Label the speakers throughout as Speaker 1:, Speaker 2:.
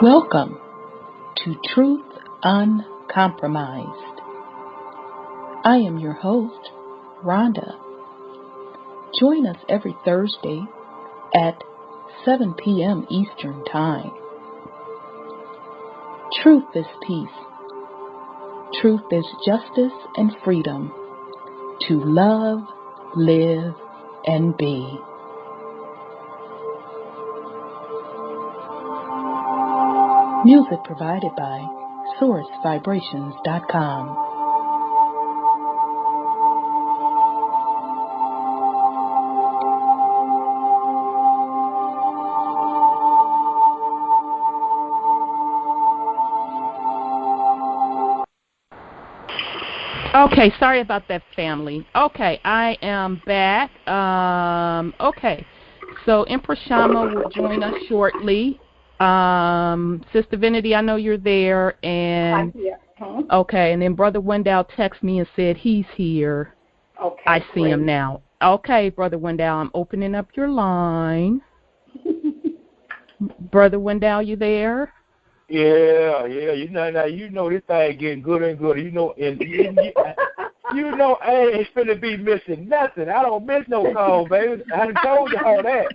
Speaker 1: Welcome to Truth Uncompromised. I am your host, Rhonda. Join us every Thursday at 7 p.m. Eastern Time. Truth is peace. Truth is justice and freedom to love, live, and be. Music provided by SourceVibrations.com. Okay, sorry about that, family. Okay, I am back. Okay, so Empress Shama will join us shortly. Sister Vinity, I know you're there, and
Speaker 2: I'm here.
Speaker 1: Okay, and then Brother Wendell texted me and said he's here.
Speaker 2: Okay,
Speaker 1: I see
Speaker 2: great.
Speaker 1: him now. Okay, Brother Wendell, I'm opening up your line. Brother Wendell, you there?
Speaker 3: Yeah. You know this thing getting gooder and gooder. And I ain't finna be missing nothing. I don't miss no calls, baby. I done told you all that.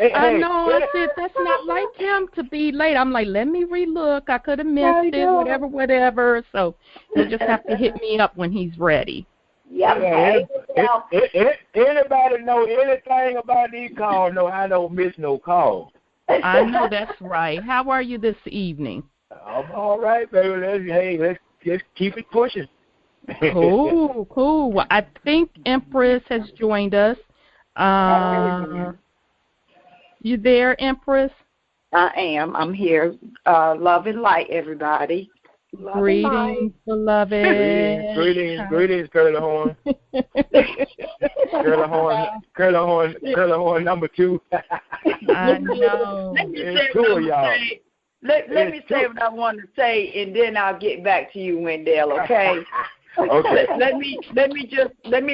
Speaker 1: I know. I said that's not like him to be late. I'm like, let me relook. I could have missed it, whatever. So he'll just have to hit me up when he's ready.
Speaker 3: Anybody know anything about these calls? No, I don't miss no calls.
Speaker 1: I know that's right. How are you this evening?
Speaker 3: I'm all right, baby. Let's just keep it pushing.
Speaker 1: Cool. Well, I think Empress has joined us. You there, Empress?
Speaker 2: I am. I'm here. Love and light, everybody.
Speaker 1: Greetings, beloved.
Speaker 3: Greetings, Curly Horn. Curly Horn number 2.
Speaker 1: I know.
Speaker 2: Let me say what I want to say, and then I'll get back to you, Wendell. Okay.
Speaker 3: Okay.
Speaker 2: Let me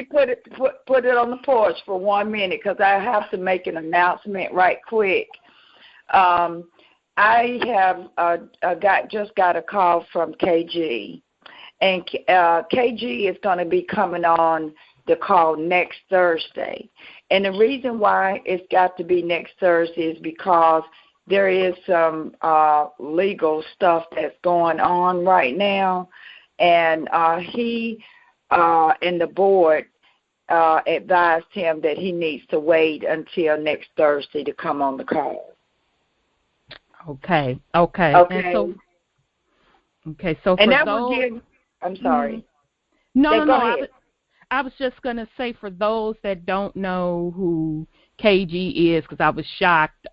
Speaker 2: put it on the porch for 1 minute because I have to make an announcement right quick. I have just got a call from KG, and KG is going to be coming on the call next Thursday. And the reason why it's got to be next Thursday is because there is some legal stuff that's going on right now, and he and the board advised him that he needs to wait until next Thursday to come on the call.
Speaker 1: Okay.
Speaker 2: Okay.
Speaker 1: And so
Speaker 2: and
Speaker 1: for
Speaker 2: that
Speaker 1: those,
Speaker 2: will give. I'm sorry.
Speaker 1: No.
Speaker 2: Ahead.
Speaker 1: I was just going to say for those that don't know who KG is, because I was shocked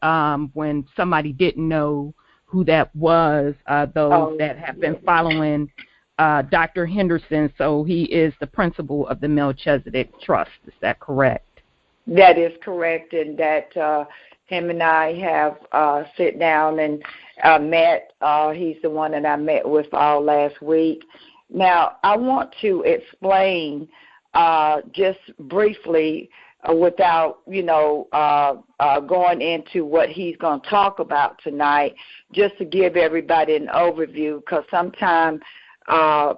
Speaker 1: when somebody didn't know who that was, those that have been following Dr. Henderson. So he is the principal of the Melchizedek Trust. Is that correct?
Speaker 2: That is correct, and that him and I have sit down and met. He's the one that I met with all last week. Now, I want to explain just briefly without, going into what he's going to talk about tonight, just to give everybody an overview, because sometimes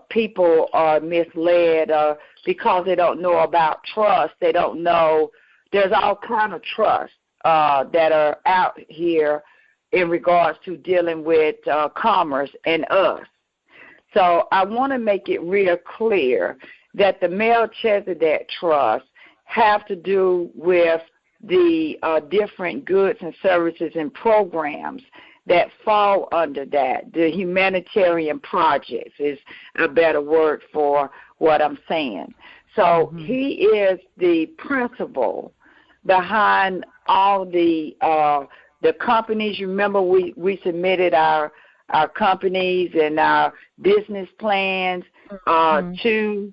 Speaker 2: people are misled because they don't know about trust. They don't know there's all kind of trust that are out here in regards to dealing with commerce and us. So I want to make it real clear that the Melchizedek Trust have to do with the different goods and services and programs that fall under that. The humanitarian projects is a better word for what I'm saying. So he is the principal behind all the companies. You remember we submitted our companies and our business plans to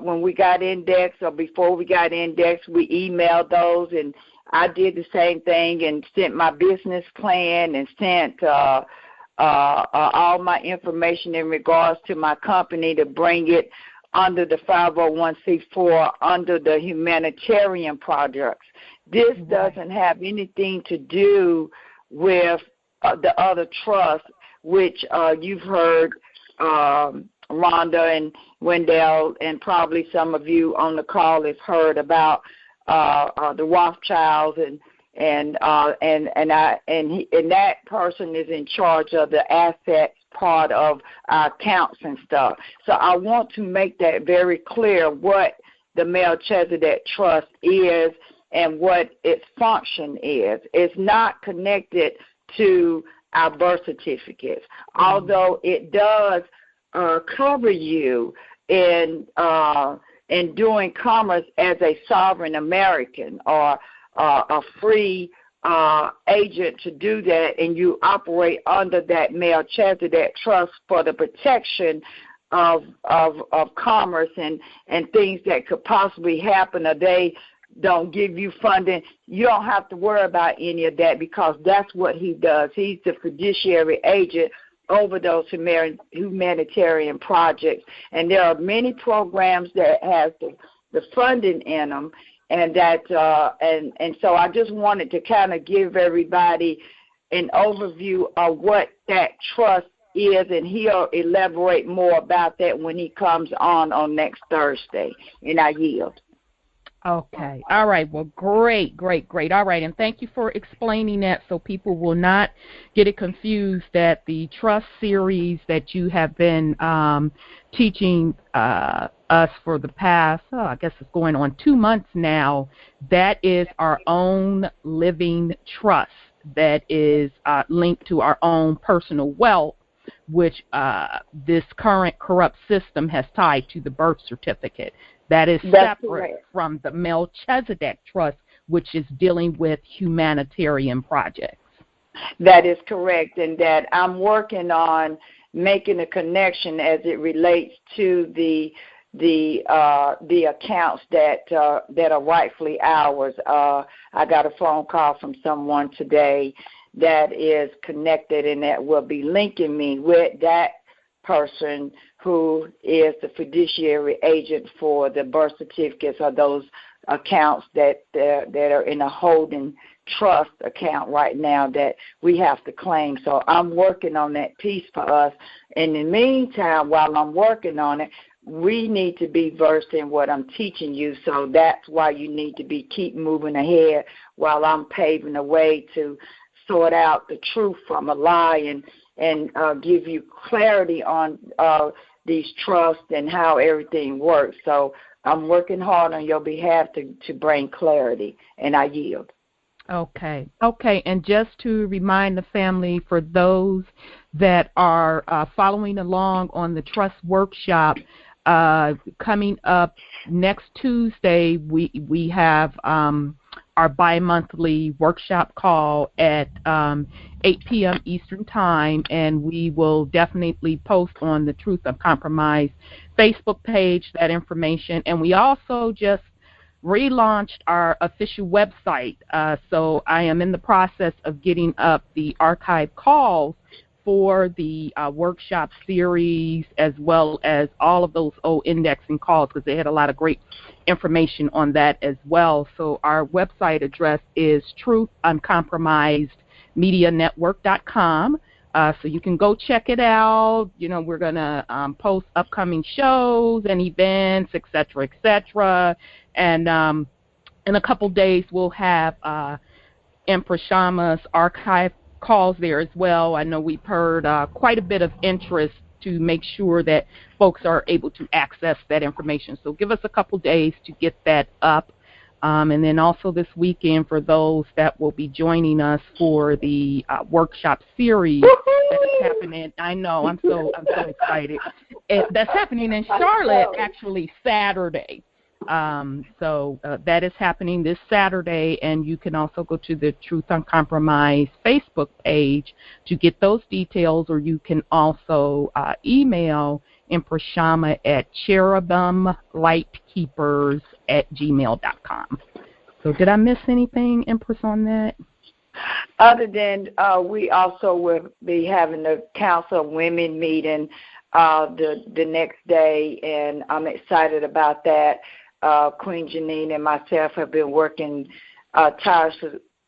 Speaker 2: when we got indexed, or before we got indexed, we emailed those, and I did the same thing and sent my business plan and sent all my information in regards to my company to bring it under the 501c4, under the humanitarian projects. This doesn't have anything to do with the other trust, which you've heard Rhonda and Wendell, and probably some of you on the call have heard about the Rothschilds, and that person is in charge of the assets part of our accounts and stuff. So I want to make that very clear what the Melchizedek Trust is and what its function is. It's not connected to our birth certificates, although it does cover you in doing commerce as a sovereign American or a free agent to do that, and you operate under that Melchizedek Trust for the protection of commerce and things that could possibly happen, or they don't give you funding. You don't have to worry about any of that, because that's what he does. He's the fiduciary agent over those humanitarian projects. And there are many programs that have the funding in them, and that and so I just wanted to kind of give everybody an overview of what that trust is, and he'll elaborate more about that when he comes on next Thursday. And I yield.
Speaker 1: Okay. All right. Well, great. All right. And thank you for explaining that so people will not get it confused that the trust series that you have been teaching us for the past, I guess it's going on 2 months now, that is our own living trust that is linked to our own personal wealth, which this current corrupt system has tied to the birth certificate. That is separate from the Melchizedek Trust, which is dealing with humanitarian projects.
Speaker 2: That is correct, and that I'm working on making a connection as it relates to the accounts that are rightfully ours. I got a phone call from someone today that is connected, and that will be linking me with that person who is the fiduciary agent for the birth certificates or those accounts that are in a holding trust account right now that we have to claim. So I'm working on that piece for us. In the meantime, while I'm working on it, we need to be versed in what I'm teaching you. So that's why you need to keep moving ahead while I'm paving the way to sort out the truth from a lie and give you clarity on these trusts and how everything works. So I'm working hard on your behalf to bring clarity, and I yield.
Speaker 1: Okay. And just to remind the family, for those that are following along on the trust workshop, coming up next Tuesday, we have our bi-monthly workshop call at 8 p.m. Eastern Time, and we will definitely post on the Truth Uncompromised Facebook page that information. And we also just relaunched our official website, so I am in the process of getting up the archive calls for the workshop series, as well as all of those old indexing calls, because they had a lot of great information on that as well. So our website address is truthuncompromisedmedianetwork.com. So you can go check it out. You know, we're going to post upcoming shows and events, et cetera, and in a couple days we'll have Empress Shama's archive calls there as well. I know we've heard quite a bit of interest to make sure that folks are able to access that information. So give us a couple days to get that up. And then also this weekend, for those that will be joining us for the workshop series that is happening. I know, I'm so excited. That's happening in Charlotte actually Saturday. So that is happening this Saturday, and you can also go to the Truth Uncompromised Facebook page to get those details, or you can also email Empress Shama at cherubimlightkeepers@gmail.com. So did I miss anything, Empress, on that?
Speaker 2: Other than we also will be having the Council of Women meeting the next day, and I'm excited about that. Queen Janine and myself have been working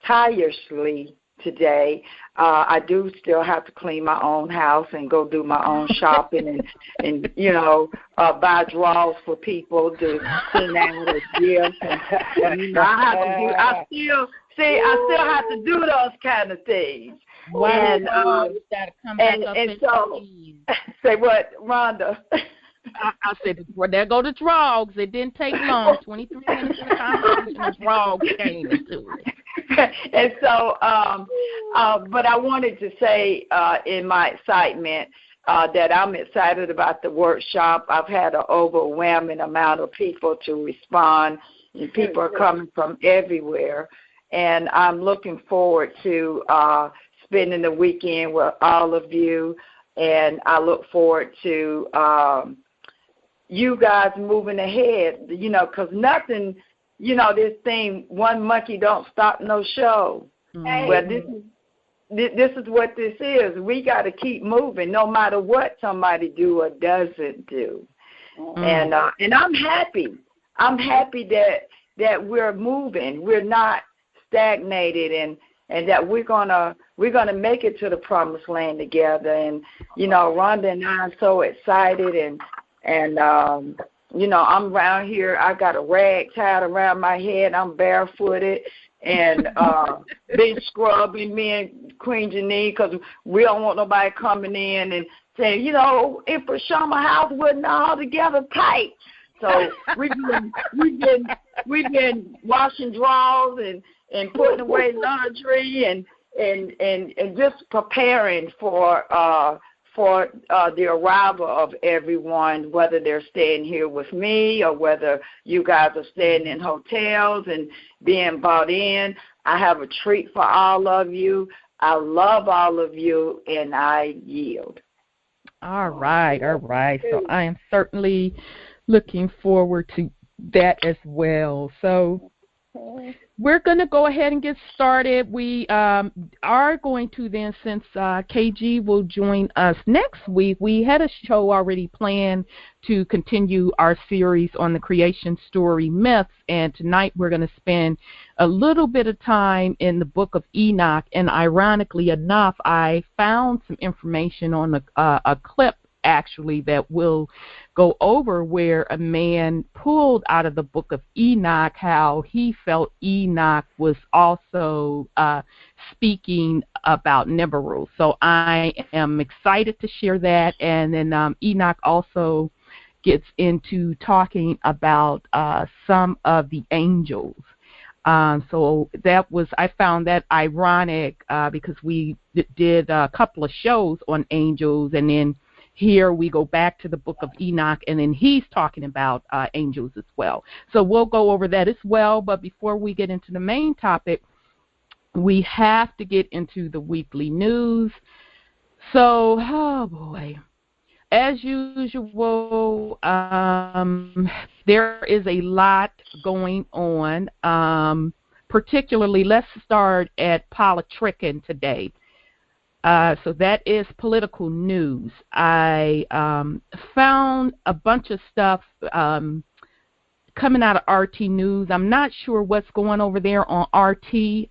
Speaker 2: tirelessly today. I do still have to clean my own house and go do my own shopping and buy drawers for people to send out as gifts. And I still have to do those kind of things.
Speaker 1: Wow.
Speaker 2: And so, say what, Rhonda?
Speaker 1: I said, well, there go the drogs. It didn't take long. 23 minutes of the conversation, the drogs came into it.
Speaker 2: And so, but I wanted to say in my excitement that I'm excited about the workshop. I've had an overwhelming amount of people to respond, and people are coming from everywhere. And I'm looking forward to spending the weekend with all of you, and I look forward to you guys moving ahead, because nothing, this thing, one monkey don't stop no show. Mm-hmm. Well, this is what this is. We got to keep moving no matter what somebody do or doesn't do. Mm-hmm. And I'm happy. I'm happy that we're moving. We're not stagnated, and that we're gonna make it to the promised land together. And Rhonda and I are so excited, and I'm around here. I got a rag tied around my head. I'm barefooted and been scrubbing, me and Queen Janine, because we don't want nobody coming in and saying, if Shama house wasn't all together tight. So we've been washing drawers and putting away laundry and just preparing for the arrival of everyone, whether they're staying here with me or whether you guys are staying in hotels and being brought in. I have a treat for all of you. I love all of you, and I yield.
Speaker 1: All right. So I am certainly looking forward to that as well. So we're going to go ahead and get started. We are going to then, since KG will join us next week, we had a show already planned to continue our series on the creation story myths, and tonight we're going to spend a little bit of time in the Book of Enoch, and ironically enough, I found some information on a clip actually that will go over where a man pulled out of the Book of Enoch how he felt Enoch was also speaking about Nibiru. So I am excited to share that. And then Enoch also gets into talking about some of the angels. So I found that ironic because we did a couple of shows on angels, and then here we go back to the Book of Enoch, and then he's talking about angels as well. So we'll go over that as well. But before we get into the main topic, we have to get into the weekly news. So, oh boy. As usual, there is a lot going on. Particularly, let's start at politricking today. So that is political news. I found a bunch of stuff coming out of RT News. I'm not sure what's going over there on RT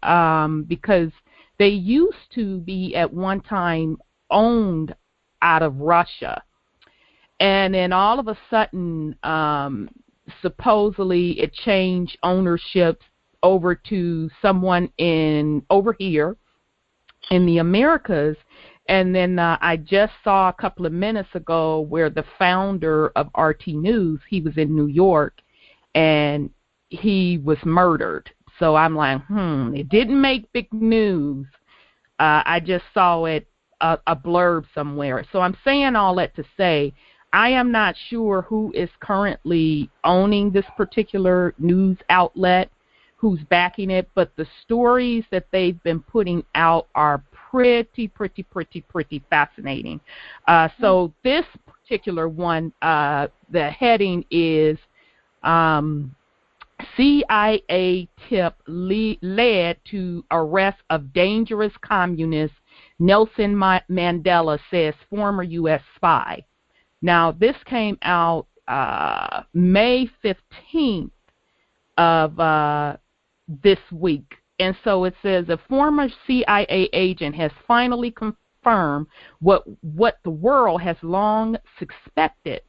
Speaker 1: because they used to be at one time owned out of Russia. And then all of a sudden, supposedly it changed ownership over to someone over here in the Americas. And then I just saw a couple of minutes ago where the founder of RT News, he was in New York, and he was murdered. So I'm like, it didn't make big news. I just saw it, a blurb somewhere. So I'm saying all that to say, I am not sure who is currently owning this particular news outlet, who's backing it, but the stories that they've been putting out are pretty fascinating. So this particular one, the heading is CIA tip led to arrest of dangerous communist Nelson Mandela, says former U.S. spy. Now, this came out May 15th of this week, And so it says a former CIA agent has finally confirmed what the world has long suspected.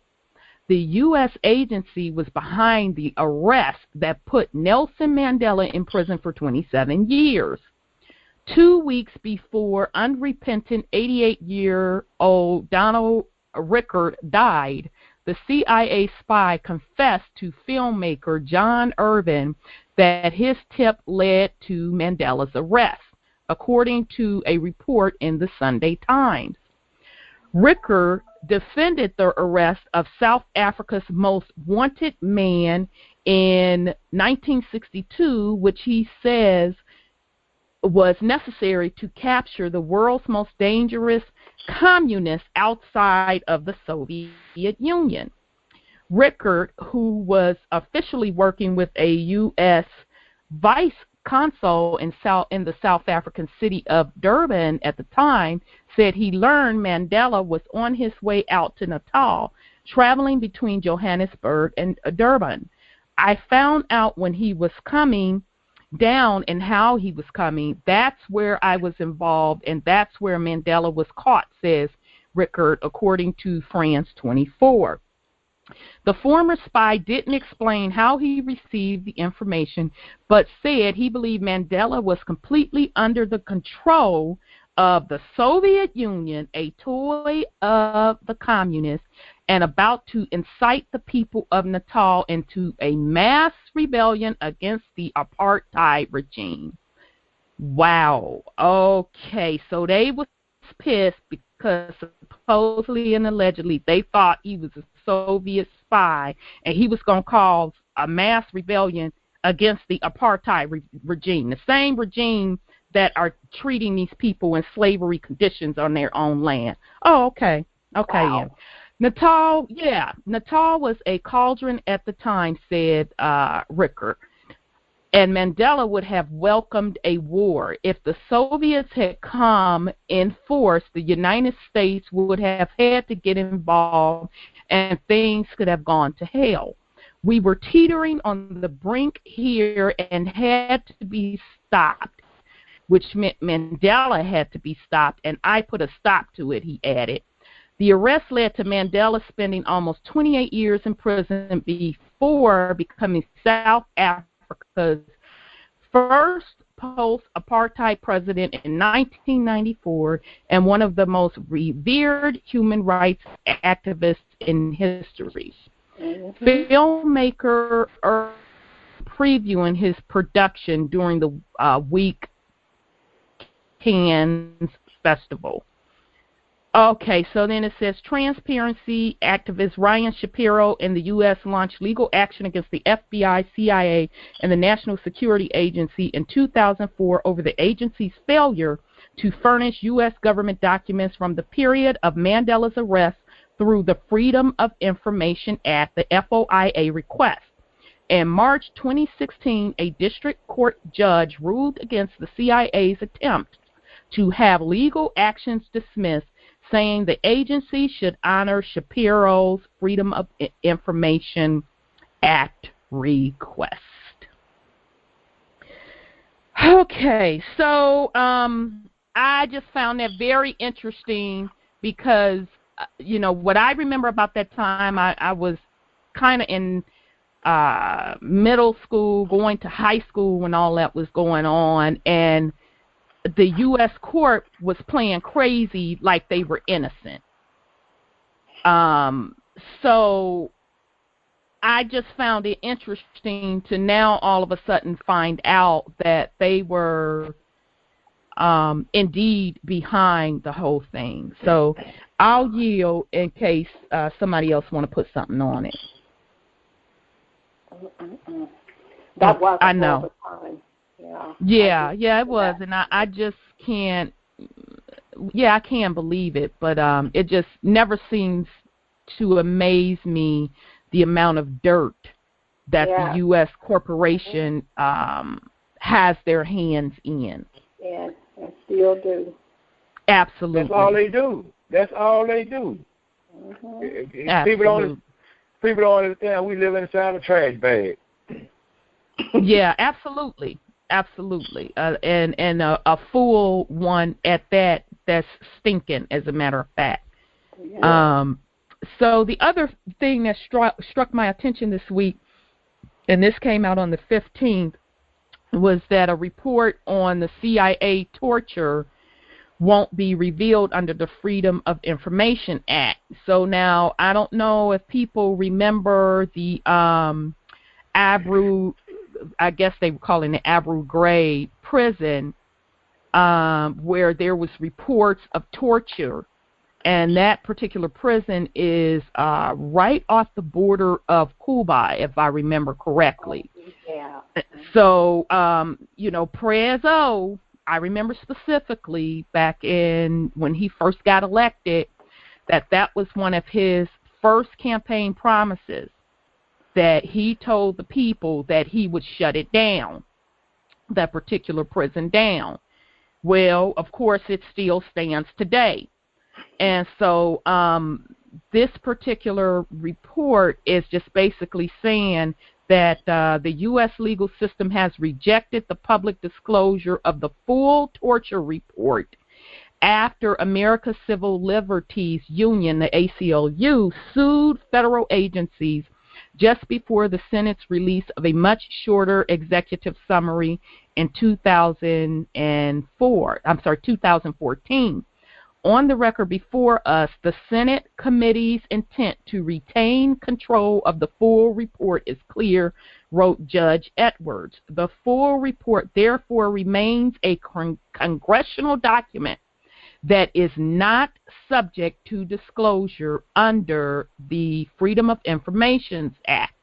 Speaker 1: The U.S. agency was behind the arrest that put Nelson Mandela in prison for 27 years. 2 weeks before unrepentant 88-year-old Donald Rickard died, the CIA spy confessed to filmmaker John Irvin that his tip led to Mandela's arrest, according to a report in the Sunday Times. Rickard defended the arrest of South Africa's most wanted man in 1962, which he says was necessary to capture the world's most dangerous communist outside of the Soviet Union. Rickard, who was officially working with a U.S. vice consul in the South African city of Durban at the time, said he learned Mandela was on his way out to Natal, traveling between Johannesburg and Durban. I found out when he was coming down and how he was coming. That's where I was involved, and that's where Mandela was caught, says Rickard, according to France 24. The former spy didn't explain how he received the information, but said he believed Mandela was completely under the control of the Soviet Union, a toy of the communists, and about to incite the people of Natal into a mass rebellion against the apartheid regime. Wow. Okay, so they was pissed because supposedly and allegedly they thought he was a Soviet spy and he was going to cause a mass rebellion against the apartheid regime, the same regime that are treating these people in slavery conditions on their own land. Oh, okay. Okay, wow. Yeah. Natal was a cauldron at the time, said Rickard. And Mandela would have welcomed a war. If the Soviets had come in force, the United States would have had to get involved and things could have gone to hell. We were teetering on the brink here and had to be stopped, which meant Mandela had to be stopped, and I put a stop to it, he added. The arrest led to Mandela spending almost 28 years in prison before becoming South Africa's first post-apartheid president in 1994 and one of the most revered human rights activists in history. Mm-hmm. Filmmaker previewing his production during the week Cannes Festival. Okay, so then it says transparency activist Ryan Shapiro in the U.S. launched legal action against the FBI, CIA, and the National Security Agency in 2004 over the agency's failure to furnish U.S. government documents from the period of Mandela's arrest through the Freedom of Information Act, the FOIA request. In March 2016, a district court judge ruled against the CIA's attempt to have legal actions dismissed, saying the agency should honor Shapiro's Freedom of Information Act request. Okay, so I just found that very interesting because, what I remember about that time, I was kind of in middle school, going to high school when all that was going on, and the U.S. court was playing crazy like they were innocent. So I just found it interesting to now all of a sudden find out that they were indeed behind the whole thing. So I'll yield in case somebody else want to put something on it.
Speaker 2: That was
Speaker 1: I know.
Speaker 2: time.
Speaker 1: Yeah, it was, and I just can't. Yeah, I can't believe it, but it just never seems to amaze me the amount of dirt that the U.S. corporation has their hands in.
Speaker 2: Yeah, and still do.
Speaker 1: Absolutely.
Speaker 3: That's all they do.
Speaker 2: Mm-hmm.
Speaker 3: People don't understand we live inside a trash bag.
Speaker 1: Yeah, absolutely. Absolutely. And a full one at that, that's stinking, as a matter of fact. Yeah. So the other thing that struck my attention this week, and this came out on the 15th, was that a report on the CIA torture won't be revealed under the Freedom of Information Act. So now, I don't know if people remember the Abu, I guess they were calling it Abu Ghraib prison, where there was reports of torture. And that particular prison is right off the border of Cuba, if I remember correctly.
Speaker 2: Yeah.
Speaker 1: So, Prezo, I remember specifically back in when he first got elected, that was one of his first campaign promises, that he told the people that he would shut it down, that particular prison down. Well, of course, it still stands today. And so this particular report is just basically saying that the U.S. legal system has rejected the public disclosure of the full torture report after America's Civil Liberties Union, the ACLU, sued federal agencies just before the Senate's release of a much shorter executive summary in 2014. On the record before us, the Senate committee's intent to retain control of the full report is clear, wrote Judge Edwards. The full report, therefore, remains a congressional document that is not subject to disclosure under the Freedom of Information Act.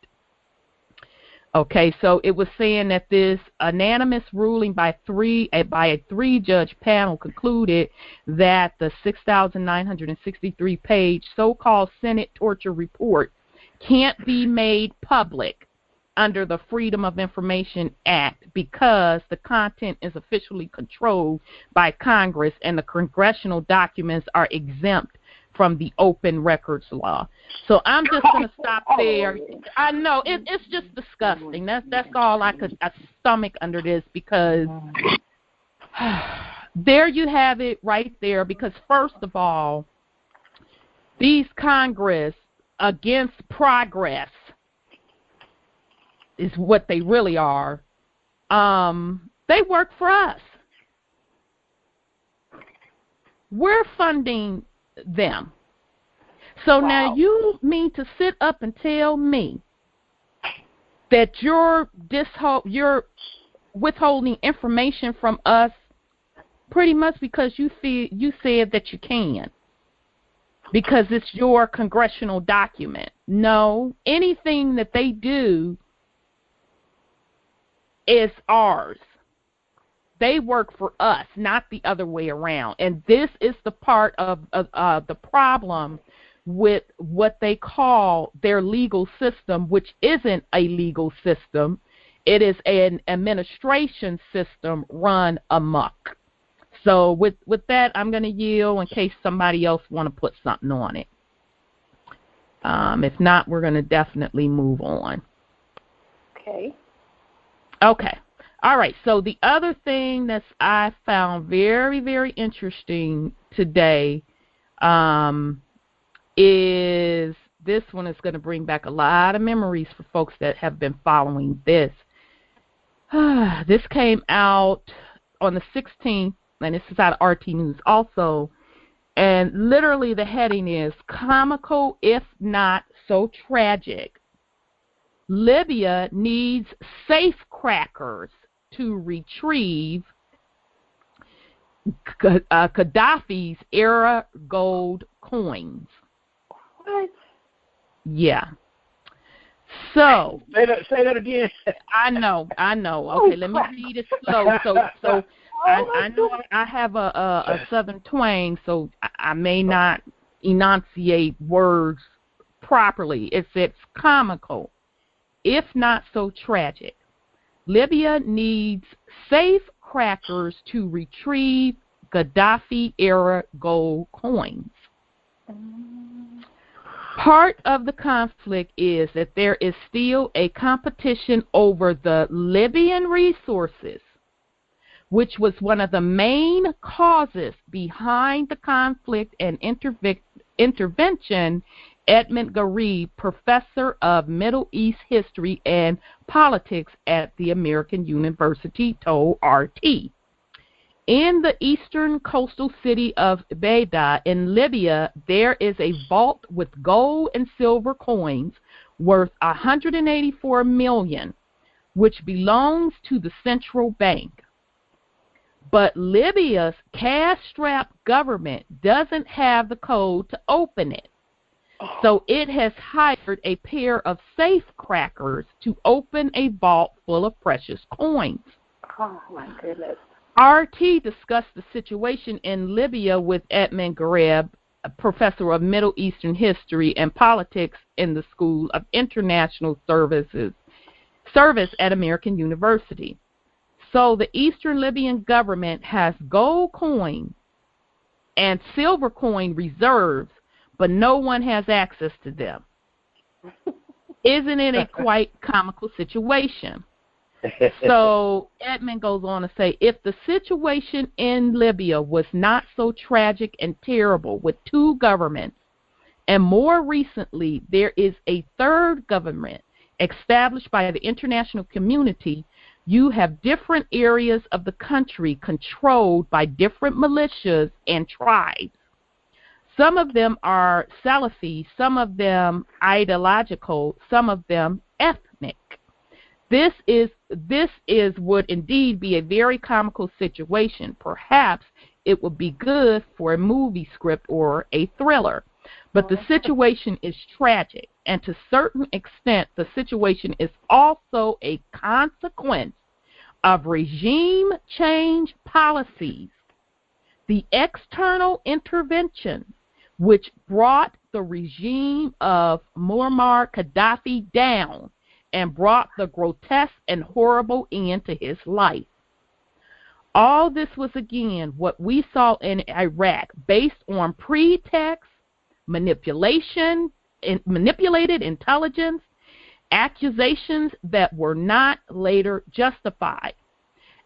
Speaker 1: Okay, so it was saying that this unanimous ruling by a three-judge panel concluded that the 6,963-page so-called Senate torture report can't be made public under the Freedom of Information Act because the content is officially controlled by Congress and the congressional documents are exempt from the open records law. So I'm just going to stop there. I know it's just disgusting. That's all I could stomach under this, because there you have it right there. Because first of all, these Congress against progress is what they really are. They work for us. We're funding them. So wow. Now you mean to sit up and tell me that you're withholding information from us pretty much because you said that you can, because it's your congressional document? No, anything that they do is ours. They work for us, not the other way around. And this is the part of the problem with what they call their legal system, which isn't a legal system. It is an administration system run amok. So with that, I'm going to yield in case somebody else want to put something on it. If not, we're going to definitely move on.
Speaker 2: Okay.
Speaker 1: Okay. All right, so the other thing that I found very, very interesting today is this one is going to bring back a lot of memories for folks that have been following this. This came out on the 16th, and this is out of RT News also, and literally the heading is comical, if not so tragic. Libya needs safecrackers to retrieve Gaddafi's era gold coins.
Speaker 2: What?
Speaker 1: Yeah. So
Speaker 3: say that again.
Speaker 1: I know. Okay, let me read it slow. So I know I have a southern twang, so I may not enunciate words properly. It's comical, if not so tragic. Libya needs safecrackers to retrieve Gaddafi-era gold coins. Part of the conflict is that there is still a competition over the Libyan resources which was one of the main causes behind the conflict and intervention, Edmund Garib, professor of Middle East history and politics at the American University, told RT. In the eastern coastal city of Bayda in Libya, there is a vault with gold and silver coins worth $184 million, which belongs to the central bank. But Libya's cash-strapped government doesn't have the code to open it. So it has hired a pair of safecrackers to open a vault full of precious coins.
Speaker 2: Oh, my goodness.
Speaker 1: RT discussed the situation in Libya with Edmund Garib, a professor of Middle Eastern history and politics in the School of International Service at American University. So the Eastern Libyan government has gold coin and silver coin reserves, but no one has access to them. Isn't it a quite comical situation? So Edmund goes on to say, if the situation in Libya was not so tragic and terrible with two governments, and more recently there is a third government established by the international community, you have different areas of the country controlled by different militias and tribes. Some of them are Salafi, some of them ideological, some of them ethnic. This would indeed be a very comical situation. Perhaps it would be good for a movie script or a thriller. But the situation is tragic, and to a certain extent, the situation is also a consequence of regime change policies. The external intervention, which brought the regime of Muammar Gaddafi down, and brought the grotesque and horrible end to his life. All this was, again, what we saw in Iraq, based on pretext, manipulated intelligence, accusations that were not later justified.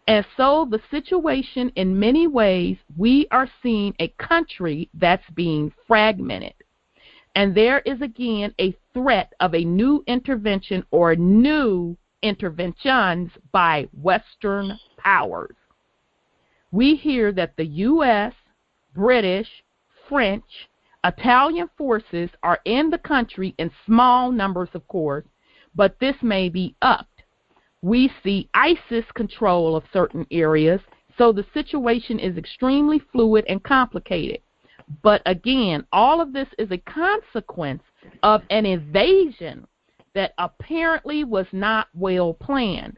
Speaker 1: And so the situation, in many ways, we are seeing a country that's being fragmented. And there is, again, a threat of a new intervention or new interventions by Western powers. We hear that the U.S., British, French, Italian forces are in the country in small numbers, of course, but this may be upped. We see ISIS control of certain areas, so the situation is extremely fluid and complicated. But again, all of this is a consequence of an invasion that apparently was not well planned.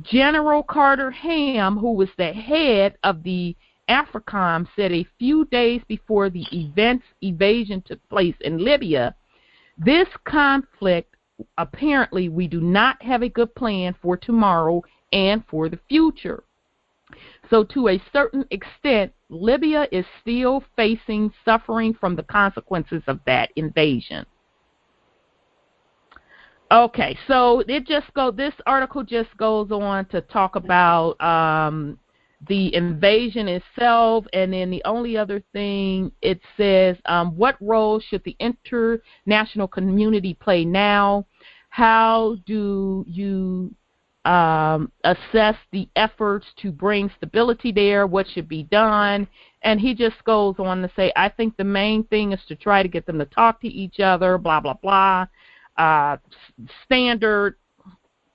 Speaker 1: General Carter Ham, who was the head of the AFRICOM, said a few days before the invasion took place in Libya, this conflict, apparently we do not have a good plan for tomorrow and for the future. So to a certain extent, Libya is still suffering from the consequences of that invasion. Okay, so this article just goes on to talk about the invasion itself, and then the only other thing it says, what role should the international community play now? How do you assess the efforts to bring stability there? What should be done? And he just goes on to say, I think the main thing is to try to get them to talk to each other, blah, blah, blah. Standard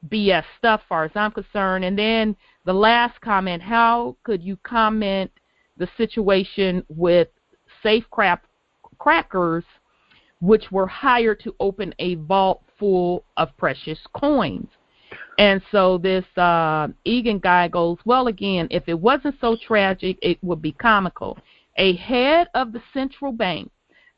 Speaker 1: BS stuff, as far as I'm concerned. And then the last comment, how could you comment the situation with safecrackers, which were hired to open a vault full of precious coins? And so this Egan guy goes, well, again, if it wasn't so tragic, it would be comical. A head of the central bank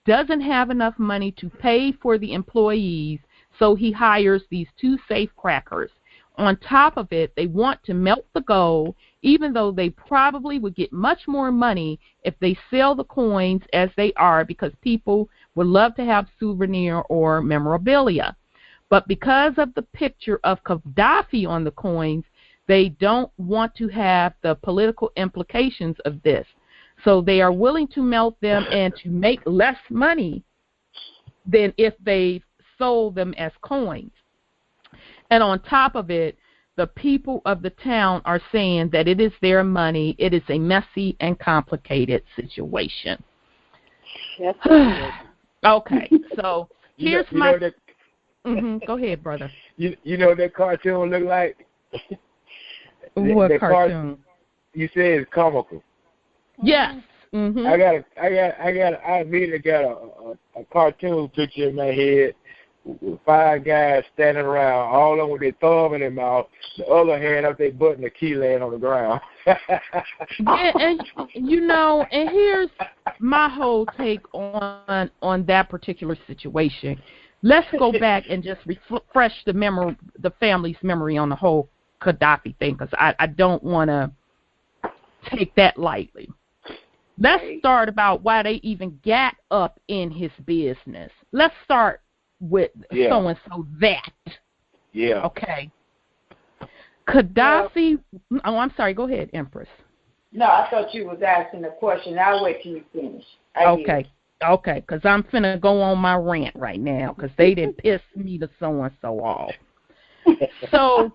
Speaker 1: doesn't have enough money to pay for the employees, so he hires these two safecrackers. On top of it, they want to melt the gold, even though they probably would get much more money if they sell the coins as they are, because people would love to have souvenir or memorabilia. But because of the picture of Gaddafi on the coins, They don't want to have the political implications of this. So they are willing to melt them and to make less money than if they sold them as coins. And on top of it, the people of the town are saying that it is their money. It is a messy and complicated situation.
Speaker 4: Yes.
Speaker 1: Okay, so here's my...
Speaker 3: that,
Speaker 1: Go ahead, brother.
Speaker 3: You know what that cartoon look like?
Speaker 1: What cartoon?
Speaker 3: You say it's comical.
Speaker 1: Yes.
Speaker 3: I immediately got a cartoon picture in my head with 5 guys standing around, all of them with their thumb in their mouth, the other hand up their butt and the key laying on the ground.
Speaker 1: and here's my whole take on that particular situation. Let's go back and just refresh the family's memory on the whole Gaddafi thing, because I don't want to take that lightly. Let's start about why they even got up in his business. Let's start with so-and-so that.
Speaker 3: Yeah.
Speaker 1: Okay. Gaddafi, I'm sorry, go ahead, Empress.
Speaker 2: No, I thought you was asking a question. I'll wait till you finish.
Speaker 1: Okay, because I'm finna go on my rant right now, because they didn't piss me to so-and-so off. So,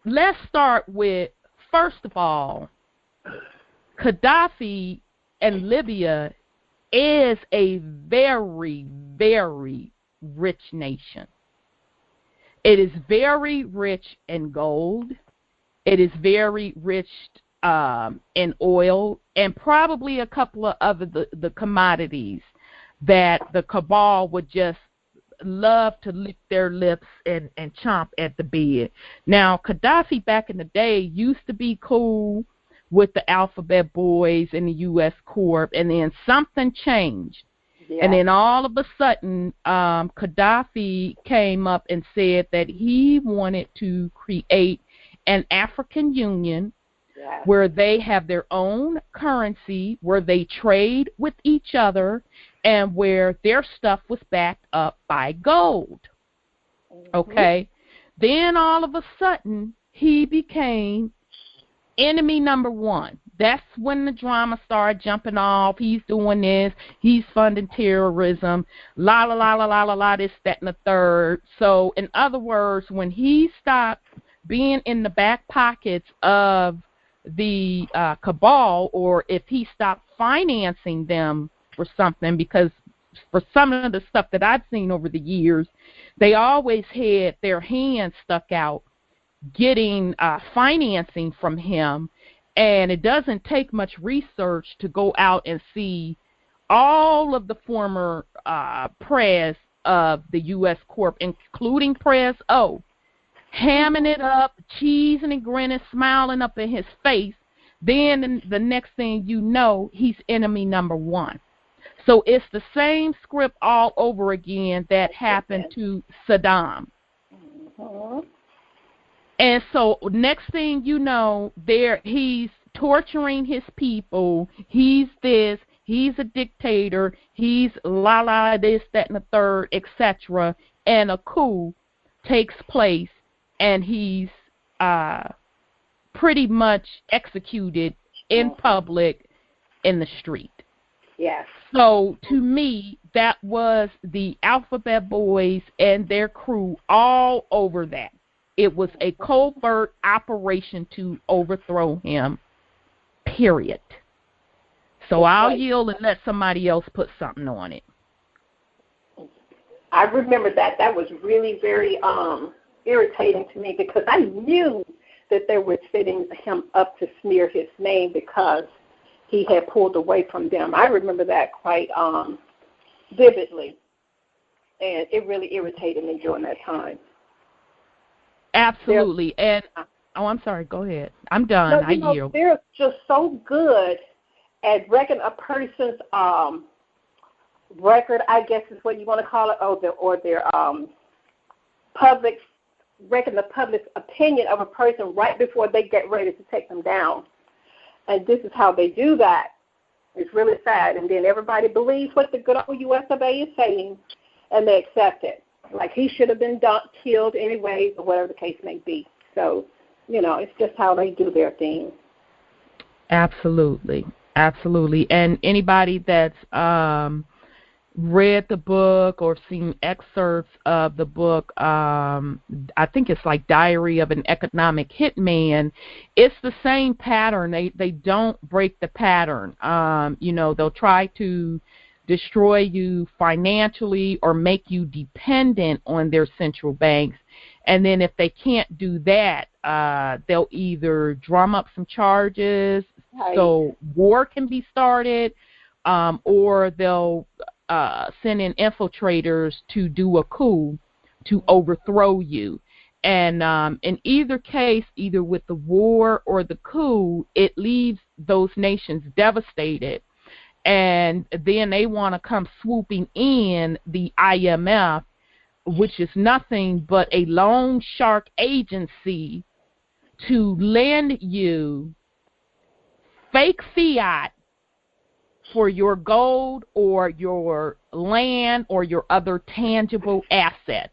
Speaker 1: let's start with, first of all, Gaddafi and Libya is a very, very rich nation. It is very rich in gold. It is very rich in oil, and probably a couple of other the commodities that the cabal would just love to lick their lips and chomp at the bit. Now, Gaddafi back in the day used to be cool with the Alphabet Boys and the U.S. Corp, and then something changed. Yeah. And then all of a sudden, Gaddafi came up and said that he wanted to create an African Union where they have their own currency, where they trade with each other, and where their stuff was backed up by gold. Okay? Then all of a sudden, he became enemy number one. That's when the drama started jumping off. He's doing this. He's funding terrorism. La, la, la, la, la, la, la, this, that, and the third. So, in other words, when he stopped being in the back pockets of the cabal, or if he stopped financing them for something, because for some of the stuff that I've seen over the years, they always had their hands stuck out getting financing from him, and it doesn't take much research to go out and see all of the former press of the U.S. Corp, including Press O, hamming it up, cheesing and grinning, smiling up in his face. Then the next thing you know, he's enemy number one. So it's the same script all over again that happened to Saddam. And so next thing you know, he's torturing his people. He's this. He's a dictator. He's la this, that, and the third, etc. And a coup takes place, and he's pretty much executed in public in the street.
Speaker 4: Yes.
Speaker 1: So to me, that was the Alphabet Boys and their crew all over that. It was a covert operation to overthrow him, period. So I'll yield and let somebody else put something on it.
Speaker 4: I remember that. That was really very irritating to me, because I knew that they were setting him up to smear his name because he had pulled away from them. I remember that quite vividly, and it really irritated me during that time.
Speaker 1: Absolutely. And I'm sorry, go ahead. I'm done. I yield.
Speaker 4: They're just so good at wrecking a person's record, I guess is what you want to call it, or their wrecking the public's opinion of a person right before they get ready to take them down. And this is how they do that. It's really sad. And then everybody believes what the good old U.S. of A. is saying, and they accept it. Like he should have been killed anyway, or whatever the case may be. So it's just how they do their thing.
Speaker 1: Absolutely. Absolutely. And anybody that's read the book or seen excerpts of the book, I think it's like Diary of an Economic Hitman, it's the same pattern. They don't break the pattern. They'll try to destroy you financially or make you dependent on their central banks. And then if they can't do that, they'll either drum up some charges so war can be started, or they'll send in infiltrators to do a coup to overthrow you. And in either case, either with the war or the coup, it leaves those nations devastated. And then they want to come swooping in the IMF, which is nothing but a loan shark agency to lend you fake fiat for your gold or your land or your other tangible assets.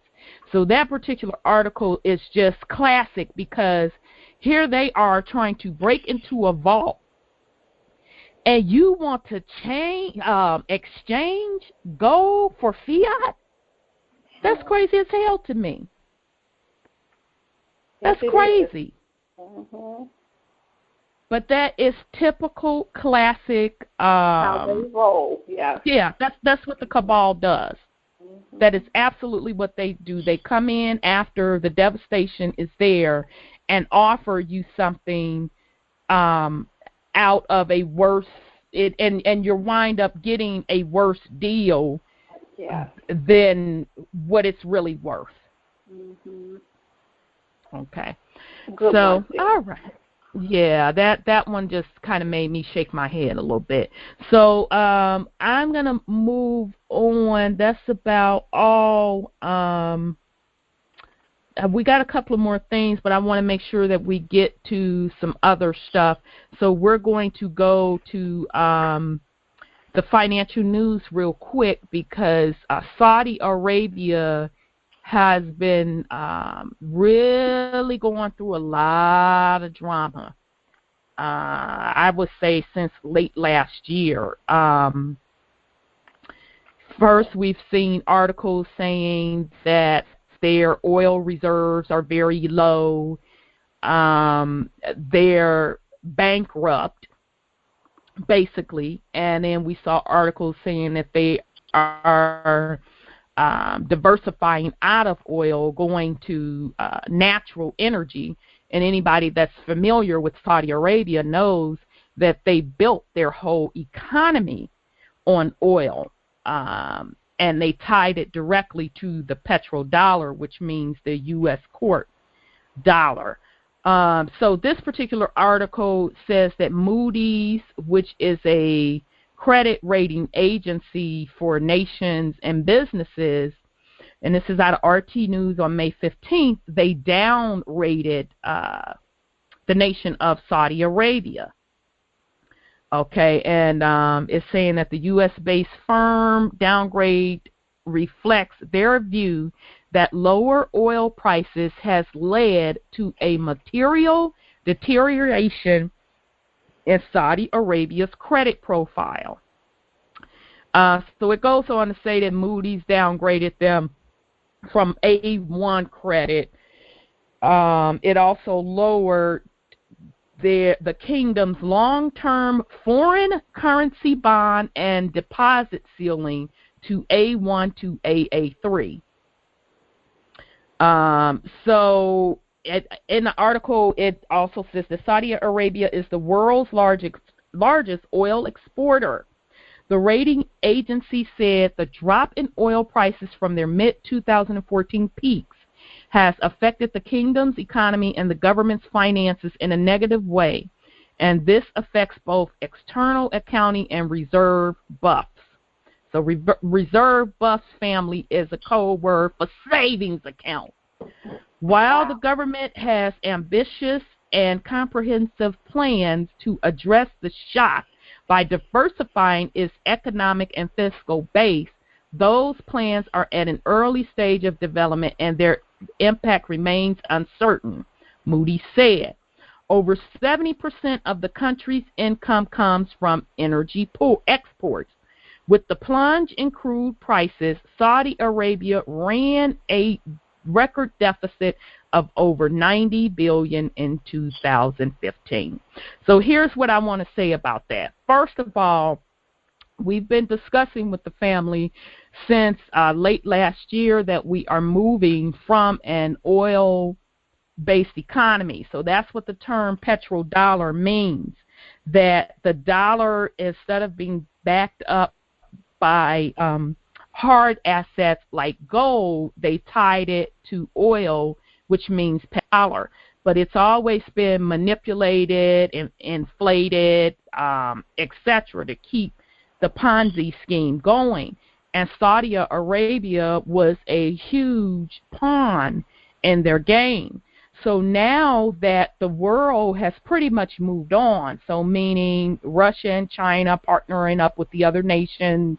Speaker 1: So that particular article is just classic, because here they are trying to break into a vault, and you want to exchange gold for fiat? That's crazy as hell to me. That's crazy.
Speaker 4: Mm-hmm.
Speaker 1: But that is typical, classic.
Speaker 4: How they roll, yeah.
Speaker 1: Yeah, that's what the cabal does.
Speaker 4: Mm-hmm.
Speaker 1: That is absolutely what they do. They come in after the devastation is there and offer you something out of a worse, and you wind up getting a worse deal than what it's really worth.
Speaker 4: Mm-hmm.
Speaker 1: Okay.
Speaker 4: Good
Speaker 1: so,
Speaker 4: one,
Speaker 1: all right. Yeah, that one just kind of made me shake my head a little bit. So I'm going to move on. That's about all. We got a couple of more things, but I want to make sure that we get to some other stuff. So we're going to go to the financial news real quick, because Saudi Arabia has been really going through a lot of drama, I would say since late last year. First, we've seen articles saying that their oil reserves are very low. They're bankrupt, basically. And then we saw articles saying that they are diversifying out of oil, going to natural energy. And anybody that's familiar with Saudi Arabia knows that they built their whole economy on oil, and they tied it directly to the petrodollar, which means the U.S. court dollar. So this particular article says that Moody's, which is a credit rating agency for nations and businesses, and this is out of RT News on May 15th, they downrated the nation of Saudi Arabia. Okay, and it's saying that the U.S.-based firm downgrade reflects their view that lower oil prices has led to a material deterioration in Saudi Arabia's credit profile. So it goes on to say that Moody's downgraded them from A1 credit. It also lowered the kingdom's long-term foreign currency bond and deposit ceiling to A1 to AA3. So in the article, it also says that Saudi Arabia is the world's largest oil exporter. The rating agency said the drop in oil prices from their mid-2014 peaks has affected the kingdom's economy and the government's finances in a negative way, and this affects both external accounting and reserve buffs. So reserve buffs, family, is a code word for savings account. While the government has ambitious and comprehensive plans to address the shock by diversifying its economic and fiscal base, those plans are at an early stage of development and their impact remains uncertain. Moody said. Over 70% of the country's income comes from energy exports. With the plunge in crude prices, Saudi Arabia ran a record deficit of over $90 billion in 2015. So here's what I want to say about that. First of all, we've been discussing with the family since late last year that we are moving from an oil-based economy. So that's what the term petrodollar means, that the dollar, instead of being backed up by hard assets like gold, they tied it to oil, which means dollar. But it's always been manipulated and inflated, etc., to keep the Ponzi scheme going. And Saudi Arabia was a huge pawn in their game. So now that the world has pretty much moved on, so meaning Russia and China partnering up with the other nations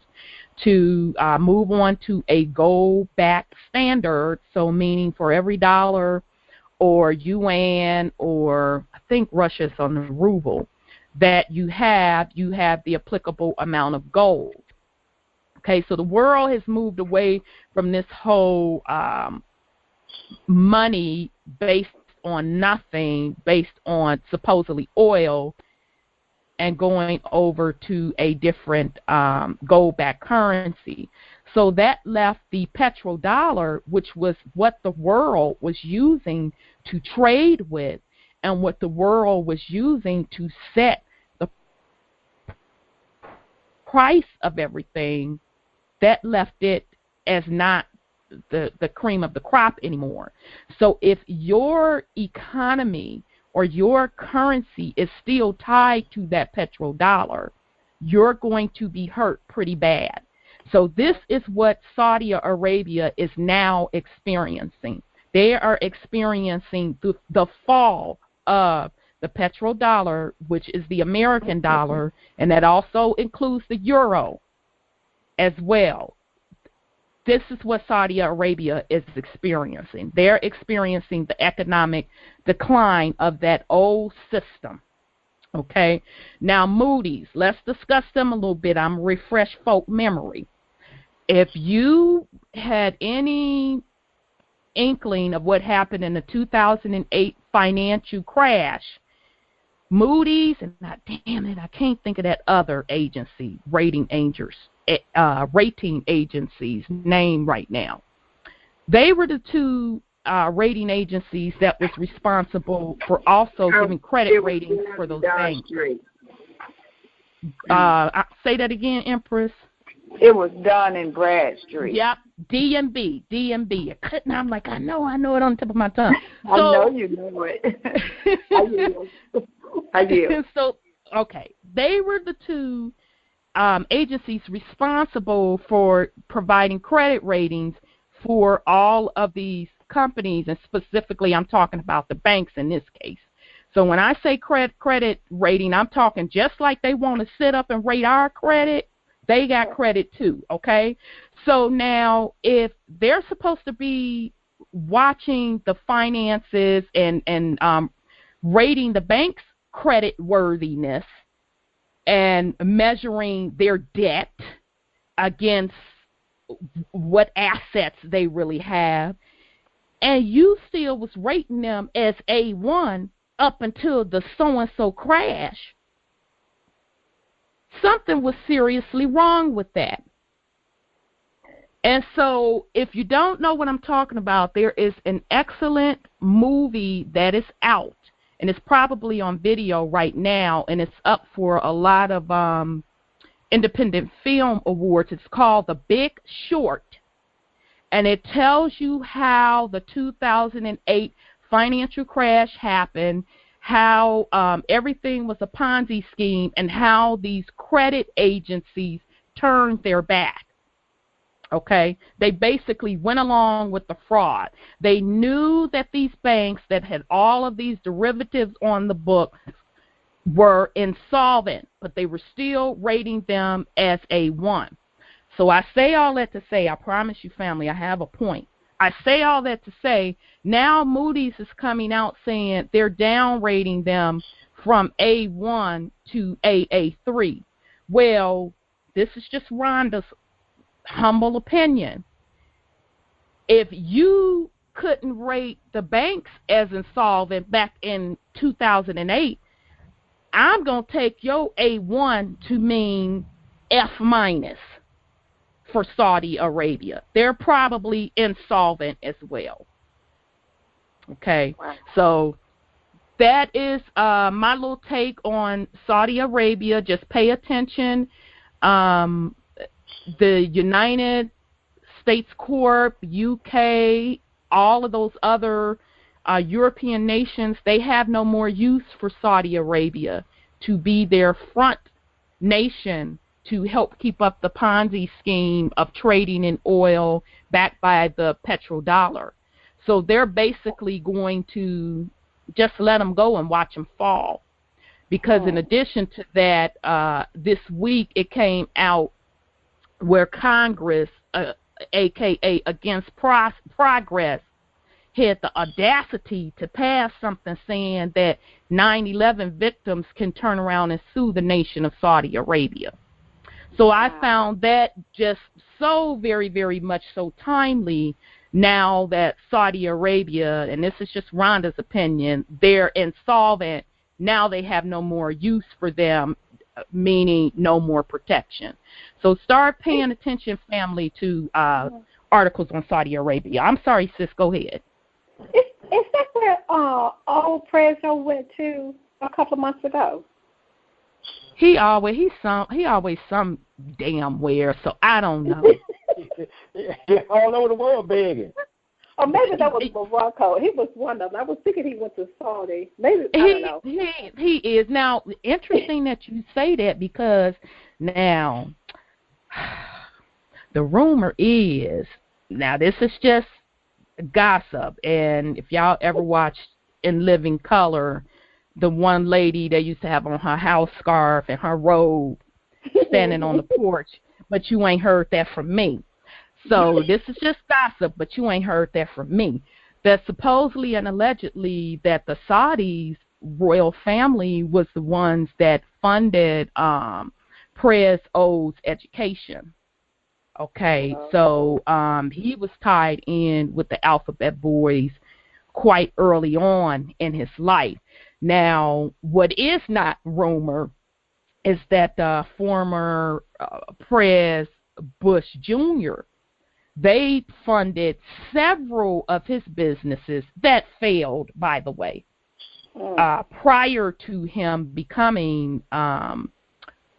Speaker 1: to move on to a gold-backed standard, so meaning for every dollar or yuan, or I think Russia's on the ruble, that you have the applicable amount of gold. Okay, so the world has moved away from this whole money based on nothing, based on supposedly oil, and going over to a different gold-backed currency. So that left the petrodollar, which was what the world was using to trade with and what the world was using to set the price of everything, that left it as not the cream of the crop anymore. So if your economy or your currency is still tied to that petrodollar, you're going to be hurt pretty bad. So this is what Saudi Arabia is now experiencing. They are experiencing the fall of the petrodollar, which is the American dollar, and that also includes the euro as well. This is what Saudi Arabia is experiencing. They're experiencing the economic decline of that old system. Okay? Now, Moody's, let's discuss them a little bit. I'm refresh folk memory. If you had any inkling of what happened in the 2008 financial crash, Moody's, and damn it, I can't think of that other agency, rating agency's name right now. They were the two rating agencies that was responsible for also giving credit ratings for those banks. Say that again, Empress.
Speaker 2: It was Dun and Bradstreet.
Speaker 1: Yep, DMB. I'm like, I know it on the tip of my tongue. So,
Speaker 2: I know you know it. I do.
Speaker 1: So, okay, they were the two agencies responsible for providing credit ratings for all of these companies, and specifically I'm talking about the banks in this case. So when I say credit rating, I'm talking just like they want to sit up and rate our credit, they got credit too, okay? So now if they're supposed to be watching the finances and rating the bank's credit worthiness and measuring their debt against what assets they really have, and you still was rating them as A1 up until the so-and-so crash, something was seriously wrong with that. And so if you don't know what I'm talking about, there is an excellent movie that is out, and it's probably on video right now, and it's up for a lot of independent film awards. It's called The Big Short, and it tells you how the 2008 financial crash happened, how everything was a Ponzi scheme, and how these credit agencies turned their back. Okay, they basically went along with the fraud. They knew that these banks that had all of these derivatives on the books were insolvent, but they were still rating them as A1. So I say all that to say, I promise you, family, I have a point. I say all that to say, now Moody's is coming out saying they're downrating them from A1 to AA3. Well, this is just Rhonda's humble opinion. If you couldn't rate the banks as insolvent back in 2008, I'm going to take your A1 to mean F- for Saudi Arabia. They're probably insolvent as well. Okay, wow. So that is my little take on Saudi Arabia. Just pay attention. The United States Corp, UK, all of those other European nations, they have no more use for Saudi Arabia to be their front nation to help keep up the Ponzi scheme of trading in oil backed by the petrodollar. So they're basically going to just let them go and watch them fall. Because in addition to that, this week it came out where Congress, a.k.a. Against Progress, had the audacity to pass something saying that 9/11 victims can turn around and sue the nation of Saudi Arabia. So I found that just so very, very much so timely now that Saudi Arabia, and this is just Rhonda's opinion, they're insolvent. Now they have no more use for them, meaning no more protection. So start paying attention, family, to articles on Saudi Arabia. I'm sorry, sis, go ahead.
Speaker 4: Is that where old Prezzo went to a couple of months ago?
Speaker 1: He always some damn where, so I don't know.
Speaker 3: All over the world begging.
Speaker 4: Or maybe that was Morocco. He was one of them. I was thinking he went to Saudi. Maybe, I don't know.
Speaker 1: He is. Now, interesting that you say that, because now the rumor is, now this is just gossip, and if y'all ever watched In Living Color, the one lady they used to have on her house scarf and her robe standing on the porch, but you ain't heard that from me. So this is just gossip, but you ain't heard that from me. That supposedly and allegedly that the Saudis' royal family was the ones that funded Prezzo's education. Okay, so he was tied in with the Alphabet Boys quite early on in his life. Now, what is not rumor is that former Prez Bush Jr., they funded several of his businesses that failed, by the way, prior to him becoming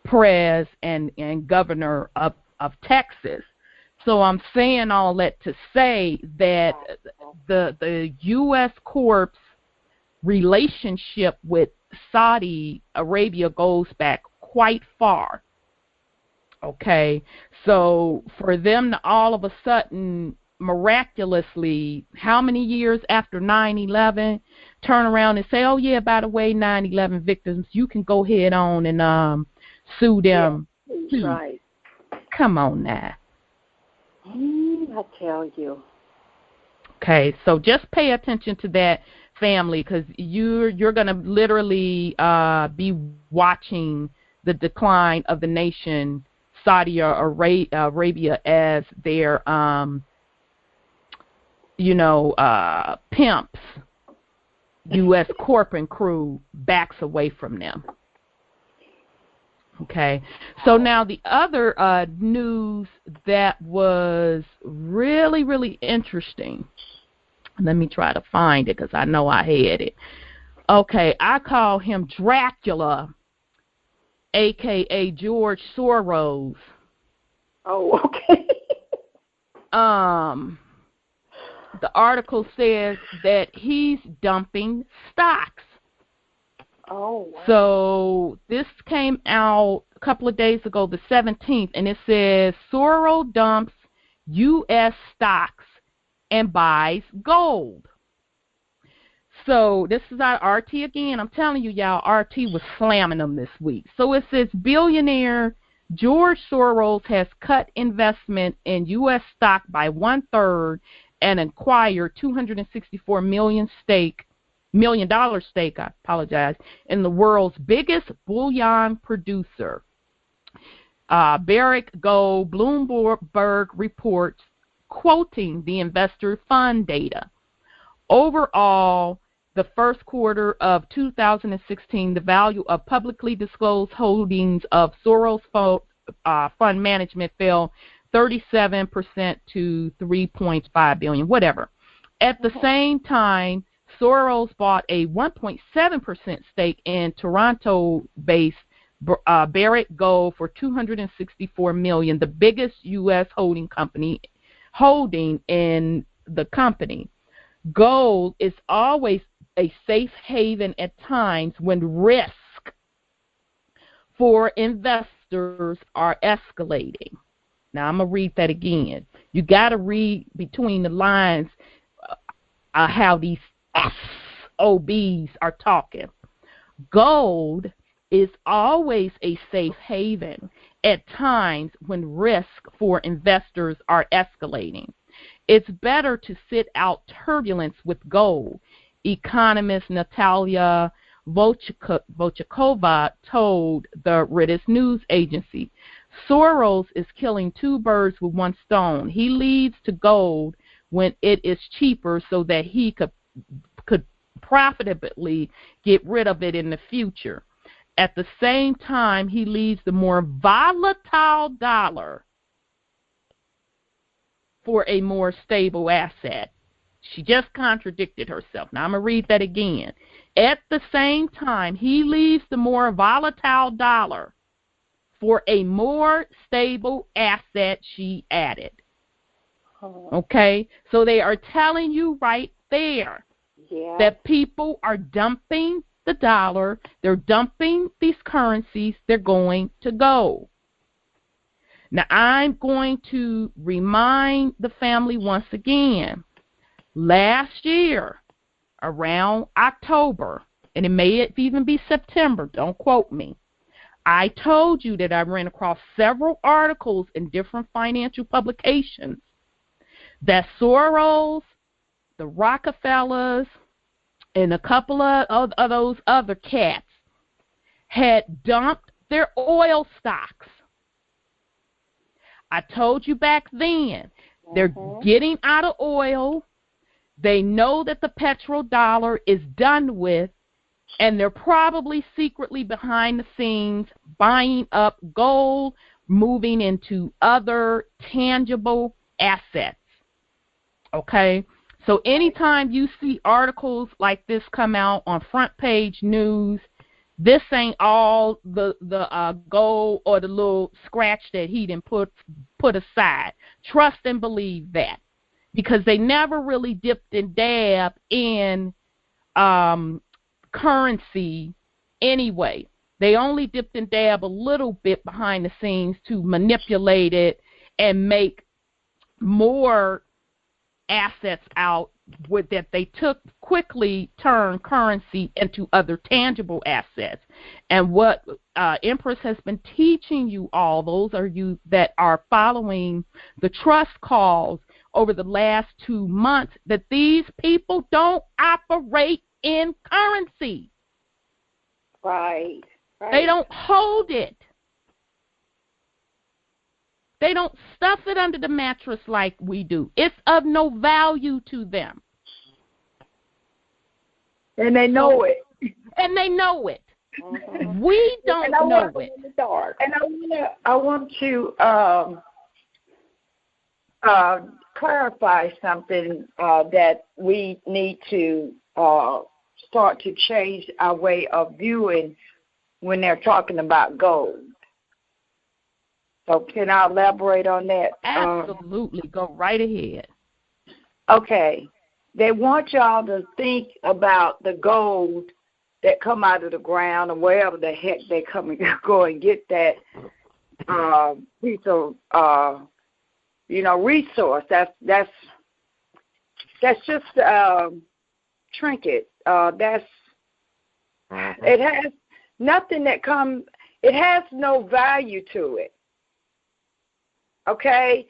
Speaker 1: Prez and governor of Texas. So I'm saying all that to say that the U.S. Corp's relationship with Saudi Arabia goes back quite far. Okay, so for them to all of a sudden, miraculously, how many years after 9/11, turn around and say, oh yeah, by the way, 9/11 victims, you can go ahead on and sue them.
Speaker 4: Yeah, right.
Speaker 1: Come on now.
Speaker 4: I tell you.
Speaker 1: Okay, so just pay attention to that, family, because you're going to literally be watching the decline of the nation Saudi Arabia as their pimps, U.S. corporate crew backs away from them. Okay, so now the other news that was really, really interesting. Let me try to find it because I know I had it. Okay, I call him Dracula, a.k.a. George Soros.
Speaker 4: Oh, okay.
Speaker 1: The article says that he's dumping stocks.
Speaker 4: Oh, wow.
Speaker 1: So this came out a couple of days ago, the 17th, and it says Soros dumps U.S. stocks and buys gold. So this is our RT again. I'm telling you, y'all, RT was slamming them this week. So it says billionaire George Soros has cut investment in U.S. stock by 1/3 and acquired $264 million stake, in the world's biggest bullion producer. Barrick Gold, Bloomberg reports, quoting the investor fund data. Overall, the first quarter of 2016, the value of publicly disclosed holdings of Soros fund management fell 37% to $3.5 billion, whatever. At the same time, Soros bought a 1.7% stake in Toronto-based Barrick Gold for $264 million, the biggest U.S. holding in the company. Gold is always a safe haven at times when risk for investors are escalating. Now, I'm going to read that again. You got to read between the lines how these SOBs are talking. Gold is always a safe haven at times when risk for investors are escalating. It's better to sit out turbulence with gold, economist Natalia Volchakova told the Reuters news agency. Soros is killing two birds with one stone. He leads to gold when it is cheaper so that he could profitably get rid of it in the future. At the same time, he leads the more volatile dollar for a more stable asset. She just contradicted herself. Now I'm going to read that again. At the same time, he leaves the more volatile dollar for a more stable asset, she added. Okay? So they are telling you right there that people are dumping the dollar. They're dumping these currencies. They're going to gold. Now, I'm going to remind the family once again. Last year, around October, and it may even be September, don't quote me, I told you that I ran across several articles in different financial publications that Soros, the Rockefellers, and a couple of those other cats had dumped their oil stocks. I told you back then, they're getting out of oil. They know that the petrodollar is done with, and they're probably secretly behind the scenes buying up gold, moving into other tangible assets. Okay? So anytime you see articles like this come out on front page news, this ain't all the gold or the little scratch that he didn't put aside. Trust and believe that, because they never really dipped and dabbed in currency anyway. They only dipped and dabbed a little bit behind the scenes to manipulate it and make more assets out with that they quickly turn currency into other tangible assets. And what Empress has been teaching you all, those are you that are following the trust calls over the last 2 months, that these people don't operate in currency.
Speaker 2: Right.
Speaker 1: They don't hold it. They don't stuff it under the mattress like we do. It's of no value to them.
Speaker 2: And they know it.
Speaker 1: And they know it. We don't know it.
Speaker 2: In the dark. And I want to clarify something that we need to start to change our way of viewing when they're talking about gold. So can I elaborate on that?
Speaker 1: Absolutely. Go right ahead.
Speaker 2: Okay. They want y'all to think about the gold that come out of the ground or wherever the heck they go and get that piece of resource. That's just trinket. It has nothing that it has no value to it. Okay?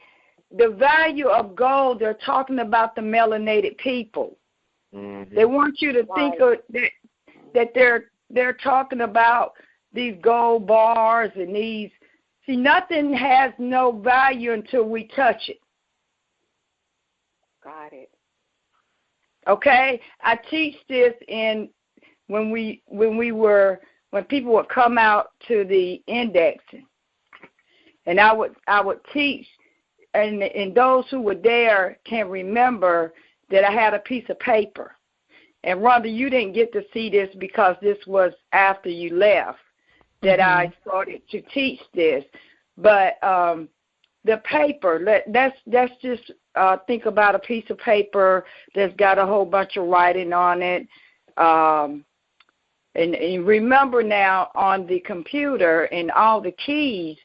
Speaker 2: the value of gold, they're talking about the melanated people.
Speaker 3: Mm-hmm.
Speaker 2: They want you to think of that they're talking about these gold bars and these. See, nothing has no value until we touch it.
Speaker 4: Got it.
Speaker 2: Okay, I teach this when people would come out to the indexing, and I would teach, and those who were there can remember that I had a piece of paper. And Rhonda, you didn't get to see this because this was after you left that I started to teach this. But the paper, let's just think about a piece of paper that's got a whole bunch of writing on it. And remember now, on the computer and all the keys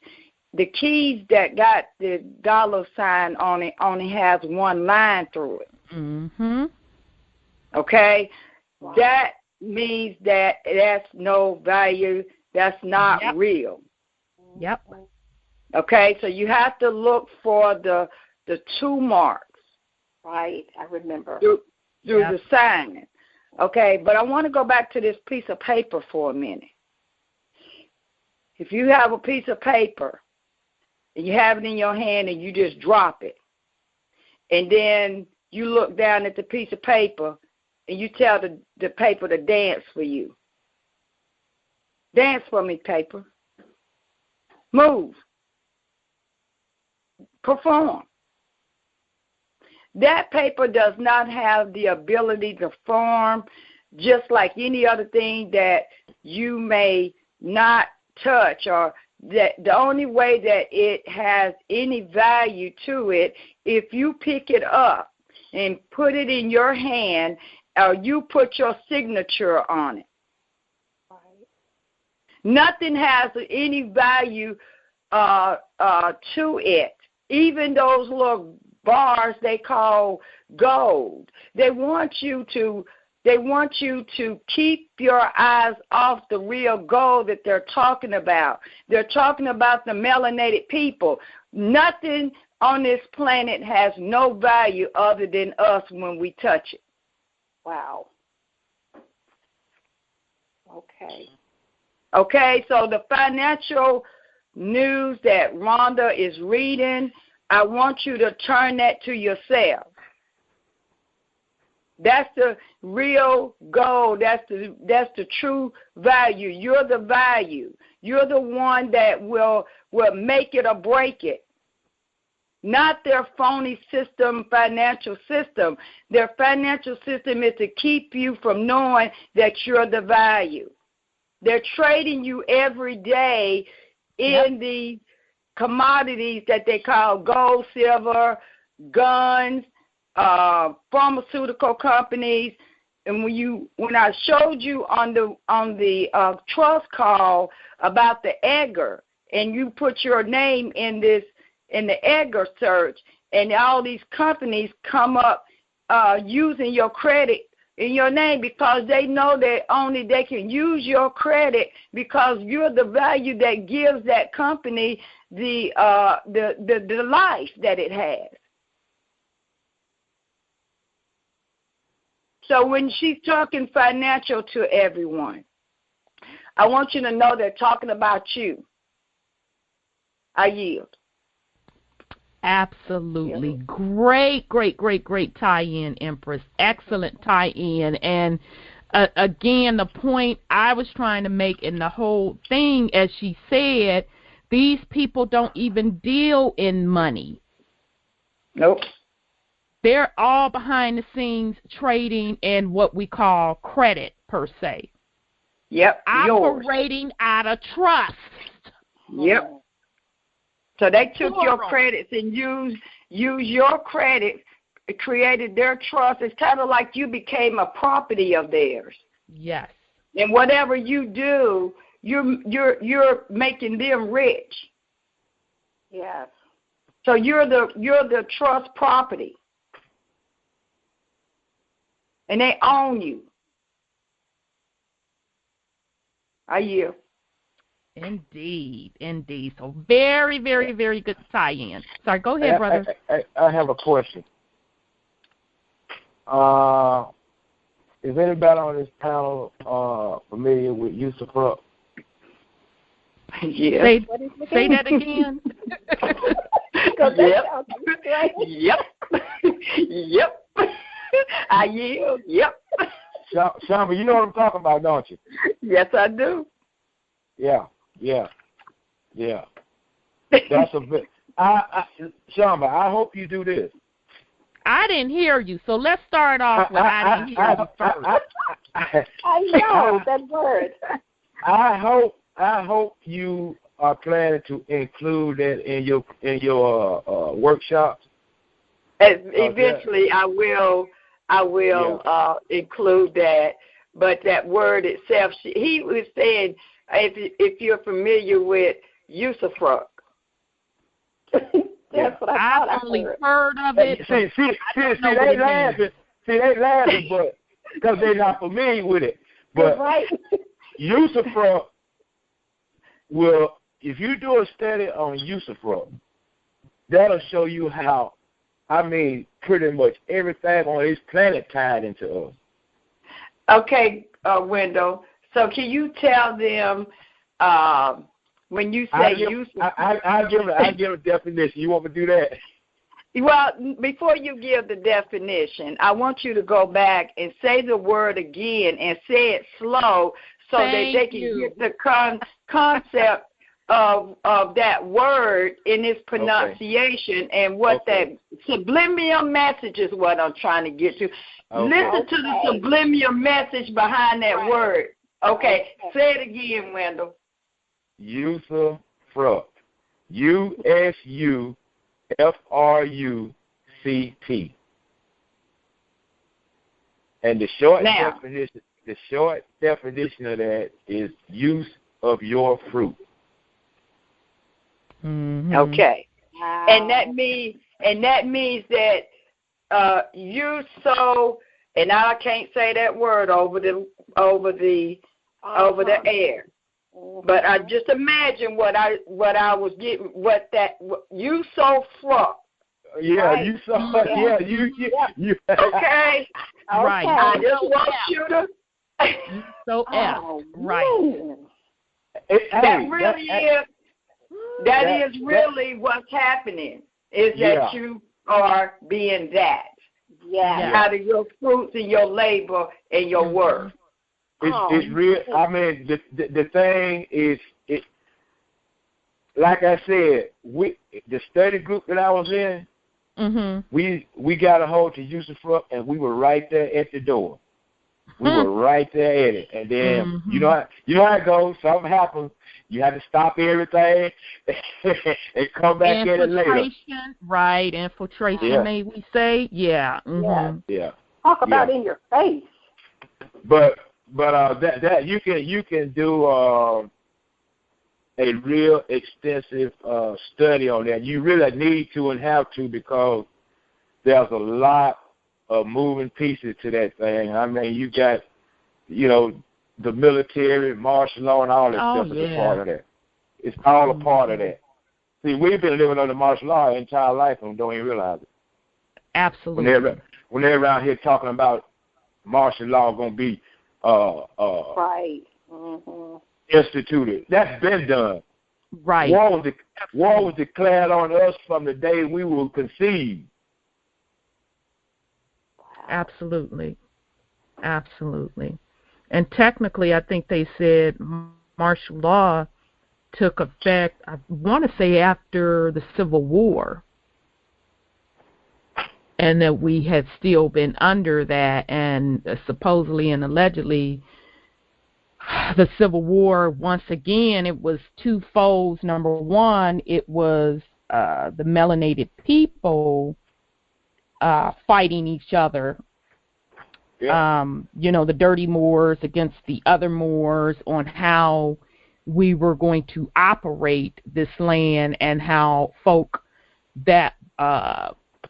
Speaker 2: that got the dollar sign on it only has one line through it.
Speaker 1: Mm-hmm.
Speaker 2: Okay? Wow. That means that that's no value. That's not real.
Speaker 1: Yep.
Speaker 2: Okay? So you have to look for the two marks.
Speaker 4: Right, I remember.
Speaker 2: Through the sign. Okay, but I want to go back to this piece of paper for a minute. If you have a piece of paper and you have it in your hand and you just drop it, and then you look down at the piece of paper and you tell the paper to dance for you. Dance for me, paper. Move. Perform. That paper does not have the ability to form, just like any other thing that you may not touch, or that the only way that it has any value to it, if you pick it up and put it in your hand, or you put your signature on it. Right. Nothing has any value to it. Even those little bars they call gold. They want you to keep your eyes off the real gold that they're talking about. They're talking about the melanated people. Nothing on this planet has no value other than us when we touch it.
Speaker 4: Wow. Okay.
Speaker 2: Okay, so the financial news that Rhonda is reading, I want you to turn that to yourself. That's the real gold. That's the true value. You're the value. You're the one that will make it or break it. Not their phony system, financial system. Their financial system is to keep you from knowing that you're the value. They're trading you every day in the commodities that they call gold, silver, guns, pharmaceutical companies. And when I showed you on the trust call about the Edgar, and you put your name in the Edgar search, and all these companies come up using your credit in your name because they know that only they can use your credit because you're the value that gives that company the life that it has. So when she's talking financial to everyone, I want you to know they're talking about you. I yield.
Speaker 1: Absolutely. Great tie-in, Empress. Excellent tie-in. And again, the point I was trying to make in the whole thing, as she said, these people don't even deal in money.
Speaker 2: Nope.
Speaker 1: They're all behind the scenes trading in what we call credit, per se.
Speaker 2: Yep.
Speaker 1: Operating out of trust.
Speaker 2: Yep. So they took your credits and used your credit, created their trust. It's kind of like you became a property of theirs.
Speaker 1: Yes.
Speaker 2: And whatever you do, you're making them rich.
Speaker 4: Yes.
Speaker 2: So you're the trust property. And they own you. I yield.
Speaker 1: Indeed. So very, very, very good tie-in. Sorry, go ahead, brother.
Speaker 3: I have a question. Is anybody on this panel familiar with usufruct?
Speaker 2: Yeah.
Speaker 1: Say that again.
Speaker 2: Yep. Yep. I yield. Yep.
Speaker 3: Shamba, you know what I'm talking about, don't you?
Speaker 2: Yes, I do.
Speaker 3: Yeah. That's a bit. Shamba, I hope you do this.
Speaker 1: I didn't hear you, so let's start off with I didn't hear you first.
Speaker 4: I know that word.
Speaker 3: I hope you are planning to include that in your workshops.
Speaker 2: Eventually, I will include that. But that word itself, he was saying, if you're familiar with usufruct.
Speaker 4: That's what I thought.
Speaker 1: I've only heard of it.
Speaker 3: They laughing, but because they're not familiar with it. But
Speaker 4: right.
Speaker 3: usufruct will, if you do a study on usufruct, that'll show you how, pretty much everything on this planet tied into us.
Speaker 2: Okay, Wendell. So can you tell them when you say
Speaker 3: I'll give a definition. You want me to do that?
Speaker 2: Well, before you give the definition, I want you to go back and say the word again and say it slow so that they can get the concept of that word in its pronunciation and what that subliminal message is what I'm trying to get to. Listen to the subliminal message behind that word. Okay, say it again, Wendell.
Speaker 3: Usufruct. USUFRUCT. And the short definition of that is use of your fruit.
Speaker 1: Mm-hmm.
Speaker 2: Okay. Wow. And that means that you sow, and I can't say that word over the air. But I just imagine what I was getting, you sow fruit.
Speaker 3: Yeah, right? You sow. Yeah, you.
Speaker 2: Okay.
Speaker 1: Right.
Speaker 2: I just want you to.
Speaker 1: So right.
Speaker 2: That is really what's happening. Is that you are being that. Yeah. Out of your fruits and your labor and your work.
Speaker 3: It's real. The thing is, like I said, the study group that I was in, we got a hold to usufruct, and we were right there at the door. We were right there at it, and then you know how it goes. Something happens. You have to stop everything and come back at it later.
Speaker 1: Right? Infiltration, may we say? Yeah. Mm-hmm.
Speaker 3: Yeah.
Speaker 4: Talk about in your face.
Speaker 3: But that you can do a real extensive study on that. You really need to and have to, because there's a lot of moving pieces to that thing. You got, the military, martial law, and all that stuff is a part of that. It's all a part of that. See, we've been living under martial law our entire life and don't even realize it.
Speaker 1: Absolutely.
Speaker 3: When they're around here talking about martial law going to be instituted, that's been done.
Speaker 1: Right.
Speaker 3: War was declared on us from the day we were conceived.
Speaker 1: Absolutely. And technically, I think they said martial law took effect, I want to say, after the Civil War, and that we had still been under that, and supposedly and allegedly the Civil War, once again, it was two folds. Number one, it was the melanated people fighting each other. The dirty Moors against the other Moors on how we were going to operate this land, and how folk that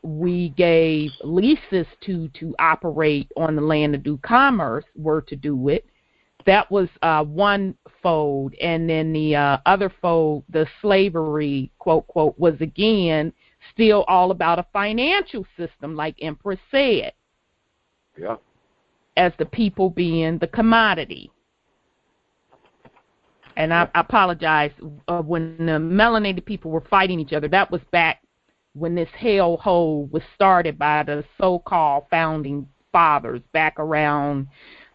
Speaker 1: we gave leases to operate on the land to do commerce were to do it. that was one fold, and then the other fold, the slavery, quote, quote, was again still all about a financial system, like Empress said.
Speaker 3: Yeah.
Speaker 1: As the people being the commodity. And I apologize, when the melanated people were fighting each other, that was back when this hellhole was started by the so-called founding fathers back around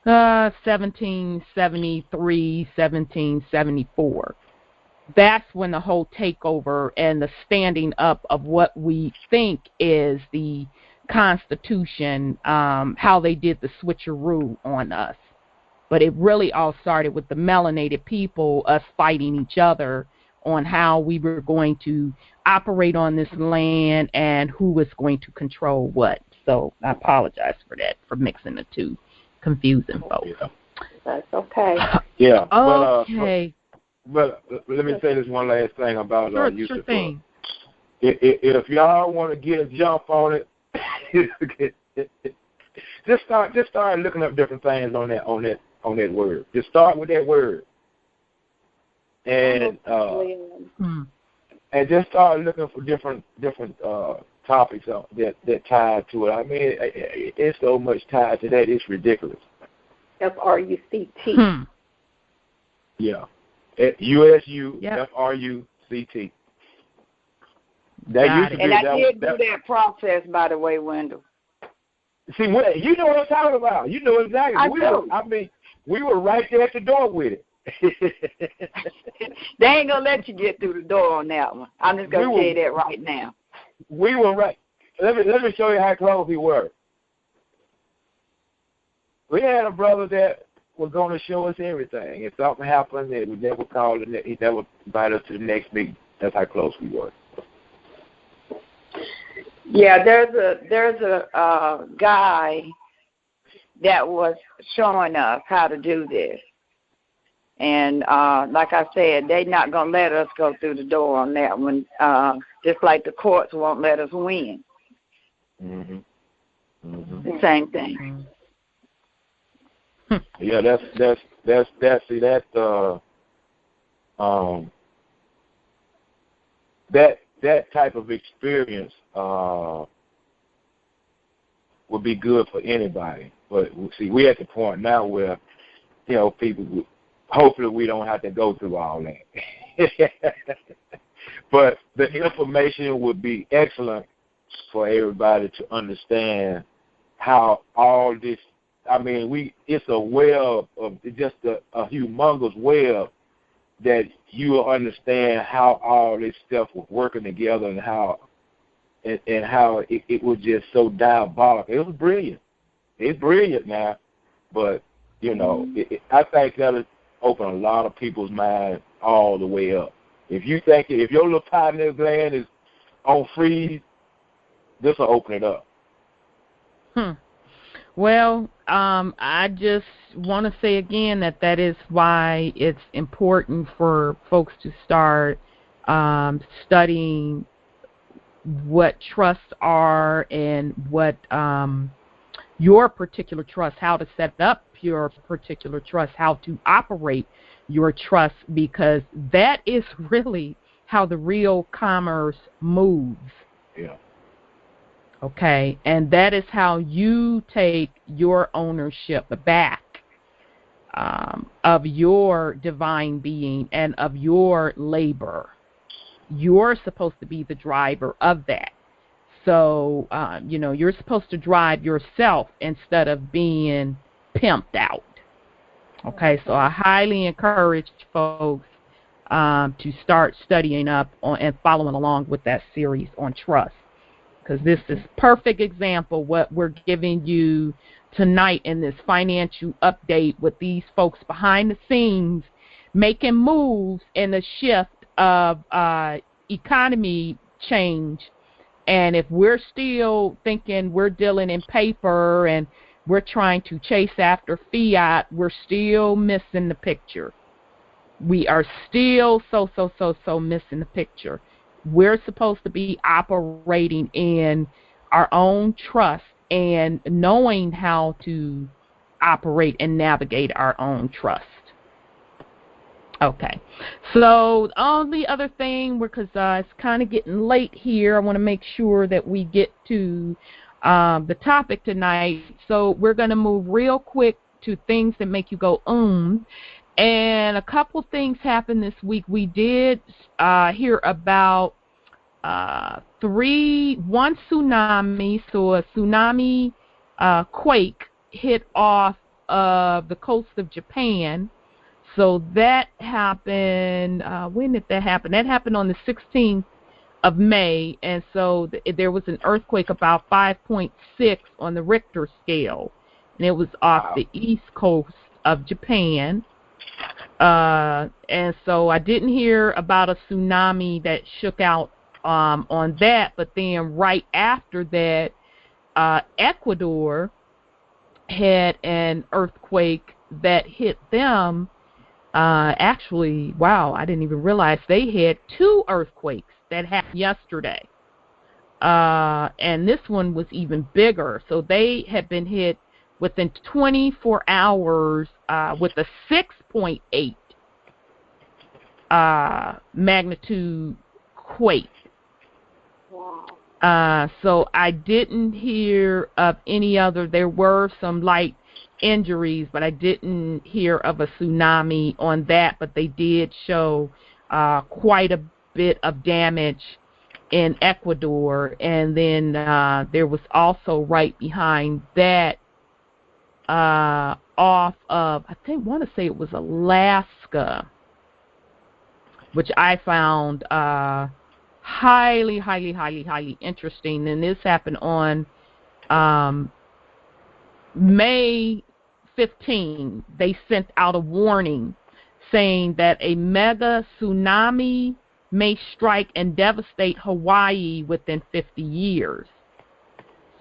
Speaker 1: 1773, 1774. That's when the whole takeover and the standing up of what we think is the Constitution, how they did the switcheroo on us. But it really all started with the melanated people, us fighting each other on how we were going to operate on this land and who was going to control what. So I apologize for that, for mixing the two, confusing folks.
Speaker 3: Yeah.
Speaker 4: That's okay.
Speaker 3: Yeah.
Speaker 1: Okay.
Speaker 3: But let me say this one last thing about usufruct.
Speaker 1: Sure thing.
Speaker 3: If y'all want to get a jump on it, just start looking up different things on that word. Just start with that word, and just start looking for different topics that tie to it. I mean, it's so much tied to that, it's ridiculous.
Speaker 4: FRUCT.
Speaker 3: Yeah, USU
Speaker 1: yep.
Speaker 3: FRUCT. That used to be,
Speaker 2: and I did do that process, by the way, Wendell.
Speaker 3: See, you know what I'm talking about. You know exactly. We were right there at the door with it.
Speaker 2: They ain't gonna let you get through the door on that one. I'm just gonna tell you that right now.
Speaker 3: We were right. Let me show you how close we were. We had a brother that was going to show us everything. If something happened, we never called him. He never invited us to the next meeting. That's how close we were.
Speaker 2: Yeah, there's a guy that was showing us how to do this. And like I said, they're not going to let us go through the door on that one, just like the courts won't let us win.
Speaker 3: Mm-hmm. Mm-hmm.
Speaker 2: The same thing.
Speaker 3: Yeah, that type of experience would be good for anybody. But see, we're at the point now where, people, hopefully we don't have to go through all that. But the information would be excellent for everybody to understand how all this, it's a web of just a humongous web that you will understand how all this stuff was working together and how it was just so diabolical. It was brilliant. It's brilliant now, but I think that'll open a lot of people's minds all the way up. If your little pineal gland is on freeze, this will open it up.
Speaker 1: Well, I just want to say again that is why it's important for folks to start studying what trusts are and what your particular trust, how to set up your particular trust, how to operate your trust, because that is really how the real commerce moves.
Speaker 3: Yeah.
Speaker 1: Okay, and that is how you take your ownership back of your divine being and of your labor. You're supposed to be the driver of that. So, you're supposed to drive yourself instead of being pimped out. Okay, so I highly encourage folks to start studying up on and following along with that series on trust. Because this is perfect example what we're giving you tonight in this financial update with these folks behind the scenes making moves in the shift of economy change. And if we're still thinking we're dealing in paper and we're trying to chase after fiat, we're still missing the picture. We are still so missing the picture. We're supposed to be operating in our own trust and knowing how to operate and navigate our own trust. Okay, so the only other thing, because it's kind of getting late here, I want to make sure that we get to the topic tonight. So we're going to move real quick to things that make you go, and a couple things happened this week. We did hear about one tsunami, so a tsunami quake hit off of the coast of Japan. So that happened, when did that happen? That happened on the 16th of May, and so there was an earthquake about 5.6 on the Richter scale, and it was off the east coast of Japan. And so I didn't hear about a tsunami that shook out on that, but then right after that, Ecuador had an earthquake that hit them. Actually, wow, I didn't even realize they had 2 earthquakes that happened yesterday. And this one was even bigger. So they had been hit within 24 hours with a 6.8 magnitude quake.
Speaker 4: Wow.
Speaker 1: So I didn't hear of any other. There were some light injuries, but I didn't hear of a tsunami on that. But they did show quite a bit of damage in Ecuador. And then there was also right behind that off of, I want to say it was Alaska, which I found highly, highly, highly, highly interesting. And this happened on May 15. They sent out a warning saying that a mega tsunami may strike and devastate Hawaii within 50 years.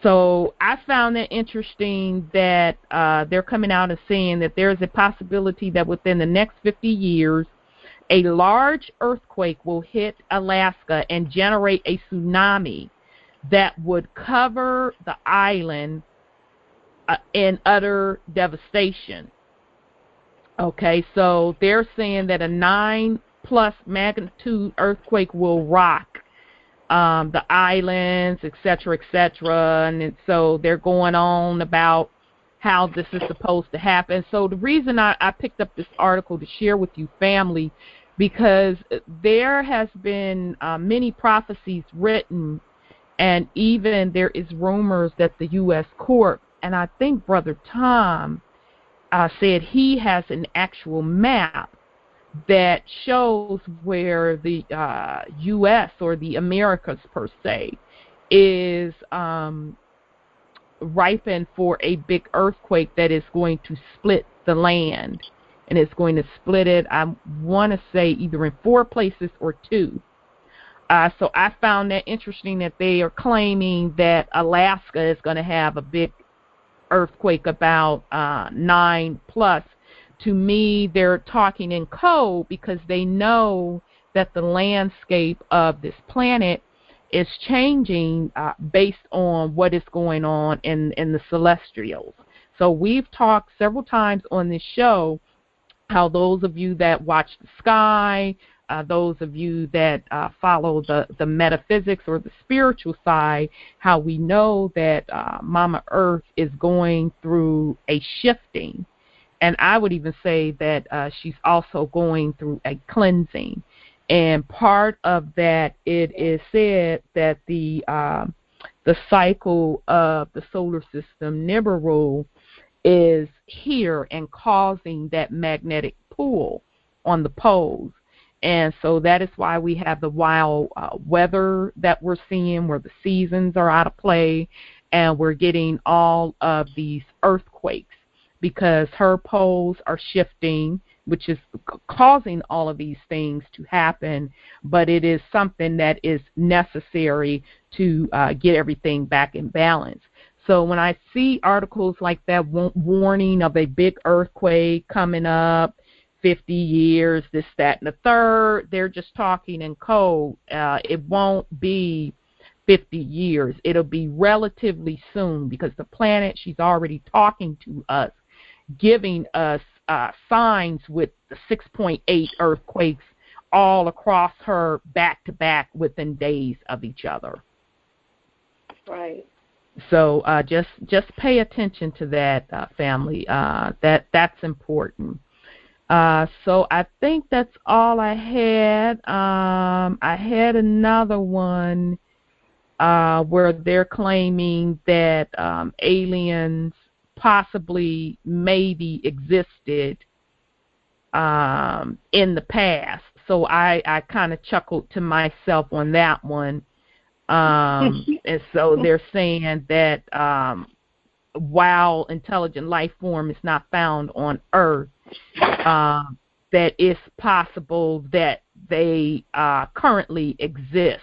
Speaker 1: So I found it interesting that they're coming out and saying that there's a possibility that within the next 50 years, a large earthquake will hit Alaska and generate a tsunami that would cover the island in utter devastation. Okay, so they're saying that a 9+ magnitude earthquake will rock the islands, etc., etc. And so they're going on about how this is supposed to happen. So the reason I picked up this article to share with you, family, because there has been many prophecies written, and even there is rumors that the U.S. court, and I think Brother Tom said he has an actual map that shows where the U.S. or the Americas per se is ripened for a big earthquake that is going to split the land, and it's going to split it, I want to say, either in 4 places or 2. So I found that interesting that they are claiming that Alaska is going to have a big earthquake about 9+. To me, they're talking in code because they know that the landscape of this planet is changing based on what is going on in the celestials. So we've talked several times on this show how those of you that watch the sky, those of you that follow the metaphysics or the spiritual side, how we know that Mama Earth is going through a shifting. And I would even say that she's also going through a cleansing. And part of that, it is said that the cycle of the solar system, Nibiru, is here and causing that magnetic pull on the poles. And so that is why we have the wild weather that we're seeing, where the seasons are out of play, and we're getting all of these earthquakes, because her poles are shifting, which is causing all of these things to happen. But it is something that is necessary to get everything back in balance. So when I see articles like that warning of a big earthquake coming up, 50 years, this, that, and the third, they're just talking in code. It won't be 50 years. It'll be relatively soon, because the planet, she's already talking to us giving us signs with the 6.8 earthquakes all across her back to back within days of each other.
Speaker 4: Right.
Speaker 1: So just pay attention to that, family. That's important. So I think that's all I had. I had another one where they're claiming that aliens possibly maybe existed in the past. So I kind of chuckled to myself on that one. And so they're saying that while intelligent life form is not found on Earth, that it's possible that they currently exist.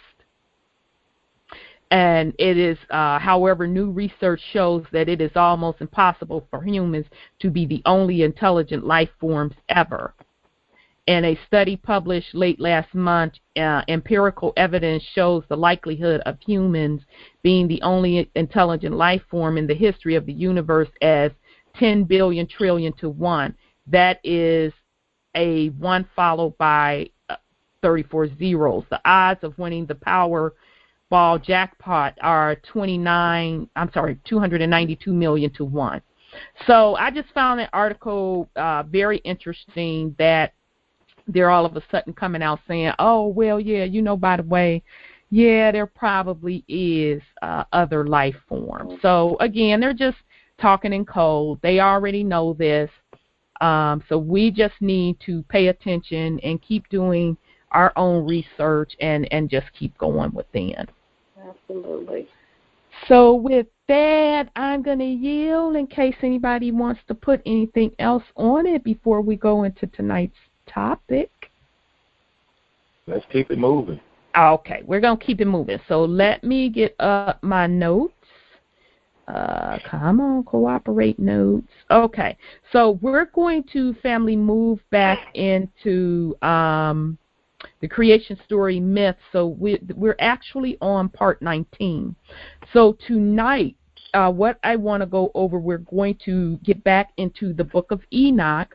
Speaker 1: And it is, however, new research shows that it is almost impossible for humans to be the only intelligent life forms ever. In a study published late last month, empirical evidence shows the likelihood of humans being the only intelligent life form in the history of the universe as 10 billion trillion to 1. That is a 1 followed by 34 zeros. The odds of winning the Powerball jackpot are 292 million to 1. So I just found that article very interesting, that they're all of a sudden coming out saying, oh, well, yeah, by the way, yeah, there probably is other life forms. So, again, they're just talking in code. They already know this. So we just need to pay attention and keep doing our own research and just keep going within.
Speaker 4: Absolutely.
Speaker 1: So with that, I'm going to yield in case anybody wants to put anything else on it before we go into tonight's topic.
Speaker 3: Let's keep it moving.
Speaker 1: Okay, we're going to keep it moving. So let me get up my notes. Come on, cooperate notes. Okay, so we're going to, family, move back into the creation story myth. So we're actually on part 19. So tonight, what I want to go over, we're going to get back into the Book of Enoch.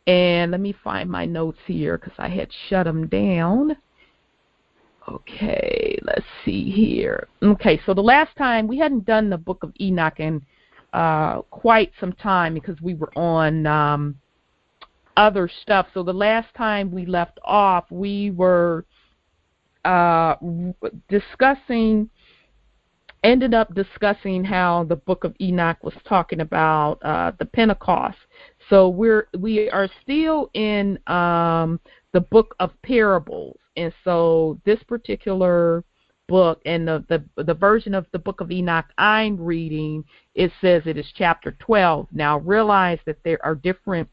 Speaker 1: And let me find my notes here because I had shut them down. Okay, let's see here. Okay, so the last time, we hadn't done the Book of Enoch in quite some time because we were on other stuff. So the last time we left off, we were ended up discussing how the Book of Enoch was talking about the Pentecost. So we are still in the Book of Parables, and so this particular book and the version of the Book of Enoch I'm reading, it says it is chapter 12. Now realize that there are different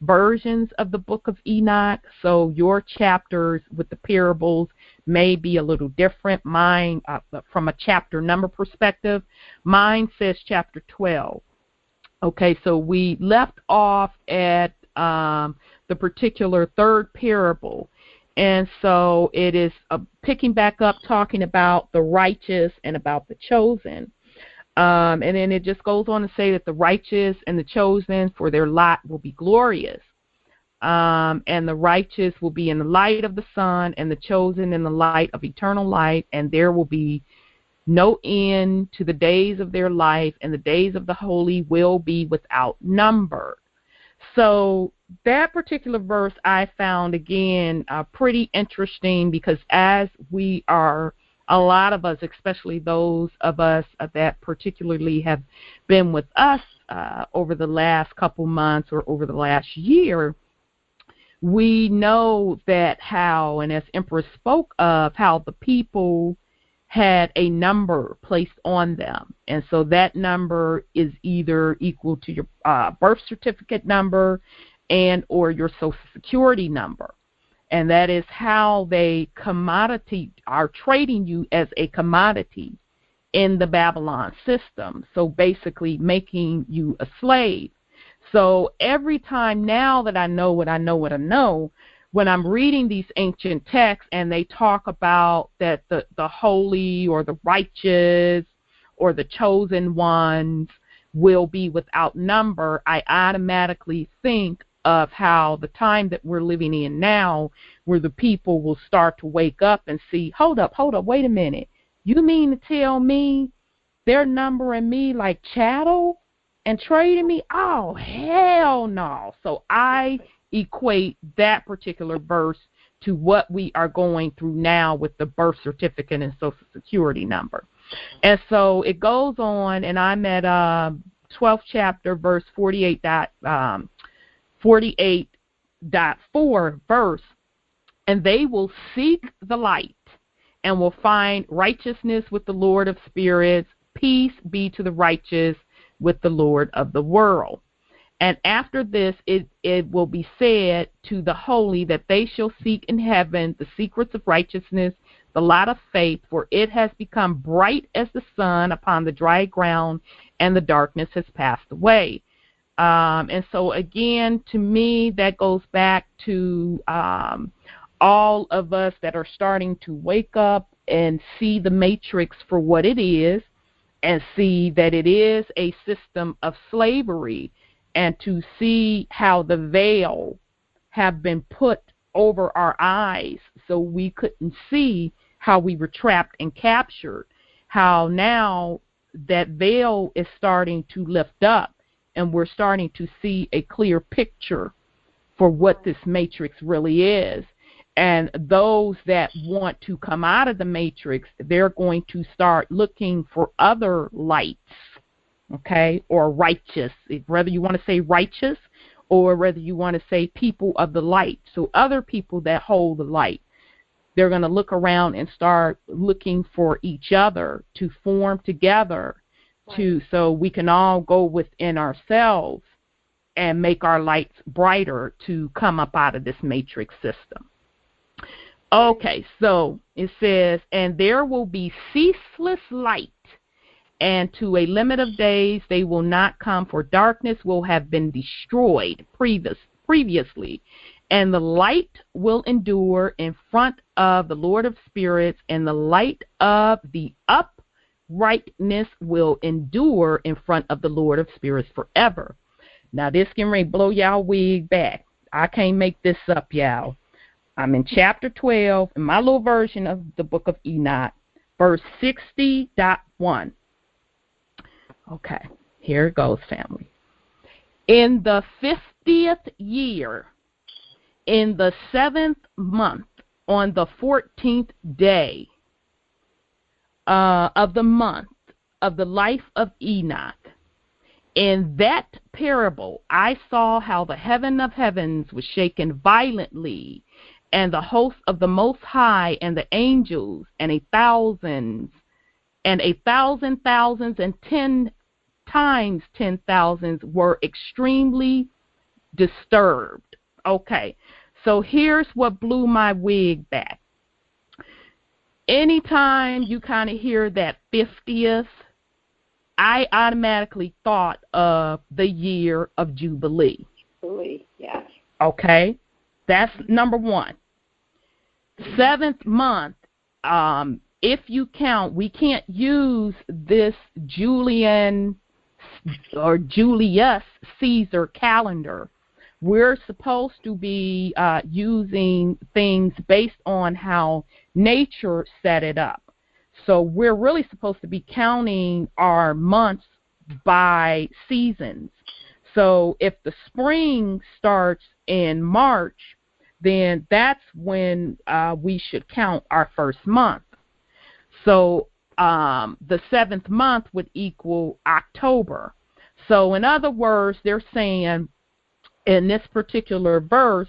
Speaker 1: versions of the Book of Enoch, so your chapters with the parables may be a little different. Mine, from a chapter number perspective, mine says chapter 12. Okay, so we left off at the particular third parable, and so it is picking back up talking about the righteous and about the chosen. And then it just goes on to say that the righteous and the chosen, for their lot will be glorious. And the righteous will be in the light of the sun, and the chosen in the light of eternal light, and there will be no end to the days of their life, and the days of the holy will be without number. So that particular verse I found, again, pretty interesting, because as we are, a lot of us, especially those of us that particularly have been with us over the last couple months or over the last year, we know that how, and as Empress spoke of, how the people had a number placed on them. And so that number is either equal to your birth certificate number and or your Social Security number. And that is how they are trading you as a commodity in the Babylon system. So basically making you a slave. So every time now that I know what I know, when I'm reading these ancient texts and they talk about that the holy or the righteous or the chosen ones, will be without number, I automatically think of how the time that we're living in now, where the people will start to wake up and see, hold up, wait a minute. You mean to tell me they're numbering me like chattel and trading me? Oh, hell no. So I equate that particular verse to what we are going through now with the birth certificate and Social Security number. And so it goes on, and I'm at 12th chapter, verse 48.4 verse, and they will seek the light and will find righteousness with the Lord of spirits. Peace be to the righteous with the Lord of the world. And after this, it will be said to the holy that they shall seek in heaven the secrets of righteousness, the light of faith, for it has become bright as the sun upon the dry ground, and the darkness has passed away. And so, again, to me, that goes back to all of us that are starting to wake up and see the matrix for what it is, and see that it is a system of slavery, and to see how the veil have been put over our eyes so we couldn't see how we were trapped and captured, how now that veil is starting to lift up and we're starting to see a clear picture for what this matrix really is. And those that want to come out of the matrix, they're going to start looking for other lights, okay, or righteous, whether you want to say righteous or whether you want to say people of the light. So other people that hold the light, they're going to look around and start looking for each other to form together, so we can all go within ourselves and make our lights brighter to come up out of this matrix system. Okay, so it says, and there will be ceaseless light, and to a limit of days they will not come, for darkness will have been destroyed previously, and the light will endure in front of the Lord of spirits, and the light of the uprightness will endure in front of the Lord of spirits forever. Now this can really blow y'all wig back. I can't make this up, y'all. I'm in chapter 12, in my little version of the Book of Enoch, verse 60.1. Okay, here it goes, family. In the 50th year, in the 7th month, on the 14th day of the month of the life of Enoch, in that parable I saw how the heaven of heavens was shaken violently, and the host of the Most High and the angels and 1,000 and 1,000 thousands and 10 times 10,000 were extremely disturbed. Okay, so here's what blew my wig back. Anytime you kind of hear that 50th, I automatically thought of the year of Jubilee.
Speaker 4: Jubilee, yes.
Speaker 1: Okay, that's number one. 7th month, if you count, we can't use this Julian or Julius Caesar calendar. We're supposed to be using things based on how nature set it up. So we're really supposed to be counting our months by seasons. So if the spring starts in March, then that's when we should count our first month. So the 7th month would equal October. So in other words, they're saying in this particular verse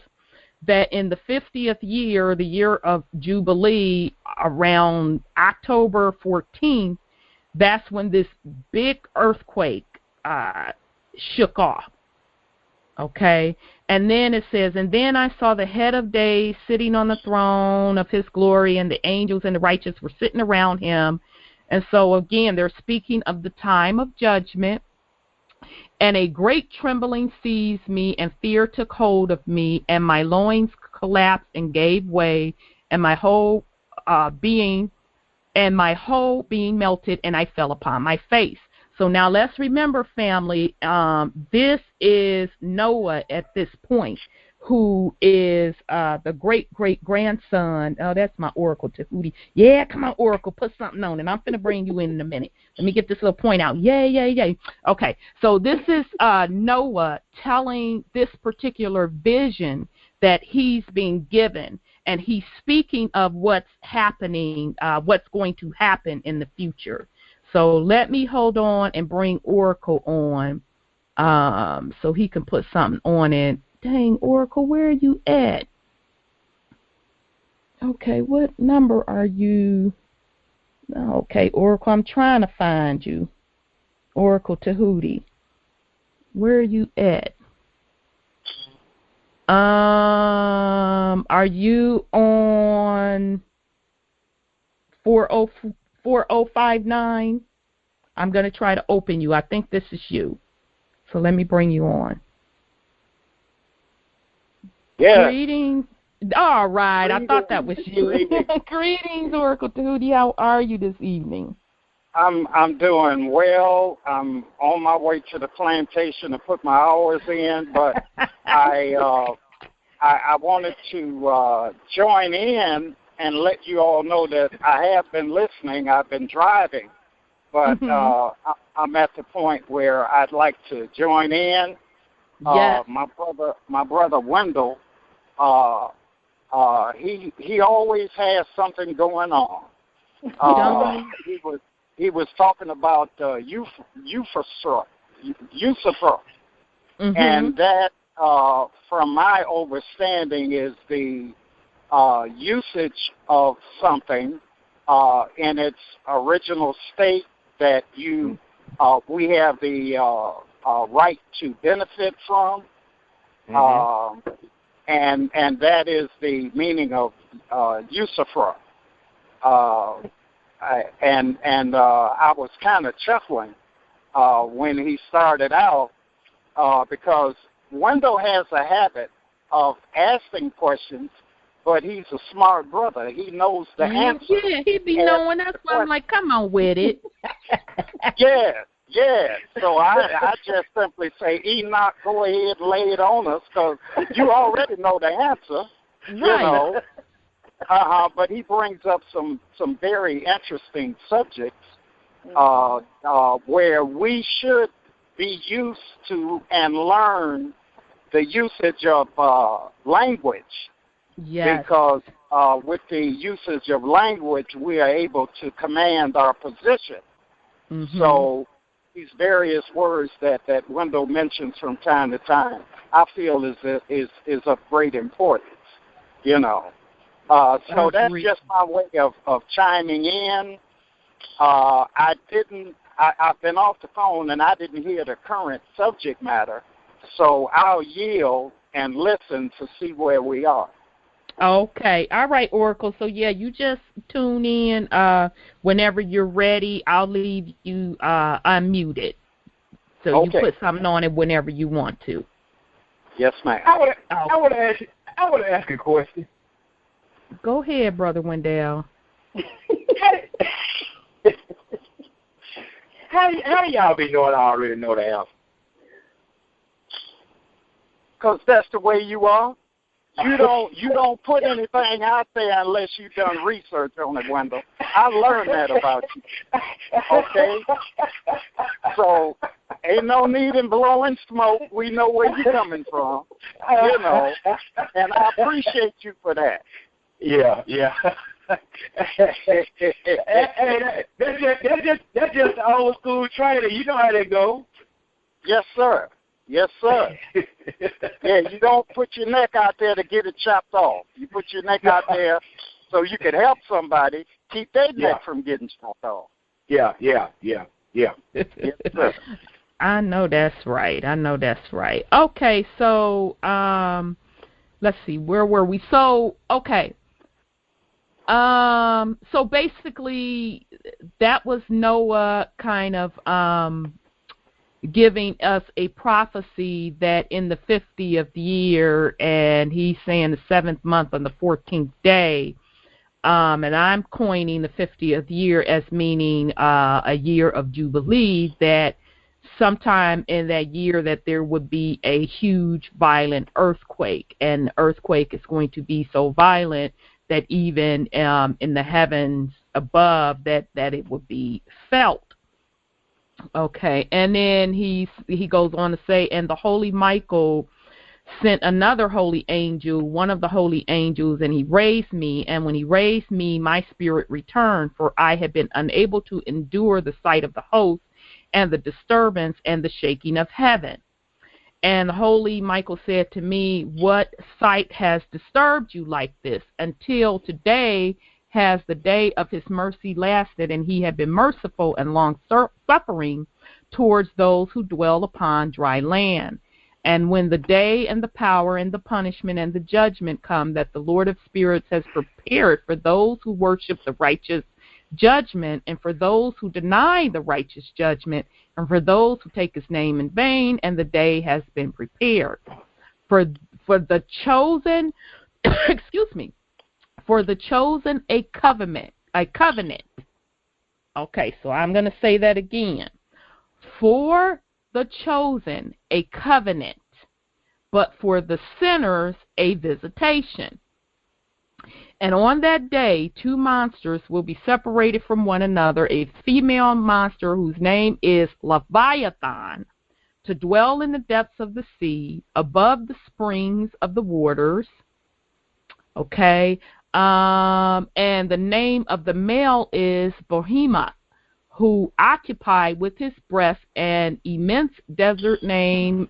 Speaker 1: that in the 50th year, the year of Jubilee, around October 14th, that's when this big earthquake shook off. Okay, and then it says, and then I saw the head of days sitting on the throne of his glory, and the angels and the righteous were sitting around him. And so again, they're speaking of the time of judgment. And a great trembling seized me, and fear took hold of me, and my loins collapsed and gave way, and my whole being melted, and I fell upon my face. So now let's remember, family, this is Noah at this point, who is the great-great-grandson. Oh, that's my Oracle, Tahuti. Yeah, come on, Oracle, put something on, and I'm going to bring you in a minute. Let me get this little point out. Yay. Okay, so this is Noah telling this particular vision that he's being given, and he's speaking of what's happening, what's going to happen in the future. So let me hold on and bring Oracle on so he can put something on it. Dang, Oracle, where are you at? Okay, what number are you? Okay, Oracle, I'm trying to find you. Oracle Tahuti. Where are you at? Are you on 4059? I'm going to try to open you. I think this is you. So let me bring you on.
Speaker 5: Yeah.
Speaker 1: Greetings. All right. I thought that was you. Greetings, Oracle Tahuti. How are you this evening?
Speaker 5: I'm doing well. I'm on my way to the plantation to put my hours in, but I wanted to join in and let you all know that I have been listening. I've been driving, but I'm at the point where I'd like to join in.
Speaker 1: Yes.
Speaker 5: My brother Wendell, he always has something going on. He was talking about usufruct, and that, from my understanding, is the usage of something in its original state that we have the right to benefit from, and that is the meaning of usufruct. I was kind of chuckling when he started out because Wendell has a habit of asking questions, but he's a smart brother. He knows the answer.
Speaker 1: Yeah, he be knowing. That's why I'm like, come on with it.
Speaker 5: Yeah. So I just simply say, Enoch, go ahead and lay it on us because you already know the answer.
Speaker 1: Right.
Speaker 5: You know. But he brings up some very interesting subjects where we should be used to and learn the usage of language.
Speaker 1: Yes.
Speaker 5: Because with the usage of language, we are able to command our position. So these various words that Wendell mentions from time to time, I feel is of great importance, you know. So that's just my way of chiming in. I've been off the phone and I didn't hear the current subject matter, so I'll yield and listen to see where we are.
Speaker 1: Okay. All right, Oracle. So, yeah, you just tune in whenever you're ready. I'll leave you unmuted. So you put something on it whenever you want to.
Speaker 5: Yes, ma'am.
Speaker 3: I want to ask a question.
Speaker 1: Go ahead, Brother Wendell.
Speaker 3: How y'all be knowing I already know the answer?
Speaker 5: Because that's the way you are. You don't put anything out there unless you've done research on it, Wendell. I learned that about you. Okay? So ain't no need in blowing smoke. We know where you're coming from. You know. And I appreciate you for that.
Speaker 3: Yeah. Hey, that's just old school training. You know how they go.
Speaker 5: Yes, sir. Yeah, you don't put your neck out there to get it chopped off. You put your neck out there so you can help somebody keep their neck from getting chopped off. Yeah.
Speaker 3: Yes, sir.
Speaker 1: I know that's right. Okay, so let's see, where were we? So, okay. So basically that was Noah kind of giving us a prophecy that in the 50th year, and he's saying the 7th month on the 14th day, And I'm coining the 50th year as meaning a year of Jubilee, that sometime in that year that there would be a huge violent earthquake, and the earthquake is going to be so violent that even in the heavens above that it would be felt. Okay, and then he goes on to say, and the holy Michael sent another holy angel, one of the holy angels, and he raised me, and when he raised me, my spirit returned, for I had been unable to endure the sight of the host and the disturbance and the shaking of heaven. And holy Michael said to me, what sight has disturbed you like this? Until today has the day of his mercy lasted, and he had been merciful and long-suffering towards those who dwell upon dry land. And when the day and the power and the punishment and the judgment come that the Lord of spirits has prepared for those who worship the righteous judgment, and for those who deny the righteous judgment, and for those who take his name in vain, and the day has been prepared. For the chosen, excuse me, for the chosen a covenant. Okay, so I'm going to say that again. For the chosen a covenant, but for the sinners a visitation. And on that day, two monsters will be separated from one another, a female monster whose name is Leviathan, to dwell in the depths of the sea, above the springs of the waters. Okay, and the name of the male is Behemoth, who occupied with his breast an immense desert named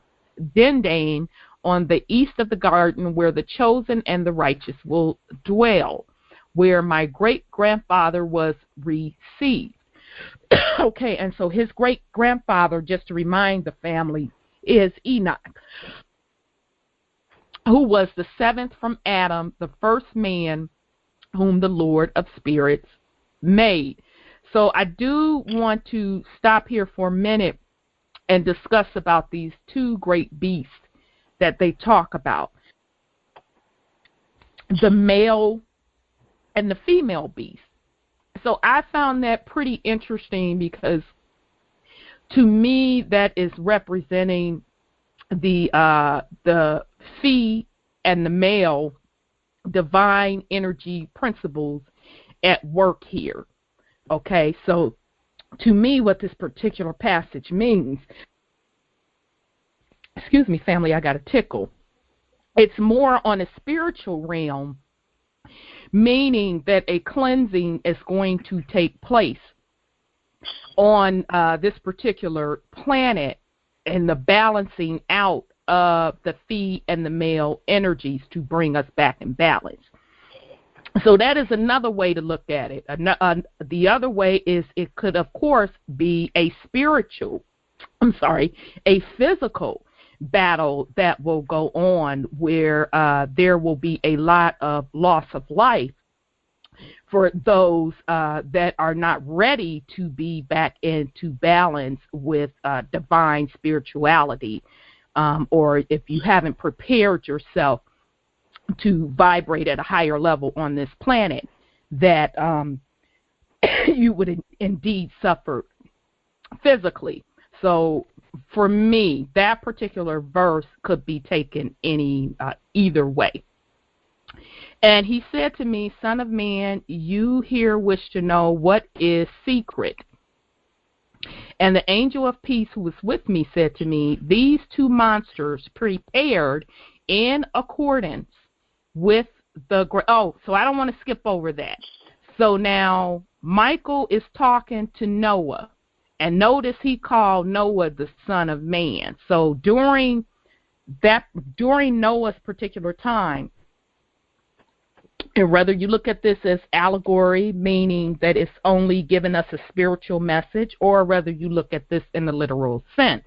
Speaker 1: Dendane, on the east of the garden, where the chosen and the righteous will dwell, where my great-grandfather was received. Okay, and so his great-grandfather, just to remind the family, is Enoch, who was the seventh from Adam, the first man whom the Lord of spirits made. So I do want to stop here for a minute and discuss about these two great beasts that they talk about, the male and the female beast. So I found that pretty interesting, because to me that is representing the phi and the male divine energy principles at work here. Okay, so to me what this particular passage means, excuse me, family, I got a tickle. It's more on a spiritual realm, meaning that a cleansing is going to take place on this particular planet, and the balancing out of the phi and the male energies to bring us back in balance. So that is another way to look at it. The other way is it could, of course, be a physical battle that will go on, where there will be a lot of loss of life for those that are not ready to be back into balance with divine spirituality, or if you haven't prepared yourself to vibrate at a higher level on this planet, that you would indeed suffer physically. So for me, that particular verse could be taken either way. And he said to me, Son of man, you here wish to know what is secret. And the angel of peace who was with me said to me, these two monsters prepared in accordance with the... so I don't want to skip over that. So now Michael is talking to Noah. And notice he called Noah the son of man. So during Noah's particular time, and whether you look at this as allegory, meaning that it's only given us a spiritual message, or whether you look at this in the literal sense,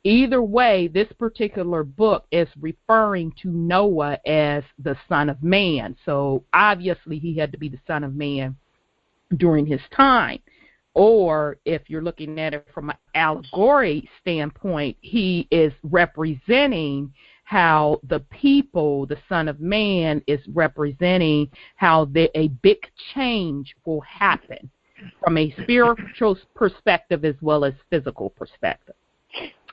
Speaker 1: either way, this particular book is referring to Noah as the son of man. So obviously he had to be the son of man during his time. Or if you're looking at it from an allegory standpoint, he is representing how the people, the Son of Man, is representing how a big change will happen from a spiritual perspective as well as physical perspective.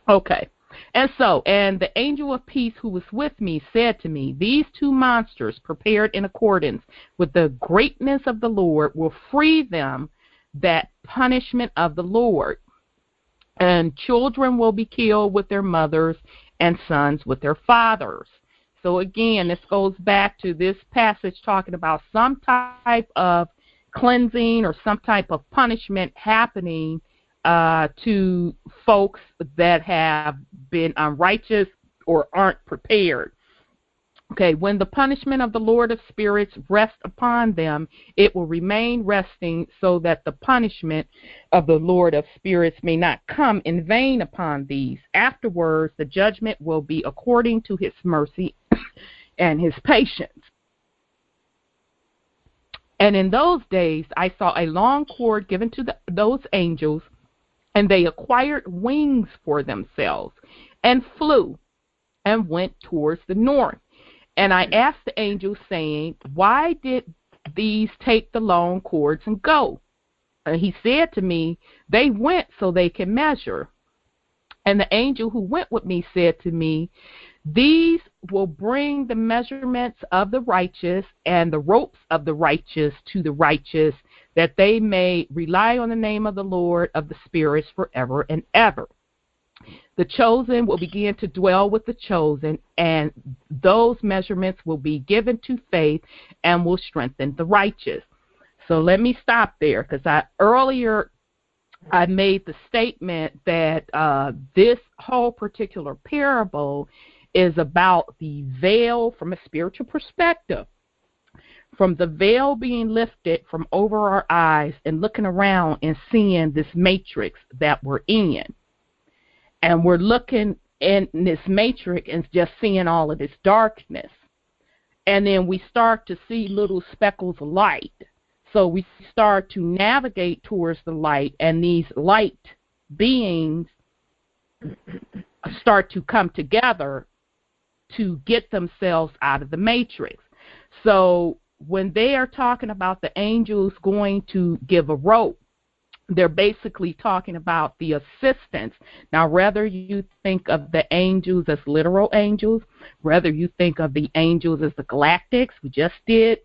Speaker 1: Okay. And the angel of peace who was with me said to me, these two monsters, prepared in accordance with the greatness of the Lord, will free them that punishment of the Lord. And children will be killed with their mothers, and sons with their fathers. So again, this goes back to this passage talking about some type of cleansing or some type of punishment happening to folks that have been unrighteous or aren't prepared. Okay, when the punishment of the Lord of Spirits rests upon them, it will remain resting, so that the punishment of the Lord of Spirits may not come in vain upon these. Afterwards, the judgment will be according to his mercy and his patience. And in those days, I saw a long cord given to those angels, and they acquired wings for themselves and flew and went towards the north. And I asked the angel, saying, why did these take the long cords and go? And he said to me, they went so they can measure. And the angel who went with me said to me, these will bring the measurements of the righteous and the ropes of the righteous to the righteous, that they may rely on the name of the Lord of the spirits forever and ever. The chosen will begin to dwell with the chosen, and those measurements will be given to faith and will strengthen the righteous. So let me stop there, because earlier I made the statement that this whole particular parable is about the veil from a spiritual perspective. From the veil being lifted from over our eyes and looking around and seeing this matrix that we're in. And we're looking in this matrix and just seeing all of this darkness. And then we start to see little speckles of light. So we start to navigate towards the light, and these light beings start to come together to get themselves out of the matrix. So when they are talking about the angels going to give a rope, they're basically talking about the assistants. Now, whether you think of the angels as literal angels, whether you think of the angels as the galactics, we just did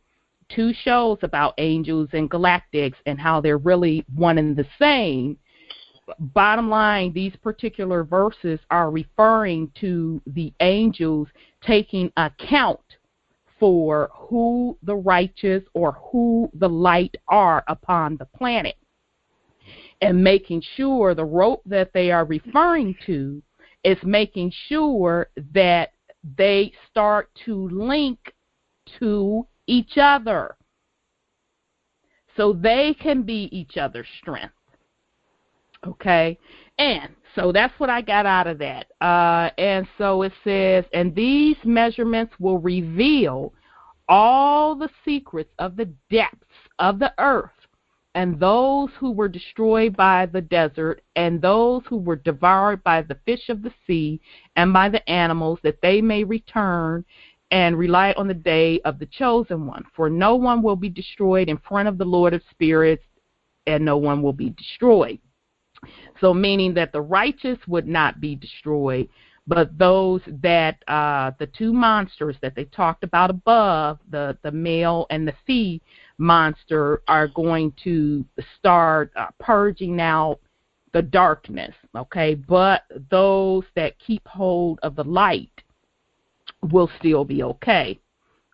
Speaker 1: 2 shows about angels and galactics and how they're really one and the same. Bottom line, these particular verses are referring to the angels taking account for who the righteous or who the light are upon the planet, and making sure the rope that they are referring to is making sure that they start to link to each other so they can be each other's strength. Okay? And so that's what I got out of that. And so it says, and these measurements will reveal all the secrets of the depths of the earth, and those who were destroyed by the desert, and those who were devoured by the fish of the sea, and by the animals, that they may return and rely on the day of the chosen one. For no one will be destroyed in front of the Lord of Spirits, and no one will be destroyed. So meaning that the righteous would not be destroyed, but those that, the 2 monsters that they talked about above, the male and the female monster, are going to start purging out the darkness, okay? But those that keep hold of the light will still be okay,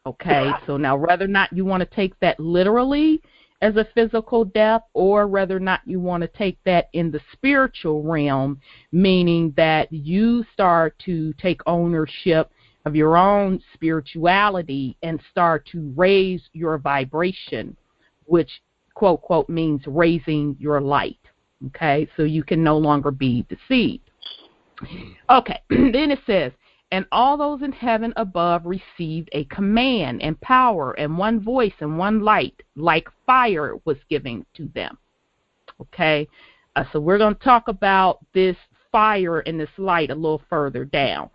Speaker 1: okay? So now whether or not you want to take that literally as a physical death, or whether or not you want to take that in the spiritual realm, meaning that you start to take ownership of your own spirituality and start to raise your vibration, which, quote, quote, means raising your light, okay? So you can no longer be deceived. Okay, then it says, and all those in heaven above received a command and power and one voice and one light, like fire was given to them. Okay, so we're going to talk about this fire and this light a little further down.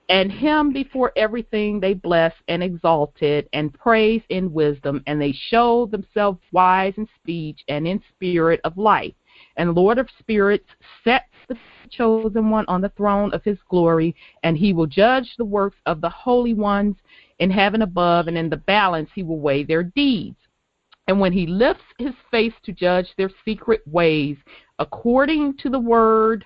Speaker 1: And him before everything they bless and exalted and praise in wisdom, and they show themselves wise in speech and in spirit of life. And Lord of spirits sets the chosen one on the throne of his glory, and he will judge the works of the holy ones in heaven above, and in the balance he will weigh their deeds. And when he lifts his face to judge their secret ways, according to the word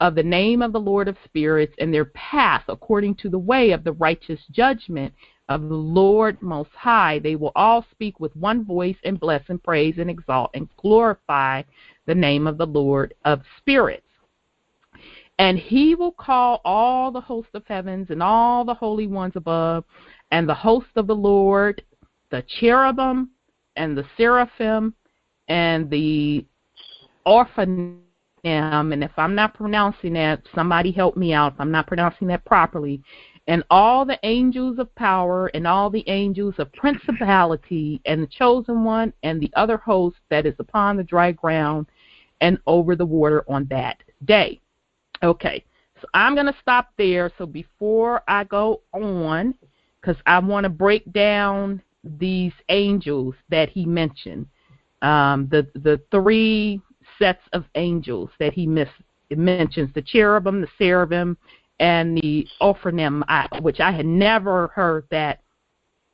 Speaker 1: of the name of the Lord of spirits, and their path according to the way of the righteous judgment of the Lord Most High, they will all speak with one voice and bless and praise and exalt and glorify the name of the Lord of spirits. And he will call all the hosts of heavens and all the holy ones above, and the host of the Lord, the cherubim and the seraphim and the Ophanim. And if I'm not pronouncing that, somebody help me out if I'm not pronouncing that properly. And all the angels of power and all the angels of principality and the chosen one and the other host that is upon the dry ground and over the water on that day. Okay, so I'm going to stop there. So before I go on, because I want to break down these angels that he mentioned, the three sets of angels that he mentions, the cherubim, the seraphim, and the Ophanim, which I had never heard that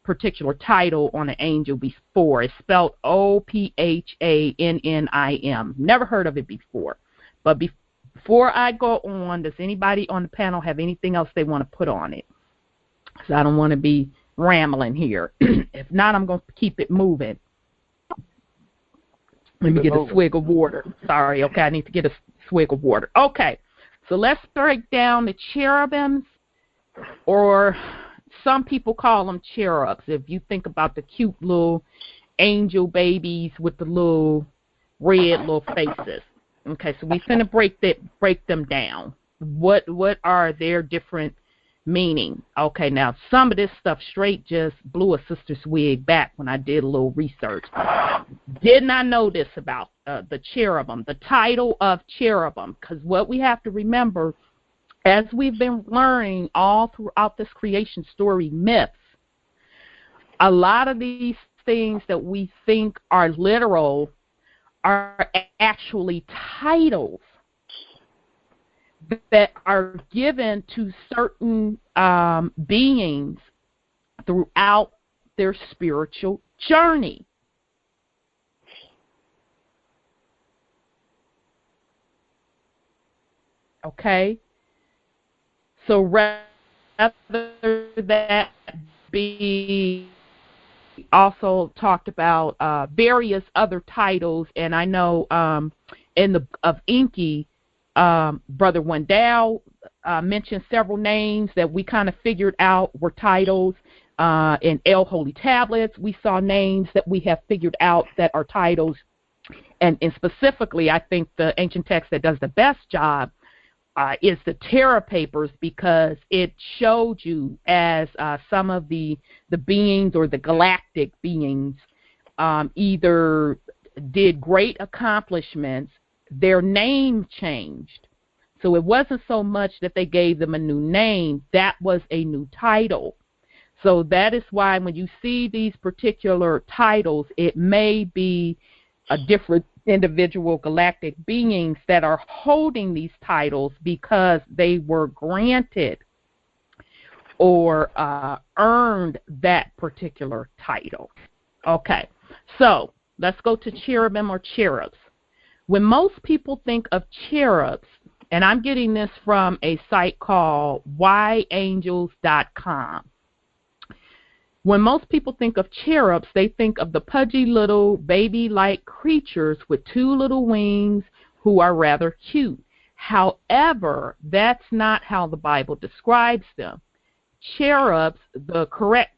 Speaker 1: particular title on an angel before. It's spelled Ophanim. Never heard of it before. But before I go on, does anybody on the panel have anything else they want to put on it? Because I don't want to be rambling here. If not, I'm going to keep it moving. Let me get a swig of water. Sorry, okay, I need to get a swig of water. Okay, so let's break down the cherubims, or some people call them cherubs. If you think about the cute little angel babies with the little red little faces. Okay, so we're going to break them down. What are their different meaning? Okay, now some of this stuff straight just blew a sister's wig back when I did a little research. Did not know this about the cherubim, the title of cherubim, because what we have to remember, as we've been learning all throughout this creation story myths, a lot of these things that we think are literal are actually titles that are given to certain beings throughout their spiritual journey. Okay? So rather that be also talked about various other titles, and I know in the Book of Enki, Brother Wendell mentioned several names that we kind of figured out were titles. In El Holy Tablets, we saw names that we have figured out that are titles. And specifically, I think the ancient text that does the best job is the Terra Papers, because it showed you as some of the beings or the galactic beings either did great accomplishments, their name changed. So it wasn't so much that they gave them a new name, that was a new title. So that is why when you see these particular titles, it may be a different individual galactic beings that are holding these titles because they were granted or earned that particular title. Okay, so let's go to cherubim or cherubs. When most people think of cherubs, and I'm getting this from a site called whyangels.com. When most people think of cherubs, they think of the pudgy little baby-like creatures with two little wings who are rather cute. However, that's not how the Bible describes them. Cherubs, the correct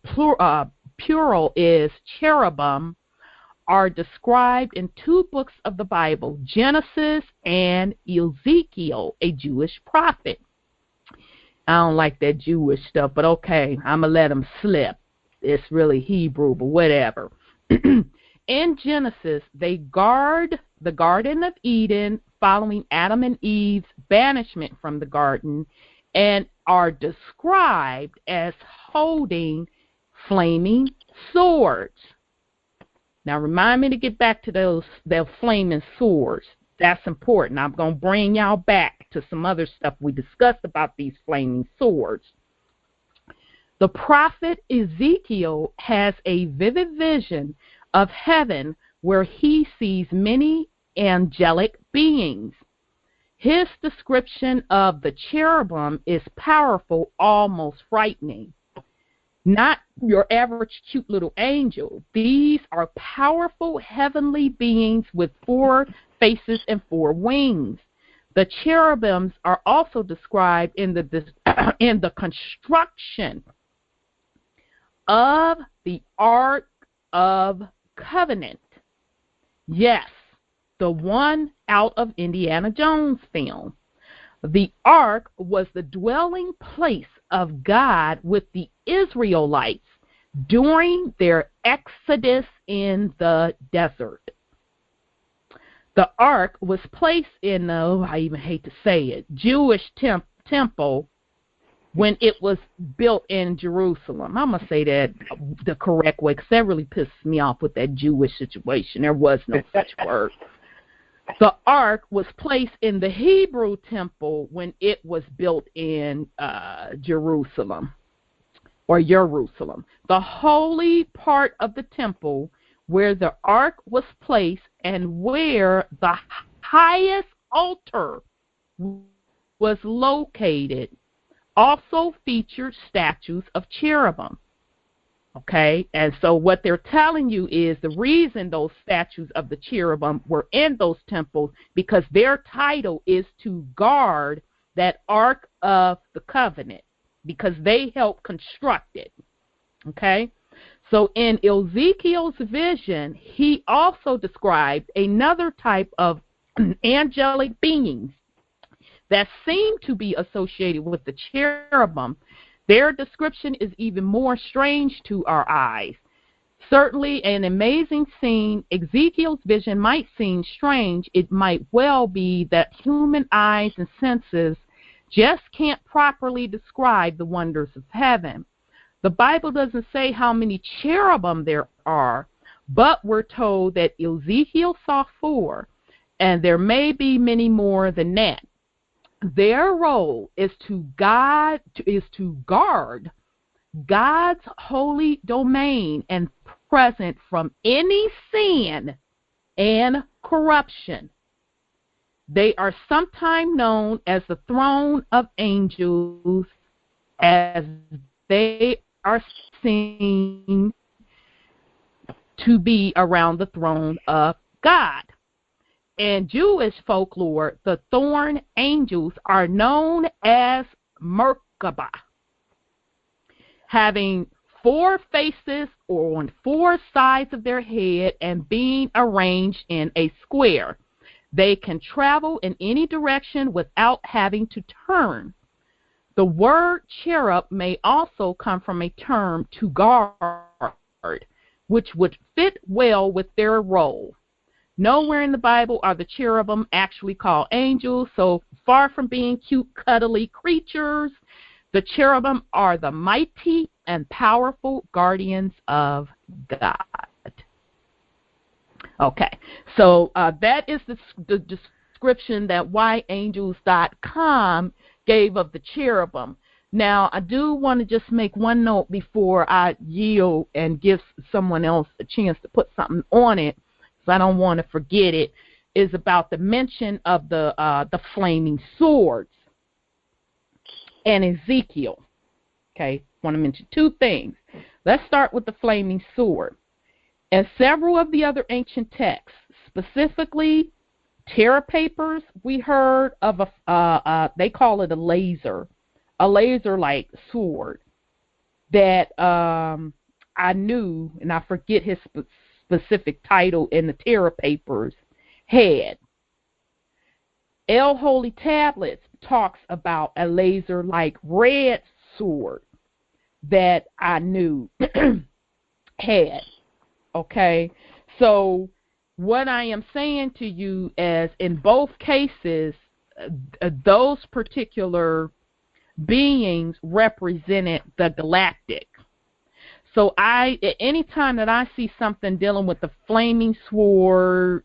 Speaker 1: plural is cherubim, are described in two books of the Bible, Genesis and Ezekiel, a Jewish prophet. I don't like that Jewish stuff, but okay, I'm going to let them slip. It's really Hebrew, but whatever. In Genesis, they guard the Garden of Eden following Adam and Eve's banishment from the garden, and are described as holding flaming swords. Now, remind me to get back to those flaming swords. That's important. I'm going to bring y'all back to some other stuff we discussed about these flaming swords. The prophet Ezekiel has a vivid vision of heaven where he sees many angelic beings. His description of the cherubim is powerful, almost frightening. Not your average cute little angel. These are powerful heavenly beings with 4 faces and 4 wings. The cherubims are also described in the construction of the Ark of Covenant. Yes, the one out of Indiana Jones film. The Ark was the dwelling place of God with the Israelites during their exodus in the desert. The Ark was placed in, I even hate to say it, Jewish temple when it was built in Jerusalem. I'm going to say that the correct way because that really pisses me off with that Jewish situation. There was no such word. The ark was placed in the Hebrew temple when it was built in Jerusalem, or Jerusalem. The holy part of the temple where the ark was placed and where the highest altar was located also featured statues of cherubim. Okay, and so what they're telling you is the reason those statues of the cherubim were in those temples, because their title is to guard that Ark of the Covenant, because they helped construct it. Okay, so in Ezekiel's vision, he also described another type of angelic beings that seem to be associated with the cherubim. Their description is even more strange to our eyes. Certainly an amazing scene. Ezekiel's vision might seem strange. It might well be that human eyes and senses just can't properly describe the wonders of heaven. The Bible doesn't say how many cherubim there are, but we're told that Ezekiel saw 4, and there may be many more than that. Their role is to guard God's holy domain and present from any sin and corruption. They are sometimes known as the throne of angels, as they are seen to be around the throne of God. In Jewish folklore, the thorn angels are known as Merkabah, having 4 faces or on 4 sides of their head and being arranged in a square. They can travel in any direction without having to turn. The word cherub may also come from a term to guard, which would fit well with their role. Nowhere in the Bible are the cherubim actually called angels, so far from being cute, cuddly creatures, the cherubim are the mighty and powerful guardians of God. Okay, so that is the description that whyangels.com gave of the cherubim. Now, I do want to just make one note before I yield and give someone else a chance to put something on it, so I don't want to forget it, is about the mention of the flaming swords and Ezekiel. Okay, I want to mention 2 things. Let's start with the flaming sword. In several of the other ancient texts, specifically terra papers, we heard of they call it a laser-like sword that I knew, and I forget his specific title in the terra papers, had. El Holy Tablets talks about a laser-like red sword that I knew had. Okay, so what I am saying to you is, in both cases, those particular beings represented the galactic. So anytime that I see something dealing with the flaming sword,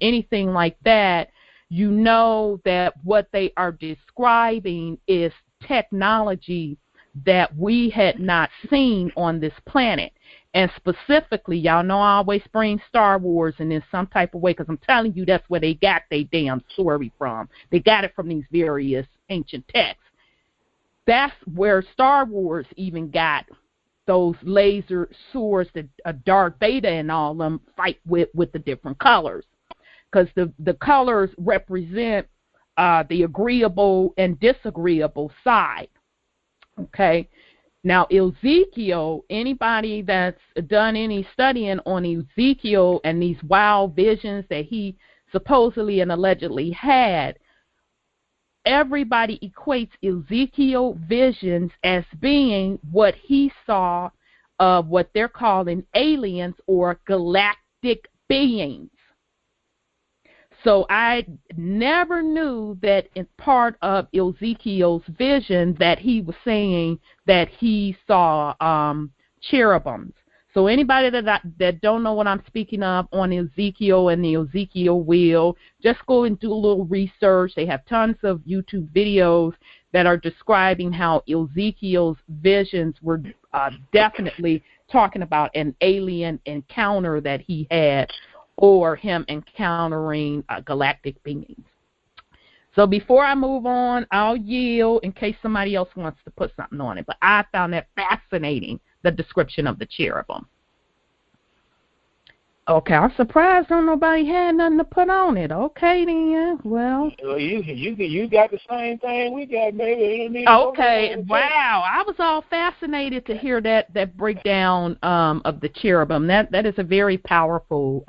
Speaker 1: anything like that, you know that what they are describing is technology that we had not seen on this planet. And specifically, y'all know I always bring Star Wars in some type of way, because I'm telling you that's where they got their damn story from. They got it from these various ancient texts. That's where Star Wars even got those laser swords that Darth Vader and all them fight with the different colors. Because the colors represent the agreeable and disagreeable side. Okay. Now, Ezekiel, anybody that's done any studying on Ezekiel and these wild visions that he supposedly and allegedly had, everybody equates Ezekiel visions as being what he saw of what they're calling aliens or galactic beings. So I never knew that in part of Ezekiel's vision that he was saying that he saw cherubims. So anybody that don't know what I'm speaking of on Ezekiel and the Ezekiel wheel, just go and do a little research. They have tons of YouTube videos that are describing how Ezekiel's visions were definitely talking about an alien encounter that he had, or him encountering galactic beings. So before I move on, I'll yield in case somebody else wants to put something on it. But I found that fascinating, the description of the cherubim. Okay, I'm surprised don't nobody had nothing to put on it. Okay, then. Well,
Speaker 3: you got the same thing we got, baby.
Speaker 1: Okay, wow. I was all fascinated to hear that breakdown of the cherubim. That is a very powerful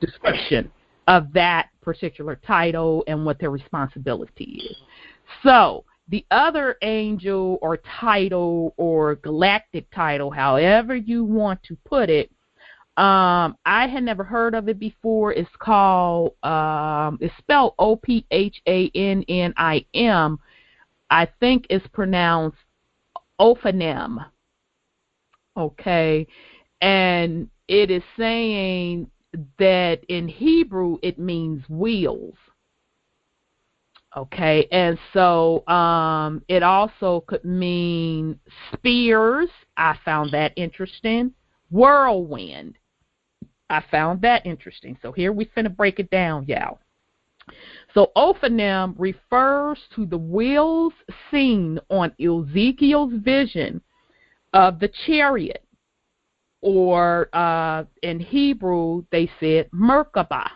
Speaker 1: description of that particular title and what their responsibility is. So the other angel or title or galactic title, however you want to put it, I had never heard of it before. It's called, it's spelled Ophanim. I think it's pronounced Ophanim. Okay. And it is saying that in Hebrew it means wheels. Okay. And so it also could mean spears. I found that interesting. Whirlwind. I found that interesting. So here we finna break it down, y'all. So Ophanim refers to the wheels seen on Ezekiel's vision of the chariot, or in Hebrew they said Merkabah.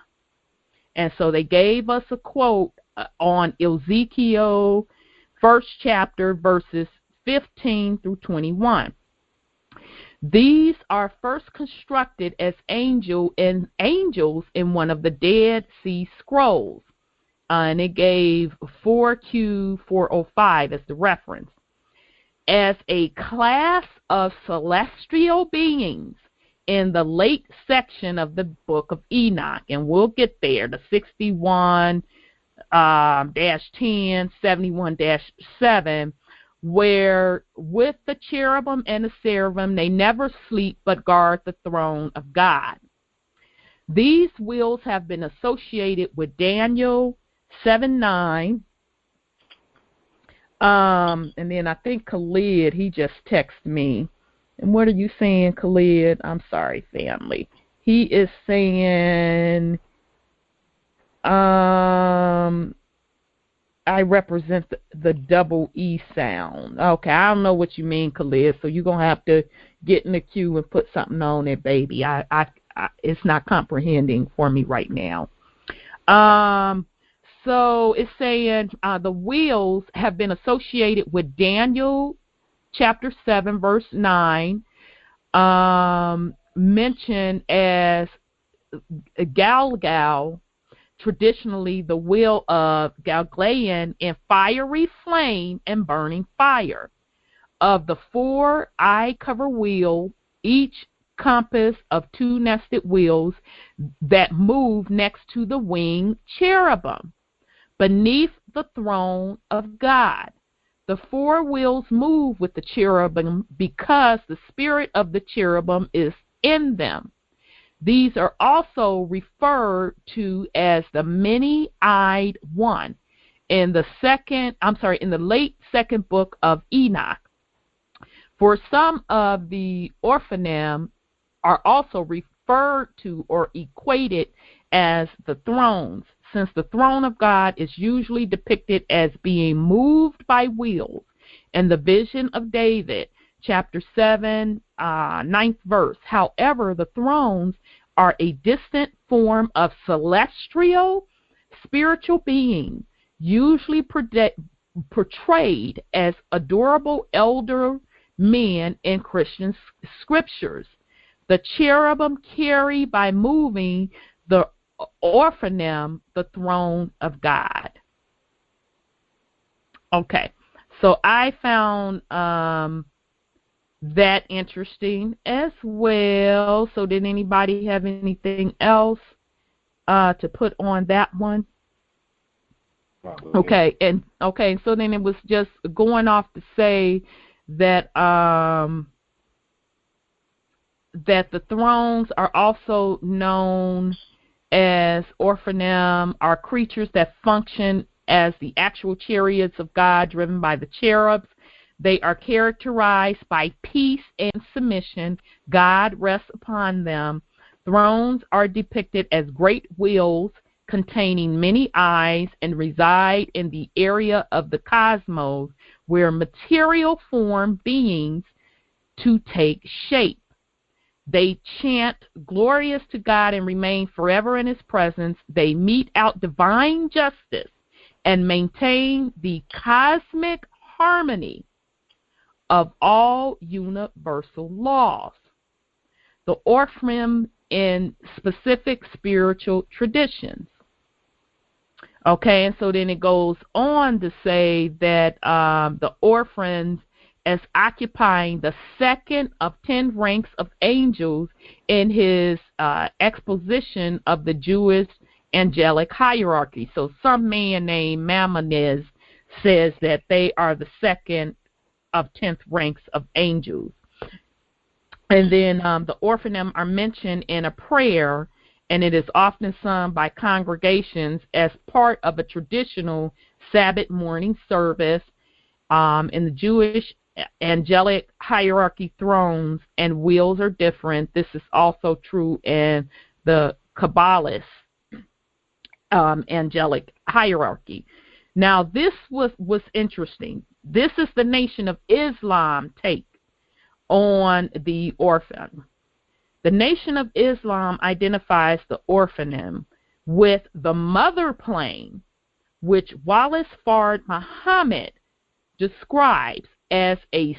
Speaker 1: And so they gave us a quote on Ezekiel 1st chapter verses 15 through 21. These are first constructed as angels in one of the Dead Sea Scrolls. And it gave 4Q405 as the reference. As a class of celestial beings in the late section of the Book of Enoch. And we'll get there, the 61-10, 71-7, where with the cherubim and the seraphim they never sleep but guard the throne of God. These wheels have been associated with Daniel 7:9. And then I think Khalid, he just texted me. And what are you saying, Khalid? I'm sorry, family. He is saying I represent the double E sound. Okay, I don't know what you mean, Khalid, so you're going to have to get in the queue and put something on it, baby. It's not comprehending for me right now. So it's saying the wheels have been associated with Daniel chapter 7, verse 9, mentioned as Galgal, traditionally the wheel of Galgalian, in fiery flame and burning fire. Of the 4 eye-cover wheel, each compass of 2 nested wheels that move next to the winged cherubim beneath the throne of God. The four wheels move with the cherubim because the spirit of the cherubim is in them. These are also referred to as the many-eyed one in the late second book of Enoch. For some of the Ophanim are also referred to or equated as the thrones, since the throne of God is usually depicted as being moved by wheels. In the vision of David, chapter 7, 9th verse. However, the thrones are a distant form of celestial spiritual beings, usually portrayed as adorable elder men in Christian scriptures. The cherubim carry by moving the Ophanim the throne of God. Okay, so I found that interesting as well. So did anybody have anything else to put on that one? Okay, so then it was just going off to say that that the thrones are also known as Ophanim, are creatures that function as the actual chariots of God driven by the cherubs. They are characterized by peace and submission. God rests upon them. Thrones are depicted as great wheels containing many eyes and reside in the area of the cosmos where material form beings to take shape. They chant glorious to God and remain forever in his presence. They mete out divine justice and maintain the cosmic harmony of all universal laws. The Ophanim in specific spiritual traditions. Okay, and so then it goes on to say that the Ophanim as occupying the second of 10 ranks of angels in his exposition of the Jewish angelic hierarchy. So some man named Maimonides says that they are the second of 10th ranks of angels. And then the Ophanim are mentioned in a prayer, and it is often sung by congregations as part of a traditional Sabbath morning service. In the Jewish angelic hierarchy, thrones and wheels are different. This is also true in the Kabbalist angelic hierarchy. Now, this was interesting. This is the Nation of Islam take on the Ophanim. The Nation of Islam identifies the Ophanim with the mother plane, which Wallace Fard Muhammad describes as a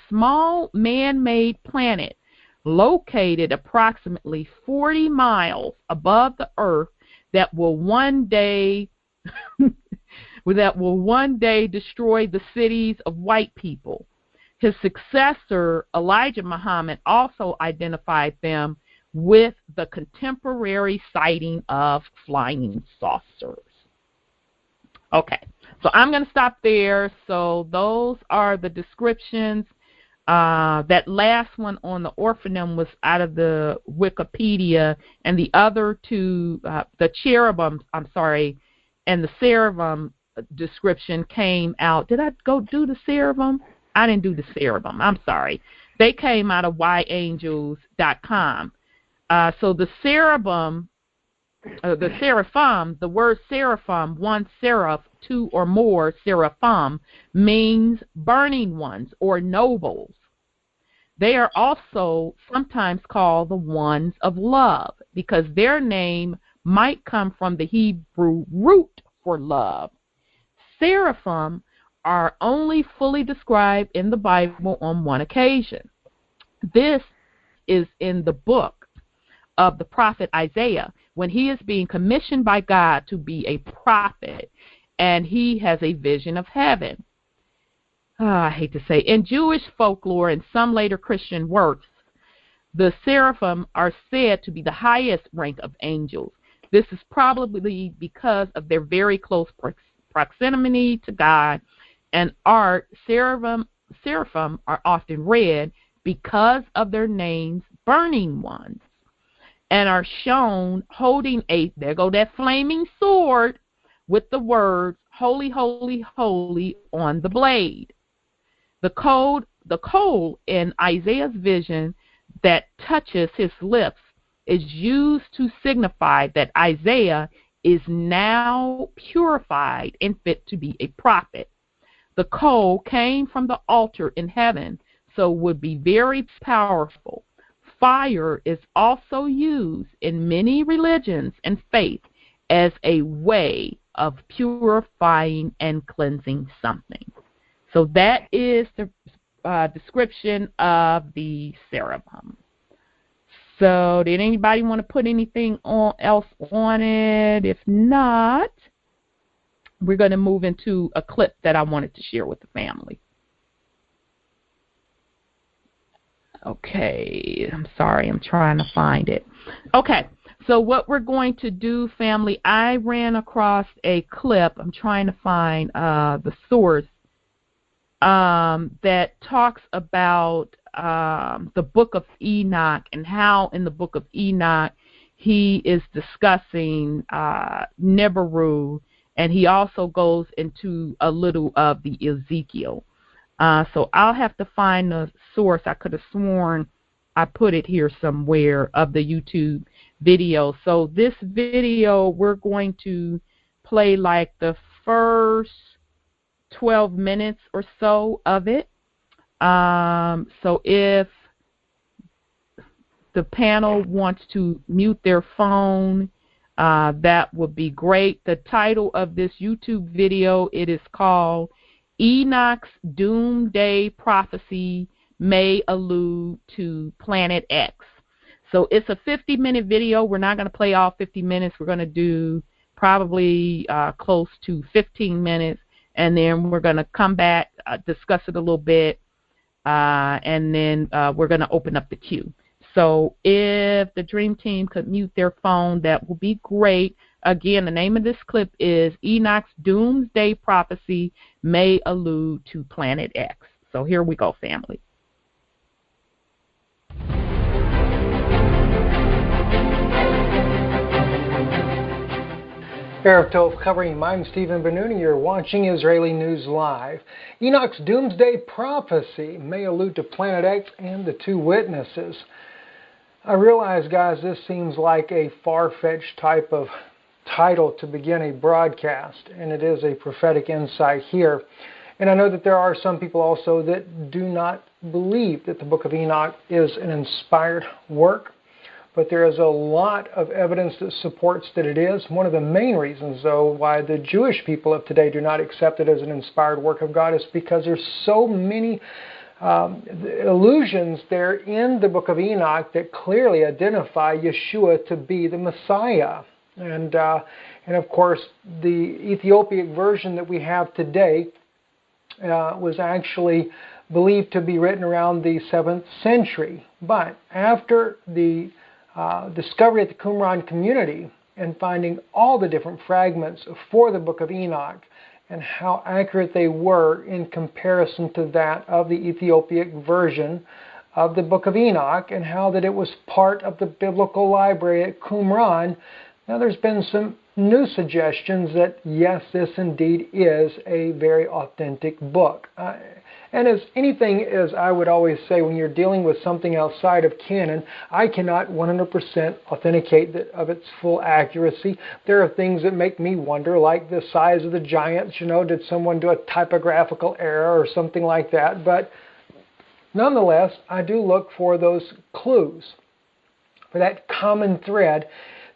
Speaker 1: small man-made planet located approximately 40 miles above the Earth that will one day destroy the cities of white people. His successor, Elijah Muhammad, also identified them with the contemporary sighting of flying saucers. Okay, so I'm going to stop there. So those are the descriptions. That last one on the Ophanim was out of the Wikipedia, and the other two, the cherubim, and the seraphim description came out. Did I go do the seraphim? I didn't do the seraphim. I'm sorry. They came out of yangels.com. So the seraphim, the word seraphim, one seraph, two or more seraphim, means burning ones or nobles. They are also sometimes called the ones of love because their name might come from the Hebrew root for love. Seraphim are only fully described in the Bible on one occasion. This is in the book of the prophet Isaiah, when he is being commissioned by God to be a prophet, and he has a vision of heaven. I hate to say, in Jewish folklore and some later Christian works, the seraphim are said to be the highest rank of angels. This is probably because of their very close proximity to God, and art, seraphim are often read because of their names, burning ones, and are shown holding there go that flaming sword with the words, holy, holy, holy on the blade. The coal in Isaiah's vision that touches his lips is used to signify that Isaiah is now purified and fit to be a prophet. The coal came from the altar in heaven, so would be very powerful. Fire is also used in many religions and faiths as a way of purifying and cleansing something. So that is the description of the seraphim. So did anybody want to put anything else on it? If not, we're going to move into a clip that I wanted to share with the family. Okay, I'm sorry, I'm trying to find it. Okay, so what we're going to do, family, I ran across a clip. I'm trying to find the source that talks about the Book of Enoch and how in the Book of Enoch he is discussing Nibiru, and he also goes into a little of the Ezekiel. So I'll have to find the source. I could have sworn I put it here somewhere of the YouTube video. So this video, we're going to play like the first 12 minutes or so of it. So if the panel wants to mute their phone, that would be great. The title of this YouTube video, it is called Enoch's Doomsday Prophecy May Allude to Planet X. So it's a 50-minute video. We're not going to play all 50 minutes. We're going to do probably close to 15 minutes, and then we're going to come back, discuss it a little bit, and then we're going to open up the queue. So if the Dream Team could mute their phone, that would be great. Again, the name of this clip is Enoch's Doomsday Prophecy May Allude to Planet X. So here we go, family.
Speaker 6: Erev Tov covering. I'm Stephen Benuni. You're watching Israeli News Live. Enoch's Doomsday Prophecy may allude to Planet X and the two witnesses. I realize, guys, this seems like a far-fetched type of title to begin a broadcast, and it is a prophetic insight here. And I know that there are some people also that do not believe that the Book of Enoch is an inspired work, but there is a lot of evidence that supports that it is. One of the main reasons, though, why the Jewish people of today do not accept it as an inspired work of God is because there's so many allusions there in the Book of Enoch that clearly identify Yeshua to be the Messiah. And of course, the Ethiopic version that we have today was actually believed to be written around the 7th century. But after the discovery at the Qumran community and finding all the different fragments for the Book of Enoch and how accurate they were in comparison to that of the Ethiopic version of the Book of Enoch, and how that it was part of the biblical library at Qumran, now there's been some new suggestions that yes, this indeed is a very authentic book. And as anything, as I would always say, when you're dealing with something outside of canon, I cannot 100% authenticate of its full accuracy. There are things that make me wonder, like the size of the giants. You know, did someone do a typographical error or something like that? But nonetheless, I do look for those clues, for that common thread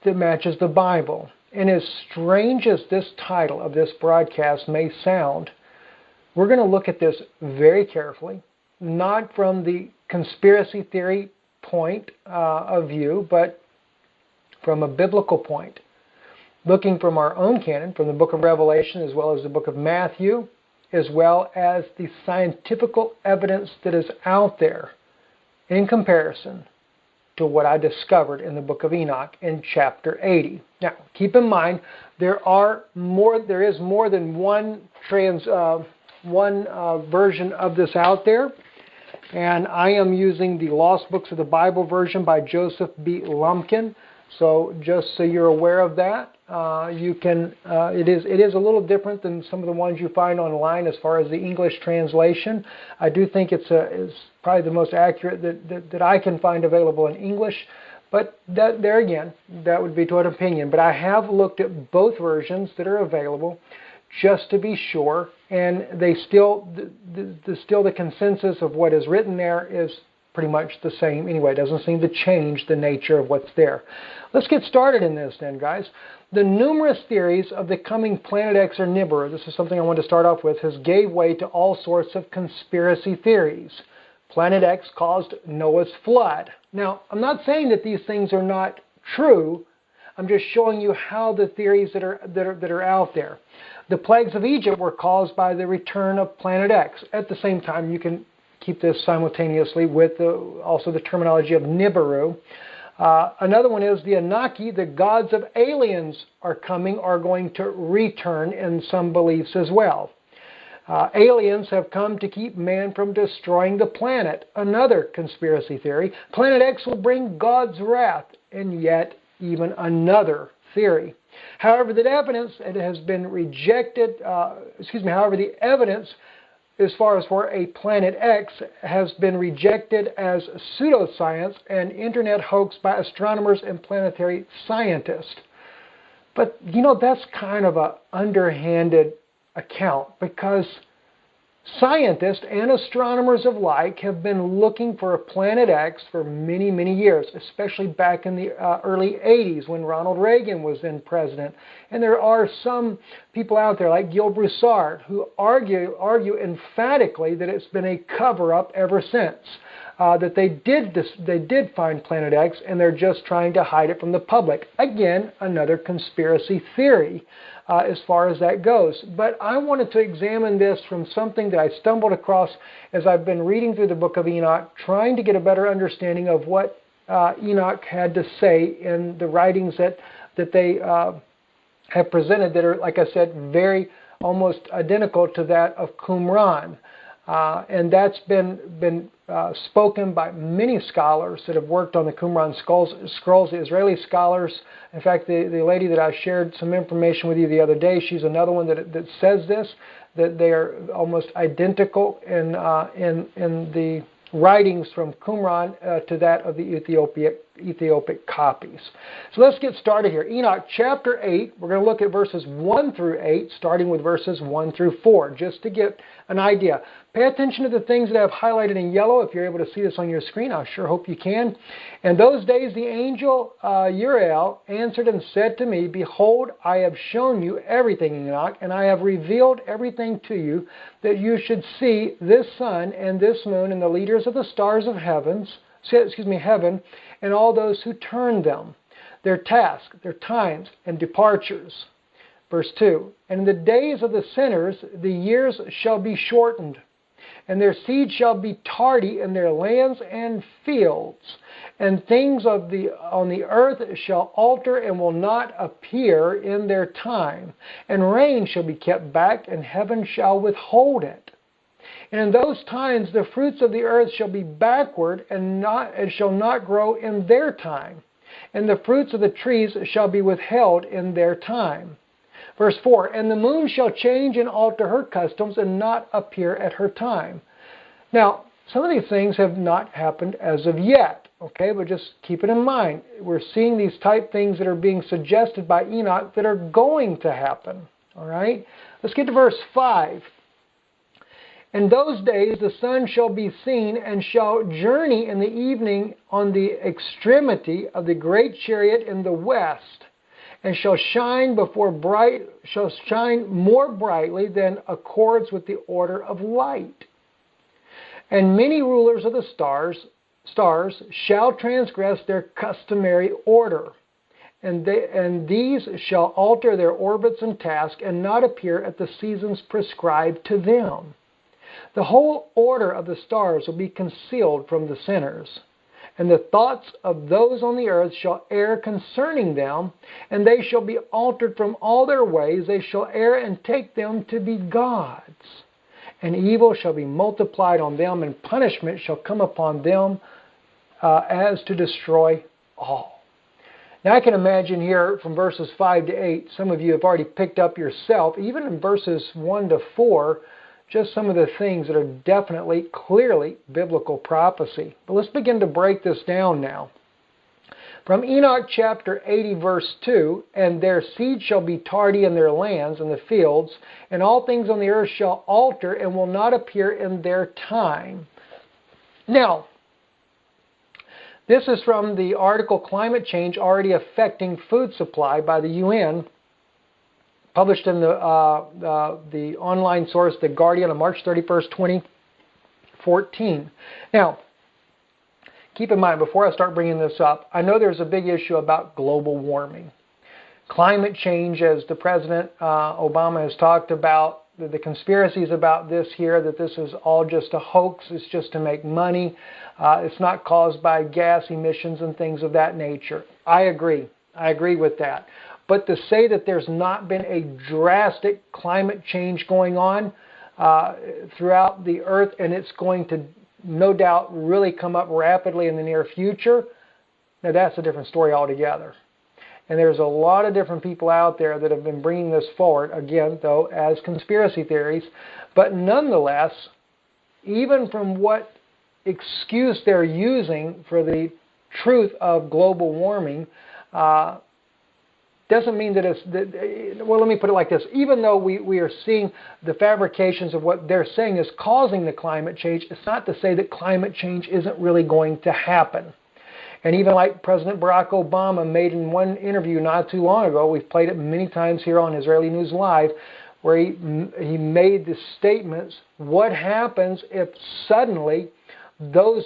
Speaker 6: that matches the Bible. And as strange as this title of this broadcast may sound, we're going to look at this very carefully, not from the conspiracy theory point of view, but from a biblical point. Looking from our own canon, from the book of Revelation as well as the book of Matthew, as well as the scientific evidence that is out there in comparison to what I discovered in the Book of Enoch in chapter 80. Now, keep in mind, there is more than one version of this out there, and I am using the Lost Books of the Bible version by Joseph B. Lumpkin. So just so you're aware of that, it is a little different than some of the ones you find online as far as the English translation. I do think it's probably the most accurate that I can find available in English. But there again, that would be to an opinion. But I have looked at both versions that are available just to be sure, and the consensus of what is written there is pretty much the same anyway. It doesn't seem to change the nature of what's there. Let's get started in this then, guys. The numerous theories of the coming Planet X or Nibiru, this is something I want to start off with, has gave way to all sorts of conspiracy theories. Planet X caused Noah's flood. Now, I'm not saying that these things are not true. I'm just showing you how the theories that are out there. The plagues of Egypt were caused by the return of Planet X. At the same time, you can keep this simultaneously with also the terminology of Nibiru. Another one is the Anunnaki, the gods of aliens are going to return in some beliefs as well. Aliens have come to keep man from destroying the planet. Another conspiracy theory. Planet X will bring God's wrath, and yet even another theory. However, the evidence has been rejected. However, the evidence as far as for a Planet X has been rejected as pseudoscience and internet hoax by astronomers and planetary scientists. But, that's kind of an underhanded account, because scientists and astronomers alike have been looking for a Planet X for many, many years, especially back in the early 80s when Ronald Reagan was then president. And there are some people out there like Gil Broussard who argue emphatically that it's been a cover-up ever since. That they did find Planet X, and they're just trying to hide it from the public. Again, another conspiracy theory as far as that goes. But I wanted to examine this from something that I stumbled across as I've been reading through the Book of Enoch, trying to get a better understanding of what Enoch had to say in the writings that they have presented that are, like I said, very almost identical to that of Qumran. And that's been spoken by many scholars that have worked on the Qumran scrolls, the Israeli scholars. In fact, the lady that I shared some information with you the other day, she's another one that says this, that they are almost identical in the writings from Qumran to that of the Ethiopic copies. So let's get started here. Enoch chapter 8, we're going to look at verses 1 through 8, starting with verses 1 through 4, just to get an idea. Pay attention to the things that I've highlighted in yellow. If you're able to see this on your screen, I sure hope you can. In those days the angel Uriel answered and said to me, Behold, I have shown you everything, Enoch, and I have revealed everything to you, that you should see this sun and this moon and the leaders of the stars of heaven, and all those who turn them, their task, their times, and departures. Verse 2, And in the days of the sinners the years shall be shortened, and their seed shall be tardy in their lands and fields, and things on the earth shall alter and will not appear in their time, and rain shall be kept back, and heaven shall withhold it. And in those times the fruits of the earth shall be backward and shall not grow in their time, and the fruits of the trees shall be withheld in their time. Verse 4, And the moon shall change and alter her customs and not appear at her time. Now, some of these things have not happened as of yet, okay, but just keep it in mind. We're seeing these type things that are being suggested by Enoch that are going to happen, all right? Let's get to verse 5. In those days the sun shall be seen and shall journey in the evening on the extremity of the great chariot in the west, and shall shine more brightly than accords with the order of light. And many rulers of the stars shall transgress their customary order, and these shall alter their orbits and task, and not appear at the seasons prescribed to them. The whole order of the stars will be concealed from the sinners, And the thoughts of those on the earth shall err concerning them, and they shall be altered from all their ways. They shall err and take them to be gods. And evil shall be multiplied on them, and punishment shall come upon them as to destroy all. Now I can imagine here from verses 5 to 8, some of you have already picked up yourself, even in verses 1 to 4, just some of the things that are definitely, clearly biblical prophecy. But let's begin to break this down now. From Enoch chapter 80 verse 2, and their seed shall be tardy in their lands and the fields, and all things on the earth shall alter and will not appear in their time. Now, this is from the article Climate Change Already Affecting Food Supply by the UN, published in the online source The Guardian on March 31st, 2014. Now, keep in mind, before I start bringing this up, I know there's a big issue about global warming. Climate change, as the President Obama has talked about, the conspiracies about this here, that this is all just a hoax, it's just to make money, it's not caused by gas emissions and things of that nature. I agree with that. But to say that there's not been a drastic climate change going on throughout the earth, and it's going to no doubt really come up rapidly in the near future, now that's a different story altogether. And there's a lot of different people out there that have been bringing this forward, again, though, as conspiracy theories. But nonetheless, even from what excuse they're using for the truth of global warming, doesn't mean that it's, well, let me put it like this. Even though we are seeing the fabrications of what they're saying is causing the climate change, it's not to say that climate change isn't really going to happen. And even like President Barack Obama made in one interview not too long ago, we've played it many times here on Israeli News Live, where he made the statements, what happens if suddenly those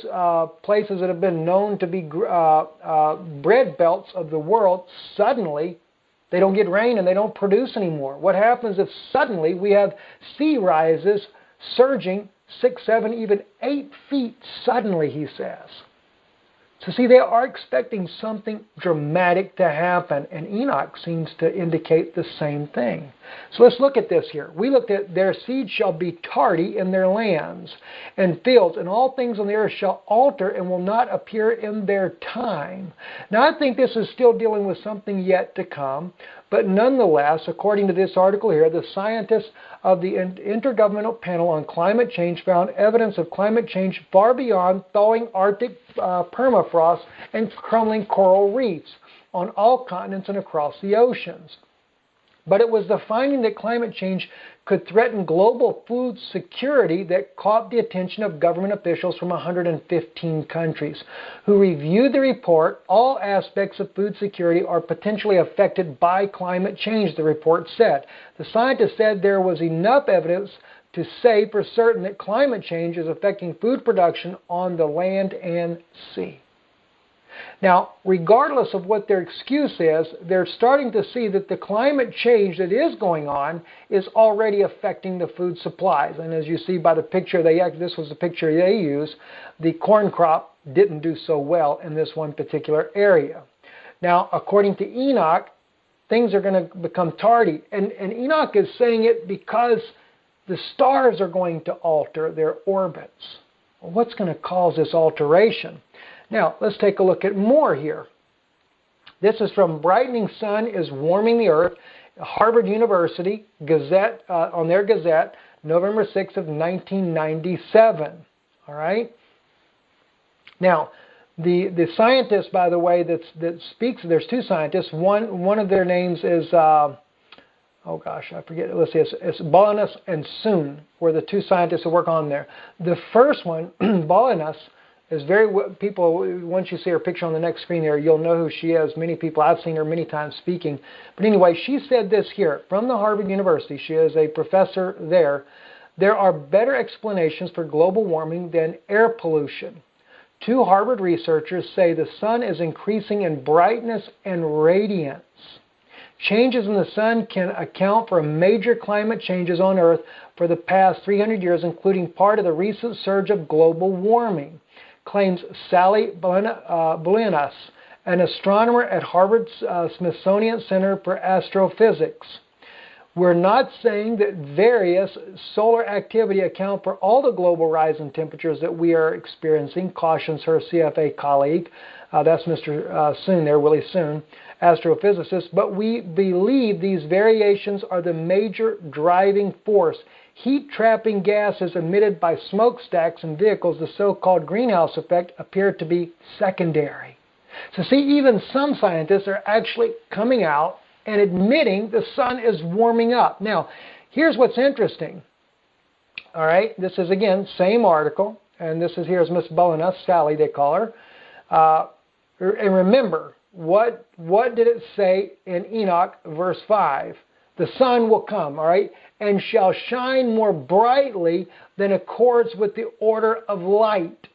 Speaker 6: places that have been known to be bread belts of the world, suddenly they don't get rain and they don't produce anymore? What happens if suddenly we have sea rises surging 6, 7, even 8 feet suddenly, he says. So see, they are expecting something dramatic to happen, and Enoch seems to indicate the same thing. So let's look at this here. We looked at their seed shall be tardy in their lands and fields, and all things on the earth shall alter and will not appear in their time. Now I think this is still dealing with something yet to come, but nonetheless, according to this article here, the scientists of the Intergovernmental Panel on Climate Change found evidence of climate change far beyond thawing Arctic permafrost and crumbling coral reefs on all continents and across the oceans. But it was the finding that climate change could threaten global food security that caught the attention of government officials from 115 countries, who reviewed the report. All aspects of food security are potentially affected by climate change, the report said. The scientists said there was enough evidence to say for certain that climate change is affecting food production on the land and sea. Now, regardless of what their excuse is, they're starting to see that the climate change that is going on is already affecting the food supplies. And as you see by the picture, this was the picture they used, the corn crop didn't do so well in this one particular area. Now, according to Enoch, things are going to become tardy. And Enoch is saying it because the stars are going to alter their orbits. Well, what's going to cause this alteration? Now, let's take a look at more here. This is from Brightening Sun is Warming the Earth, Harvard University Gazette, on their Gazette, November 6th of 1997. All right? Now, the scientist, by the way, that speaks, there's two scientists. One of their names is, oh gosh, I forget. Let's see, it's Bolinus and Soon were the two scientists that work on there. The first one, Bolinus, is people, once you see her picture on the next screen there, you'll know who she is. Many people, I've seen her many times speaking. But anyway, she said this here, from the Harvard University, she is a professor there. There are better explanations for global warming than air pollution. Two Harvard researchers say the sun is increasing in brightness and radiance. Changes in the sun can account for major climate changes on Earth for the past 300 years, including part of the recent surge of global warming. claims Sally Bolinas, an astronomer at Harvard's Smithsonian Center for Astrophysics. We're not saying that various solar activity account for all the global rise in temperatures that we are experiencing, cautions her CFA colleague. That's Mr. Soon there, Willie Soon, astrophysicist. But we believe these variations are the major driving force. Heat-trapping gases emitted by smokestacks in vehicles, the so-called greenhouse effect, appear to be secondary. So see, even some scientists are actually coming out and admitting the sun is warming up. Now, here's what's interesting. All right, this is, again, same article, and here's Miss Bolinas, Sally they call her. And remember, what did it say in Enoch, verse 5? The sun will come, all right, and shall shine more brightly than accords with the order of light.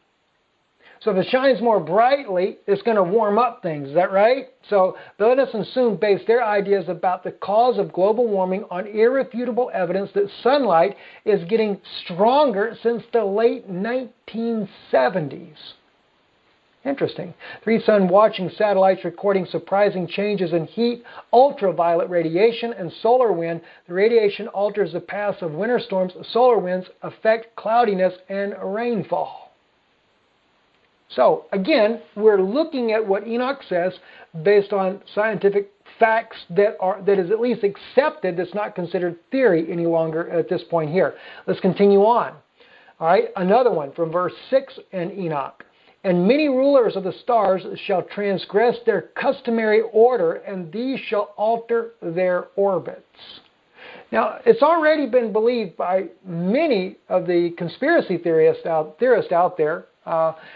Speaker 6: So if it shines more brightly, it's going to warm up things. Is that right? So Bolinas and Soon base their ideas about the cause of global warming on irrefutable evidence that sunlight is getting stronger since the late 1970s. Interesting. 3 sun watching satellites recording surprising changes in heat, ultraviolet radiation, and solar wind. The radiation alters the paths of winter storms. Solar winds affect cloudiness and rainfall. So, again, we're looking at what Enoch says based on scientific facts that is at least accepted, that's not considered theory any longer at this point here. Let's continue on. All right, another one from verse 6 in Enoch. And many rulers of the stars shall transgress their customary order, and these shall alter their orbits. Now, it's already been believed by many of the conspiracy theorists out there,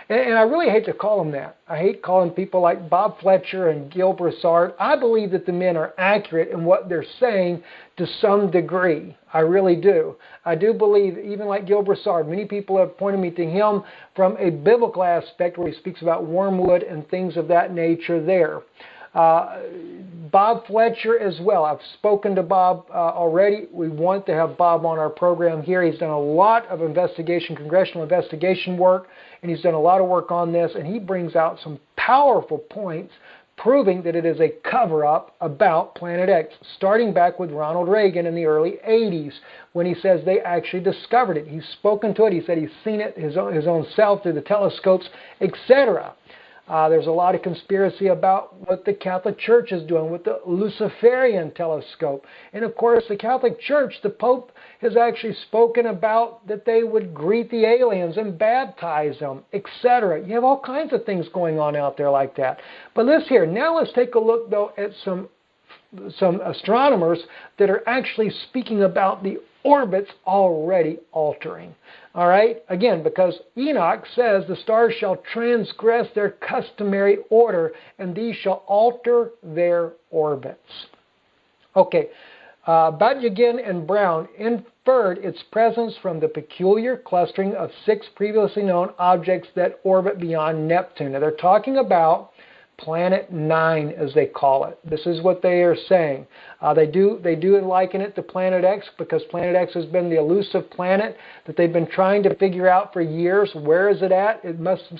Speaker 6: and I really hate to call them that. I hate calling people like Bob Fletcher and Gil Broussard. I believe that the men are accurate in what they're saying to some degree. I really do. I do believe, even like Gil Broussard, many people have pointed me to him from a biblical aspect where he speaks about wormwood and things of that nature there. Bob Fletcher as well. I've spoken to Bob already. We want to have Bob on our program here. He's done a lot of congressional investigation work, and he's done a lot of work on this, and he brings out some powerful points proving that it is a cover-up about Planet X, starting back with Ronald Reagan in the early 80s when he says they actually discovered it. He's spoken to it. He said he's seen it his own self through the telescopes, etc. There's a lot of conspiracy about what the Catholic Church is doing with the Luciferian telescope. And of course, the Catholic Church, the Pope has actually spoken about that they would greet the aliens and baptize them, etc. You have all kinds of things going on out there like that. But now let's take a look, though, at some astronomers that are actually speaking about the orbits already altering. All right? Again, because Enoch says the stars shall transgress their customary order, and these shall alter their orbits. Okay. Batjagin and Brown inferred its presence from the peculiar clustering of 6 previously known objects that orbit beyond Neptune. Now, they're talking about Planet 9, as they call it. This is what they are saying. They do liken it to Planet X because Planet X has been the elusive planet that they've been trying to figure out for years. Where is it at?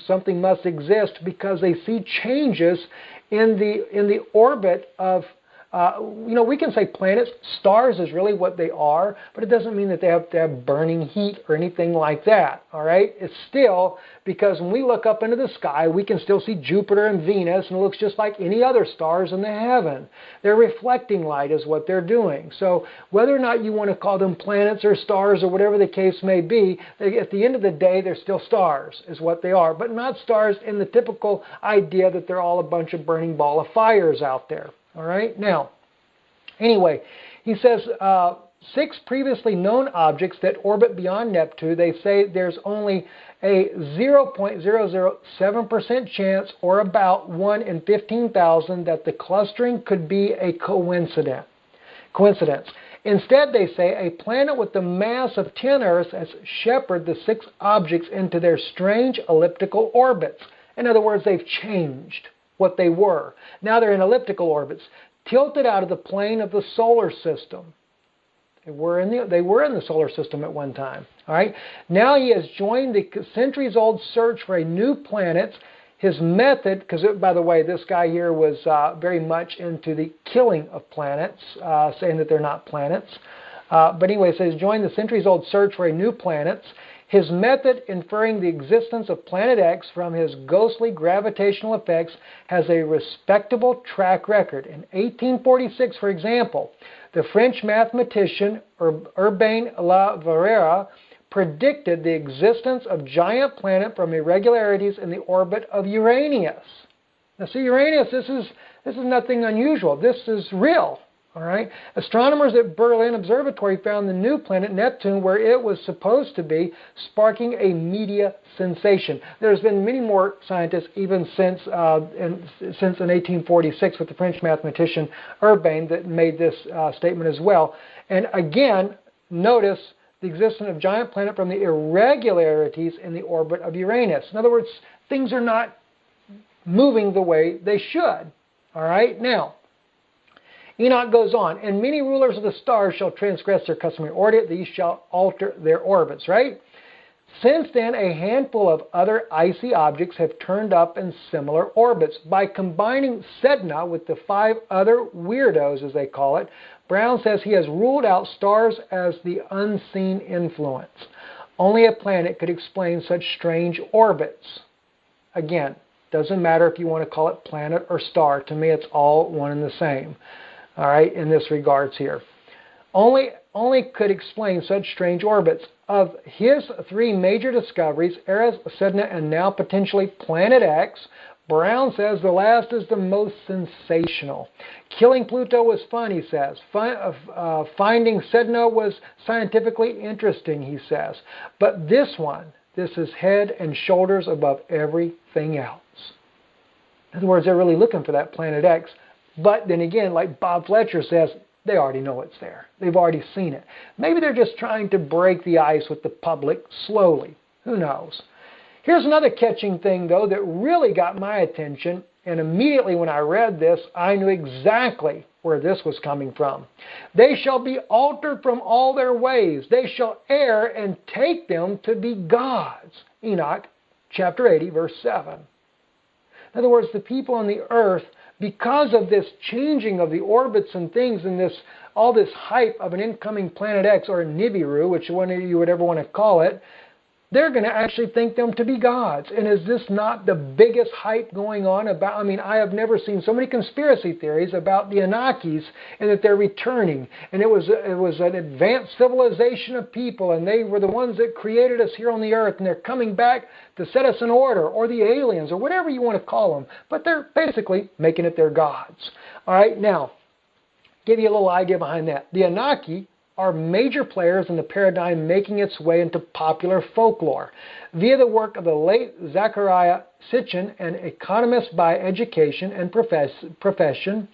Speaker 6: Something must exist because they see changes in the orbit of. We can say planets, stars is really what they are, but it doesn't mean that they have to have burning heat or anything like that, all right? It's still, because when we look up into the sky, we can still see Jupiter and Venus, and it looks just like any other stars in the heaven. They're reflecting light is what they're doing. So whether or not you want to call them planets or stars or whatever the case may be, at the end of the day, they're still stars is what they are, but not stars in the typical idea that they're all a bunch of burning ball of fires out there. All right. Now, anyway, he says 6 previously known objects that orbit beyond Neptune. They say there's only a 0.007% chance, or about 1 in 15,000, that the clustering could be a coincidence. Instead, they say a planet with the mass of 10 Earths has shepherded the 6 objects into their strange elliptical orbits. In other words, they've changed what they were. Now they're in elliptical orbits, tilted out of the plane of the solar system. They were in the solar system at one time. All right. Now he has joined the centuries-old search for a new planet. His method, because by the way, this guy here was very much into the killing of planets, saying that they're not planets. But anyway, it says, join the centuries-old search for a new planet. His method, inferring the existence of Planet X from his ghostly gravitational effects, has a respectable track record. In 1846, for example, the French mathematician Urbain Le Verrier predicted the existence of giant planet from irregularities in the orbit of Uranus. Now, see, Uranus, this is nothing unusual. This is real. All right. Astronomers at Berlin Observatory found the new planet Neptune where it was supposed to be, sparking a media sensation. There's been many more scientists even since in 1846 with the French mathematician Urbain that made this statement as well. And again, notice the existence of giant planet from the irregularities in the orbit of Uranus. In other words, things are not moving the way they should. All right. Now, Enoch goes on, and many rulers of the stars shall transgress their customary orbit, these shall alter their orbits, right? Since then, a handful of other icy objects have turned up in similar orbits. By combining Sedna with the 5 other weirdos, as they call it, Brown says he has ruled out stars as the unseen influence. Only a planet could explain such strange orbits. Again, doesn't matter if you want to call it planet or star. To me, it's all one and the same. All right, in this regards here. Only could explain such strange orbits. Of his 3 major discoveries, Eris, Sedna, and now potentially Planet X, Brown says the last is the most sensational. Killing Pluto was fun, he says. Finding Sedna was scientifically interesting, he says. But this is head and shoulders above everything else. In other words, they're really looking for that Planet X. But then again, like Bob Fletcher says, they already know it's there. They've already seen it. Maybe they're just trying to break the ice with the public slowly. Who knows? Here's another catching thing, though, that really got my attention. And immediately when I read this, I knew exactly where this was coming from. They shall be altered from all their ways. They shall err and take them to be gods. Enoch chapter 80, verse 7. In other words, the people on the earth, because of this changing of the orbits and things and all this hype of an incoming Planet X or Nibiru, which one of you would ever want to call it, they're going to actually think them to be gods. And is this not the biggest hype going on about, I have never seen so many conspiracy theories about the Anunnakis and that they're returning. And it was an advanced civilization of people, and they were the ones that created us here on the earth, and they're coming back to set us in order, or the aliens, or whatever you want to call them. But they're basically making it their gods. All right, now, give you a little idea behind that. The Anunnaki are major players in the paradigm making its way into popular folklore. Via the work of the late Zachariah Sitchin, an economist by education and profession,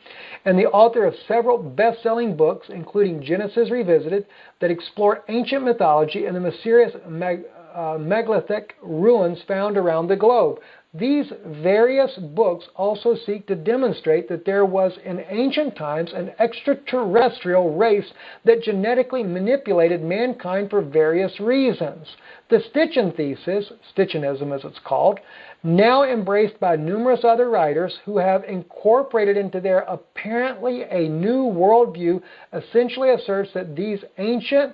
Speaker 6: and the author of several best-selling books, including Genesis Revisited, that explore ancient mythology and the mysterious megalithic ruins found around the globe. These various books also seek to demonstrate that there was in ancient times an extraterrestrial race that genetically manipulated mankind for various reasons. The Sitchin thesis, Sitchinism as it's called, now embraced by numerous other writers who have incorporated into their apparently a new worldview, essentially asserts that these ancient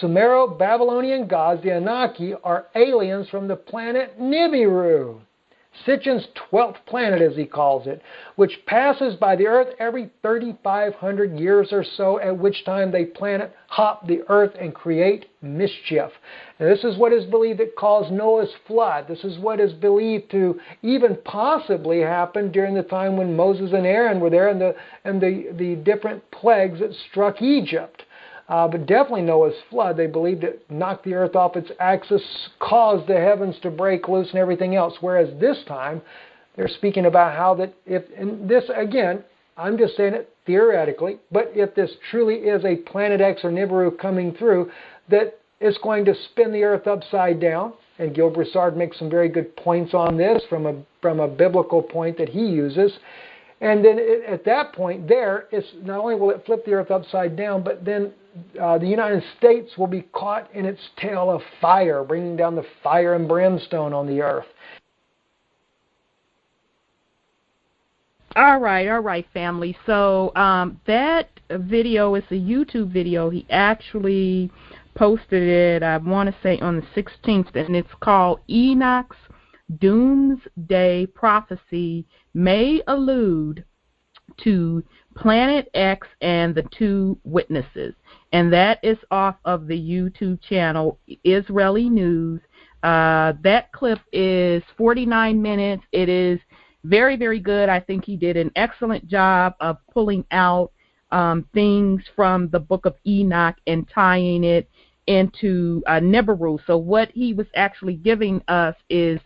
Speaker 6: Sumero-Babylonian gods, the Anunnaki, are aliens from the planet Nibiru, Sitchin's 12th planet, as he calls it, which passes by the Earth every 3,500 years or so, at which time they planet hop the Earth and create mischief. And this is what is believed that caused Noah's flood. This is what is believed to even possibly happen during the time when Moses and Aaron were there and the different plagues that struck Egypt. But definitely Noah's flood, they believed it knocked the earth off its axis, caused the heavens to break loose and everything else. Whereas this time, they're speaking about how that and this again, I'm just saying it theoretically, but if this truly is a Planet X or Nibiru coming through, that it's going to spin the earth upside down. And Gil Broussard makes some very good points on this from a biblical point that he uses. And then at that point there, it's not only will it flip the earth upside down, but then the United States will be caught in its tail of fire, bringing down the fire and brimstone on the earth.
Speaker 1: All right, family. So that video is a YouTube video. He actually posted it, I want to say, on the 16th, and it's called Enoch's Doomsday Prophecy May Allude to Planet X and the Two Witnesses. And that is off of the YouTube channel Israeli News. That clip is 49 minutes. It is very, very good. I think he did an excellent job of pulling out things from the Book of Enoch and tying it into Nibiru. So what he was actually giving us is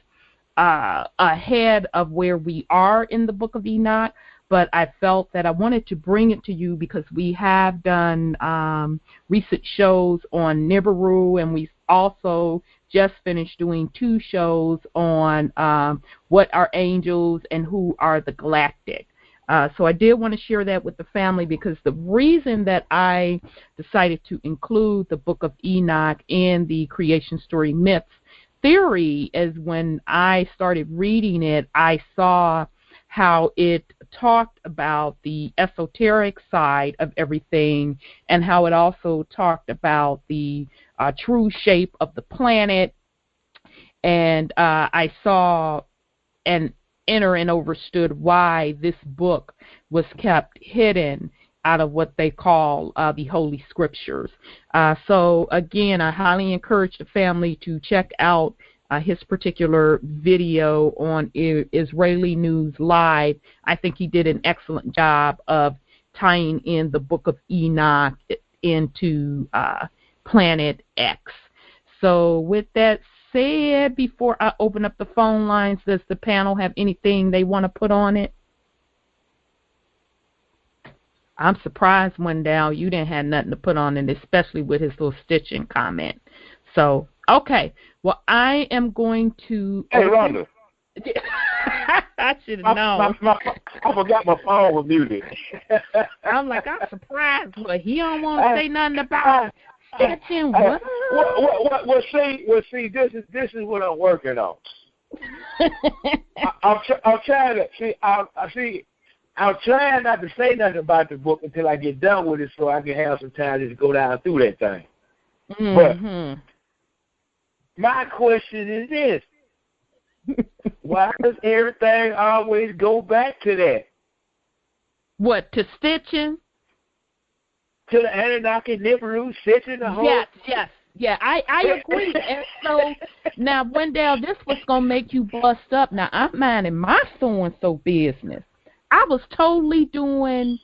Speaker 1: ahead of where we are in the Book of Enoch, but I felt that I wanted to bring it to you because we have done recent shows on Nibiru, and we also just finished doing 2 shows on what are angels and who are the galactic. So I did want to share that with the family, because the reason that I decided to include the Book of Enoch in the creation story myths theory is when I started reading it, I saw how it talked about the esoteric side of everything, and how it also talked about the true shape of the planet. And I saw and understood why this book was kept hidden out of what they call the Holy Scriptures. So again, I highly encourage the family to check out his particular video on Israeli News Live. I think he did an excellent job of tying in the Book of Enoch into Planet X. So with that said, before I open up the phone lines, does the panel have anything they want to put on it? I'm surprised, Mandela, you didn't have nothing to put on it, especially with his little stitching comment. So, okay. Well, I am going to...
Speaker 3: Hey, Rhonda.
Speaker 1: I should have known.
Speaker 3: I forgot my phone was muted.
Speaker 1: I'm surprised. Well, he don't want to say nothing about stitching. What?
Speaker 3: Well, see, this is what I'm working on. I'm trying to see. I'm trying not to say nothing about the book until I get done with it, so I can have some time to go down through that thing.
Speaker 1: Mm-hmm.
Speaker 3: But my question is this: why does everything always go back to that?
Speaker 1: What, to stitching?
Speaker 3: To the Anunnaki, Nibiru, stitching the whole.
Speaker 1: Yes. Yeah, I agree. And so now, Wendell, this was gonna make you bust up. Now I'm minding my so-and-so business. I was totally doing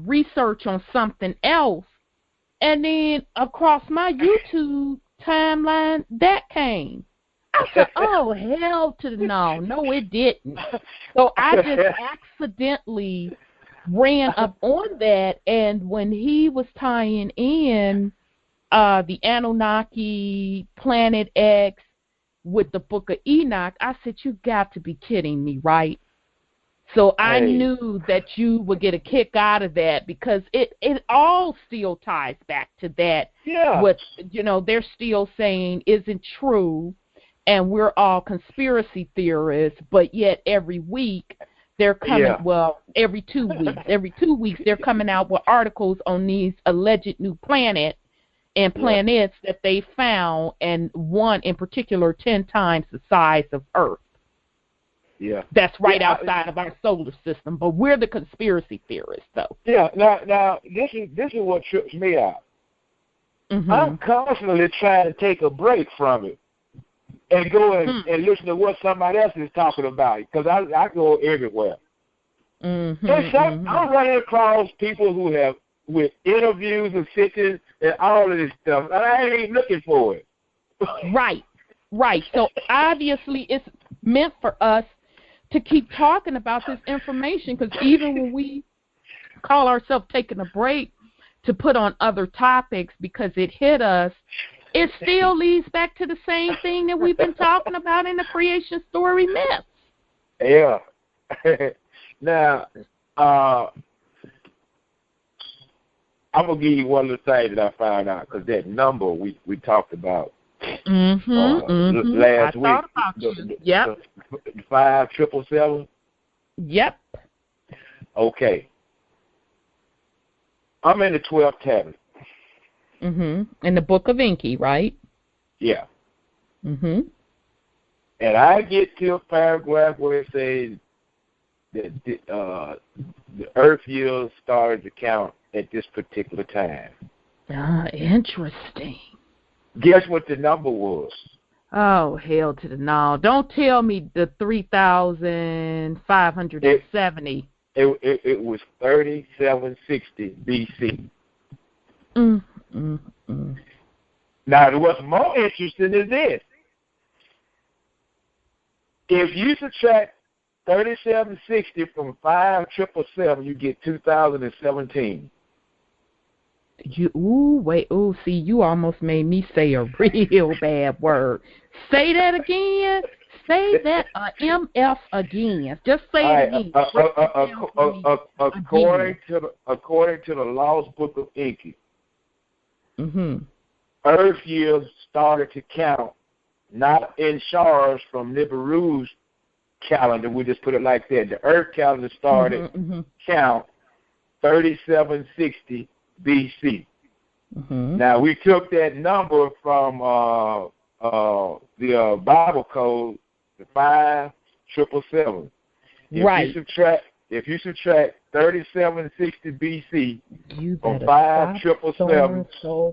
Speaker 1: research on something else, and then across my YouTube timeline, that came. I said, oh, hell to the no. No, it didn't. So I just accidentally ran up on that, and when he was tying in the Anunnaki, Planet X with the Book of Enoch, I said, you got to be kidding me, right? So I knew that you would get a kick out of that, because it all still ties back to that.
Speaker 3: Yeah.
Speaker 1: What, they're still saying isn't true, and we're all conspiracy theorists, but yet every week they're coming, every 2 weeks. Every 2 weeks they're coming out with articles on these alleged new planets and planets that they found, and one in particular 10 times the size of Earth.
Speaker 3: Yeah.
Speaker 1: That's right outside of our solar system, but we're the conspiracy theorists, though.
Speaker 3: Yeah. Now, this is what trips me out.
Speaker 1: Mm-hmm.
Speaker 3: I'm constantly trying to take a break from it and go and listen to what somebody else is talking about, because I go everywhere.
Speaker 1: Mm-hmm.
Speaker 3: I'm running across people who have, with interviews and sitting and all of this stuff, and I ain't looking for it.
Speaker 1: Right. So obviously it's meant for us to keep talking about this information, because even when we call ourselves taking a break to put on other topics because it hit us, it still leads back to the same thing that we've been talking about in the creation story myths.
Speaker 3: Yeah. Now, I I'm gonna give you one of the things that I found out, because that number we talked about last
Speaker 1: I
Speaker 3: week.
Speaker 1: thought about you. Yep.
Speaker 3: The 5777.
Speaker 1: Yep.
Speaker 3: Okay. I'm in the 12th tablet.
Speaker 1: In the Book of Enki, right?
Speaker 3: Yeah. And I get to a paragraph where it says that the Earth years started to count at this particular time.
Speaker 1: Interesting.
Speaker 3: Guess what the number was?
Speaker 1: Oh, hell to the no. Don't tell me the 3,570.
Speaker 3: It was 3760 BC. Now, what's more interesting is this. If you subtract 3760 from 5777, you get 2017.
Speaker 1: See, you almost made me say a real bad word. Say that again. Say that MF again. Just say it again.
Speaker 3: According to the Lost Book of Enki, Earth years started to count not in shars from Nibiru's calendar. We just put it like that. The Earth calendar started count 3760 BC. Now we took that number from the Bible code, the 5777.
Speaker 1: Right.
Speaker 3: If you subtract 3760 BC from 5777,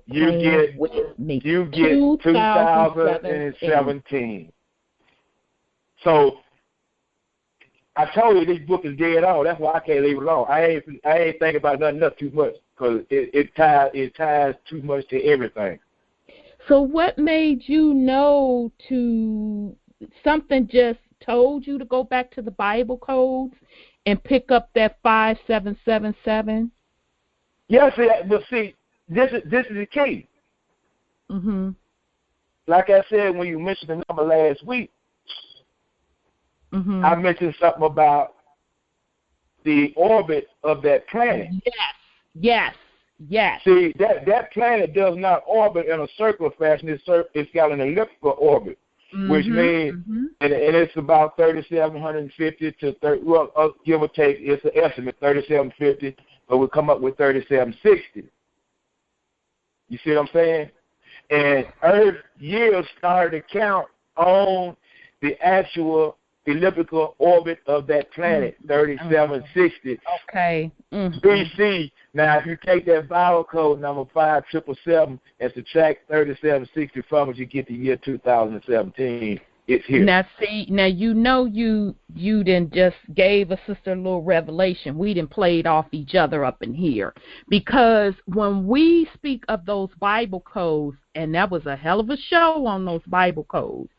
Speaker 3: you get 2017. So I told you this book is dead on. That's why I can't leave it alone. I ain't thinking about nothing else too much, because it ties too much to everything.
Speaker 1: So what made you know to something just told you to go back to the Bible codes and pick up that 5777?
Speaker 3: Yeah, see, this is the key. Like I said, when you mentioned the number last week, I mentioned something about the orbit of that planet.
Speaker 1: Yes.
Speaker 3: See, that planet does not orbit in a circular fashion. It's got an elliptical orbit, which means, and it's about 3,750 to give or take. It's an estimate, 3,750, but we come up with 3,760. You see what I'm saying? And Earth years started to count on the actual elliptical orbit of that planet, 3760 BC. Now, if you take that Bible code number 5777 and subtract 3760 from it, you get the year 2017. It's here.
Speaker 1: Now, you done just gave a sister a little revelation. We done played off each other up in here, because when we speak of those Bible codes, and that was a hell of a show on those Bible codes,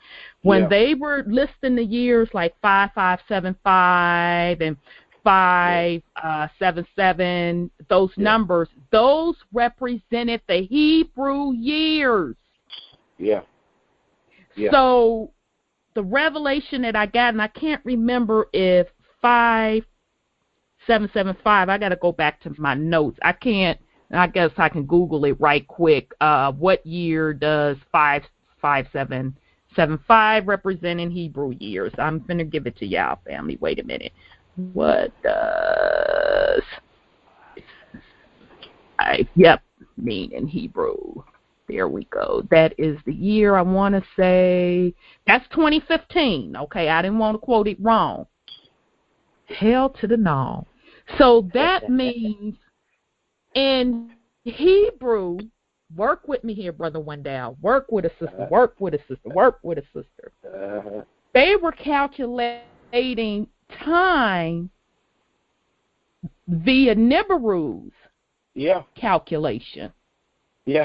Speaker 1: when they were listing the years like 5575 and 577, those numbers, those represented the Hebrew years. So the revelation that I got, and I can't remember if 5775, I got to go back to my notes. I guess I can Google it right quick. What year does 5775 represent in Hebrew years? I'm going to give it to y'all, family. Wait a minute. What does mean in Hebrew? There we go. That is the year, I want to say, that's 2015. Okay, I didn't want to quote it wrong. Hell to the no. So that means in Hebrew, work with me here, Brother Wendell. Work with a sister. They were calculating time via Nibiru's calculation.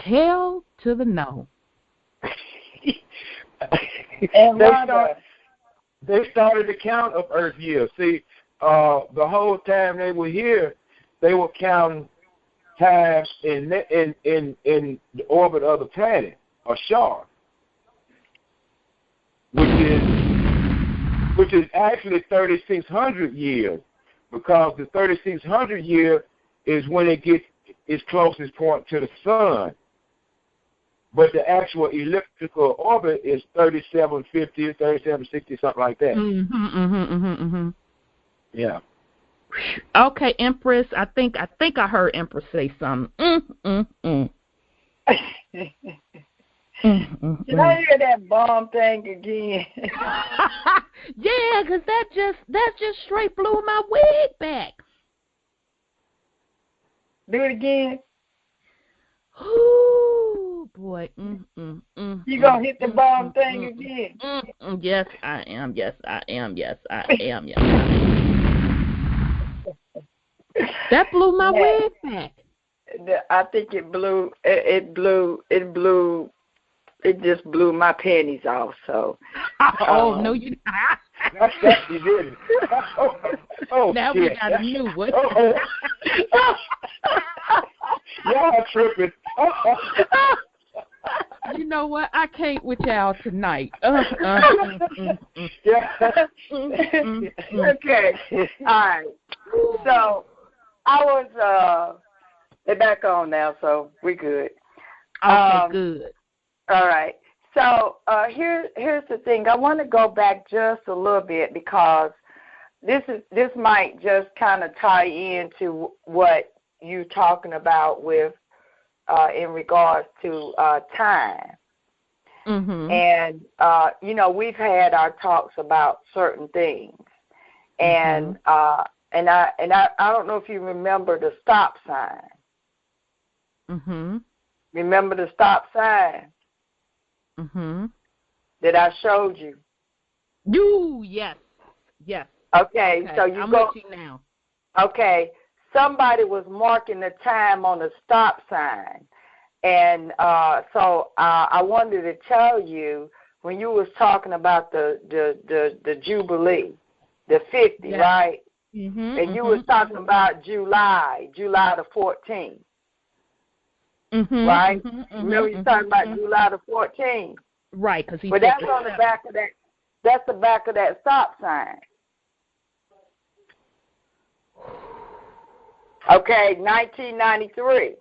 Speaker 1: Hell to the no.
Speaker 3: They started the count of Earth years. See, the whole time they were here, they were counting time in the orbit of the planet, or star, which is actually 3,600 years, because the 3,600 year is when it its closest point to the sun. But the actual elliptical orbit is 3750, 3760, something like that. Yeah.
Speaker 1: Okay, Empress. I think I heard Empress say something.
Speaker 2: Did I hear that bomb thing again?
Speaker 1: Yeah, 'cause that just straight blew my wig back.
Speaker 2: Do it again.
Speaker 1: Ooh, boy.
Speaker 2: You gonna hit the bomb thing again?
Speaker 1: Yes, I am. Yes, I am. Yes, I am. Yes, I am. That blew my wig back.
Speaker 2: I think it just blew my panties off. So.
Speaker 1: Oh no, you.
Speaker 3: That you didn't.
Speaker 1: Now
Speaker 3: shit.
Speaker 1: we got a new one.
Speaker 3: Y'all tripping.
Speaker 2: You know what? I can't with y'all tonight.
Speaker 3: Yeah.
Speaker 2: Okay. All right. So I was they're back on now, so we good.
Speaker 1: Okay, good.
Speaker 2: All right. So here's the thing. I want to go back just a little bit because this might just kind of tie into what you're talking about with in regards to time.
Speaker 1: Mm-hmm.
Speaker 2: And we've had our talks about certain things, and I don't know if you remember the stop sign.
Speaker 1: Mm-hmm.
Speaker 2: Remember the stop sign?
Speaker 1: Mm-hmm.
Speaker 2: That I showed you.
Speaker 1: Yes.
Speaker 2: Okay, so you
Speaker 1: I'm
Speaker 2: go.
Speaker 1: with you now.
Speaker 2: Okay, somebody was marking the time on the stop sign, and so I wanted to tell you when you was talking about the Jubilee, the 50, right?
Speaker 1: Mm-hmm.
Speaker 2: And you was talking about July the 14th.
Speaker 1: Mm-hmm.
Speaker 2: Right?
Speaker 1: Mm-hmm.
Speaker 2: Remember you talking about July the 14th?
Speaker 1: Right, because
Speaker 2: but that's on the back of that. That's the back of that stop sign. Okay, 1993.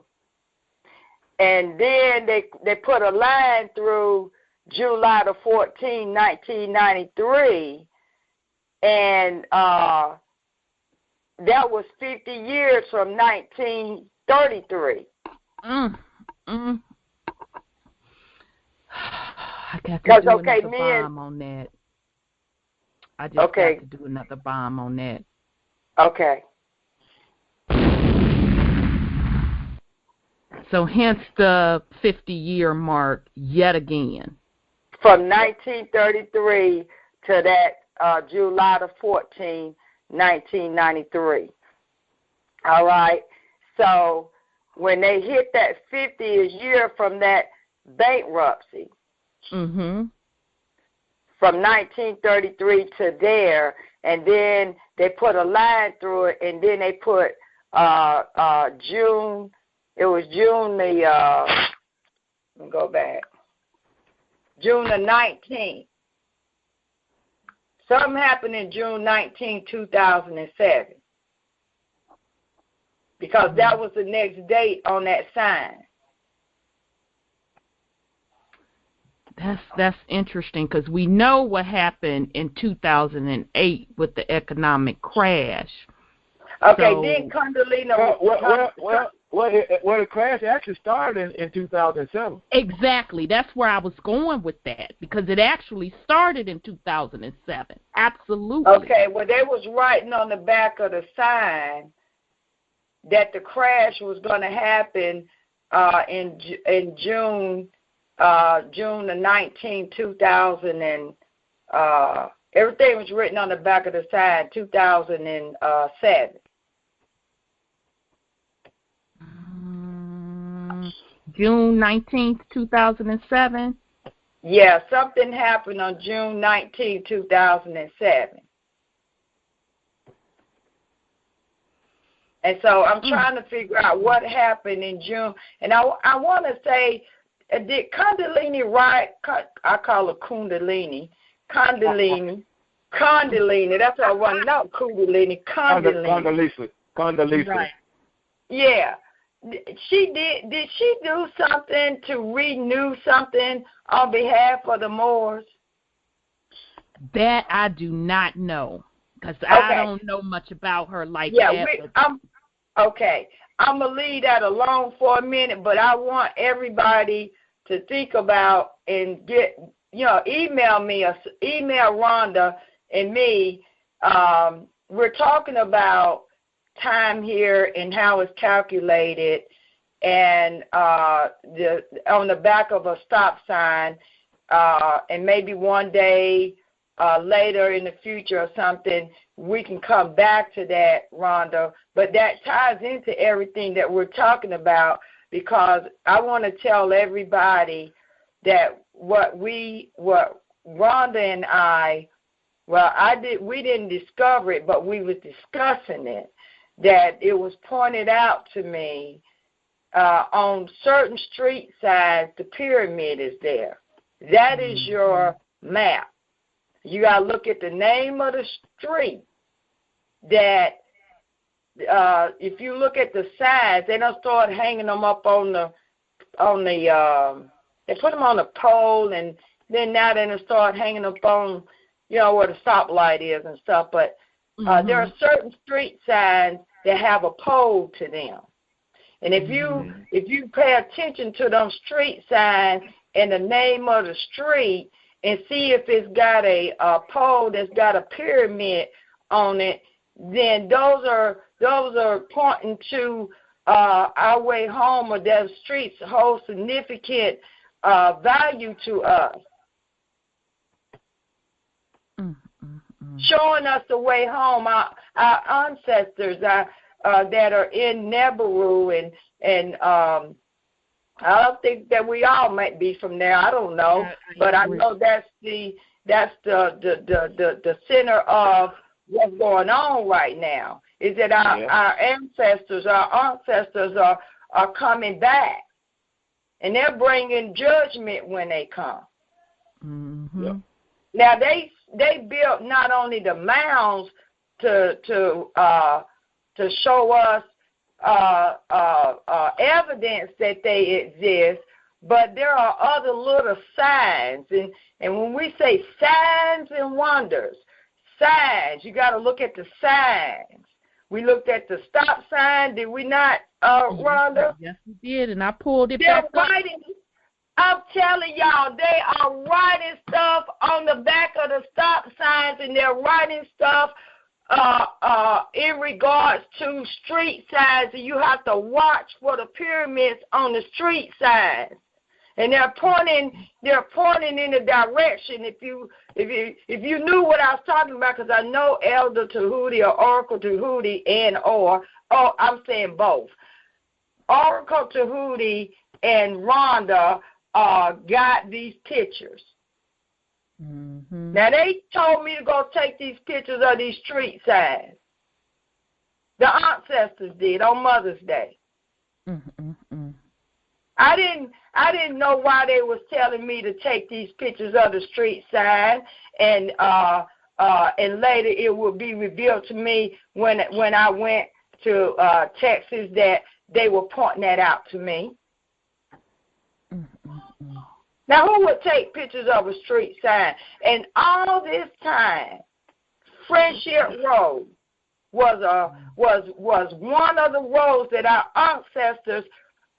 Speaker 2: And then they put a line through July the 14th, 1993, and that was 50 years from 1933.
Speaker 1: I got to do another bomb on that. I just got to do another bomb on that.
Speaker 2: Okay.
Speaker 1: So hence the 50-year mark yet again.
Speaker 2: From 1933 to that July the 14th, 1993. All right. So when they hit that 50th year from that bankruptcy,
Speaker 1: mm-hmm.
Speaker 2: from 1933 to there, and then they put a line through it, and then they put June. It was June the. Let me go back. June the 19th. Something happened in June 19, 2007. Because that was the next date on that sign.
Speaker 1: That's interesting because we know what happened in 2008 with the economic crash.
Speaker 2: Okay,
Speaker 1: so,
Speaker 2: then Kundalini.
Speaker 3: Well, the crash actually started in 2007.
Speaker 1: Exactly. That's where I was going with that because it actually started in 2007. Absolutely.
Speaker 2: Okay, well, they was writing on the back of the sign that the crash was going to happen in June the 19th, 2000, and everything was written on the back of the sign, 2007.
Speaker 1: June 19th, 2007?
Speaker 2: Yeah, something happened on June 19th, 2007. And so I'm trying to figure out what happened in June. And I want to say, did Kundalini write, I call her Kundalini, Kundalini, that's what I want to know, Kundalini,
Speaker 3: Kundalini.
Speaker 1: Right.
Speaker 2: Yeah. Did she do something to renew something on behalf of the Moors?
Speaker 1: That I do not know, because
Speaker 2: Okay.
Speaker 1: I don't know much about her like that.
Speaker 2: Okay. I'm going to leave that alone for a minute, but I want everybody to think about and get, email me, or email Rhonda and me. We're talking about time here and how it's calculated, and on the back of a stop sign, and maybe one day later in the future or something, we can come back to that, Rhonda. But that ties into everything that we're talking about, because I want to tell everybody that what Rhonda and I, we didn't discover it, but we was discussing it, that it was pointed out to me on certain street signs, the pyramid is there. That is your map. You got to look at the name of the street. That if you look at the signs, they don't start hanging them up on the they put them on a pole, and then now they don't start hanging up on where the stoplight is and stuff. But there are certain street signs that have a pole to them, and if you pay attention to them street signs and the name of the street, and see if it's got a pole that's got a pyramid on it, then those are pointing to our way home, or that streets hold significant value to us, showing us the way home. Our ancestors that are in Nibiru, and I don't think that we all might be from there. I don't know, but I know that's the center of what's going on right now. Is that our ancestors are coming back, and they're bringing judgment when they come.
Speaker 1: Mm-hmm. Yep.
Speaker 2: Now they built not only the mounds to show us evidence that they exist, but there are other little signs, and when we say signs and wonders, signs, you got to look at the signs. We looked at the stop sign, did we not, Rhonda?
Speaker 1: Yes, we did, and I pulled it
Speaker 2: They're
Speaker 1: back
Speaker 2: writing. I'm telling y'all, they are writing stuff on the back of the stop signs, and they're writing stuff in regards to street signs, and you have to watch for the pyramids on the street signs, and they're pointing in the direction. If you knew what I was talking about, because I know Elder Tahuti or Oracle Tahuti I'm saying both, Oracle Tahuti and Rhonda got these pictures.
Speaker 1: Mm-hmm.
Speaker 2: Now, they told me to go take these pictures of these street signs. The ancestors did on Mother's Day.
Speaker 1: Mm-hmm.
Speaker 2: I didn't know why they was telling me to take these pictures of the street sign, and later it would be revealed to me when I went to Texas that they were pointing that out to me.
Speaker 1: Mm-hmm.
Speaker 2: Now, who would take pictures of a street sign? And all this time, Friendship Road was one of the roads that our ancestors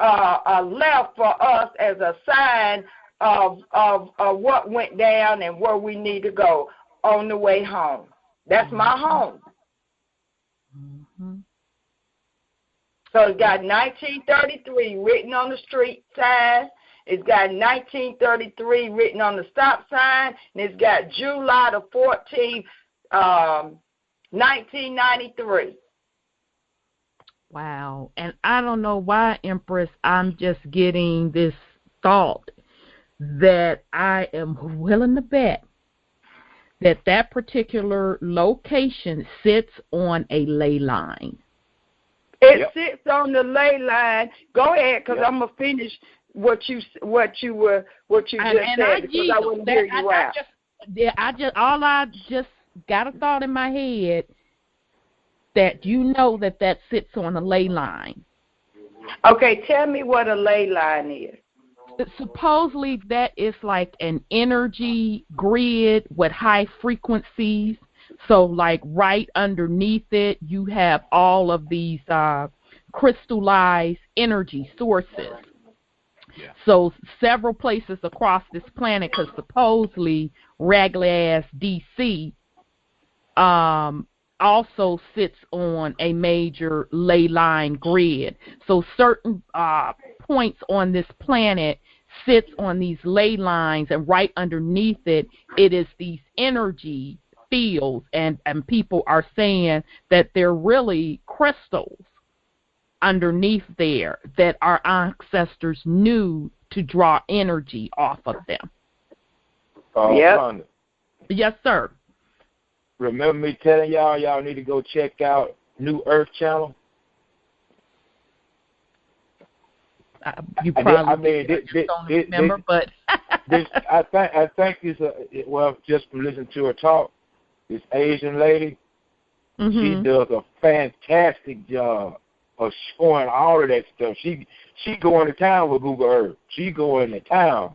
Speaker 2: left for us as a sign of what went down and where we need to go on the way home. That's my home.
Speaker 1: Mm-hmm.
Speaker 2: So it's got 1933 written on the street sign. It's got 1933 written on the stop sign, and it's got July the 14th, 1993.
Speaker 1: Wow. And I don't know why, Empress, I'm just getting this thought that I am willing to bet that particular location sits on a ley line.
Speaker 2: It sits on the ley line. Go ahead, because I'm gonna finish what you just said, because I wouldn't hear you out.
Speaker 1: I just got a thought in my head that that sits on a ley line.
Speaker 2: Okay, tell me what a ley line is.
Speaker 1: Supposedly that is like an energy grid with high frequencies. So like right underneath it, you have all of these crystallized energy sources.
Speaker 3: Yeah.
Speaker 1: So several places across this planet, because supposedly raggedy-ass DC also sits on a major ley line grid. So certain points on this planet sits on these ley lines, and right underneath it, it is these energy fields, and people are saying that they're really crystals underneath there that our ancestors knew to draw energy off of them.
Speaker 2: Yep.
Speaker 1: Yes, sir.
Speaker 3: Remember me telling y'all need to go check out New Earth Channel?
Speaker 1: You probably don't remember, but
Speaker 3: I think it's just from listening to her talk, this Asian lady, she does a fantastic job of showing all of that stuff. She going to town with Google Earth. She going to town.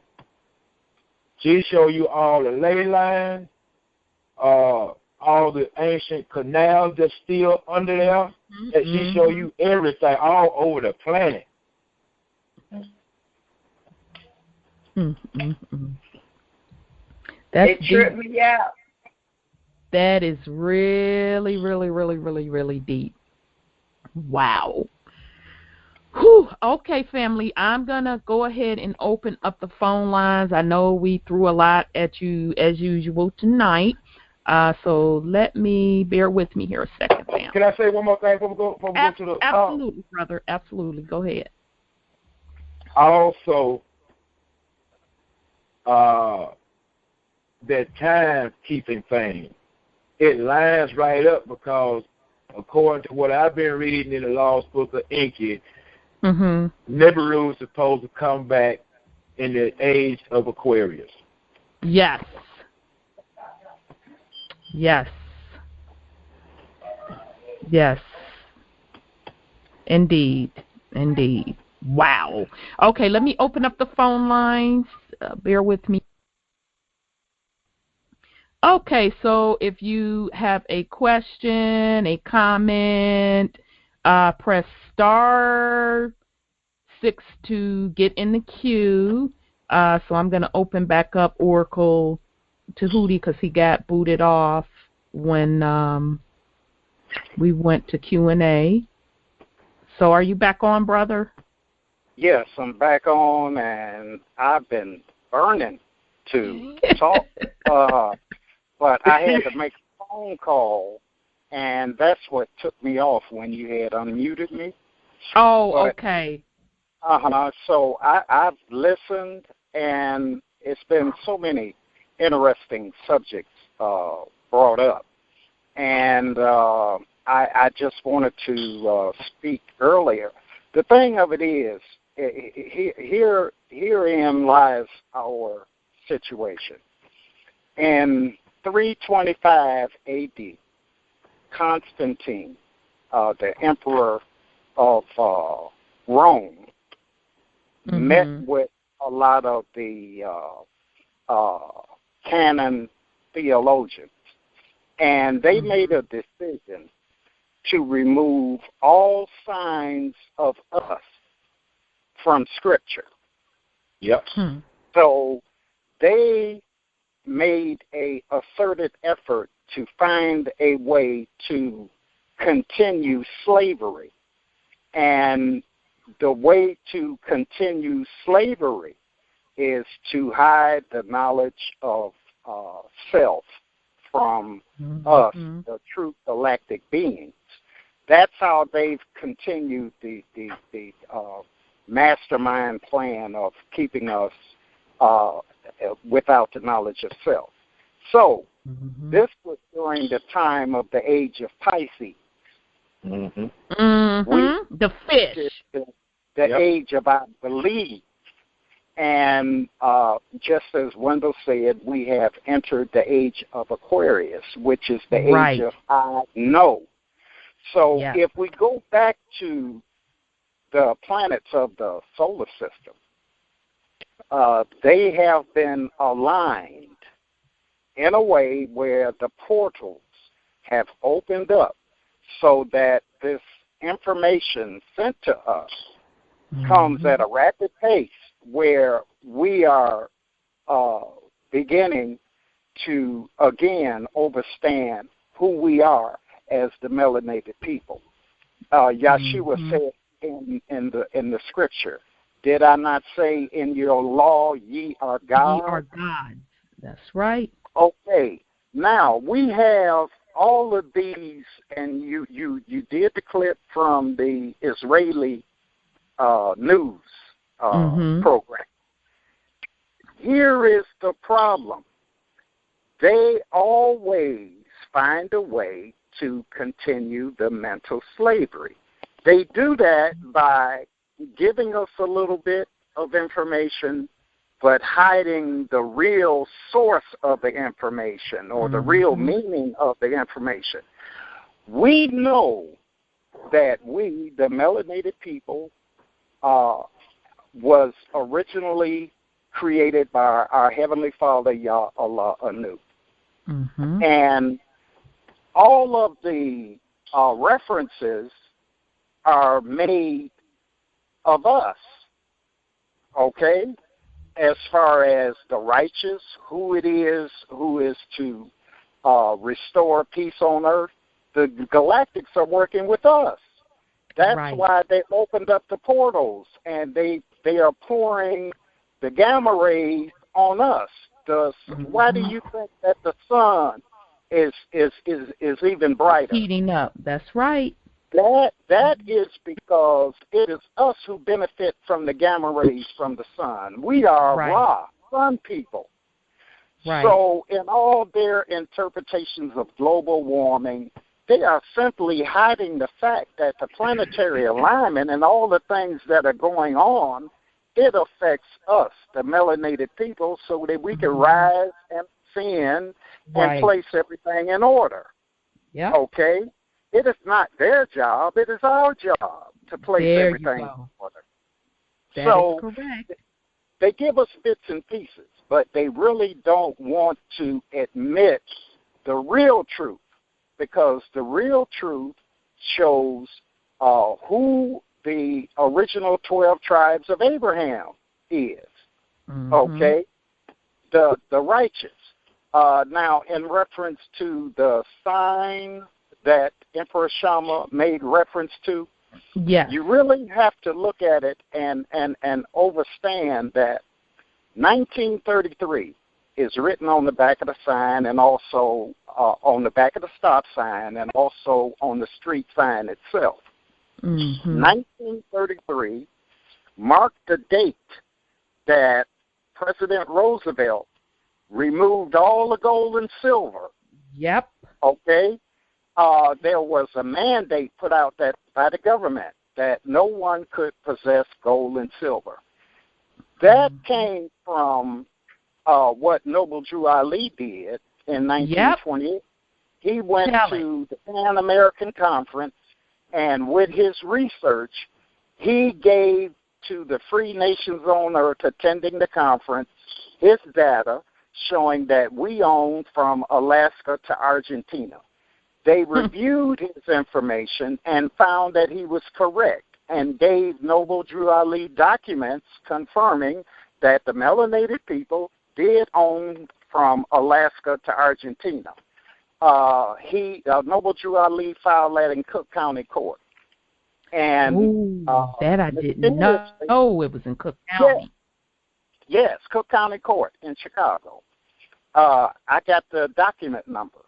Speaker 3: She show you all the ley lines, all the ancient canals that's still under there. And she show you everything all over the planet.
Speaker 2: It tripped me out.
Speaker 1: That is really, really, really, really, really deep. Wow. Whew. Okay, family, I'm going to go ahead and open up the phone lines. I know we threw a lot at you as usual tonight. So bear with me here a second, fam.
Speaker 3: Can I say one more thing before we go to the
Speaker 1: absolutely, brother. Absolutely. Go ahead.
Speaker 3: Also, that time-keeping thing, it lines right up because according to what I've been reading in the Lost Book of Enki, Nibiru is supposed to come back in the age of Aquarius.
Speaker 1: Yes. Yes. Yes. Indeed. Indeed. Wow. Okay, let me open up the phone lines. Bear with me. Okay, so if you have a question, a comment, press *6 to get in the queue. So I'm going to open back up Oracle to Hootie because he got booted off when we went to Q&A. So are you back on, brother?
Speaker 5: Yes, I'm back on, and I've been burning to talk. But I had to make a phone call, and that's what took me off when you had unmuted me.
Speaker 1: Okay.
Speaker 5: So I've listened, and it's been so many interesting subjects brought up. And I just wanted to speak earlier. The thing of it is, herein lies our situation. In 325 A.D., Constantine, the emperor of Rome, met with a lot of the canon theologians, and they made a decision to remove all signs of us from Scripture.
Speaker 3: Yep.
Speaker 5: So they made a asserted effort to find a way to continue slavery. And the way to continue slavery is to hide the knowledge of self from us, the true galactic beings. That's how they've continued the mastermind plan of keeping us without the knowledge of self. So this was during the time of the age of Pisces.
Speaker 1: The fish.
Speaker 5: The age of I believe. And just as Wendell said, we have entered the age of Aquarius, which is the age of I know. So if we go back to the planets of the solar system, they have been aligned in a way where the portals have opened up so that this information sent to us comes at a rapid pace where we are beginning to, again, understand who we are as the melanated people. Yeshua said in the scripture, did I not say in your law ye are God?
Speaker 1: Ye are gods. That's right.
Speaker 5: Okay. Now, we have all of these, and you did the clip from the Israeli news program. Here is the problem. They always find a way to continue the mental slavery. They do that by giving us a little bit of information, but hiding the real source of the information or the real meaning of the information. We know that we, the melanated people, was originally created by our Heavenly Father, Yah Allah Anu. And all of the references are made of us, okay, as far as the righteous, who it is who is to restore peace on earth. The galactics are working with us. That's why they opened up the portals, and they are pouring the gamma rays on us. Why do you think that the sun is even brighter?
Speaker 1: Heating up. That's right.
Speaker 5: That is because it is us who benefit from the gamma rays from the sun. We are Ra, sun people. So in all their interpretations of global warming, they are simply hiding the fact that the planetary alignment and all the things that are going on, it affects us, the melanated people, so that we can rise and sin and place everything in order.
Speaker 1: Yeah.
Speaker 5: Okay? It is not their job. It is our job to place everything in order.
Speaker 1: That is correct.
Speaker 5: They give us bits and pieces, but they really don't want to admit the real truth, because the real truth shows who the original 12 tribes of Abraham is. Okay? The righteous. Now, in reference to the sign that Emperor Shama made reference to, you really have to look at it and understand that 1933 is written on the back of the sign, and also on the back of the stop sign, and also on the street sign itself. 1933 marked the date that President Roosevelt removed all the gold and silver.
Speaker 1: Yep.
Speaker 5: Okay? There was a mandate put out that by the government that no one could possess gold and silver. That came from what Noble Drew Ali did in 1928. He went to the Pan American Conference, and with his research, he gave to the free nations on earth attending the conference his data showing that we own from Alaska to Argentina. They reviewed his information and found that he was correct, and gave Noble Drew Ali documents confirming that the melanated people did own from Alaska to Argentina. Noble Drew Ali filed that in Cook County Court. And
Speaker 1: that I didn't know. Oh, it was in Cook County.
Speaker 5: Yes, Cook County Court in Chicago. I got the document number.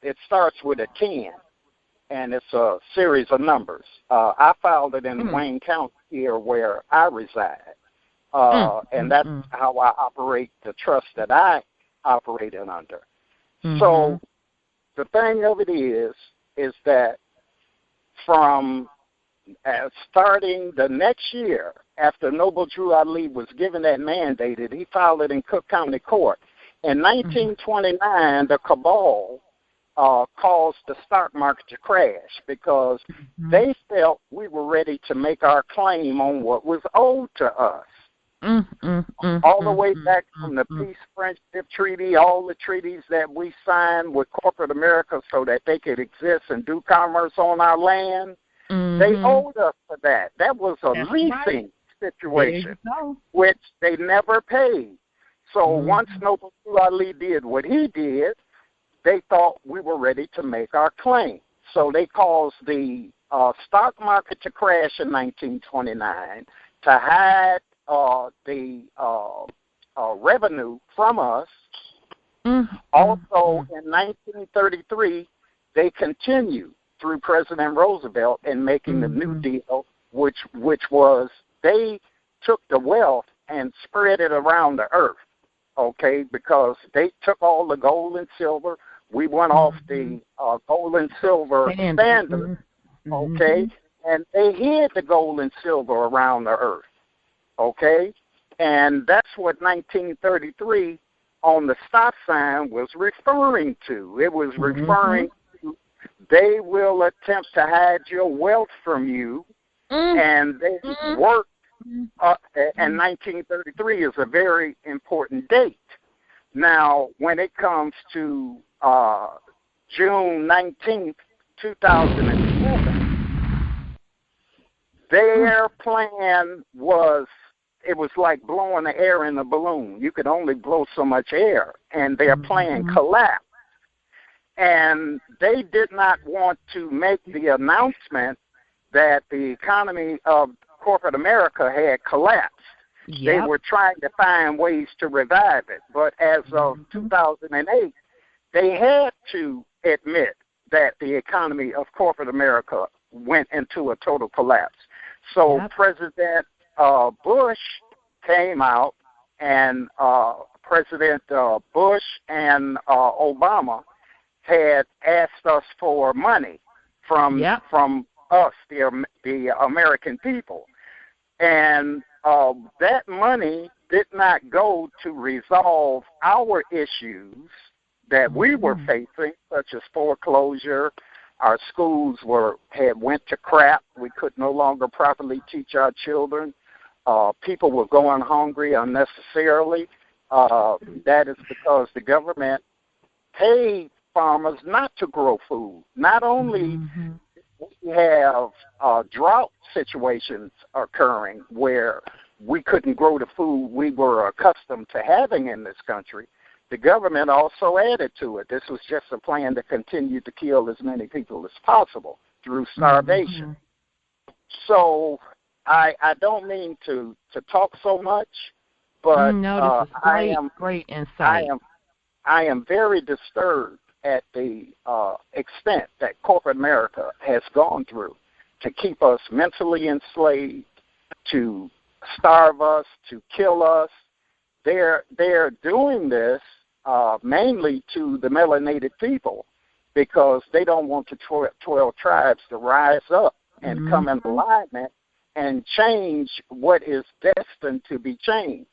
Speaker 5: It starts with a 10, and it's a series of numbers. I filed it in Wayne County here where I reside. And that's how I operate the trust that I operate in under. So the thing of it is that from starting the next year after Noble Drew Ali was given that mandated, he filed it in Cook County Court. In 1929, the cabal caused the stock market to crash because they felt we were ready to make our claim on what was owed to us. All the way back from the Peace Friendship Treaty, all the treaties that we signed with corporate America so that they could exist and do commerce on our land, they owed us for that. That was a leasing situation, which they never paid. So once Noble Ali did what he did, they thought we were ready to make our claim. So they caused the stock market to crash in 1929 to hide the revenue from us. Also, in 1933, they continued through President Roosevelt in making the New Deal, which was they took the wealth and spread it around the earth, okay, because they took all the gold and silver. We went off the gold and silver standard, okay, and they hid the gold and silver around the earth. Okay, and that's what 1933 on the stop sign was referring to. It was referring to they will attempt to hide your wealth from you, and they worked. And 1933 is a very important date. Now, when it comes to June 19th, 2007, their plan was, it was like blowing the air in a balloon. You could only blow so much air, and their plan collapsed. And they did not want to make the announcement that the economy of corporate America had collapsed. They were trying to find ways to revive it. But as of 2008, they had to admit that the economy of corporate America went into a total collapse. So President Bush came out, and President Bush and Obama had asked us for money from us, the American people. And that money did not go to resolve our issues that we were facing, such as foreclosure. Our schools went to crap. We could no longer properly teach our children. People were going hungry unnecessarily. That is because the government paid farmers not to grow food. Not only we have drought situations occurring where we couldn't grow the food we were accustomed to having in this country, the government also added to it. This was just a plan to continue to kill as many people as possible through starvation. So I don't mean to talk so much, but
Speaker 1: no, this is great insight.
Speaker 5: I am very disturbed at the extent that corporate America has gone through to keep us mentally enslaved, to starve us, to kill us. They're doing this mainly to the melanated people because they don't want the 12 tribes to rise up and come in alignment and change what is destined to be changed.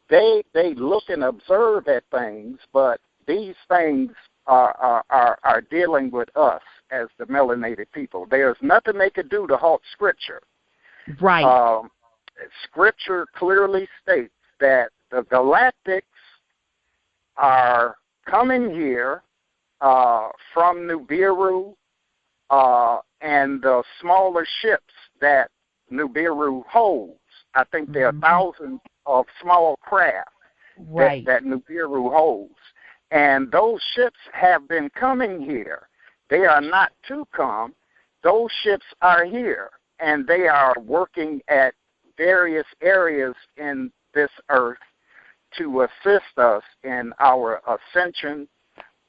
Speaker 5: They look and observe at things, but these things are dealing with us as the melanated people. There's nothing they could do to halt Scripture.
Speaker 1: Right.
Speaker 5: Scripture clearly states that the Galactics are coming here from Nibiru and the smaller ships that Nibiru holds. I think there are thousands of small craft that Nibiru holds. And those ships have been coming here. They are not to come. Those ships are here, and they are working at various areas in this earth to assist us in our ascension,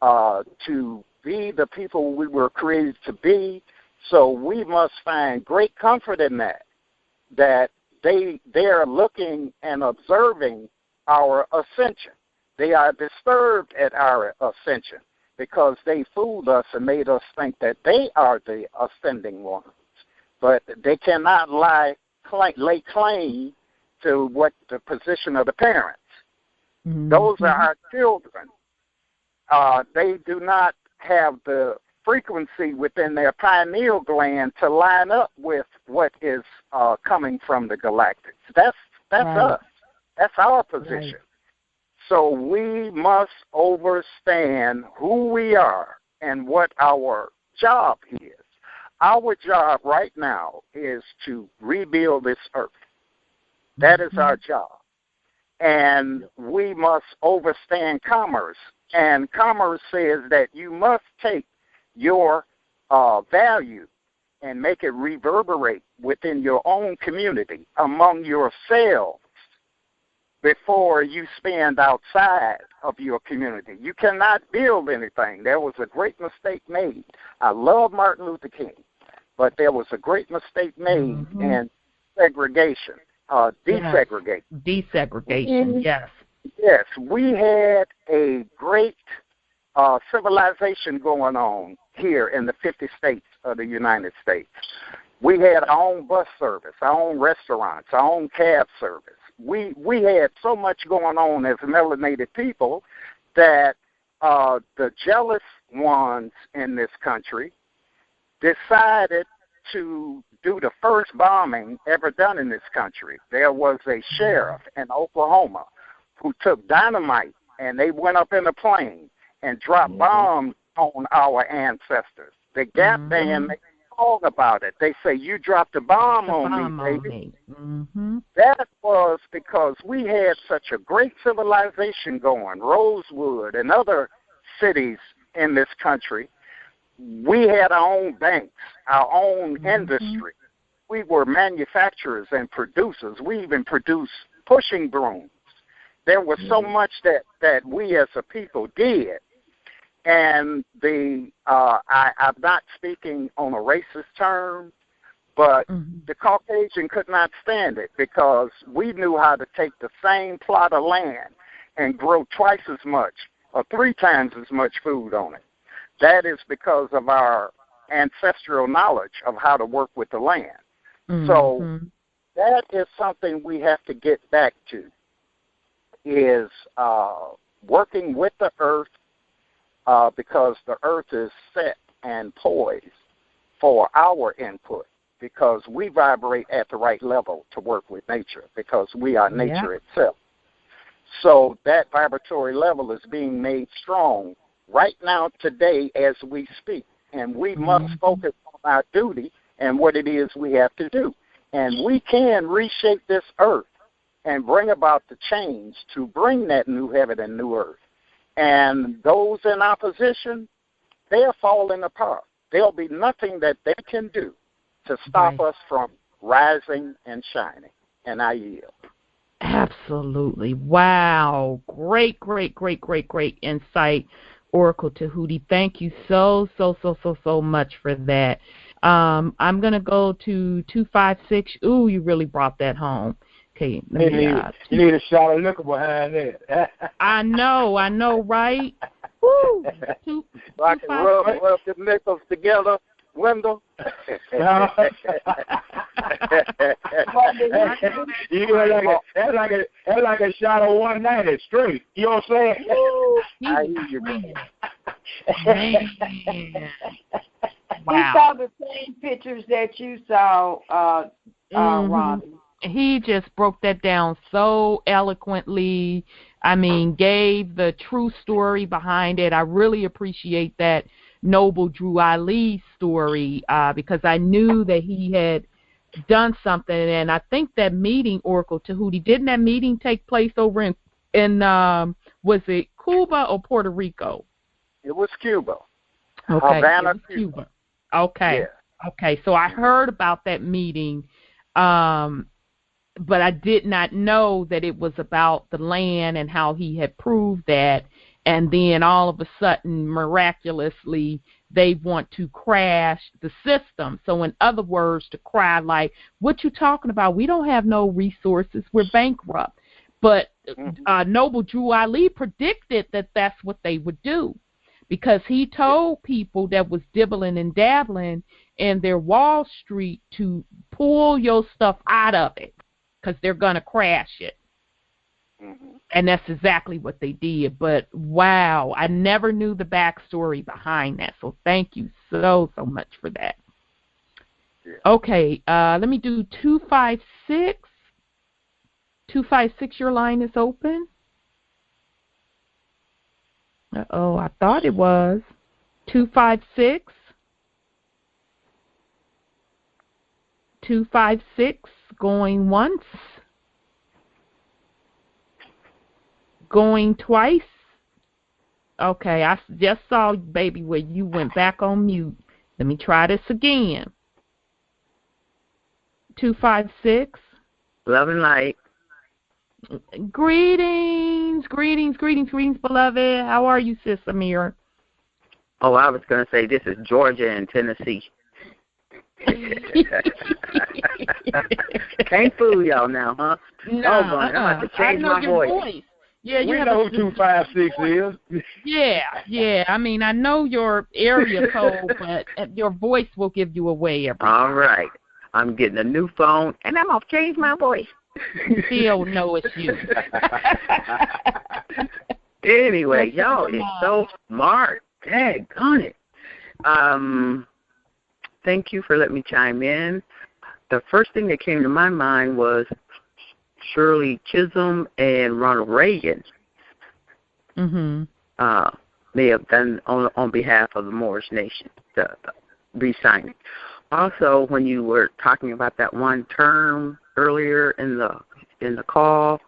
Speaker 5: to be the people we were created to be. So we must find great comfort in that they are looking and observing our ascension. They are disturbed at our ascension because they fooled us and made us think that they are the ascending ones. But they cannot lay claim to what the position of the parents. Those are our children. They do not have the frequency within their pineal gland to line up with what is coming from the galactics. That's right. Us. That's our position. Right. So we must understand who we are and what our job is. Our job right now is to rebuild this earth. That is our job. And we must understand commerce. And commerce says that you must take your value and make it reverberate within your own community, among yourselves, before you spend outside of your community. You cannot build anything. There was a great mistake made. I love Martin Luther King, but there was a great mistake made in segregation, desegregation.
Speaker 1: Yes. Desegregation, yes.
Speaker 5: Yes, we had a great civilization going on here in the 50 states of the United States. We had our own bus service, our own restaurants, our own cab service. We had so much going on as melanated people that the jealous ones in this country decided to do the first bombing ever done in this country. There was a sheriff in Oklahoma who took dynamite, and they went up in a plane and dropped bombs on our ancestors. The Gap Band makes a song about it. They say, "You dropped a bomb on me, baby." That was because we had such a great civilization going, Rosewood and other cities in this country. We had our own banks, our own industry. We were manufacturers and producers. We even produced pushing brooms. There was so much that we as a people did. And I'm not speaking on a racist term, but the Caucasian could not stand it because we knew how to take the same plot of land and grow twice as much or 3 times as much food on it. That is because of our ancestral knowledge of how to work with the land. So that is something we have to get back to, is working with the earth, because the earth is set and poised for our input, because we vibrate at the right level to work with nature, because we are nature itself. So that vibratory level is being made strong right now, today, as we speak. And we must focus on our duty and what it is we have to do. And we can reshape this earth and bring about the change to bring that new heaven and new earth. And those in opposition, they're falling apart. There'll be nothing that they can do to stop us from rising and shining. And I yield.
Speaker 1: Absolutely. Wow. Great insight, Oracle Tahuti. Thank you so much for that. I'm going to go to 256. Ooh, you really brought that home. Okay,
Speaker 3: you need a shot of liquor behind that.
Speaker 1: I know, right? Woo!
Speaker 5: So I can rub the nickels together, Wendell.
Speaker 3: You know, that's like a shot of 190 straight. You know what I'm saying?
Speaker 5: I hear you, man.
Speaker 2: Wow. He saw the same pictures that you saw, Robbie.
Speaker 1: He just broke that down so eloquently. I mean, gave the true story behind it. I really appreciate that Noble Drew Ali story because I knew that he had done something. And I think that meeting, Oracle Tahuti, didn't that meeting take place over in was it Cuba or Puerto Rico?
Speaker 5: It was Cuba.
Speaker 1: Okay,
Speaker 5: Havana,
Speaker 1: it was Cuba. Okay.
Speaker 5: Yeah.
Speaker 1: Okay, so I heard about that meeting, but I did not know that it was about the land and how he had proved that. And then all of a sudden, miraculously, they want to crash the system. So in other words, to cry like, what you talking about? We don't have no resources. We're bankrupt. But Noble Drew Ali predicted that that's what they would do, because he told people that was dibbling and dabbling in their Wall Street to pull your stuff out of it, because they're going to crash it. And that's exactly what they did. But, wow, I never knew the backstory behind that. So thank you so much for that.
Speaker 5: Yeah.
Speaker 1: Okay, let me do 256. 256, your line is open. Uh-oh, I thought it was. 256. 256, going once. Going twice. Okay, I just saw, baby, where you went back on mute. Let me try this again. 256.
Speaker 7: Love and light.
Speaker 1: Greetings, beloved. How are you, Sis Amir?
Speaker 7: Oh, I was going to say this is Georgia and Tennessee. Can't fool y'all now, huh?
Speaker 1: No,
Speaker 7: I'm about to change my voice.
Speaker 1: Yeah, you
Speaker 3: we know who 256 is.
Speaker 1: Yeah. I mean, I know your area code, but your voice will give you away every time.
Speaker 7: All right. I'm getting a new phone, and I'm going to change my voice.
Speaker 1: Still know it's you.
Speaker 7: Anyway, y'all, it's so smart. Daggone it. Thank you for letting me chime in. The first thing that came to my mind was Shirley Chisholm and Ronald Reagan. May have done on behalf of the Moorish nation, the re-signing. Also, when you were talking about that one term earlier in the call.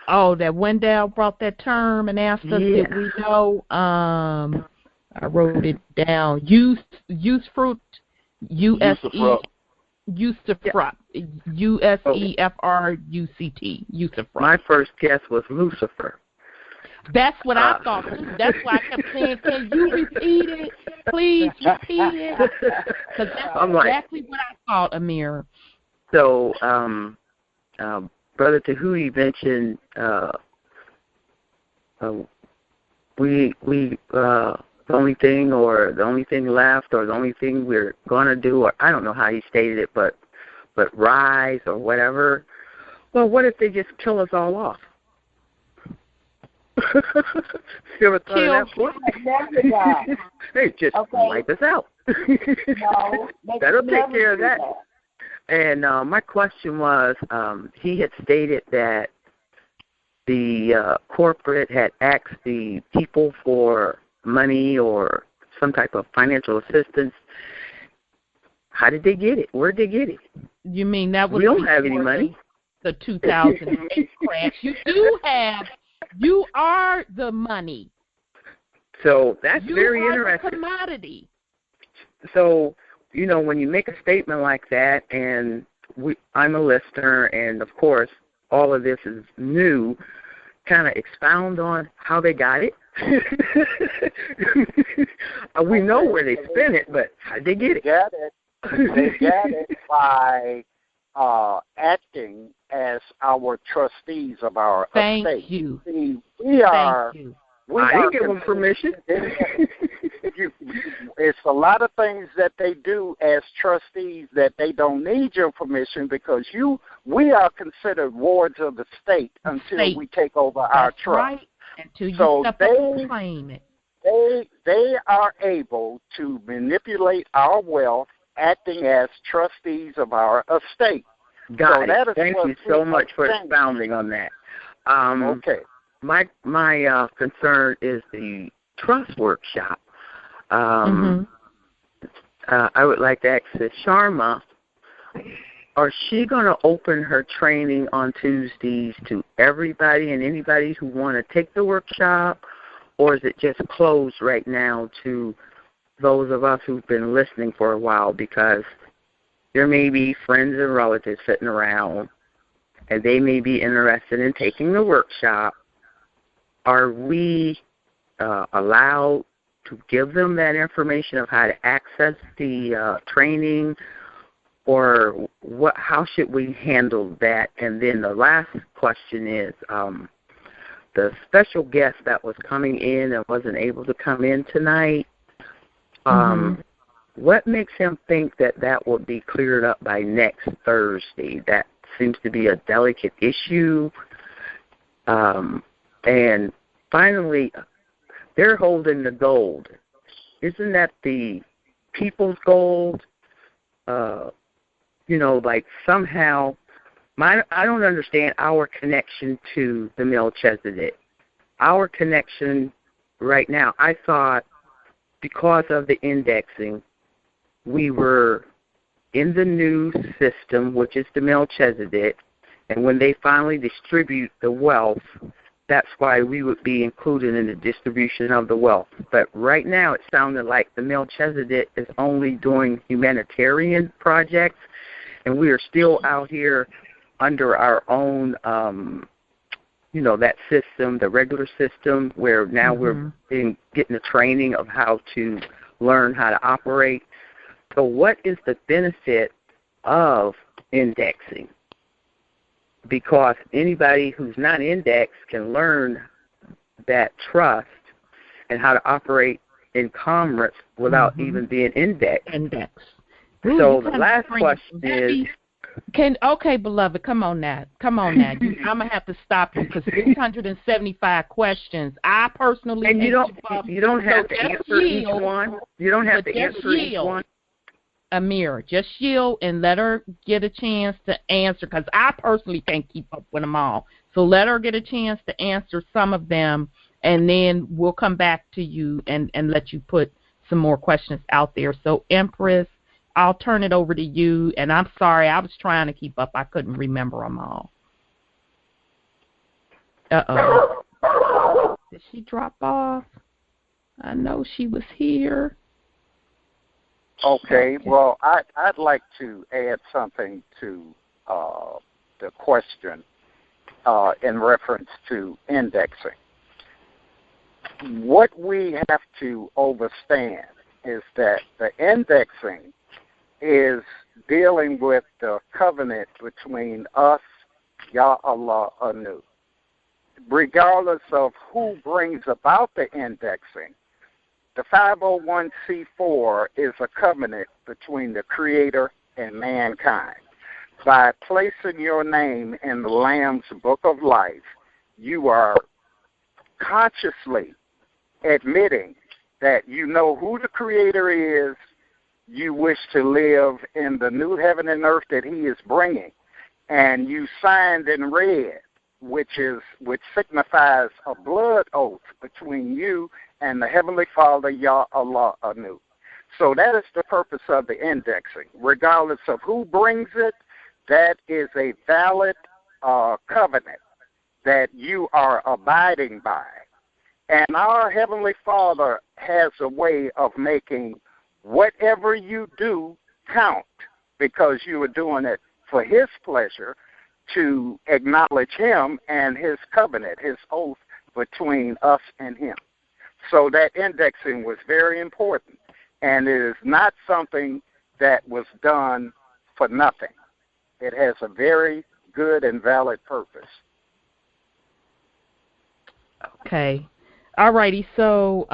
Speaker 1: Oh, that Wendell brought that term and asked us, did we know? I wrote it down. Usufruct. Usufruct. USEFRUCT. Usufruct.
Speaker 7: My first guess was Lucifer.
Speaker 1: That's what I thought. That's why I kept saying, can you repeat it? Please repeat it. Because that's exactly what I thought, Amir.
Speaker 7: So, Brother Tahuti mentioned the only thing left, or the only thing we're going to do, or I don't know how he stated it, but rise or whatever. Well, what if they just kill us all off? You ever thought of that point? They just wipe us out.
Speaker 2: No,
Speaker 7: that'll take care of that. And my question was, he had stated that the corporate had asked the people for money or some type of financial assistance. How did they get it? Where did they get it?
Speaker 1: You mean that was?
Speaker 7: We don't have any money.
Speaker 1: The 2008 crash. You are the money.
Speaker 7: So that's very interesting.
Speaker 1: The commodity.
Speaker 7: So, when you make a statement like that, and I'm a listener, and of course, all of this is new, kind of expound on how they got it. We know where they spent it, but how did they get it?
Speaker 5: They got it by acting as our trustees of our estate.
Speaker 1: Thank you.
Speaker 5: See,
Speaker 7: I didn't give them permission.
Speaker 5: It's a lot of things that they do as trustees that they don't need your permission, because we are considered wards of the state until we take over our trust.
Speaker 1: Right. Until you step up and claim it.
Speaker 5: They are able to manipulate our wealth, acting as trustees of our estate.
Speaker 7: Got it. Thank you so much for expounding on that.
Speaker 5: Okay.
Speaker 7: My concern is the trust workshop. I would like to ask Sis Sharma, are she going to open her training on Tuesdays to everybody and anybody who want to take the workshop, or is it just closed right now to those of us who've been listening for a while? Because there may be friends and relatives sitting around, and they may be interested in taking the workshop. Are we allowed to give them that information of how to access the training, or how should we handle that? And then the last question is, the special guest that was coming in and wasn't able to come in tonight, what makes him think that will be cleared up by next Thursday? That seems to be a delicate issue. And finally, they're holding the gold. Isn't that the people's gold? Like somehow, I don't understand our connection to the Melchizedek. Our connection right now, I thought because of the indexing, we were in the new system, which is the Melchizedek, and when they finally distribute the wealth, that's why we would be included in the distribution of the wealth. But right now it sounded like the Melchizedek is only doing humanitarian projects, and we are still out here under our own, that system, the regular system, where now we're getting the training of how to learn how to operate. So what is the benefit of indexing? Because anybody who's not indexed can learn that trust and how to operate in commerce without even being indexed. So the last question is...
Speaker 1: Okay, beloved, come on now. I'm going to have to stop you because 675 questions. I personally...
Speaker 7: And you don't have to answer each one. You don't have to answer each one.
Speaker 1: Amira, just yield and let her get a chance to answer because I personally can't keep up with them all. So let her get a chance to answer some of them, and then we'll come back to you and let you put some more questions out there. So, Empress, I'll turn it over to you, and I'm sorry, I was trying to keep up. I couldn't remember them all. Uh-oh. Did she drop off? I know she was here.
Speaker 5: Okay, well, I'd like to add something to the question in reference to indexing. What we have to understand is that the indexing is dealing with the covenant between us, Yah Allah Anu. Regardless of who brings about the indexing, the 501c4 is a covenant between the Creator and mankind. By placing your name in the Lamb's Book of Life, you are consciously admitting that you know who the Creator is, you wish to live in the new heaven and earth that He is bringing, and you signed in red, which signifies a blood oath between you and the Heavenly Father, Yah Allah Anu. So that is the purpose of the indexing. Regardless of who brings it, that is a valid covenant that you are abiding by. And our Heavenly Father has a way of making whatever you do count, because you are doing it for His pleasure, to acknowledge Him and His covenant, His oath between us and Him. So that indexing was very important, and it is not something that was done for nothing. It has a very good and valid purpose.
Speaker 1: Okay. All righty. So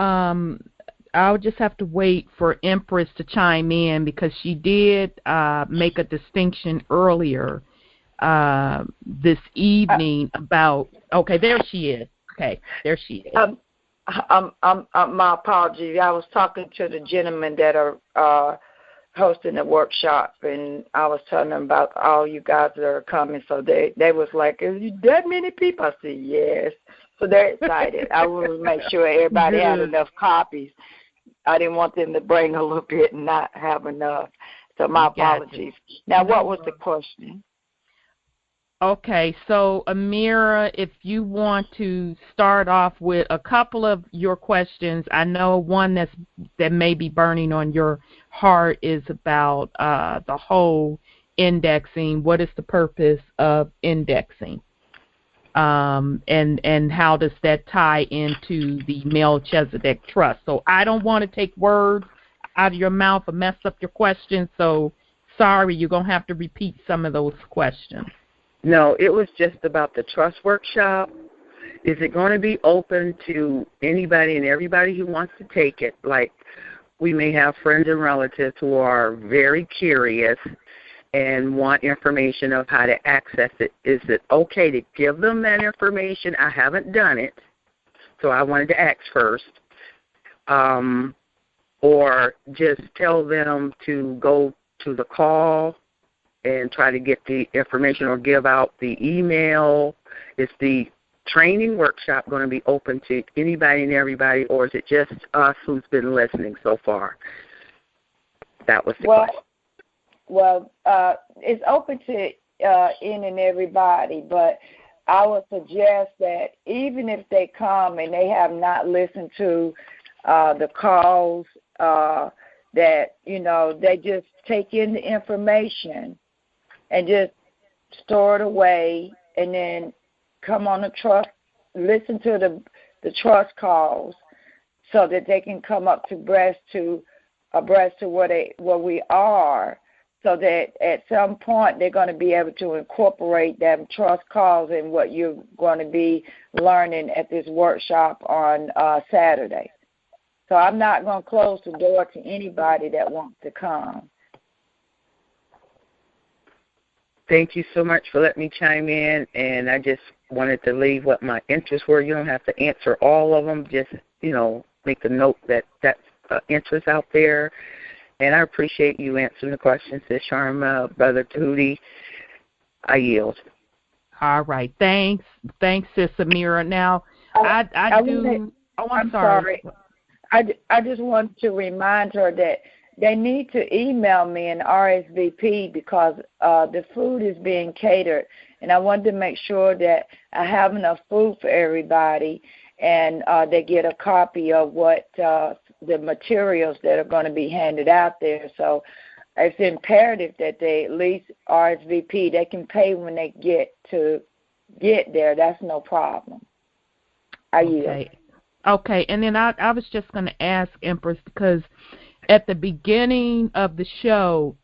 Speaker 1: I'll just have to wait for Empress to chime in because she did make a distinction earlier this evening about... Okay, there she is. Okay, there she is.
Speaker 2: My apologies. I was talking to the gentlemen that are hosting the workshop, and I was telling them about all you guys that are coming. So they was like, "Is that many people?" I said, "Yes." So they're excited. I wanted to make sure everybody had enough copies. I didn't want them to bring a little bit and not have enough. So my apologies. Now, what was the question?
Speaker 1: Okay, so Amira, if you want to start off with a couple of your questions, I know one that may be burning on your heart is about the whole indexing. What is the purpose of indexing? And how does that tie into the Melchizedek Trust? So I don't want to take words out of your mouth or mess up your question, so sorry, you're going to have to repeat some of those questions.
Speaker 7: No, it was just about the trust workshop. Is it going to be open to anybody and everybody who wants to take it? Like, we may have friends and relatives who are very curious and want information of how to access it. Is it okay to give them that information? I haven't done it, so I wanted to ask first. Or just tell them to go to the call and try to get the information or give out the email. Is the training workshop going to be open to anybody and everybody, or is it just us who's been listening so far? That was the question.
Speaker 2: Well, it's open to any and everybody, but I would suggest that even if they come and they have not listened to the calls, that, they just take in the information and just store it away, and then come on the trust, listen to the trust calls, so that they can come up to abreast to where we are, so that at some point they're going to be able to incorporate them trust calls in what you're going to be learning at this workshop on Saturday. So I'm not going to close the door to anybody that wants to come.
Speaker 7: Thank you so much for letting me chime in, and I just wanted to leave what my interests were. You don't have to answer all of them. Just, make a note that that's interest out there. And I appreciate you answering the questions, Sis Sharma, Brother Tootie. I yield.
Speaker 1: All right. Thanks, Sis Amira. Now, I'm sorry.
Speaker 2: I just wanted to remind her that they need to email me an RSVP because the food is being catered, and I wanted to make sure that I have enough food for everybody, and they get a copy of what the materials that are going to be handed out there. So it's imperative that they at least RSVP. They can pay when they get there. That's no problem. I yield.
Speaker 1: Okay, and then I was just going to ask Empress, because at the beginning of the show,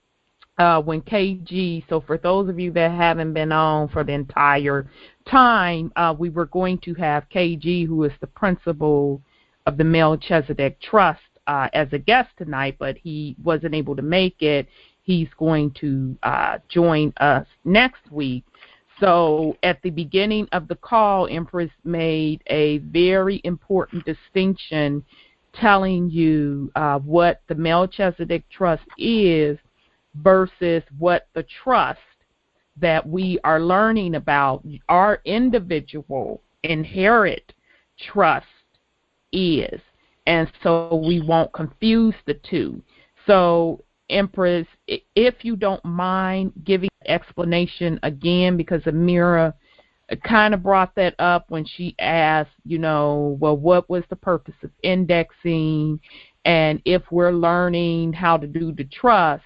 Speaker 1: when KG, so for those of you that haven't been on for the entire time, we were going to have KG, who is the principal of the Melchizedek Trust, as a guest tonight, but he wasn't able to make it. He's going to join us next week. So at the beginning of the call, Empress made a very important distinction, telling you what the Melchizedek Trust is versus what the trust that we are learning about, our individual inherent trust, is. And so we won't confuse the two. So Empress, if you don't mind giving explanation again, because Amira kind of brought that up when she asked, what was the purpose of indexing, and if we're learning how to do the trust,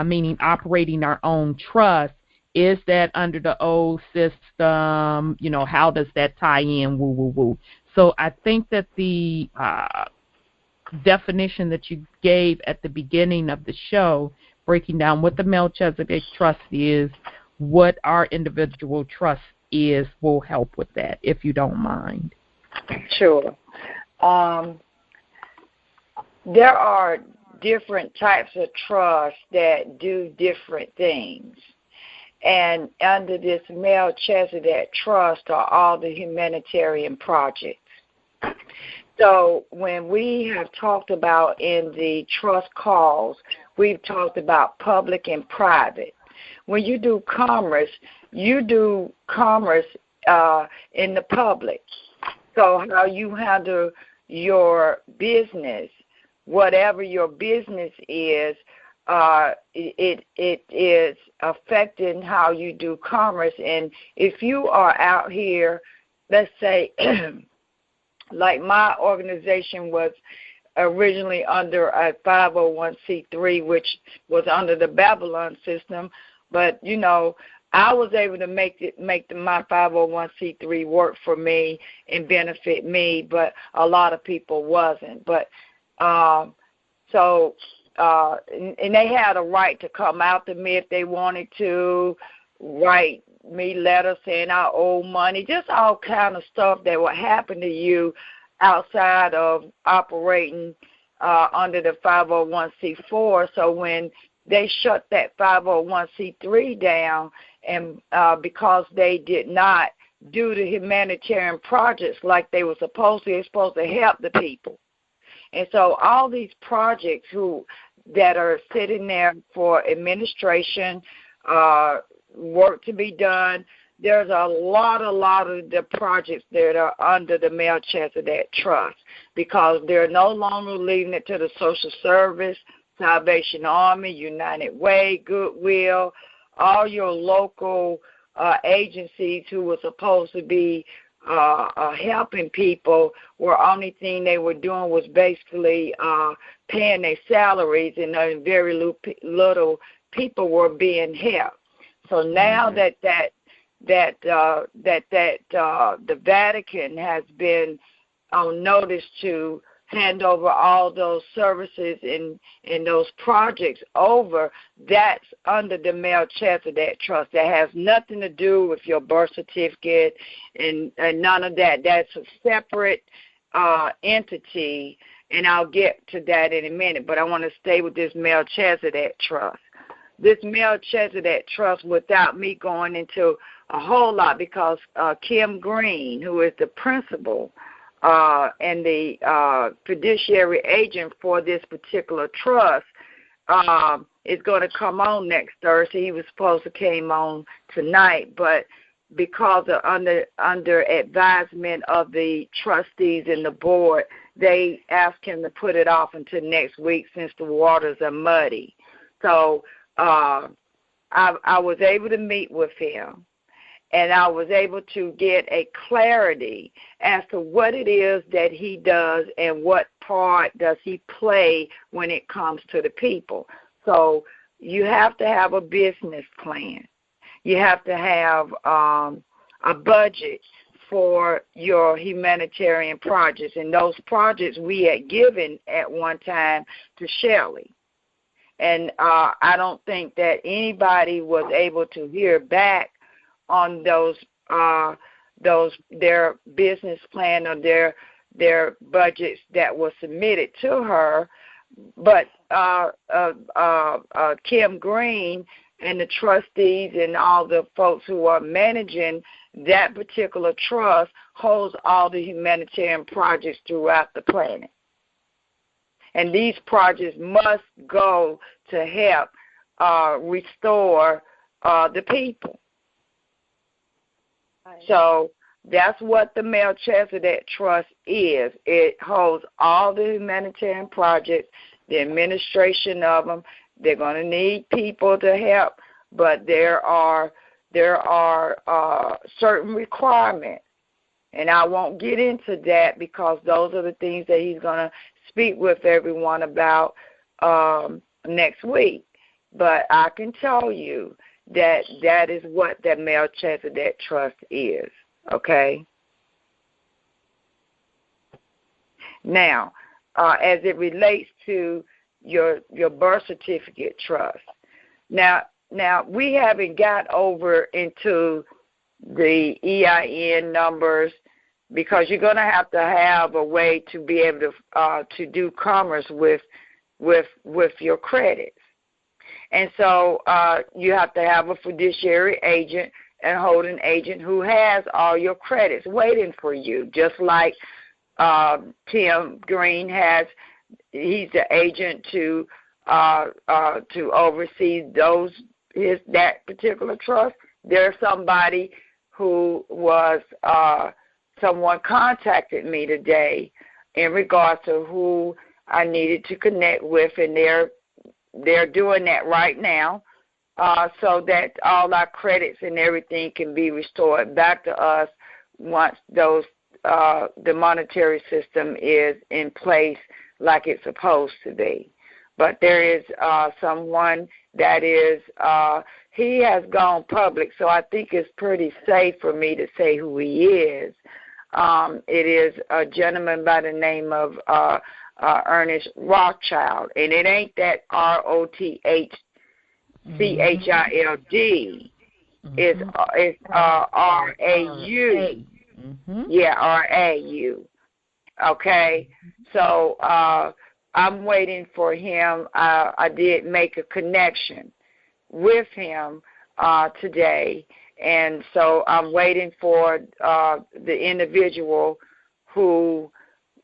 Speaker 1: meaning operating our own trust, is that under the old system? How does that tie in? Woo, woo, woo. So I think that the definition that you gave at the beginning of the show, breaking down what the Melchizedek Trust is, what our individual trust is, will help with that, if you don't mind.
Speaker 2: Sure. There are different types of trust that do different things. And under this Melchizedek Trust are all the humanitarian projects. So when we have talked about in the trust calls, we've talked about public and private. When you do commerce in the public. So how you handle your business, whatever your business is, it is affecting how you do commerce. And if you are out here, let's say, like my organization was originally under a 501c3, which was under the Babylon system, but I was able to make my 501c3 work for me and benefit me, but a lot of people wasn't. But and they had a right to come out to me if they wanted to, write me letters saying I owe money, just all kind of stuff that would happen to you outside of operating under the 501c4. So when they shut that 501c3 down, and because they did not do the humanitarian projects like they were supposed to. They're supposed to help the people. And so all these projects that are sitting there for administration, work to be done, there's a lot of the projects that are under the Melchizedek Trust, because they're no longer leaving it to the social service, Salvation Army, United Way, Goodwill, all your local agencies who were supposed to be helping people. Were only thing they were doing was basically paying their salaries, and very little people were being helped. So now that the Vatican has been on notice to hand over all those services and those projects over, that's under the Melchizedek Trust. That has nothing to do with your birth certificate and none of that. That's a separate entity, and I'll get to that in a minute, but I want to stay with this Melchizedek Trust. This Melchizedek Trust, without me going into a whole lot, because Kim Green, who is the principal and the fiduciary agent for this particular trust, is going to come on next Thursday. He was supposed to came on tonight, but because of under advisement of the trustees and the board, they asked him to put it off until next week since the waters are muddy. So I was able to meet with him, and I was able to get a clarity as to what it is that he does and what part does he play when it comes to the people. So you have to have a business plan. You have to have a budget for your humanitarian projects, and those projects we had given at one time to Shelley. And I don't think that anybody was able to hear back on their business plan or their budgets that were submitted to her. But Kim Green and the trustees and all the folks who are managing that particular trust holds all the humanitarian projects throughout the planet. And these projects must go to help restore the people. Right. So that's what the Melchizedek Trust is. It holds all the humanitarian projects, the administration of them. They're going to need people to help, but there are certain requirements. And I won't get into that because those are the things that he's going to speak with everyone about next week. But I can tell you that that is what that Melchizedek Trust is, okay? Now, as it relates to your birth certificate trust, now we haven't got over into the EIN numbers, because you're going to have a way to be able to do commerce with your credits. And so you have to have a fiduciary agent and holding agent who has all your credits waiting for you, just like Tim Green has. He's the agent to oversee that particular trust. There's somebody who was someone contacted me today in regards to who I needed to connect with, and they're doing that right now, so that all our credits and everything can be restored back to us once the monetary system is in place like it's supposed to be. But there is someone that is he has gone public, so I think it's pretty safe for me to say who he is. It is a gentleman by the name of Ernest Rothschild, and it ain't that Rothchild. It's RAU. Yeah, RAU. Okay, so I'm waiting for him. I did make a connection with him today, and so I'm waiting for the individual who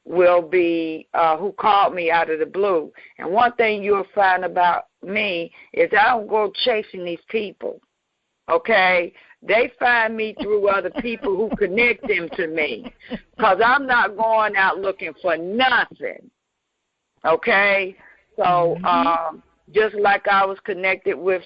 Speaker 2: will be who called me out of the blue. And one thing you'll find about me is I don't go chasing these people. Okay, they find me through other people who connect them to me, because I'm not going out looking for nothing. Okay, so just like I was connected with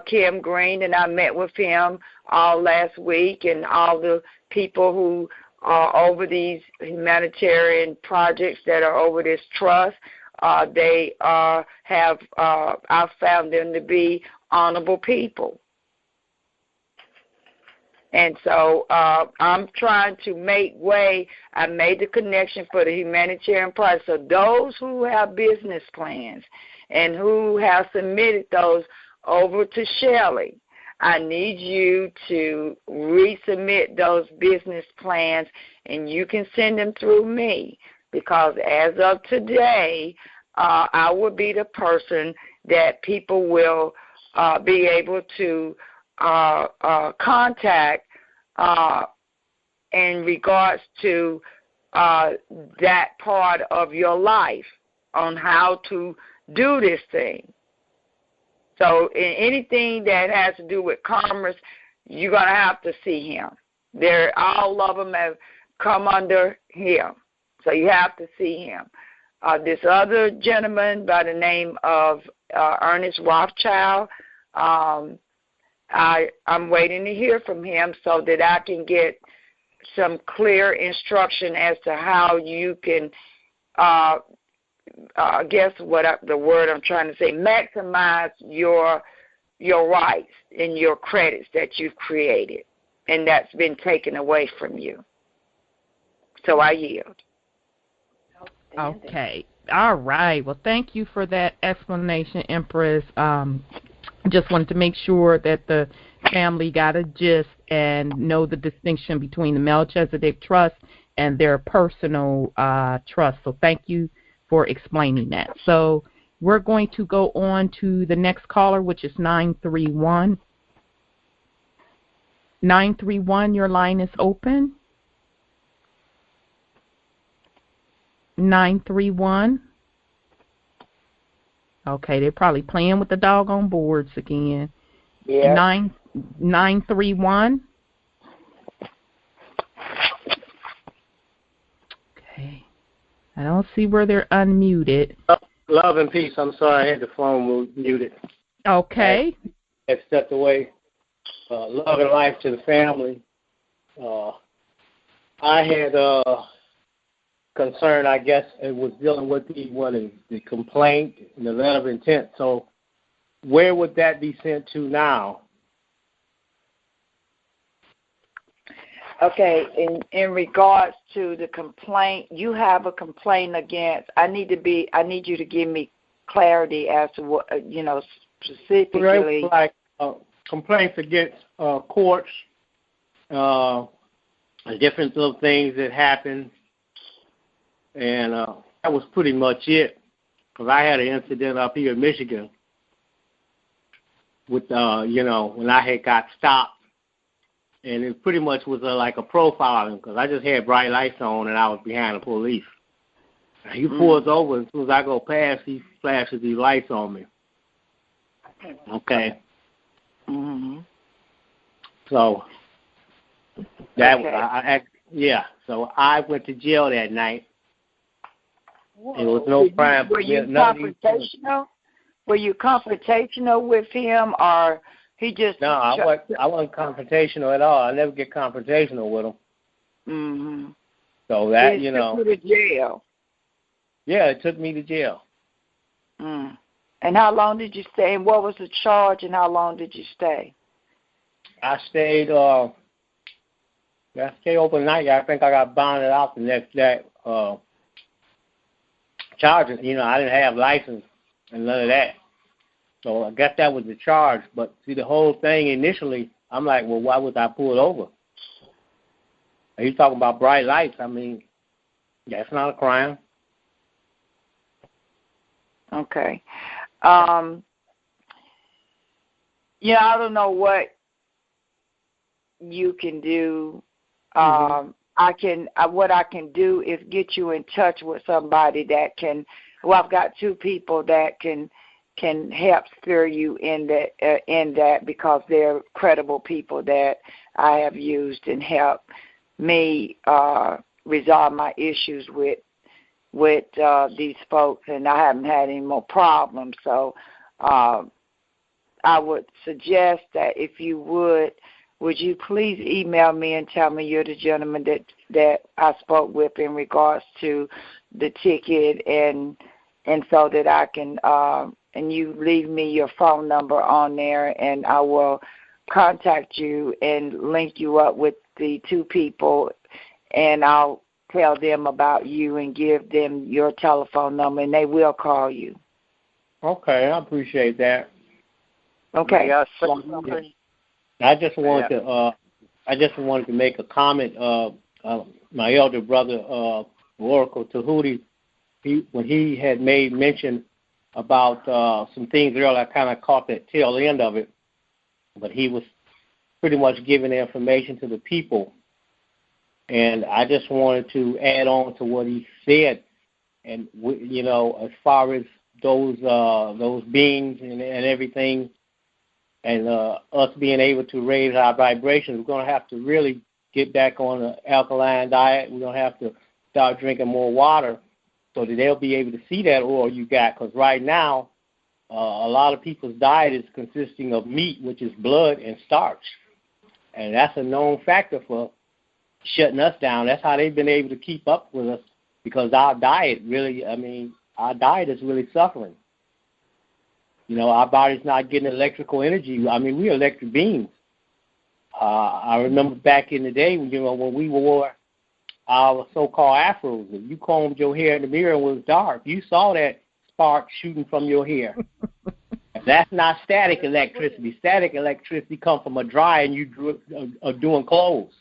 Speaker 2: Kim Green, and I met with him all last week, and all the people who are over these humanitarian projects that are over this trust, they I found them to be honorable people. And so I'm trying to make way. I made the connection for the humanitarian project. So those who have business plans and who have submitted those over to Shelley, I need you to resubmit those business plans, and you can send them through me, because as of today, I will be the person that people will be able to contact in regards to that part of your life on how to do this thing. So in anything that has to do with commerce, you're going to have to see him. All of them have come under him, so you have to see him. This other gentleman by the name of Ernest Rothschild, I'm waiting to hear from him so that I can get some clear instruction as to how you can, the word I'm trying to say, maximize your rights and your credits that you've created, and that's been taken away from you. So I yield.
Speaker 1: Okay. All right. Well, thank you for that explanation, Empress. Just wanted to make sure that the family got a gist and know the distinction between the Melchizedek Trust and their personal trust. So thank you for explaining that. So we're going to go on to the next caller, which is 931. 931, your line is open. 931. Okay, they're probably playing with the doggone boards again.
Speaker 2: Yeah.
Speaker 1: 931. Okay. I don't see where they're unmuted.
Speaker 8: Love and peace. I'm sorry, I had the phone muted.
Speaker 1: Okay.
Speaker 8: I stepped away. Love and life to the family. I had concern, I guess, it was dealing with the complaint and the letter of intent. So where would that be sent to now?
Speaker 2: Okay, in regards to the complaint, you have a complaint against. I need you to give me clarity as to what specifically.
Speaker 8: Like complaints against courts, different little things that happened, and that was pretty much it. Because I had an incident up here in Michigan with when I had got stopped. And it pretty much was like a profiling, because I just had bright lights on and I was behind the police. He pulls over, and as soon as I go past, he flashes these lights on me. Okay.
Speaker 2: Mm-hmm.
Speaker 8: So that was So I went to jail that night. Whoa. It was no crime.
Speaker 2: Were you confrontational? Were you confrontational with him, or?
Speaker 8: No, I wasn't confrontational at all. I never get confrontational with him.
Speaker 2: Mm-hmm.
Speaker 8: So that,
Speaker 2: It took you to jail.
Speaker 8: Yeah, it took me to jail.
Speaker 2: Mm. And how long did you stay? And what was the charge? And how long did you stay?
Speaker 8: I stayed. I stayed overnight. I think I got bonded out the next day. Charges, I didn't have license and none of that. So I guess that was the charge. But see, the whole thing initially, I'm like, well, why was I pulled over? He's talking about bright lights. I mean, that's not a crime.
Speaker 2: Okay. I don't know what you can do. What I can do is get you in touch with somebody that can. Well, I've got two people that can help steer you in that because they're credible people that I have used and helped me resolve my issues with these folks, and I haven't had any more problems. So I would suggest that if you would you please email me and tell me you're the gentleman that I spoke with in regards to the ticket, and so that I can and you leave me your phone number on there, and I will contact you and link you up with the two people, and I'll tell them about you and give them your telephone number, and they will call you.
Speaker 8: Okay, I appreciate that.
Speaker 2: Okay.
Speaker 8: I just wanted to make a comment. My elder brother, Oracle Tahuti, when he had made mention about some things earlier, I kind of caught that tail end of it, but he was pretty much giving the information to the people, and I just wanted to add on to what he said, and as far as those beings and everything, and us being able to raise our vibrations, we're going to have to really get back on an alkaline diet. We're going to have to start drinking more water so that they'll be able to see that oil you got. Because right now, a lot of people's diet is consisting of meat, which is blood and starch. And that's a known factor for shutting us down. That's how they've been able to keep up with us, because our diet is really suffering. Our body's not getting electrical energy. I mean, we're electric beings. I remember back in the day, when we wore our so-called afros, if you combed your hair in the mirror and it was dark, you saw that spark shooting from your hair. That's not static electricity. Static electricity comes from a dryer and you are doing clothes.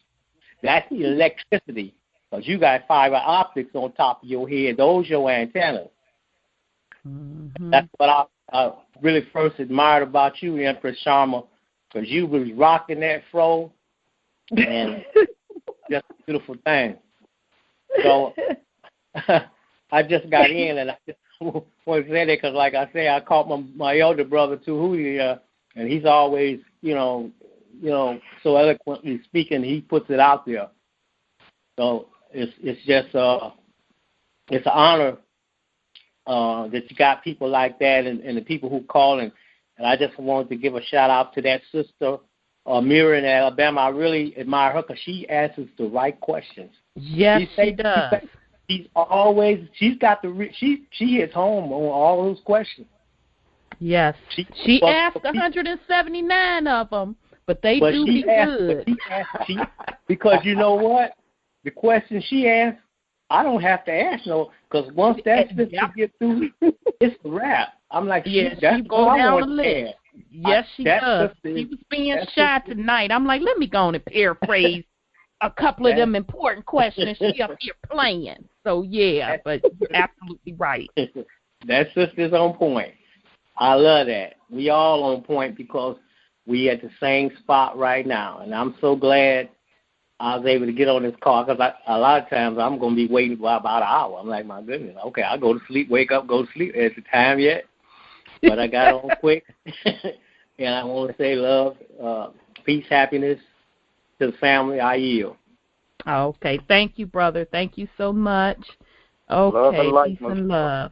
Speaker 8: That's the electricity, because you got fiber optics on top of your head. Those are your antennas. Mm-hmm. That's what I really first admired about you, Empress Sharma, because you was rocking that fro, and just a beautiful thing. So I just got in, and I just wanted to say that because, like I say, I caught my elder brother too, and he's always, so eloquently speaking, he puts it out there. So it's just it's an honor that you got people like that, and the people who call, and I just wanted to give a shout out to that sister Mira in Alabama. I really admire her because she answers the right questions.
Speaker 1: Yes, she does.
Speaker 8: She's got she hits home on all those questions.
Speaker 1: Yes, she asked 179 of them, but they do be good.
Speaker 8: Because you know what, the questions she asked, I don't have to ask no, because once that sister gets through, it's a wrap. I'm like,
Speaker 1: yes, she go down the list. Yes, she does. She was being shy tonight. I'm like, let me go on and paraphrase a couple of them important questions. She up here playing. So, yeah, but you're absolutely right.
Speaker 8: That sister's on point. I love that. We all on point because we at the same spot right now. And I'm so glad I was able to get on this call, because a lot of times I'm going to be waiting for about an hour. I'm like, my goodness, okay, I'll go to sleep, wake up, go to sleep. Is the time yet? But I got on quick. And I want to say love, peace, happiness to the family. I yield.
Speaker 1: Okay. Thank you, brother. Thank you so much. Okay.
Speaker 3: Love and light,
Speaker 1: peace and love.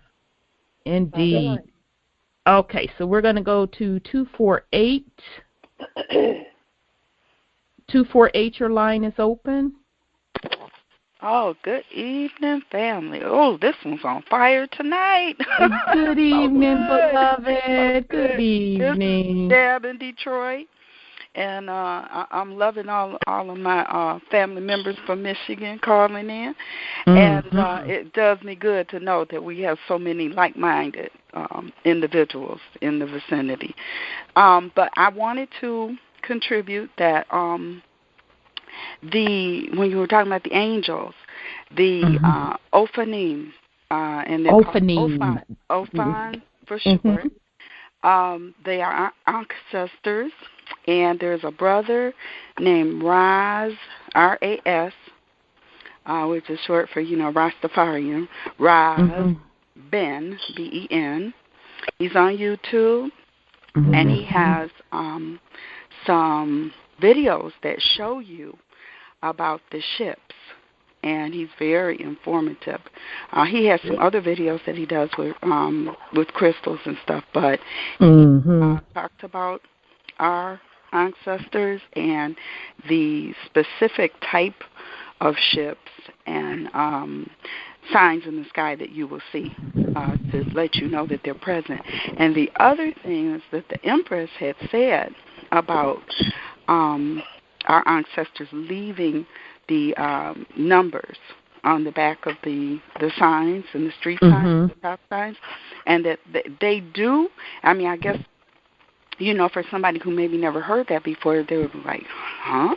Speaker 1: Indeed. Okay. So we're going to go to 248. 248, your line is open.
Speaker 9: Oh, good evening, family. Oh, this one's on fire tonight.
Speaker 1: Good evening, beloved. Good evening.
Speaker 9: Deb in Detroit. And I'm loving all of my family members from Michigan calling in. Mm-hmm. And it does me good to know that we have so many like-minded individuals in the vicinity. But I wanted to contribute that when you were talking about the angels, the Ophanim, and
Speaker 1: Ophanim.
Speaker 9: for short. They are ancestors, and there's a brother named Raz, R-A-S, which is short for, Rastafarian, Raz Ben, B-E-N. He's on YouTube, and he has some videos that show you about the ships, and he's very informative. He has some other videos that he does with crystals and stuff, but he talked about our ancestors and the specific type of ships and signs in the sky that you will see to let you know that they're present. And the other thing is that the Empress had said about our ancestors leaving the numbers on the back of the signs and the street signs, the top signs, and that they do. I mean, I guess, for somebody who maybe never heard that before, they would be like, huh?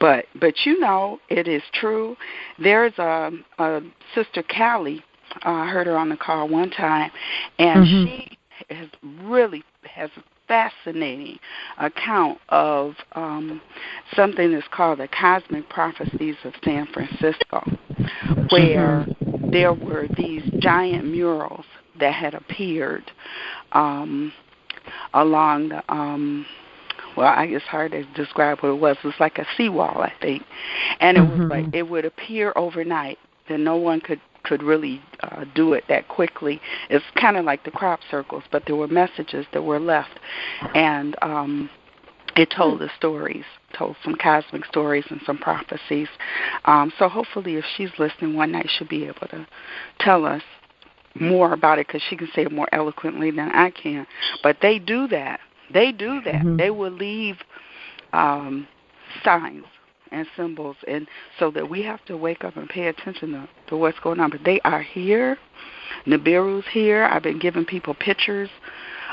Speaker 9: But it is true. There's a Sister Callie, I heard her on the call one time, and she has a fascinating account of something that's called the Cosmic Prophecies of San Francisco, where there were these giant murals that had appeared along the, I guess hard to describe what it was. It was like a seawall, I think. And it was like it would appear overnight, that no one could really do it that quickly. It's kind of like the crop circles, but there were messages that were left. And it told the stories, told some cosmic stories and some prophecies. So hopefully if she's listening one night, she'll be able to tell us more about it, because she can say it more eloquently than I can. But they do that. They will leave signs and symbols, and so that we have to wake up and pay attention to what's going on. But they are here. Nibiru's here. I've been giving people pictures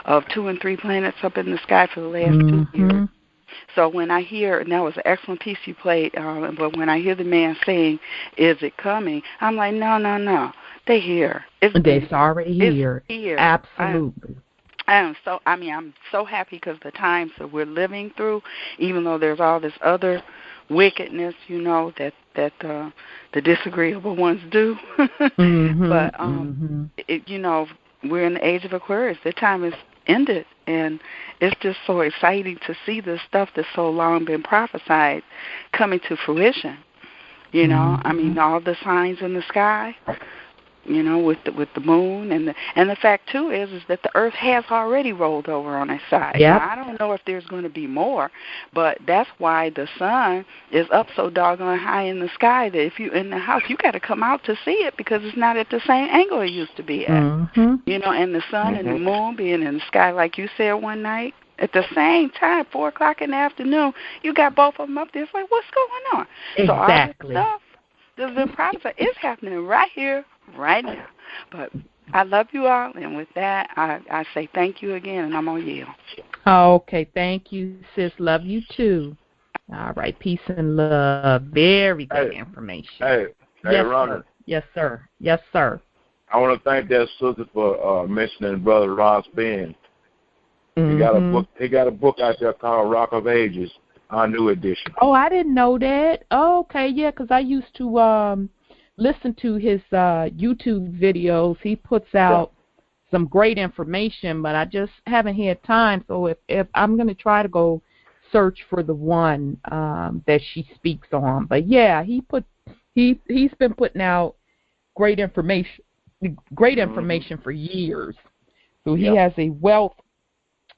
Speaker 9: of 2 and 3 planets up in the sky for the last 2 years. So when I hear, and that was an excellent piece you played, but when I hear the man saying, is it coming? I'm like, no. They're here. It's
Speaker 1: already here.
Speaker 9: It's here.
Speaker 1: Absolutely.
Speaker 9: I'm so happy because the times that we're living through, even though there's all this other wickedness, that the disagreeable ones do. But we're in the age of Aquarius. The time is ended, and it's just so exciting to see this stuff that's so long been prophesied coming to fruition. All the signs in the sky. With the moon, and the fact too is that the Earth has already rolled over on its side.
Speaker 1: Yep.
Speaker 9: Now, I don't know if there's going to be more, but that's why the sun is up so doggone high in the sky that if you're in the house, you got to come out to see it, because it's not at the same angle it used to be at. And the sun and the moon being in the sky, like you said one night, at the same time, 4 o'clock in the afternoon, you got both of them up there. It's like, what's going on?
Speaker 1: Exactly.
Speaker 9: So all this stuff that's been prophesied is happening right here, right now. But I love you all, and with that, I say thank you again, and I'm going to yield.
Speaker 1: Okay, thank you, sis. Love you too. All right, peace and love. Very good information.
Speaker 3: Hey,
Speaker 1: yes,
Speaker 3: Ronald.
Speaker 1: Yes, sir. Yes, sir.
Speaker 3: I want to thank that sister for mentioning Brother Ross Ben. He got a book out there called Rock of Ages, our new edition.
Speaker 1: Oh, I didn't know that. Oh, okay, yeah, because I used to listen to his YouTube videos. He puts out some great information, but I just haven't had time. So if I'm going to try to go search for the one that she speaks on. But yeah, he's been putting out great information for years. So he has a wealth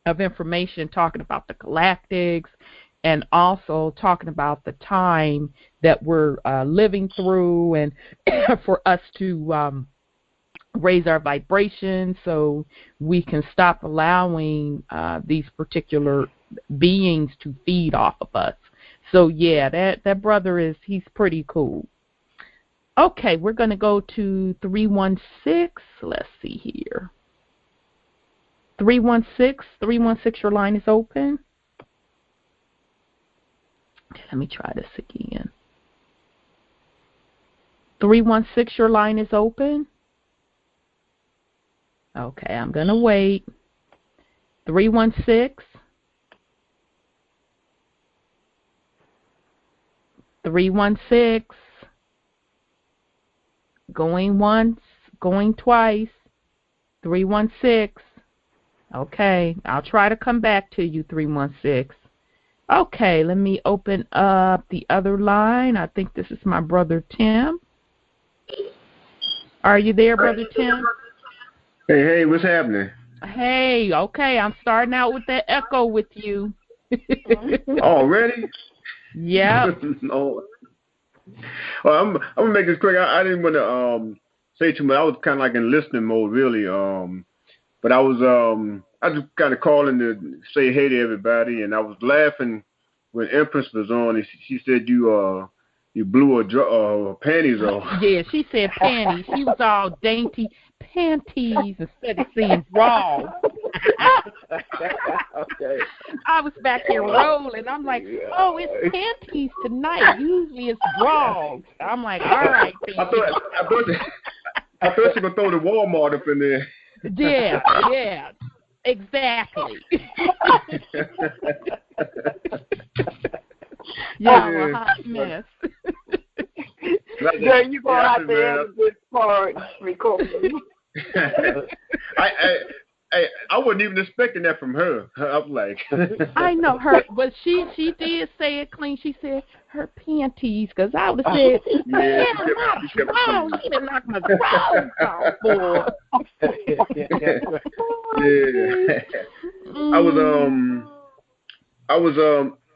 Speaker 1: of information talking about the galactics, and also talking about the time that we're living through, and for us to raise our vibration so we can stop allowing these particular beings to feed off of us. So yeah, that brother he's pretty cool. Okay, we're going to go to 316. Let's see here. 316, your line is open. Let me try this again. 316, your line is open. Okay, I'm going to wait. 316. 316. Going once, going twice. 316. Okay, I'll try to come back to you, 316. Okay, let me open up the other line. I think this is my brother Tim. Are you there, brother Tim?
Speaker 10: Hey, what's happening?
Speaker 1: Hey, okay, I'm starting out with that echo with you.
Speaker 10: Already?
Speaker 1: Yeah.
Speaker 10: No. Well, I'm gonna make this quick. I didn't want to say too much. I was kind of like in listening mode, really. But I just kind of calling to say hey to everybody, and I was laughing when Empress was on, and she said you blew her panties off.
Speaker 1: Yeah, she said panties. She was all dainty panties instead of saying bras.
Speaker 3: Okay.
Speaker 1: I was back here rolling. I'm like, oh, it's panties tonight. Usually it's bras. I'm like, all right.
Speaker 10: I thought she was gonna throw the Walmart up in there.
Speaker 1: Yeah, exactly. Yeah, a hot mess.
Speaker 2: Girl, you going out there and good part recording.
Speaker 10: I wasn't even expecting that from her. I was like,
Speaker 1: I know her, but she did say it clean. She said her panties, because I would have said,
Speaker 10: yeah,
Speaker 1: she didn't knock my drawers off, boy.
Speaker 10: Yeah.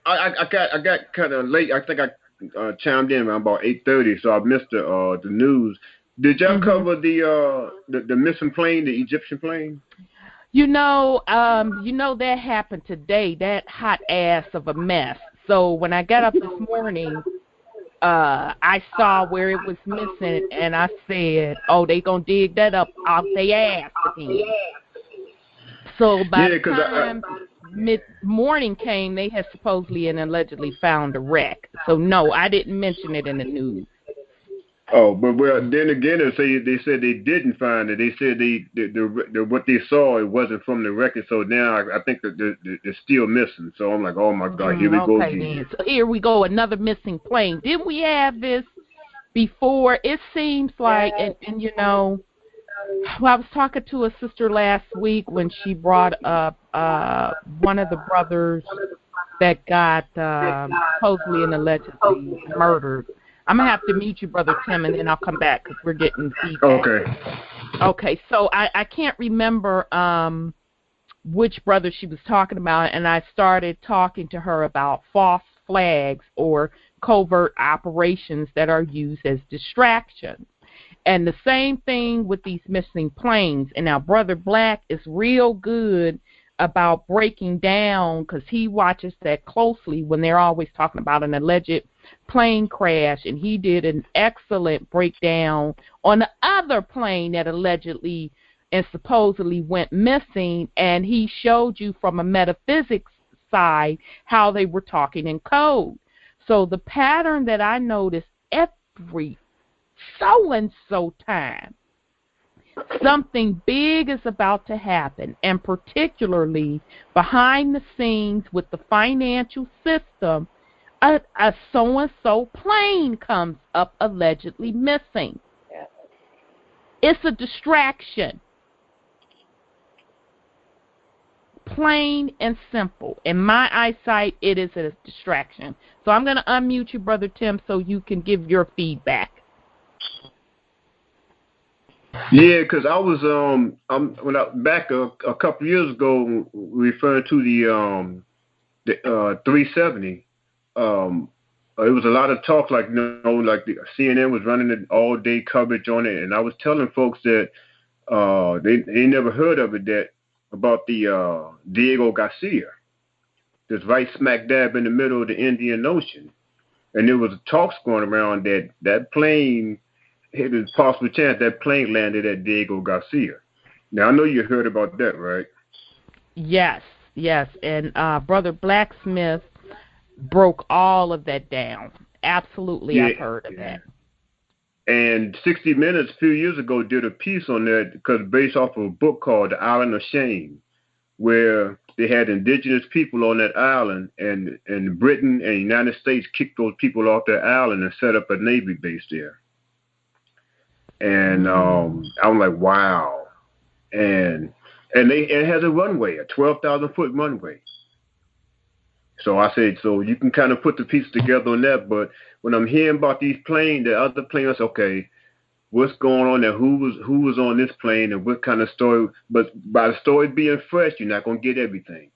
Speaker 10: I got kind of late. I think I chimed in around about 8:30, so I missed the news. Did y'all cover the missing plane, the Egyptian plane?
Speaker 1: You know that happened today. That hot ass of a mess. So when I got up this morning, I saw where it was missing, and I said, "Oh, they gonna dig that up out their ass again." So by the time mid-morning came, they had supposedly and allegedly found a wreck. So no, I didn't mention it in the news.
Speaker 10: Oh, but then again, they said they didn't find it. They said the what they saw, it wasn't from the record. So now I think that they're still missing. So I'm like, oh my God, here we go again.
Speaker 1: So here we go, another missing plane. Didn't we have this before? It seems like, and you know, well, I was talking to a sister last week when she brought up one of the brothers that got supposedly and allegedly murdered. I'm going to have to mute you, Brother Tim, and then I'll come back because we're getting feedback. Okay, so I can't remember which brother she was talking about, and I started talking to her about false flags or covert operations that are used as distractions. And the same thing with these missing planes. And now Brother Black is real good about breaking down, because he watches that closely when they're always talking about an alleged plane crash, and he did an excellent breakdown on the other plane that allegedly and supposedly went missing, and he showed you from a metaphysics side how they were talking in code. So the pattern that I noticed every so-and-so time, something big is about to happen, and particularly behind the scenes with the financial system, a so-and-so plane comes up allegedly missing. Yeah. It's a distraction. Plain and simple. In my eyesight, it is a distraction. So I'm going to unmute you, Brother Tim, so you can give your feedback.
Speaker 10: Yeah, because I was back a couple years ago, referring to the 370. It was a lot of talk, like like the CNN was running an all day coverage on it, and I was telling folks that they never heard of it, about the Diego Garcia, that's right smack dab in the middle of the Indian Ocean, and there was talks going around that plane. There's a possible chance that plane landed at Diego Garcia. Now, I know you heard about that, right?
Speaker 1: Yes. And Brother Blacksmith broke all of that down. Absolutely, yeah. I've heard of that.
Speaker 10: And 60 Minutes a few years ago did a piece on that because based off of a book called The Island of Shame, where they had indigenous people on that island, and Britain and the United States kicked those people off that island and set up a Navy base there. And I'm like, wow. And it has a runway, a 12,000-foot runway. So I said, so you can kind of put the pieces together on that. But when I'm hearing about these planes, the other planes, okay, what's going on there? Who was on this plane and what kind of story? But by the story being fresh, you're not going to get everything.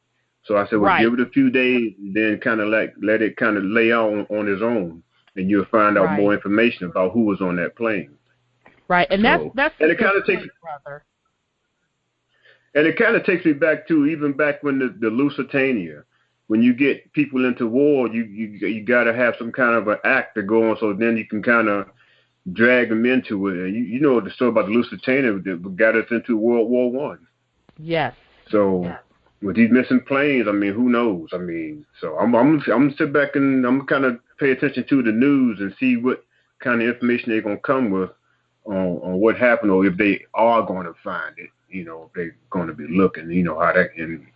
Speaker 10: So I said, well, give it a few days, then kind of let it kind of lay out on its own, and you'll find out more information about who was on that plane.
Speaker 1: Right, and
Speaker 10: so,
Speaker 1: that's
Speaker 10: and it kind of takes,
Speaker 1: brother.
Speaker 10: And it kind of takes me back to even back when the Lusitania. When you get people into war, you got to have some kind of an act to go on, so then you can kind of drag them into it. And you know the story about the Lusitania that got us into World War I.
Speaker 1: Yes.
Speaker 10: So with these missing planes, I mean, who knows? I mean, so I'm gonna sit back and I'm kind of pay attention to the news and see what kind of information they're gonna come with on what happened, or if they are going to find it. You know, if they're going to be looking. You know how that and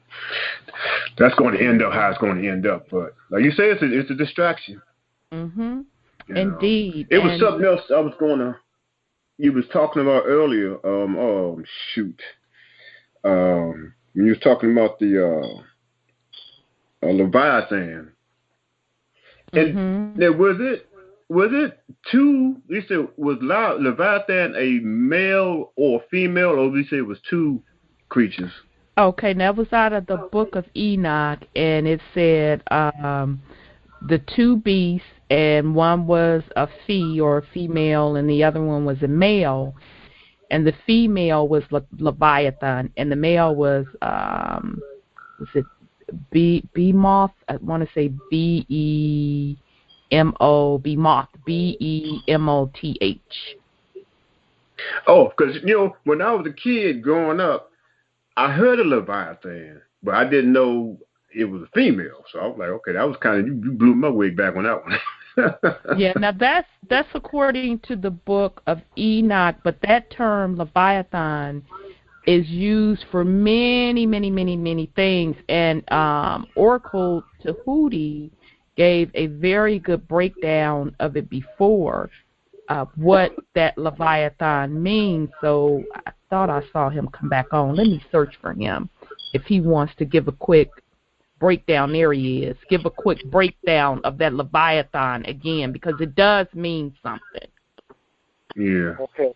Speaker 10: that's going to end up how it's going to end up. But like you say, it's a distraction.
Speaker 1: Mm-hmm. Indeed.
Speaker 10: It was something else I was going to. You was talking about earlier. When you was talking about the Leviathan, and there was it two? You said was Leviathan a male or female, or we say it was two creatures?
Speaker 1: Okay, that was out of the Book of Enoch, and it said the two beasts, and one was a female, and the other one was a male. And the female was Leviathan, and the male was it Behemoth? I want to say Bemoth, Bemoth.
Speaker 10: Oh, because when I was a kid growing up, I heard of Leviathan, but I didn't know it was a female. So I was like, okay, that was kind of you blew my way back on that one.
Speaker 1: Yeah, now that's according to the Book of Enoch, but that term Leviathan is used for many, many, many, many things. And Oracle Tahuti gave a very good breakdown of it before, what that Leviathan means. So I thought I saw him come back on. Let me search for him if he wants to give a quick breakdown. There he is. Give a quick breakdown of that Leviathan again, because it does mean something.
Speaker 10: Yeah.
Speaker 5: Okay.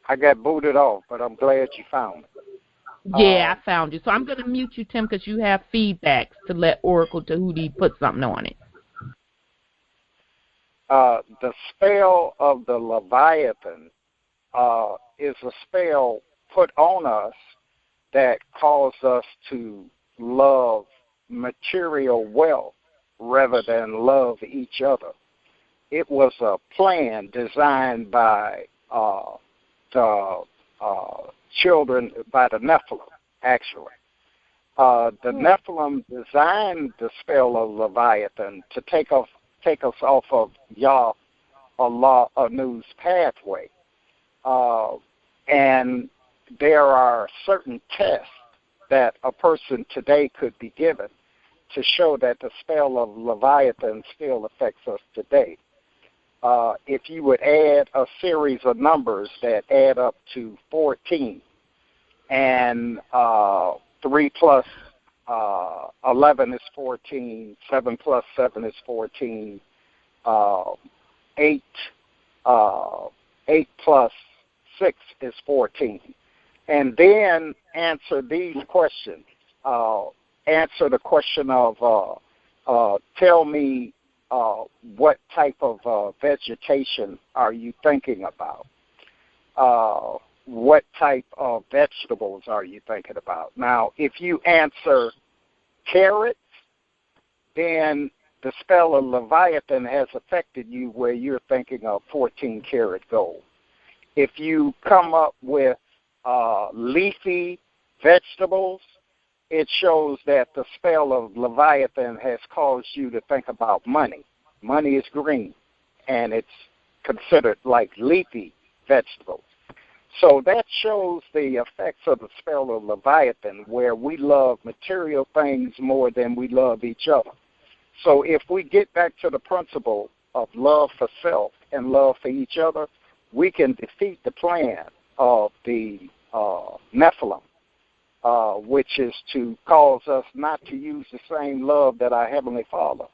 Speaker 5: I got booted off, but I'm glad you found it.
Speaker 1: Yeah, I found you. So I'm going to mute you, Tim, because you have feedbacks to let Oracle Tahuti put something on it.
Speaker 5: The spell of the Leviathan is a spell put on us that caused us to love material wealth rather than love each other. It was a plan designed by the children, by the Nephilim, actually. The Nephilim designed the spell of Leviathan to take us off of Yah Allah Anu's pathway. And there are certain tests that a person today could be given to show that the spell of Leviathan still affects us today. If you would add a series of numbers that add up to 14, and 3 plus 11 is 14, 7 plus 7 is 14, 8 plus 6 is 14. And then answer these questions. Answer the question of, tell me what type of vegetation are you thinking about? What type of vegetables are you thinking about? Now, if you answer carrots, then the spell of Leviathan has affected you where you're thinking of 14 karat gold. If you come up with leafy vegetables, it shows that the spell of Leviathan has caused you to think about money. Money is green, and it's considered like leafy vegetables. So that shows the effects of the spell of Leviathan, where we love material things more than we love each other. So if we get back to the principle of love for self and love for each other, we can defeat the plan of the Nephilim, which is to cause us not to use the same love that our Heavenly Father,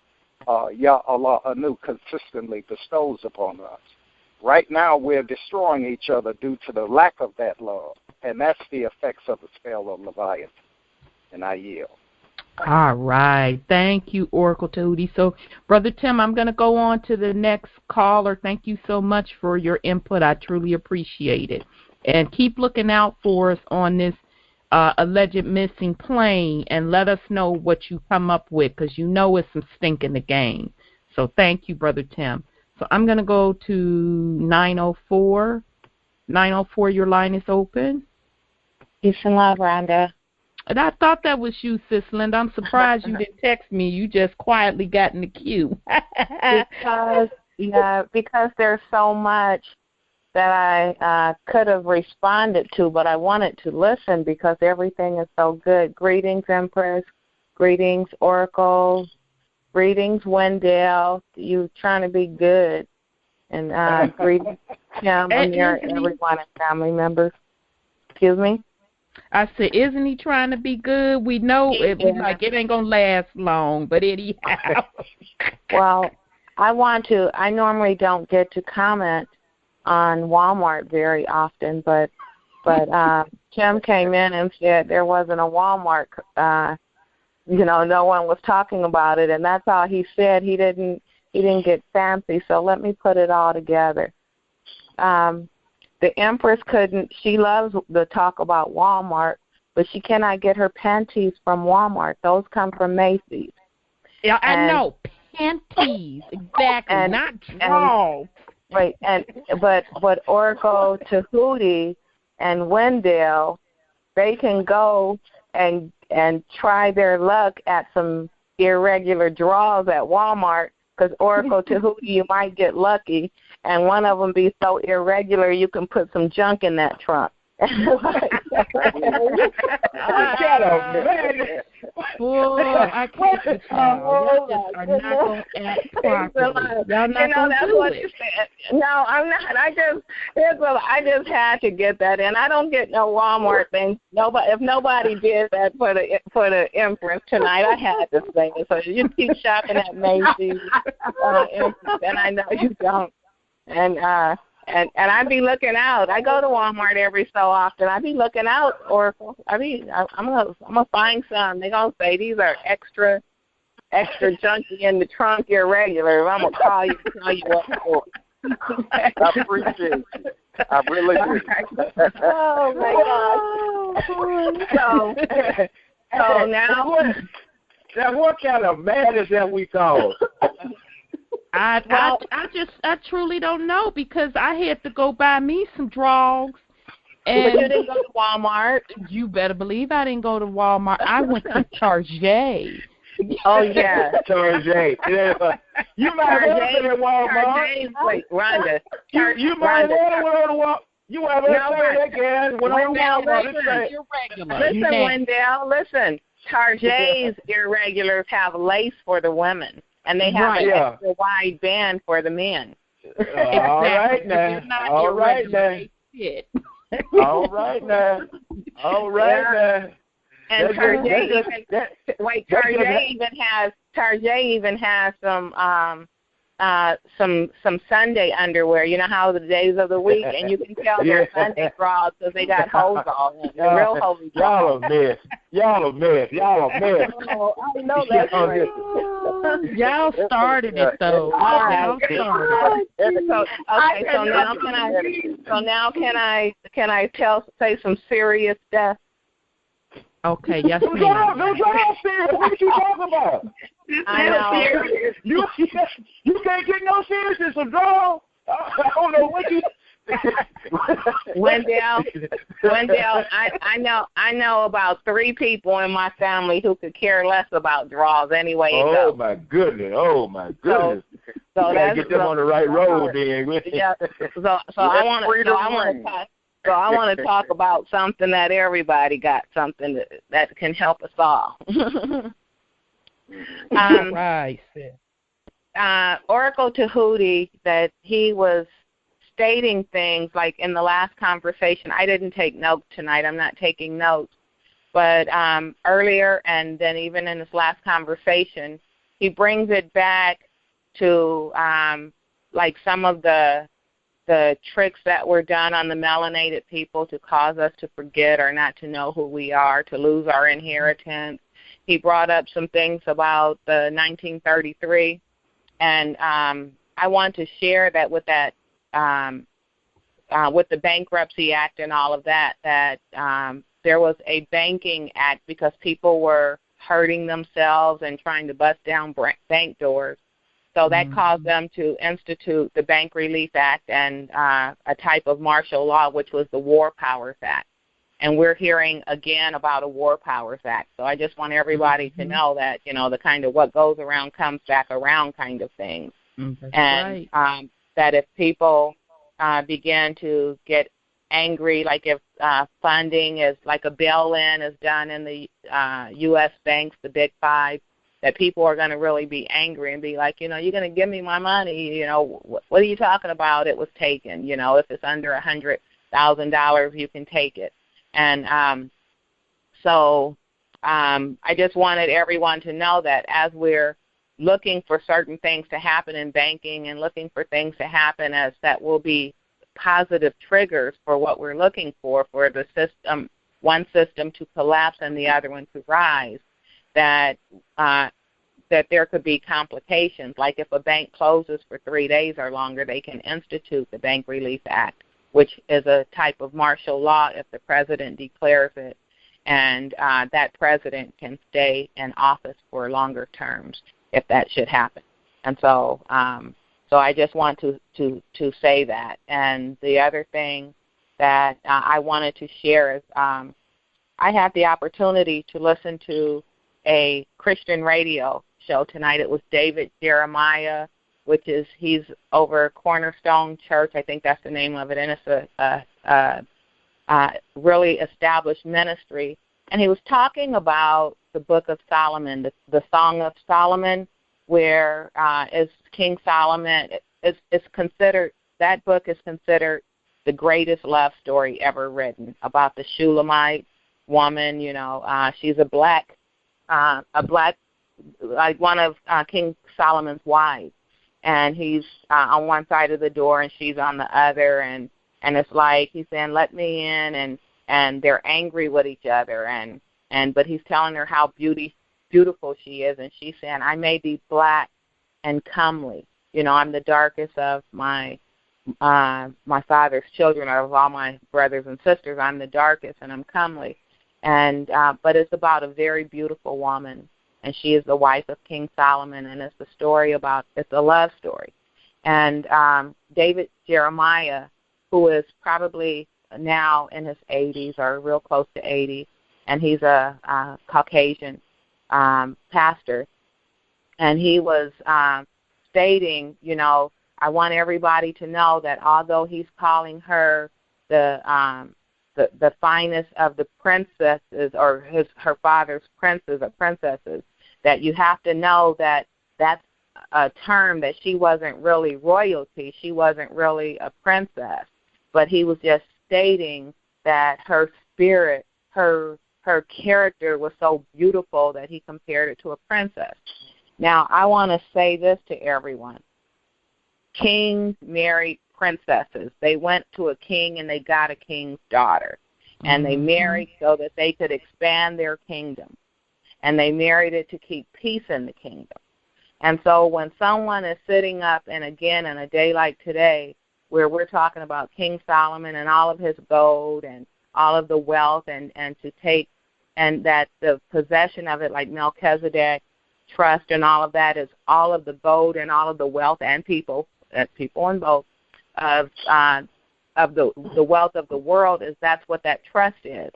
Speaker 5: Yah Allah Anu, consistently bestows upon us. Right now, we're destroying each other due to the lack of that love, and that's the effects of the spell of Leviathan. And I yield.
Speaker 1: All right. Thank you, Oracle Tahuti. So, Brother Tim, I'm going to go on to the next caller. Thank you so much for your input. I truly appreciate it. And keep looking out for us on this alleged missing plane, and let us know what you come up with, because you know it's some stink in the game. So thank you, Brother Tim. So I'm going to go to 904. 904, your line is open.
Speaker 11: Peace and love, Rhonda.
Speaker 1: And I thought that was you, Sis Linda. I'm surprised you didn't text me. You just quietly got in the queue.
Speaker 11: because there's so much that I could have responded to, but I wanted to listen because everything is so good. Greetings, Empress. Greetings, Oracle. Greetings, Wendell. You trying to be good. And greetings, Kim, Amir, everyone and family members. Excuse me?
Speaker 1: I said, isn't he trying to be good? We know it ain't going to last long, but anyhow.
Speaker 11: Well, I normally don't get to comment on Walmart very often, but Kim came in and said there wasn't a Walmart, no one was talking about it, and that's all he said. He didn't get fancy, so let me put it all together. The Empress she loves the talk about Walmart, but she cannot get her panties from Walmart. Those come from Macy's.
Speaker 1: Yeah, I know. Panties, exactly, not drawers.
Speaker 11: Right, but Oracle, Tahuti, and Wendell, they can go and try their luck at some irregular draws at Walmart, because Oracle, Tahuti, you might get lucky, and one of them be so irregular you can put some junk in that trunk.
Speaker 1: Boy, I can't just y'all just are not going to act properly. Y'all not going to do it.
Speaker 11: No, I'm not. I just had to get that in. I don't get no Walmart thing. If nobody did that for the Empress tonight, I had to say it. So you keep shopping at Macy's, Empress, and I know you don't. And I be looking out. I go to Walmart every so often. I be looking out, Oracle. I'm gonna find some. They gonna say these are extra junky in the trunk, irregular. I'm gonna call you and tell you what for.
Speaker 5: I appreciate you. I really do.
Speaker 11: Oh my gosh. So now
Speaker 3: what kind of madness have we caused?
Speaker 1: I truly don't know, because I had to go buy me some drawers. And
Speaker 11: but you didn't go to Walmart.
Speaker 1: You better believe I didn't go to Walmart. I went to Target.
Speaker 11: Oh yeah,
Speaker 3: Target. Yeah. You might have been at Walmart.
Speaker 11: Wait, Rhonda.
Speaker 3: You might have went on to Walmart. You have
Speaker 11: Listen, Wendell, listen. Target's irregulars have lace for the women, and they have an extra wide band for the men.
Speaker 3: All right now. All right now. All right now. All right now.
Speaker 11: And Target even has some Sunday underwear. You know how the days of the week, and you can tell they're Sunday bras because they got holes all in them. Real holy.
Speaker 3: Y'all a mess. Y'all a mess.
Speaker 11: Oh, I know that's right.
Speaker 1: Y'all started it though. Y'all started it.
Speaker 11: So now can I say some serious stuff?
Speaker 1: Okay, yes, ma'am.
Speaker 3: No, serious. What you talking about?
Speaker 11: I know.
Speaker 3: You can't get no seriousness from draw. I don't know what you.
Speaker 11: Wendell, I know about 3 people in my family who could care less about draws anyway.
Speaker 3: Oh my goodness!
Speaker 11: So
Speaker 3: that's get them on the right road, then.
Speaker 11: Yeah. So I want to talk about something that everybody got, something that can help us all.
Speaker 1: Right.
Speaker 11: Oracle Tahuti, that he was stating things like in the last conversation. I didn't take notes tonight. I'm not taking notes. But earlier, and then even in this last conversation, he brings it back to like some of the tricks that were done on the melanated people to cause us to forget or not to know who we are, to lose our inheritance. He brought up some things about the 1933, and I want to share that with that with the Bankruptcy Act and all of that, that there was a banking act because people were hurting themselves and trying to bust down bank doors. So that caused them to institute the Bank Relief Act and a type of martial law, which was the War Powers Act. And we're hearing again about a War Powers Act. So I just want everybody to know that, you know, the kind of what goes around comes back around kind of thing. And right. That if people begin to get angry, like if funding is like a bail-in is done in the U.S. banks, the big five, that people are going to really be angry and be like, you know, you're going to give me my money, you know, what are you talking about? It was taken. You know, if it's under $100,000, you can take it. And so I just wanted everyone to know that as we're looking for certain things to happen in banking and looking for things to happen as that will be positive triggers for what we're looking for the system, one system to collapse and the other one to rise, that there could be complications. Like if a bank closes for 3 days or longer, they can institute the Bank Relief Act, which is a type of martial law if the president declares it, and that president can stay in office for longer terms if that should happen. And so so I just want to say that. And the other thing that I wanted to share is I had the opportunity to listen to a Christian radio show tonight. It was David Jeremiah, which is, he's over Cornerstone Church, I think that's the name of it, and it's a really established ministry. And he was talking about the Book of Solomon, the Song of Solomon, where is King Solomon. It's considered, that book is considered the greatest love story ever written, about the Shulamite woman. You know, she's a black, like one of King Solomon's wives, and he's on one side of the door and she's on the other, and it's like he's saying, "Let me in," and they're angry with each other, but he's telling her how beautiful she is, and she's saying, "I may be black and comely. You know, I'm the darkest of my father's children, or of all my brothers and sisters. I'm the darkest, and I'm comely." And but it's about a very beautiful woman, and she is the wife of King Solomon, and it's a story about, it's a love story. And David Jeremiah, who is probably now in his 80s or real close to 80, and he's a Caucasian pastor, and he was stating, you know, I want everybody to know that although he's calling her the finest of the princesses, or her father's princes or princesses, that you have to know that that's a term, that she wasn't really royalty, she wasn't really a princess, but he was just stating that her spirit, her character was so beautiful that he compared it to a princess. Now, I want to say this to everyone. Kings married princesses. They went to a king and they got a king's daughter. And they married so that they could expand their kingdom. And they married it to keep peace in the kingdom. And so when someone is sitting up, and again, in a day like today, where we're talking about King Solomon and all of his gold and all of the wealth, and to take, and that the possession of it, like Melchizedek trust and all of that, is all of the gold and all of the wealth and people in both of the wealth of the world, is that's what that trust is.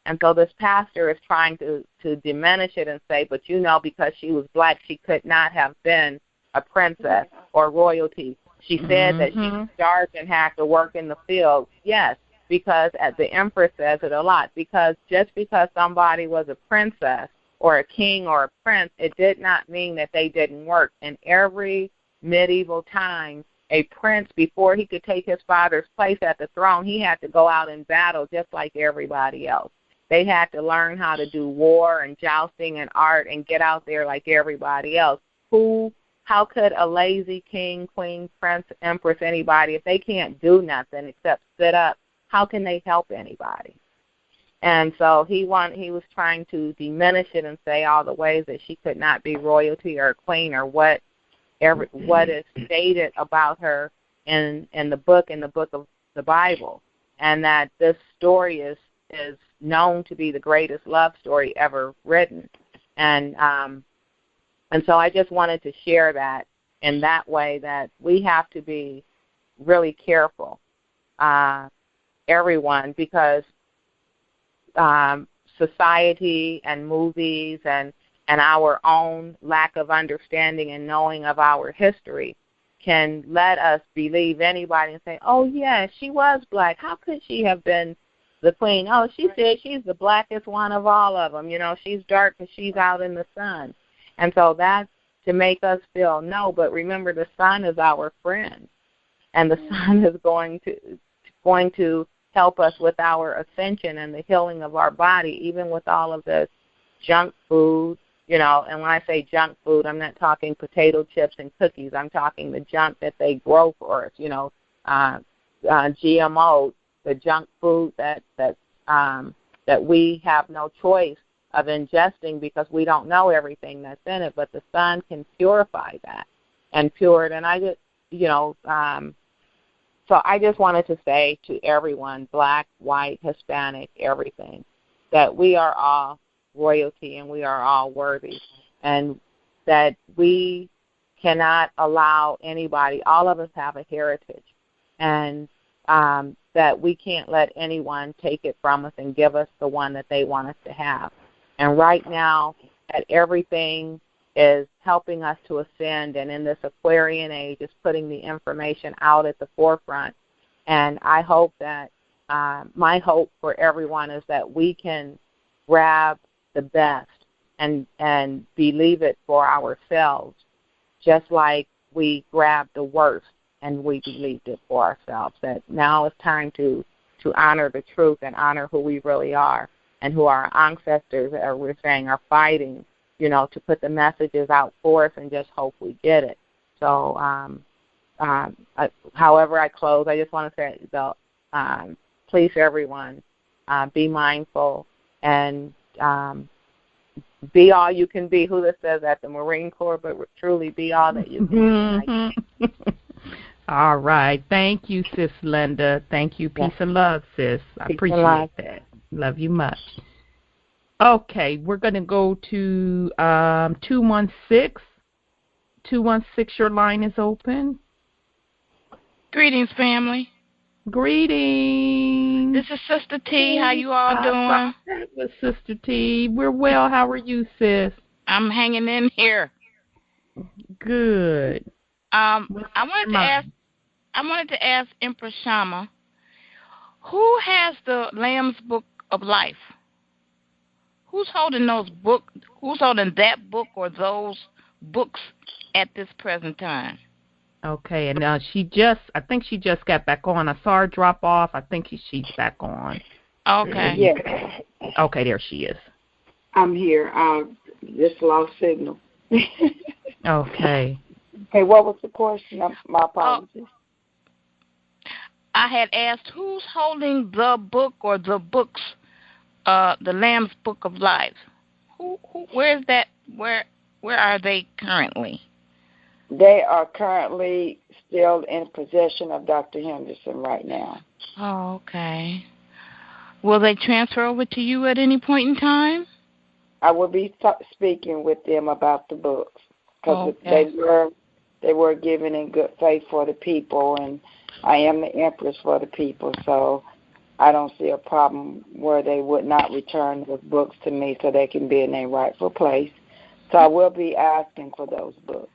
Speaker 11: And so this pastor is trying to diminish it and say, but you know, because she was black, she could not have been a princess or royalty. She said that she was dark and had to work in the field. Yes, because as the Empress says it a lot, because just because somebody was a princess or a king or a prince, it did not mean that they didn't work. In every medieval time, a prince, before he could take his father's place at the throne, he had to go out and battle just like everybody else. They had to learn how to do war and jousting and art and get out there like everybody else. How could a lazy king, queen, prince, empress, anybody, if they can't do nothing except sit up, how can they help anybody? And so he was trying to diminish it and say all the ways that she could not be royalty or a queen or what is stated about her in the book of the Bible, and that this story is known to be the greatest love story ever written. And so I just wanted to share that in that way, that we have to be really careful, everyone, because society and movies and our own lack of understanding and knowing of our history can let us believe anybody and say, oh, yeah, she was black. How could she have been the queen? Oh, she said she's the blackest one of all of them. You know, she's dark because she's out in the sun. And so that's to make us feel, no, but remember, the sun is our friend. And the sun is going to help us with our ascension and the healing of our body, even with all of this junk food. You know, and when I say junk food, I'm not talking potato chips and cookies. I'm talking the junk that they grow for us, you know, GMO, the junk food that we have no choice of ingesting because we don't know everything that's in it. But the sun can purify that and pure it. And I just, so I just wanted to say to everyone, black, white, Hispanic, everything, that we are all royalty and we are all worthy, and that we cannot allow anybody, all of us have a heritage, and that we can't let anyone take it from us and give us the one that they want us to have. And right now, that everything is helping us to ascend, and in this Aquarian age is putting the information out at the forefront. And I hope that, my hope for everyone is that we can grab the best and believe it for ourselves, just like we grabbed the worst and we believed it for ourselves. That now it's time to honor the truth and honor who we really are and who our ancestors, we're saying, are fighting, you know, to put the messages out for us, and just hope we get it. So however I close, I just want to say, please, everyone, be mindful and be all you can be. Who that says at the Marine Corps, but truly be all that you can be.
Speaker 1: All right. Thank you, Sis Linda. Thank you. Peace and love, sis. I appreciate that. Love you much. Okay, we're going to go to 216. 216, your line is open.
Speaker 12: Greetings, family.
Speaker 1: Greetings.
Speaker 12: This is Sister T. How you all doing?
Speaker 1: Sister T. We're well. How are you, sis?
Speaker 12: I'm hanging in here.
Speaker 1: Good.
Speaker 12: I wanted to ask Empress Shama, who has the Lamb's Book of Life? Who's holding those books? Who's holding that book or those books at this present time?
Speaker 1: Okay, and I think she just got back on. I saw her drop off. I think she's back on.
Speaker 12: Okay.
Speaker 2: Yeah.
Speaker 1: Okay, there she is.
Speaker 2: I'm here. Just lost signal.
Speaker 1: Okay.
Speaker 2: Okay, what was the question? My apologies.
Speaker 12: I had asked who's holding the book or the books, the Lamb's Book of Life. Where's that? Where are they currently?
Speaker 2: They are currently still in possession of Dr. Henderson right now.
Speaker 12: Oh, okay. Will they transfer over to you at any point in time?
Speaker 2: I will be speaking with them about the books because they were given in good faith for the people, and I am the Empress for the people, so I don't see a problem where they would not return those books to me so they can be in their rightful place. So I will be asking for those books.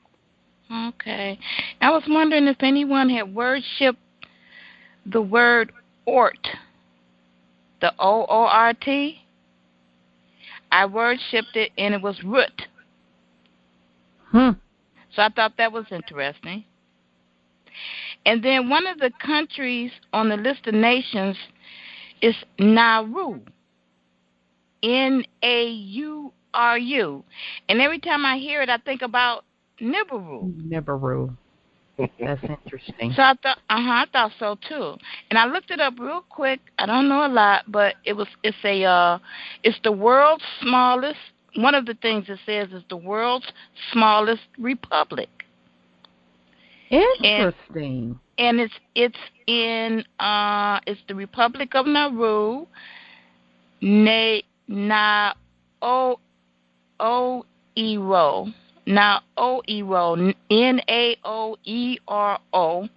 Speaker 12: Okay. I was wondering if anyone had worshipped the word Ort, the O-O-R-T. I worshipped it, and it was root. So I thought that was interesting. And then one of the countries on the list of nations is Nauru. N-A-U-R-U. And every time I hear it, I think about Nibiru.
Speaker 1: Nibiru. That's interesting.
Speaker 12: So I thought so too. And I looked it up real quick. I don't know a lot, but it's the world's smallest. One of the things it says is the world's smallest republic.
Speaker 1: Interesting.
Speaker 12: And it's the Republic of Nauru. Naoero. Naoero, Naoero,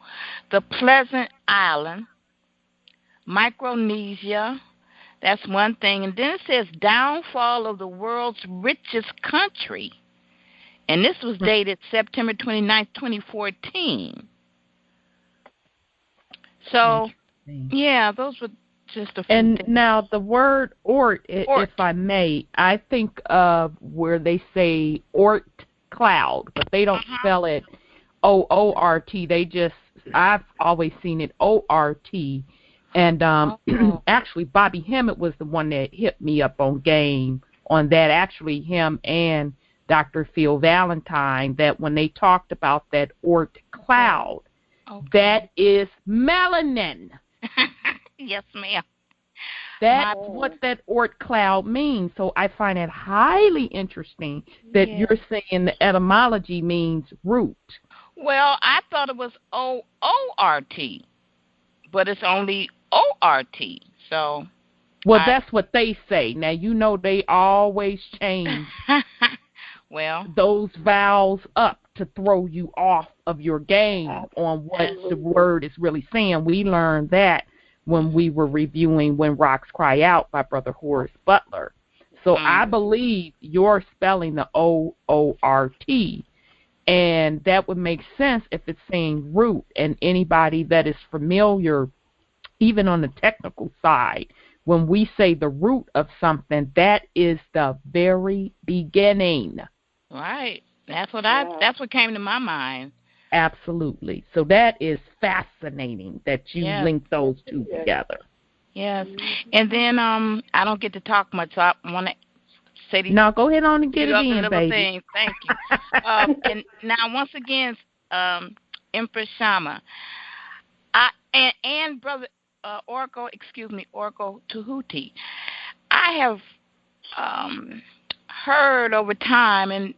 Speaker 12: the Pleasant Island, Micronesia. That's one thing. And then it says downfall of the world's richest country. And this was dated September 29th, 2014. So, yeah, those were just a few
Speaker 1: And
Speaker 12: things.
Speaker 1: now the word Ort, if I may, I think of where they say Oort cloud, but they don't spell it O-O-R-T. I've always seen it O-R-T. And actually, Bobby Hemmett was the one that hit me up on game on that. Actually, him and Dr. Phil Valentine, that when they talked about that Oort cloud, that is melanin.
Speaker 12: Yes, ma'am.
Speaker 1: That's what that Oort cloud means. So I find it highly interesting that you're saying the etymology means root.
Speaker 12: Well, I thought it was O-O-R-T, but it's only O-R-T. So.
Speaker 1: Well, that's what they say. Now, you know they always change those vowels up to throw you off of your game on what the word is really saying. We learned that when we were reviewing When Rocks Cry Out by Brother Horace Butler. So I believe you're spelling the O-O-R-T, and that would make sense if it's saying root. And anybody that is familiar, even on the technical side, when we say the root of something, that is the very beginning.
Speaker 12: Right. That's what came to my mind.
Speaker 1: Absolutely. So that is fascinating that you link those two together.
Speaker 12: Yes. And then I don't get to talk much, so I want to say these.
Speaker 1: No, go ahead on and get it in, baby.
Speaker 12: Things. Thank you. And now, once again, Empress Shama, and Brother Oracle Tahuti, I have heard over time and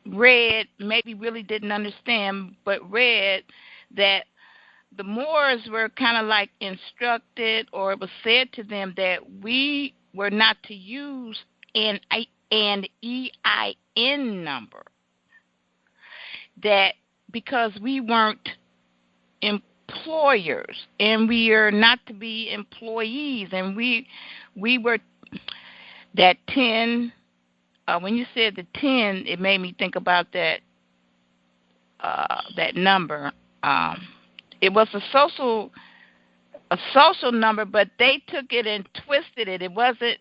Speaker 12: read, maybe really didn't understand, but read that the Moors were kind of like instructed, or it was said to them that we were not to use an EIN number, that because we weren't employers and we are not to be employees, and we were that 10. When you said the 10, it made me think about that number. It was a social number, but they took it and twisted it. It wasn't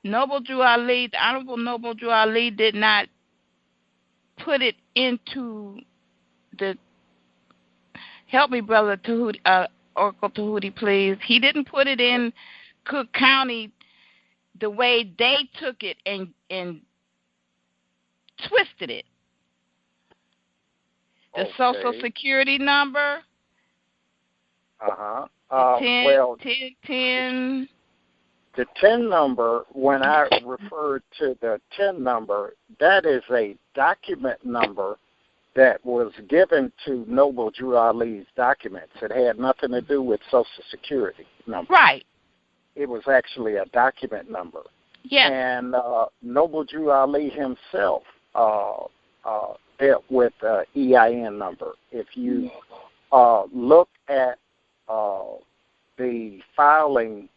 Speaker 12: Noble Drew Ali. The Honorable Noble Drew Ali did not put it into the. Help me, Brother Tahuti, Oracle Tahuti, please. He didn't put it in Cook County the way they took it and twisted it. The Social Security number. The 10.
Speaker 5: The 10 number, when I referred to the 10 number, that is a document number that was given to Noble Drew Ali's documents. It had nothing to do with Social Security number.
Speaker 12: Right.
Speaker 5: It was actually a document number.
Speaker 12: Yes.
Speaker 5: And Noble Drew Ali himself dealt with EIN number. If you look at the filing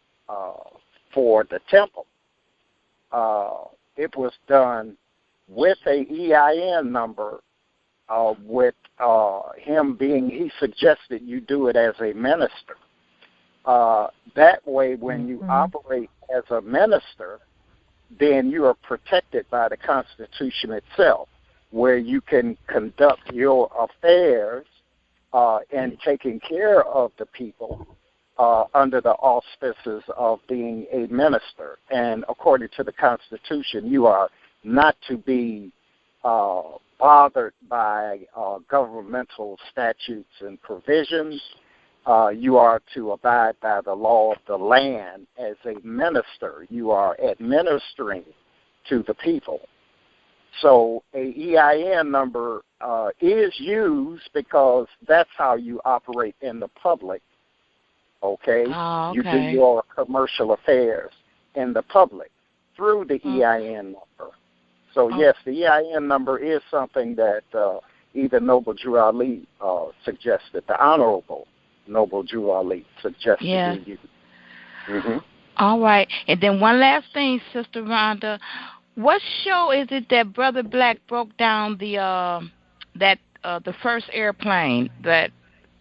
Speaker 5: for the temple, it was done with a EIN number with him being, he suggested you do it as a minister. That way, when you operate as a minister, then you are protected by the Constitution itself, where you can conduct your affairs and taking care of the people under the auspices of being a minister. And according to the Constitution, you are not to be bothered by governmental statutes and provisions. You are to abide by the law of the land as a minister. You are administering to the people. So a EIN number is used because that's how you operate in the public, okay?
Speaker 12: Oh, okay.
Speaker 5: You do your commercial affairs in the public through the EIN number. So, yes, the EIN number is something that even Noble Drew Ali suggested, the Honorable Noble Drew Ali suggested you use.
Speaker 12: All right. And then one last thing, Sister Rhonda. What show is it that Brother Black broke down the the first airplane?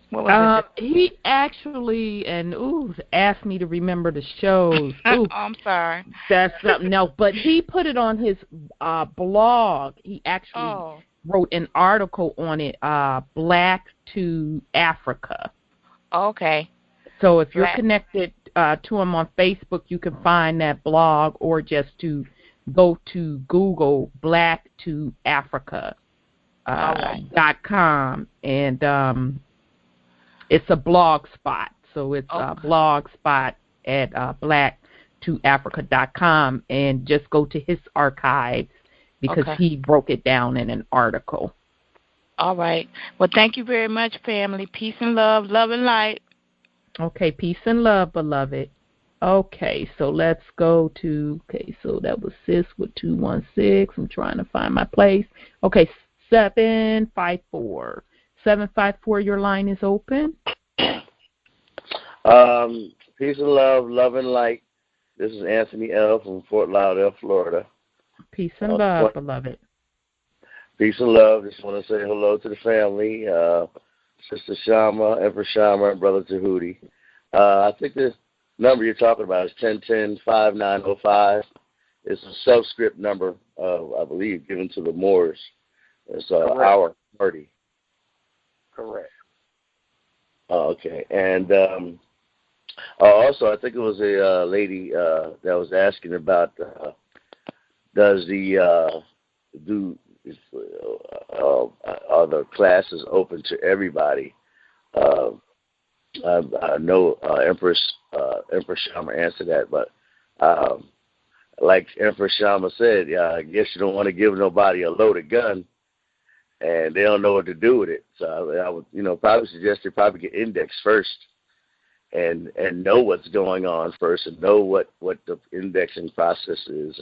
Speaker 12: What was it?
Speaker 1: He actually asked me to remember the shows.
Speaker 12: Oh, I'm sorry.
Speaker 1: That's something else. But he put it on his blog. He actually wrote an article on it, Black to Africa.
Speaker 12: Okay.
Speaker 1: So if you're connected to him on Facebook, you can find that blog, or just to go to Google Black to Africa .com, and it's a blog spot. So it's a blog spot at black2africa.com, and just go to his archives because he broke it down in an article.
Speaker 12: All right. Well, thank you very much, family. Peace and love, love and light.
Speaker 1: Okay, peace and love, beloved. Okay, so let's go to, so that was Sis with 216. I'm trying to find my place. Okay, 754. 754, your line is open.
Speaker 13: Peace and love, love and light. This is Anthony L. from Fort Lauderdale, Florida.
Speaker 1: Peace and love, beloved.
Speaker 13: Peace and love. Just want to say hello to the family, Sister Shama, Empress Shama, and Brother Tahuti. I think the number you're talking about is 1010-5905. It's a subscript number, I believe, given to the Moors. It's our party.
Speaker 5: Correct.
Speaker 13: Oh, okay. And also, I think it was a lady that was asking about does the are the classes open to everybody? I know Empress Shama answered that, but like Empress Shama said, I guess you don't want to give nobody a loaded gun, and they don't know what to do with it. So I would, probably suggest they probably get indexed first, and know what's going on first, and know what the indexing process is,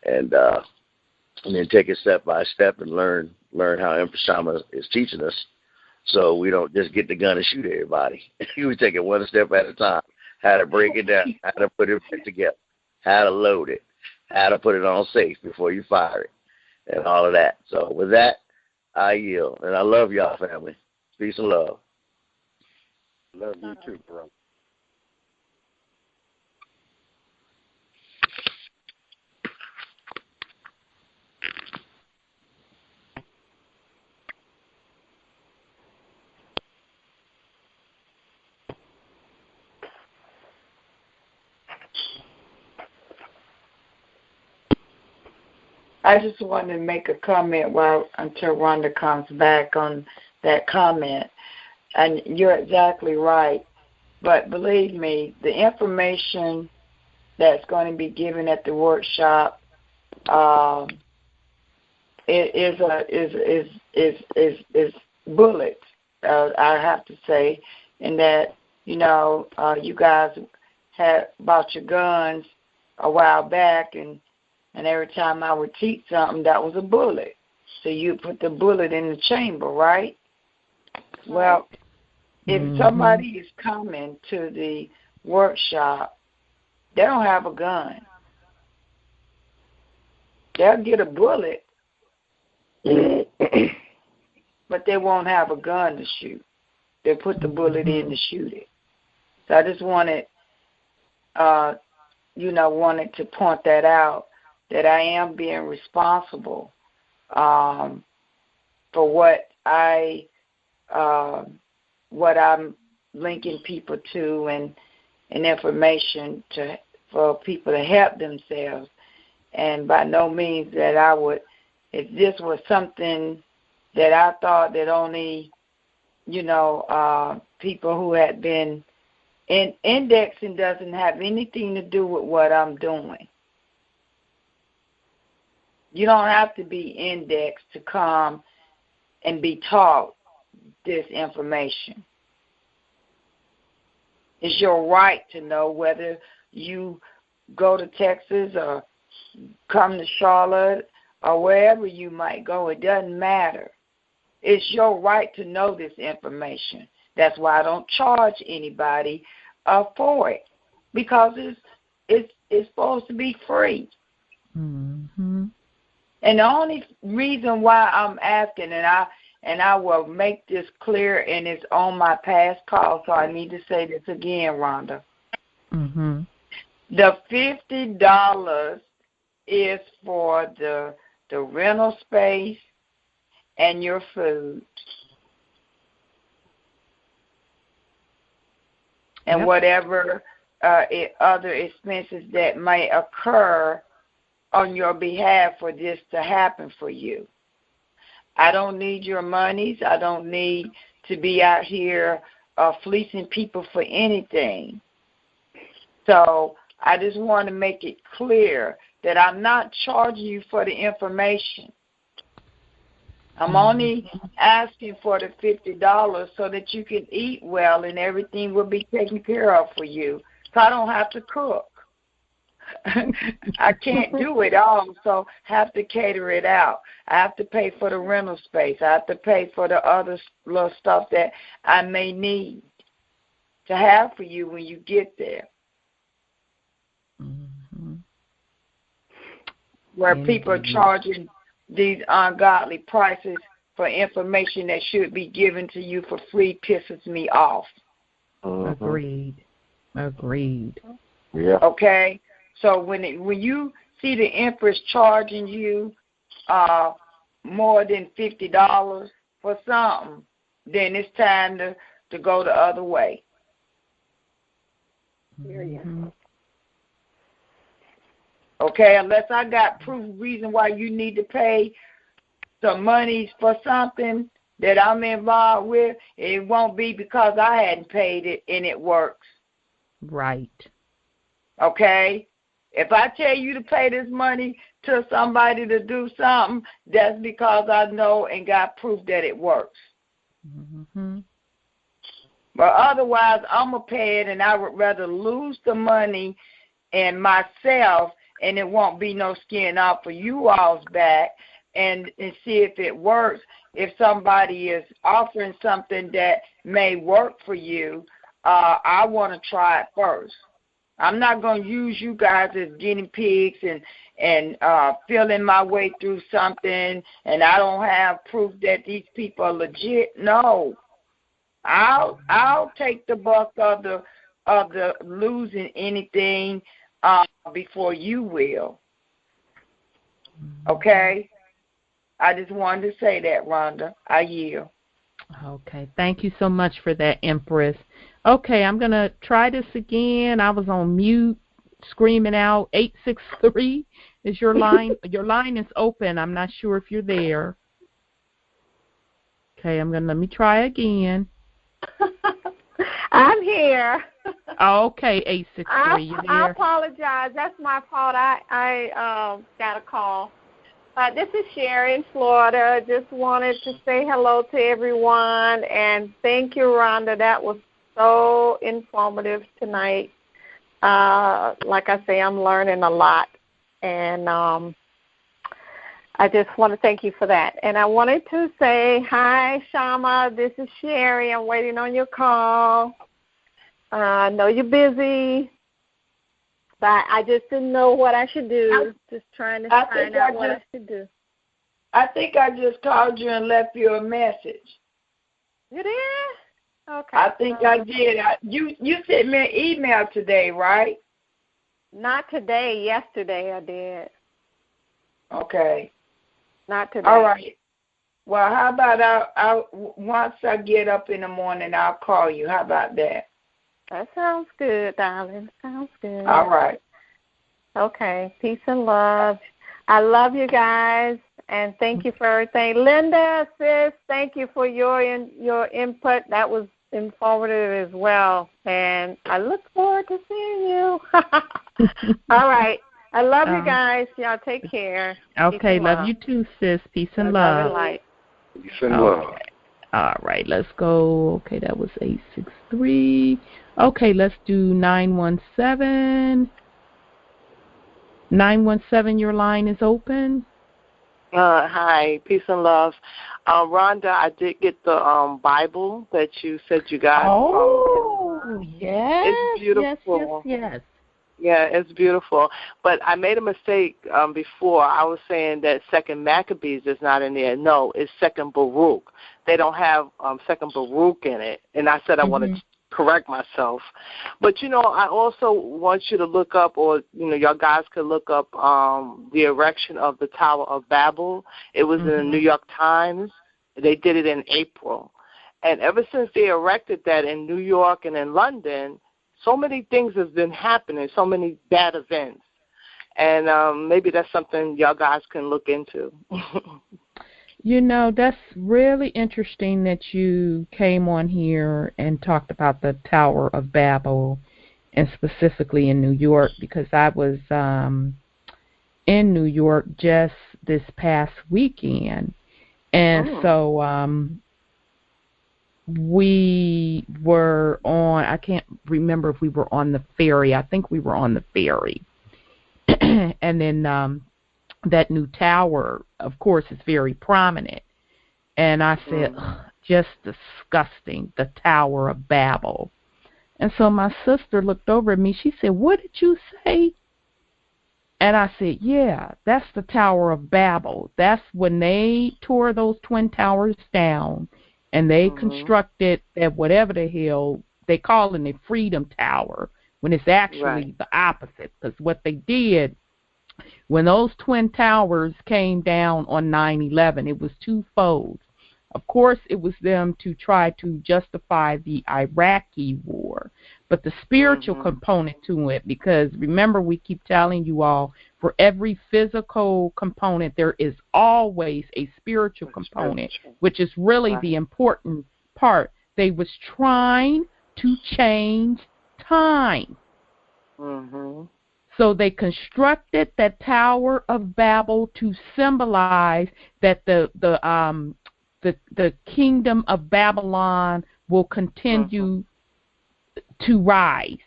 Speaker 13: and then take it step by step and learn how Empress Shama is teaching us, so we don't just get the gun and shoot everybody. We take it one step at a time. How to break it down, how to put it back together, how to load it, how to put it on safe before you fire it, and all of that. So with that, I yield. And I love y'all, family. Peace and love.
Speaker 5: Love you too, bro.
Speaker 2: I just wanted to make a comment until Rhonda comes back on that comment. And you're exactly right. But believe me, the information that's going to be given at the workshop is bullets. I have to say, in that you guys had bought your guns a while back, and every time I would teach something, that was a bullet. So you put the bullet in the chamber, right? Well, if somebody is coming to the workshop, they don't have a gun. They'll get a bullet, but they won't have a gun to shoot. They put the bullet in to shoot it. So I just wanted, wanted to point that out, that I am being responsible for what I'm linking people to and information for people to help themselves. And by no means that I would, if this was something that I thought that only, people who had been indexing doesn't have anything to do with what I'm doing. You don't have to be indexed to come and be taught this information. It's your right to know whether you go to Texas or come to Charlotte or wherever you might go. It doesn't matter. It's your right to know this information. That's why I don't charge anybody for it, because it's supposed to be free.
Speaker 1: Mm-hmm.
Speaker 2: And the only reason why I'm asking, and I will make this clear, and it's on my past call, so I need to say this again, Rhonda.
Speaker 1: Mm-hmm.
Speaker 2: The $50 is for the rental space and your food. And whatever other expenses that may occur on your behalf for this to happen for you. I don't need your monies. I don't need to be out here fleecing people for anything. So I just want to make it clear that I'm not charging you for the information. I'm only asking for the $50 so that you can eat well and everything will be taken care of for you. So I don't have to cook. I can't do it all, so have to cater it out. I have to pay for the rental space. I have to pay for the other little stuff that I may need to have for you when you get there.
Speaker 1: Mm-hmm.
Speaker 2: Where people are charging these ungodly prices for information that should be given to you for free pisses me off.
Speaker 1: Agreed.
Speaker 3: Yeah.
Speaker 2: Okay? So when you see the Empress charging you more than $50 for something, then it's time to go the other way.
Speaker 1: Mm-hmm.
Speaker 2: Okay, unless I got proof reason why you need to pay some money for something that I'm involved with, it won't be because I hadn't paid it and it works.
Speaker 1: Right.
Speaker 2: Okay? If I tell you to pay this money to somebody to do something, that's because I know and got proof that it works.
Speaker 1: Mm-hmm.
Speaker 2: But otherwise, I'm going to pay it, and I would rather lose the money and myself, and it won't be no skin off for you all's back, and see if it works. If somebody is offering something that may work for you, I want to try it first. I'm not going to use you guys as guinea pigs and feeling my way through something, and I don't have proof that these people are legit. No, I'll take the buck of the losing anything before you will. Okay? I just wanted to say that, Rhonda. I yield.
Speaker 1: Okay. Thank you so much for that, Empress. Okay, I'm going to try this again. I was on mute, screaming out. 863 is your line. Your line is open. I'm not sure if you're there. Okay, let me try again.
Speaker 11: I'm here.
Speaker 1: Oh, okay, 863. You there?
Speaker 11: I apologize. That's my fault. I got a call. This is Sherry in Florida. Just wanted to say hello to everyone, and thank you, Rhonda. That was so informative tonight. Like I say, I'm learning a lot, and I just want to thank you for that. And I wanted to say, hi, Shama. This is Sherry. I'm waiting on your call. I know you're busy, but I just didn't know what I should do. Just trying to find out what I should do.
Speaker 2: I think I just called you and left you a message.
Speaker 11: You did? Okay.
Speaker 2: I think I did. You sent me an email today, right?
Speaker 11: Not today. Yesterday I did.
Speaker 2: Okay.
Speaker 11: Not today.
Speaker 2: All right. Well, how about once I get up in the morning, I'll call you. How about that?
Speaker 11: That sounds good, darling. Sounds good.
Speaker 2: All right.
Speaker 11: Okay. Peace and love. I love you guys, and thank you for everything. Linda, sis, thank you for your input. That was informative as well, and I look forward to seeing you. All right. I love you guys. Y'all take care.
Speaker 1: Okay. Love you too, sis. Peace and love.
Speaker 11: Love and light.
Speaker 3: Peace and love.
Speaker 1: All right, let's go. Okay, that was 863. Okay, let's do 917. 917, your line is open.
Speaker 14: Hi, peace and love. Rhonda, I did get the Bible that you said you got.
Speaker 1: Oh, yes.
Speaker 14: It's beautiful.
Speaker 1: Yes.
Speaker 14: Yeah, it's beautiful. But I made a mistake before. I was saying that Second Maccabees is not in there. No, it's Second Baruch. They don't have Second Baruch in it. And I said I wanted to correct myself. But, I also want you to look up, or, y'all guys could look up the erection of the Tower of Babel. It was in the New York Times. They did it in April. And ever since they erected that in New York and in London, so many things have been happening, so many bad events. And maybe that's something y'all guys can look into.
Speaker 1: That's really interesting that you came on here and talked about the Tower of Babel, and specifically in New York, because I was in New York just this past weekend. And so we were on, I can't remember if we were on the ferry. I think we were on the ferry. And then that new tower, of course, is very prominent. And I said, just disgusting, the Tower of Babel. And so my sister looked over at me. She said, what did you say? And I said, yeah, that's the Tower of Babel. That's when they tore those twin towers down. And they constructed that whatever the hell, they call it a Freedom Tower, when it's actually the opposite. Because what they did, when those twin towers came down on 9/11, it was twofold. Of course, it was them to try to justify the Iraqi war, but the spiritual component to it, because remember, we keep telling you all, for every physical component, there is always a spiritual component, which is really the important part. They was trying to change time. So they constructed that Tower of Babel to symbolize that the kingdom of Babylon will continue to rise.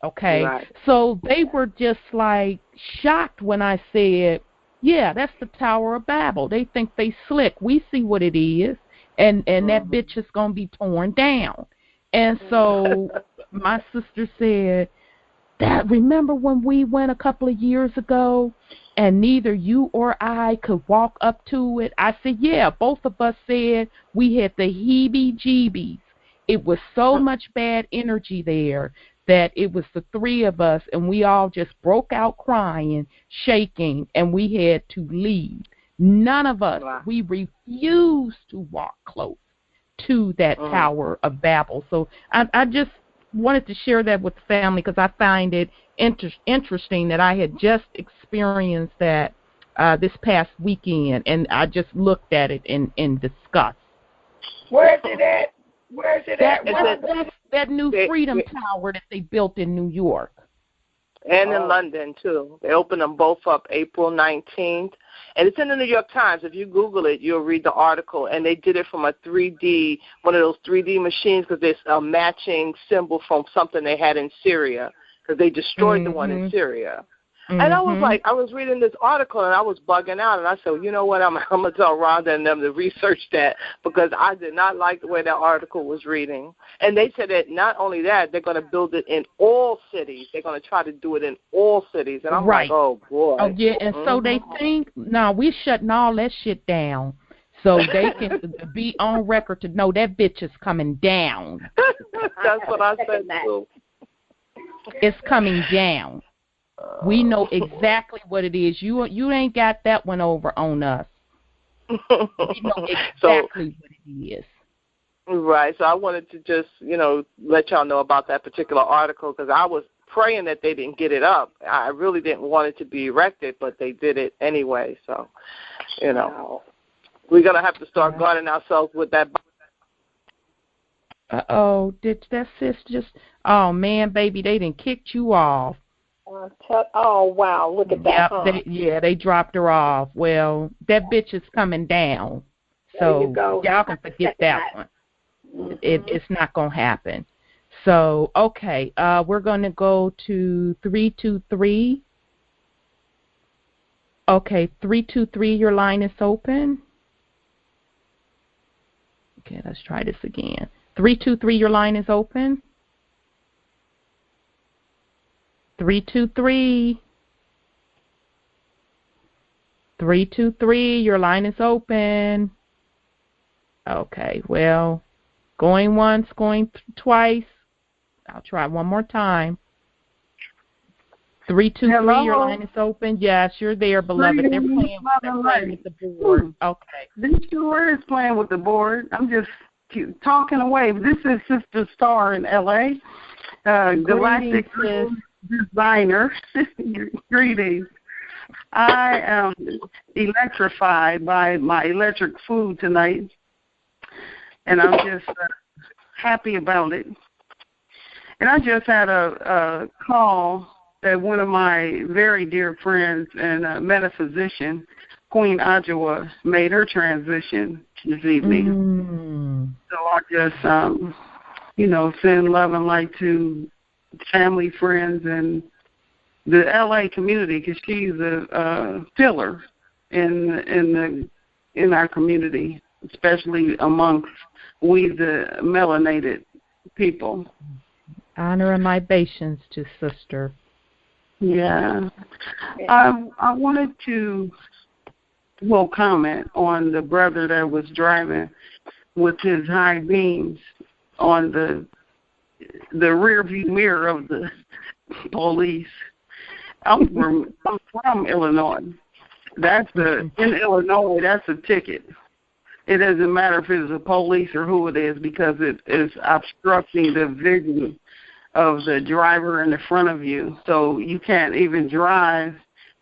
Speaker 1: Okay? So they were just like shocked when I said, yeah, that's the Tower of Babel. They think they slick. We see what it is, and that bitch is going to be torn down. And so my sister said, Dad, remember when we went a couple of years ago and neither you or I could walk up to it? I said, yeah, both of us said we had the heebie-jeebies. It was so much bad energy there that it was the three of us, and we all just broke out crying, shaking, and we had to leave. None of us, we refused to walk close to that Tower of Babel. So I just wanted to share that with the family because I find it interesting that I had just experienced that this past weekend, and I just looked at it in disgust.
Speaker 2: Where's it at? Where's it at?
Speaker 1: That new Freedom Tower that they built in New York.
Speaker 14: And in London, too. They opened them both up April 19th. And it's in the New York Times. If you Google it, you'll read the article. And they did it from a 3D, one of those 3D machines, because it's a matching symbol from something they had in Syria, because they destroyed the one in Syria. And I was like, I was reading this article and I was bugging out, and I said, well, you know what, I'm going to tell Rhonda and them to research that, because I did not like the way that article was reading. And they said that not only that, they're going to build it in all cities. They're going to try to do it in all cities. And I'm like, oh, boy.
Speaker 1: Oh, yeah, and so they think, no, we're shutting all that shit down so they can be on record to know that bitch is coming down.
Speaker 14: That's what I said, too.
Speaker 1: It's coming down. We know exactly what it is. You ain't got that one over on us. We know exactly what it is.
Speaker 14: Right. So I wanted to just, let y'all know about that particular article, because I was praying that they didn't get it up. I really didn't want it to be erected, but they did it anyway. So, we're going to have to start guarding ourselves with that.
Speaker 1: Uh-oh. Did that sis just, oh, man, baby, they done kicked you off.
Speaker 4: Oh, wow, look at that.
Speaker 1: Yep, they dropped her off. Well, that bitch is coming down. So y'all can forget that one. It's not going to happen. So, okay, we're going to go to 323. Okay, 323, your line is open. Okay, let's try this again. 323, your line is open. 323. 323, your line is open. Okay, well, going once, going twice. I'll try one more time. 323, your line is open. Yes, you're there, beloved. They're playing with the board. Okay.
Speaker 15: This sure is playing with the board. I'm just talking away. This is Sister Star in L.A. Galactic designer. Greetings. I am electrified by my electric food tonight, and I'm just happy about it. And I just had a call that one of my very dear friends and metaphysician, Queen Ajua, made her transition this evening. So I just, send love and light to family, friends, and the LA community, because she's a pillar in our community, especially amongst we the melanated people.
Speaker 1: Honor and libations to Sister.
Speaker 15: Yeah. I wanted to comment on the brother that was driving with his high beams on the rear view mirror of the police. I'm from Illinois. In Illinois, that's a ticket. It doesn't matter if it's the police or who it is, because it is obstructing the vision of the driver in the front of you. So you can't even drive.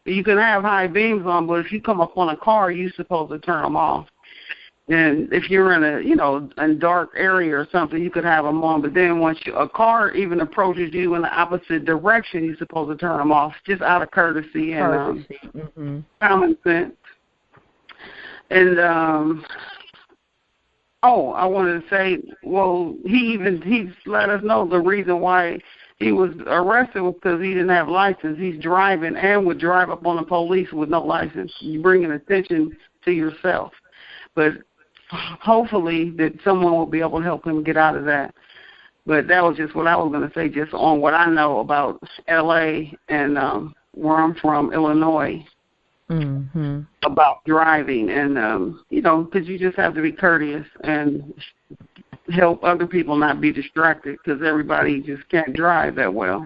Speaker 15: You can have high beams on, but if you come up on a car, you're supposed to turn them off. And if you're in a dark area or something, you could have them on. But then once a car even approaches you in the opposite direction, you're supposed to turn them off, just out of courtesy and common sense. And I wanted to say, well, he's let us know the reason why he was arrested was because he didn't have license. He's driving and would drive up on the police with no license. You're bringing attention to yourself. But hopefully that someone will be able to help him get out of that. But that was just what I was going to say, just on what I know about L.A. and where I'm from, Illinois, about driving. And, because you just have to be courteous and help other people not be distracted, because everybody just can't drive that well.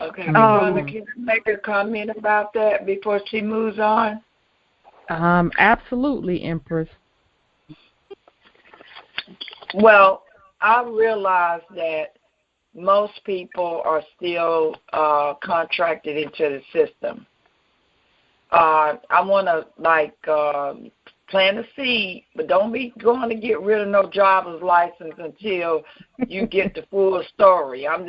Speaker 2: Okay, Mother, can you make a comment about that before she moves on?
Speaker 1: Absolutely, Empress.
Speaker 2: Well, I realize that most people are still contracted into the system. I want to, plant a seed, but don't be going to get rid of no driver's license until you get the full story. I'm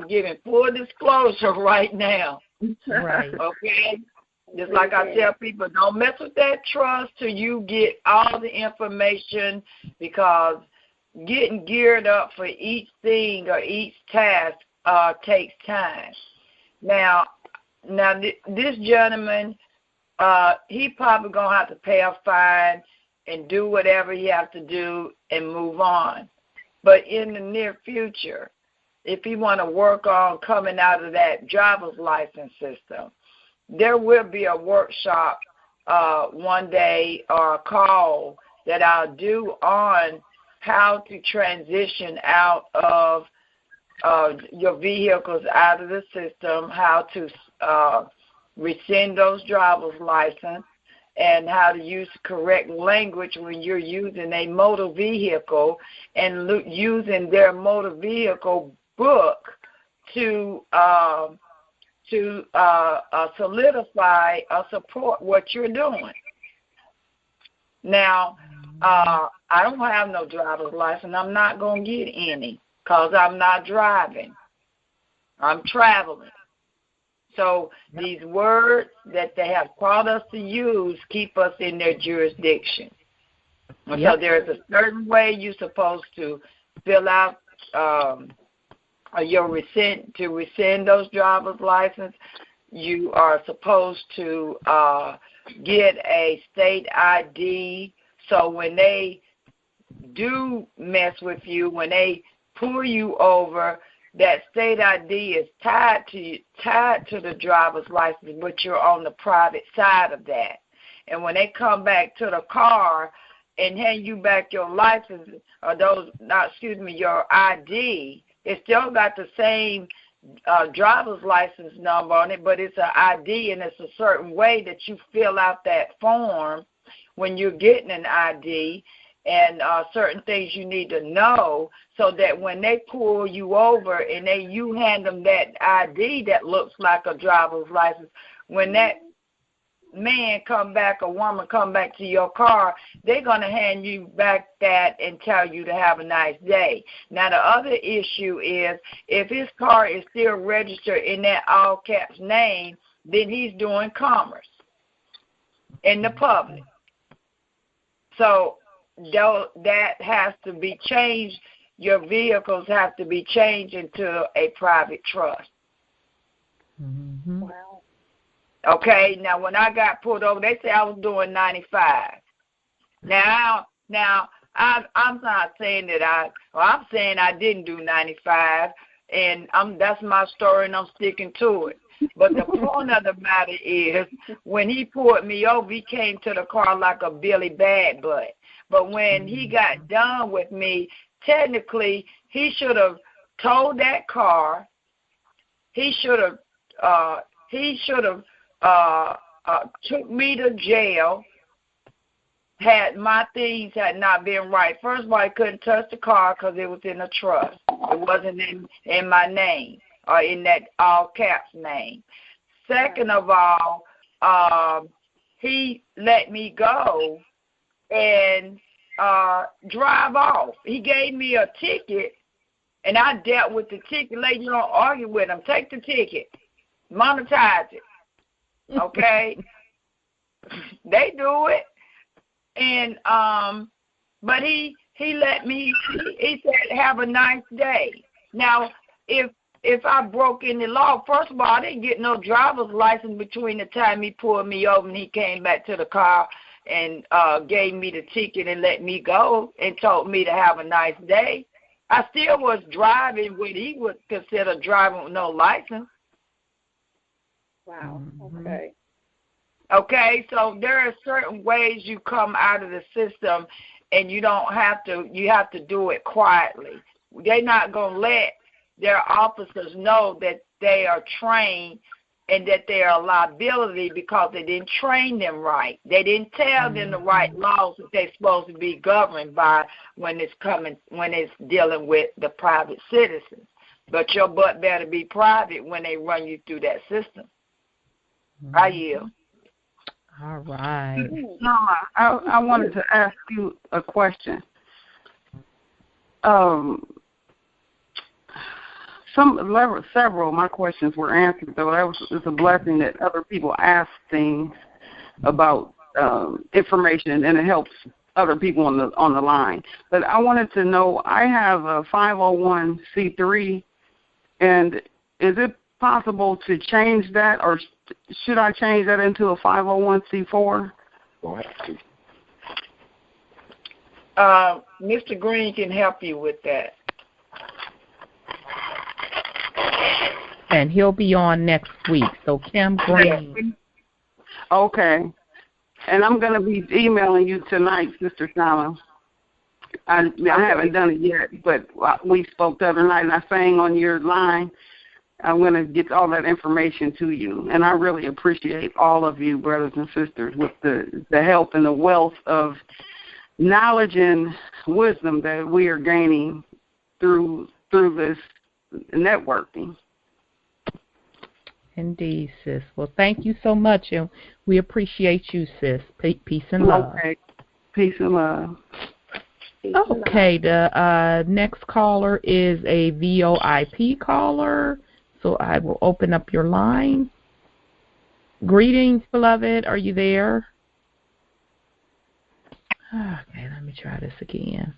Speaker 2: giving full disclosure right now.
Speaker 1: Right.
Speaker 2: Okay? Just like I tell people, don't mess with that trust till you get all the information, because getting geared up for each thing or each task takes time. Now, now this gentleman, he probably going to have to pay a fine and do whatever he has to do and move on. But in the near future, if he want to work on coming out of that driver's license system, there will be a workshop one day or a call that I'll do on how to transition out of your vehicles out of the system, how to rescind those driver's license, and how to use correct language when you're using a motor vehicle and using their motor vehicle book to solidify or support what you're doing. Now, I don't have no driver's license. I'm not going to get any because I'm not driving. I'm traveling. So these words that they have taught us to use keep us in their jurisdiction. Yep. So there's a certain way you're supposed to fill out your rescind those driver's license. You are supposed to get a state ID. So when they do mess with you, when they pull you over, that state ID is tied to the driver's license, but you're on the private side of that. And when they come back to the car and hand you back your license, or your ID, it still got the same driver's license number on it, but it's an ID, and it's a certain way that you fill out that form when you're getting an ID, and certain things you need to know so that when they pull you over and you hand them that ID that looks like a driver's license, when that man come back or woman come back to your car, they're going to hand you back that and tell you to have a nice day. Now, the other issue is if his car is still registered in that all caps name, then he's doing commerce in the public. So that has to be changed. Your vehicles have to be changed into a private trust.
Speaker 1: Mm-hmm.
Speaker 2: Wow. Okay, now when I got pulled over, they said I was doing 95. Now I'm not saying that I'm saying I didn't do 95, and that's my story, and I'm sticking to it. But the point of the matter is, when he pulled me over, he came to the car like a Billy Bad Butt. But when he got done with me, technically, he should have towed that car. He should have took me to jail. Had my things had not been right. First of all, I couldn't touch the car because it was in a trust. It wasn't in my name or in that all caps name. Second of all, he let me go and drive off. He gave me a ticket, and I dealt with the ticket. Lady, you don't argue with him. Take the ticket. Monetize it. Okay? They do it. And but he let me, he said, have a nice day. Now, if I broke any law, first of all, I didn't get no driver's license between the time he pulled me over and he came back to the car and gave me the ticket and let me go and told me to have a nice day. I still was driving what he would consider driving with no license.
Speaker 4: Wow. Okay.
Speaker 2: Okay, so there are certain ways you come out of the system, and you don't have to. You have to do it quietly. They're not going to let their officers know that they are trained and that they are a liability because they didn't train them right. They didn't tell them the right laws that they're supposed to be governed by when it's dealing with the private citizens. But your butt better be private when they run you through that system. I yield.
Speaker 1: All right.
Speaker 15: I wanted to ask you a question. Several of my questions were answered, though. It's a blessing that other people ask things about information, and it helps other people on the line. But I wanted to know, I have a 501c3, and is it possible to change that, or should I change that into a 501c4?
Speaker 3: Don't have to.
Speaker 2: Mr. Green can help you with that.
Speaker 1: And he'll be on next week. So Kim Green.
Speaker 15: Okay. And I'm going to be emailing you tonight, Sister Shama. I haven't done it yet, but we spoke the other night, and I sang on your line. I'm going to get all that information to you. And I really appreciate all of you, brothers and sisters, with the help and the wealth of knowledge and wisdom that we are gaining through this networking.
Speaker 1: Indeed, sis. Well, thank you so much, and we appreciate you, sis. Peace and love.
Speaker 15: Okay. Peace and love.
Speaker 1: Okay, the next caller is a VOIP caller, so I will open up your line. Greetings, beloved. Are you there? Okay, let me try this again.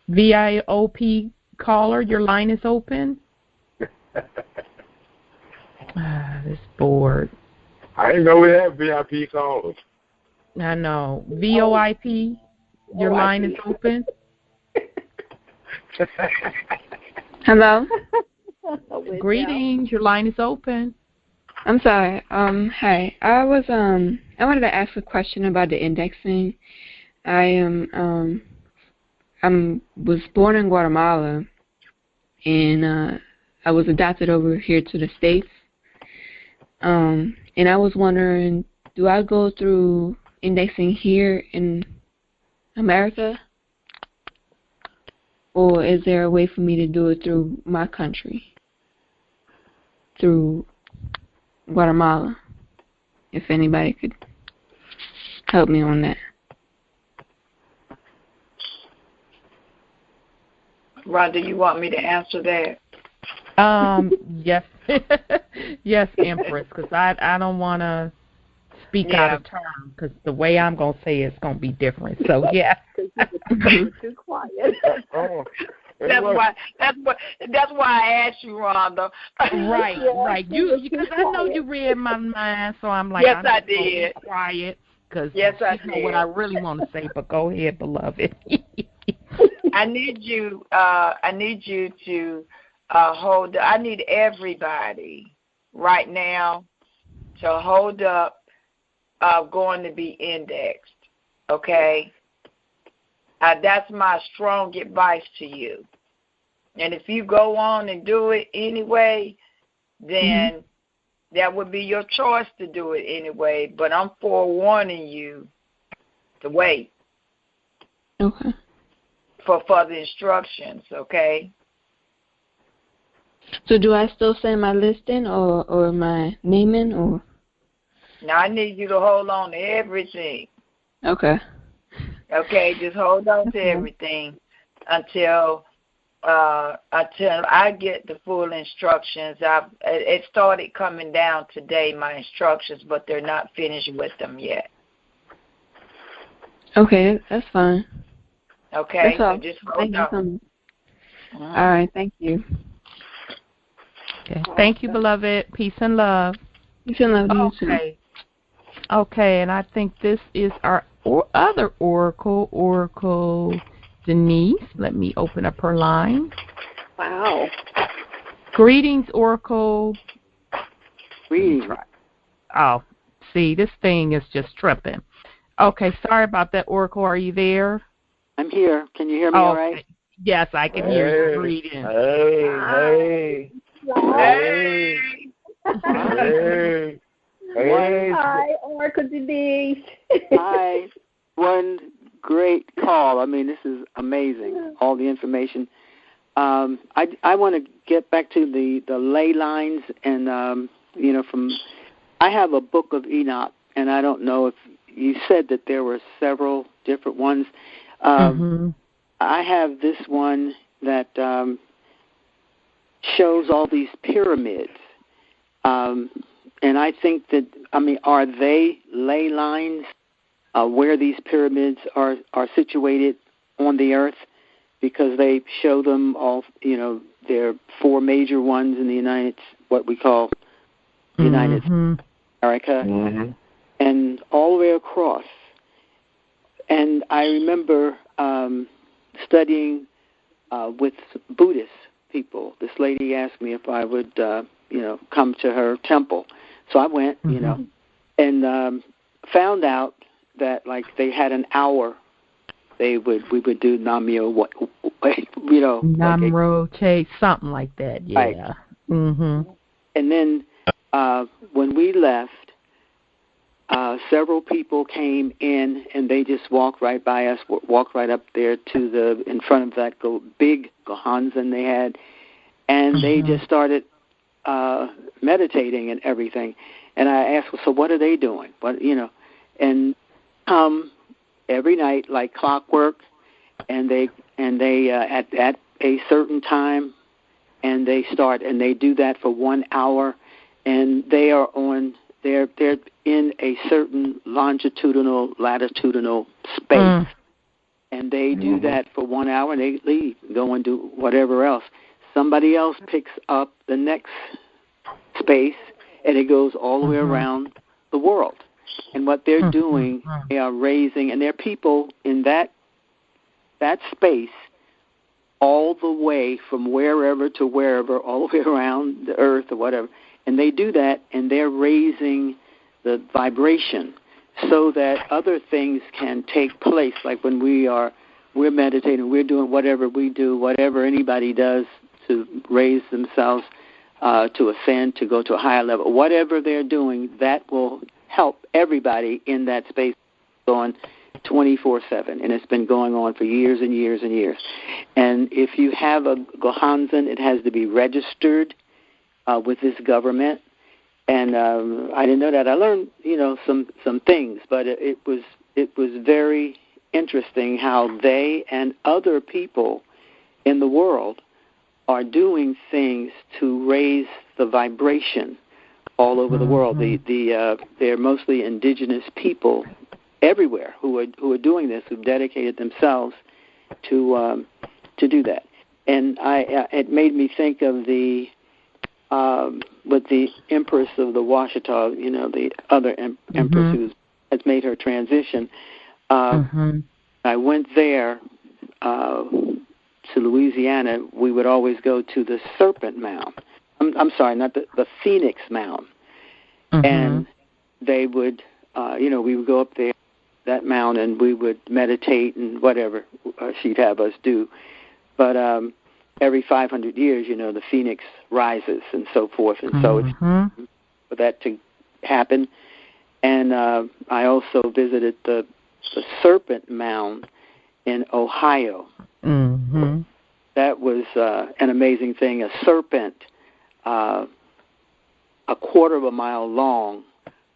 Speaker 1: VIOP caller, your line is open. This board.
Speaker 3: I didn't know we had VIP callers.
Speaker 1: I know. VOIP, your line is open.
Speaker 16: Hello.
Speaker 1: Greetings, your line is open.
Speaker 16: I'm sorry. Hi. I wanted to ask a question about the indexing. I was born in Guatemala, and I was adopted over here to the States. And I was wondering, do I go through indexing here in America? Or is there a way for me to do it through my country? Through Guatemala? If anybody could help me on that.
Speaker 2: Rhonda, you want me to answer that?
Speaker 1: Yes. Yes, Empress, because I don't want to speak out of turn, because the way I'm going to say it's going to be different. So, yeah.
Speaker 4: Too quiet.
Speaker 2: That's why I asked you, Rhonda.
Speaker 1: Right. You because I know you read my mind, so I'm like,
Speaker 2: yes,
Speaker 1: I'm
Speaker 2: I
Speaker 1: just
Speaker 2: did.
Speaker 1: Be quiet, because
Speaker 2: yes, I
Speaker 1: know what I really want to say. But go ahead, beloved.
Speaker 2: I need you to hold. I need everybody right now to hold up. Going to be indexed. Okay. That's my strong advice to you. And if you go on and do it anyway, then that would be your choice to do it anyway. But I'm forewarning you to wait.
Speaker 16: Okay.
Speaker 2: For further instructions, okay?
Speaker 16: So do I still send my listing or my naming or?
Speaker 2: Now I need you to hold on to everything.
Speaker 16: Okay.
Speaker 2: Okay, just hold on to everything until I get the full instructions. It started coming down today, my instructions, but they're not finished with them yet.
Speaker 16: Okay, that's fine.
Speaker 2: Okay,
Speaker 16: that's all.
Speaker 2: So just hold on.
Speaker 16: All right, thank you.
Speaker 1: Okay, thank you, beloved. Peace and love.
Speaker 16: Peace and love to you too.
Speaker 1: Okay, and I think this is our other Oracle Denise. Let me open up her line.
Speaker 4: Wow.
Speaker 1: Greetings, Oracle.
Speaker 17: Greetings.
Speaker 1: Oh, see, this thing is just tripping. Okay, sorry about that, Oracle. Are you there?
Speaker 17: I'm here. Can you hear me all right?
Speaker 1: Yes, I can hear you. Greetings.
Speaker 3: Hey.
Speaker 4: Hi, Oracle Denise.
Speaker 17: Hi. One great call. I mean, this is amazing, all the information. I want to get back to the ley lines and, I have a Book of Enoch, and I don't know if you said that there were several different ones. I have this one that shows all these pyramids. And I think that, are they ley lines where these pyramids are situated on the earth? Because they show them all, there are four major ones in the what we call United States, America, and all the way across. And I remember studying with Buddhist people. This lady asked me if I would, come to her temple. So I went, and found out that like they had an hour. We would do Namyo,
Speaker 1: Namro Che, something like that. Yeah.
Speaker 17: Right. And then when we left, several people came in, and they just walked right by us, walked right up there to in front of that big Gohanzen they had, and they just started meditating and everything. And I asked, well, so what are they doing? And every night like clockwork, and they at a certain time, and they start, and they do that for 1 hour, and they are they're in a certain longitudinal, latitudinal space, and they do that for 1 hour, and they leave, go and do whatever else. Somebody else picks up the next space, and it goes all the way around the world. And what they're doing, they are raising, and there are people in that space all the way from wherever to wherever, all the way around the earth or whatever. And they do that, and they're raising the vibration so that other things can take place. Like when we're meditating, we're doing whatever we do, whatever anybody does to raise themselves, to ascend, to go to a higher level. Whatever they're doing, that will help everybody in that space on 24/7, and it's been going on for years and years and years. And if you have a Gohanzen, it has to be registered with this government. And I didn't know that. I learned, some things, but it was very interesting how they and other people in the world are doing things to raise the vibration all over the world. They're mostly indigenous people everywhere who are doing this, who've dedicated themselves to do that. And it made me think of with the Empress of the Washita, the other Empress who has made her transition. I went there to Louisiana. We would always go to the Serpent Mound. I'm sorry, not the Phoenix Mound. And they would, we would go up there, that mound, and we would meditate and whatever she'd have us do. But every 500 years, the phoenix rises and so forth. And so it's for that to happen. And I also visited the Serpent Mound in Ohio. That was an amazing thing. A serpent, a quarter of a mile long,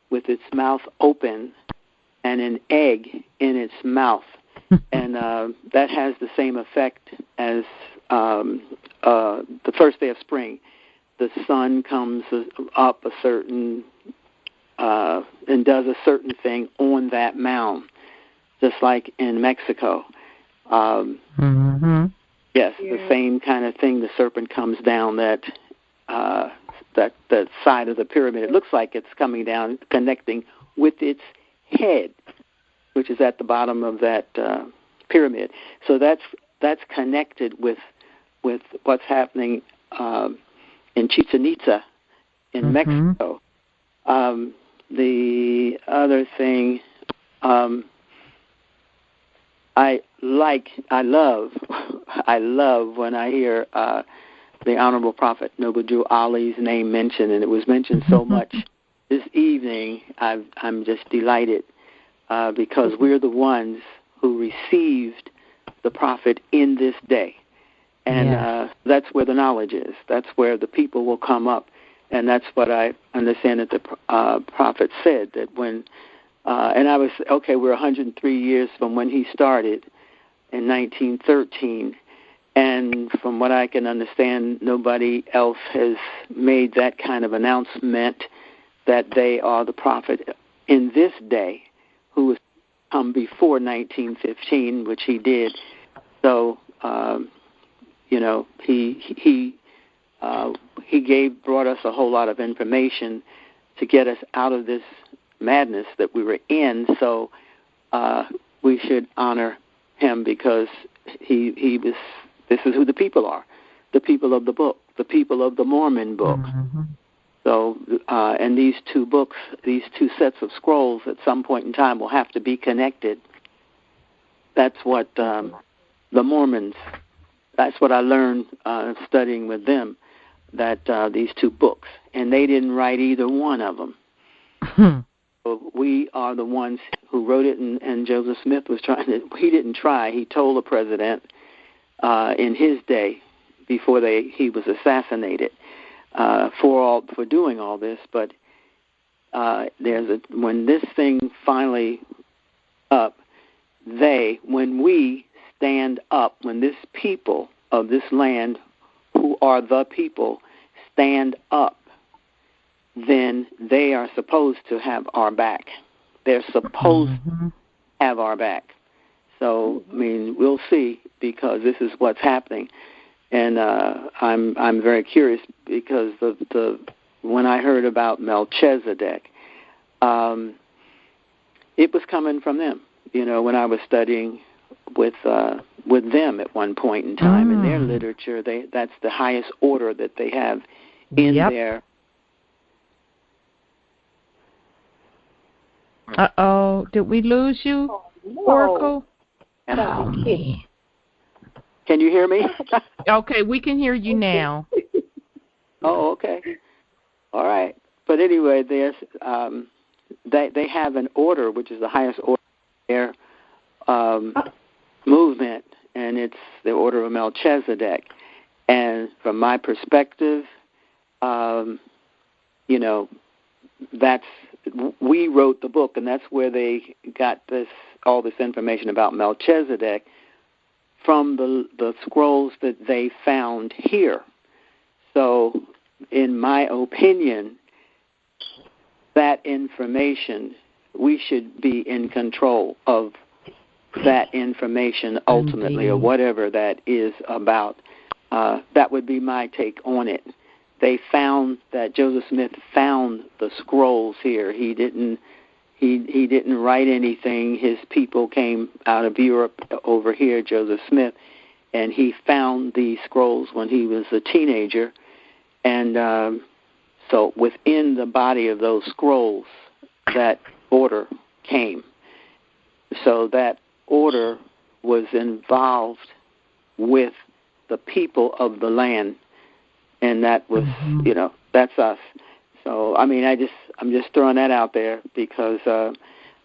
Speaker 17: with its mouth open and an egg in its mouth. And that has the same effect as the first day of spring. The sun comes up a certain and does a certain thing on that mound, just like in Mexico. Yes, the same kind of thing. The serpent comes down that side of the pyramid. It looks like it's coming down, connecting with its head, which is at the bottom of that pyramid. So that's connected with what's happening in Chichen Itza in Mexico. The other thing I love when I hear the Honorable Prophet Noble Drew Ali's name mentioned, and it was mentioned so much this evening. I'm just delighted because we're the ones who received the Prophet in this day. And that's where the knowledge is. That's where the people will come up. And that's what I understand that the Prophet said, that when, and I was, okay, we're 103 years from when he started in 1913. And from what I can understand, nobody else has made that kind of announcement that they are the Prophet in this day, who was come before 1915, which he did. So, he brought us a whole lot of information to get us out of this madness that we were in. So we should honor him because he was. This is who the people are, the people of the book, the people of the Mormon book.
Speaker 1: Mm-hmm.
Speaker 17: So, and these two books, these two sets of scrolls, at some point in time will have to be connected. That's what the Mormons. That's what I learned studying with them. That these two books, and they didn't write either one of them. So we are the ones who wrote it, and Joseph Smith was trying to. He didn't try. He told the president in his day, before he was assassinated, for doing all this. But when this thing finally up, when we stand up, when this people of this land, who are the people, stand up, then they are supposed to have our back. They're supposed to have our back. So, I mean, we'll see, because this is what's happening. And I'm very curious, because when I heard about Melchizedek, it was coming from them. You know, when I was studying with them at one point in time in their literature, that's the highest order that they have in their.
Speaker 1: Uh-oh, did we lose you, Oracle? Oh, man.
Speaker 17: Can you hear me?
Speaker 1: Okay, we can hear you now.
Speaker 17: Oh, okay. All right. But anyway, there's they have an order, which is the highest order in their movement, and it's the order of Melchizedek. And from my perspective, you know, we wrote the book, and that's where they got all this information about Melchizedek from the scrolls that they found here. So, in my opinion, that information, we should be in control of that information ultimately, or whatever that is about. That would be my take on it. They found that Joseph Smith found the scrolls here. He didn't write anything. His people came out of Europe over here, Joseph Smith, and he found these scrolls when he was a teenager. And so within the body of those scrolls, that order came. So that order was involved with the people of the land. And that was, you know, that's us. So, I mean, I'm just throwing that out there because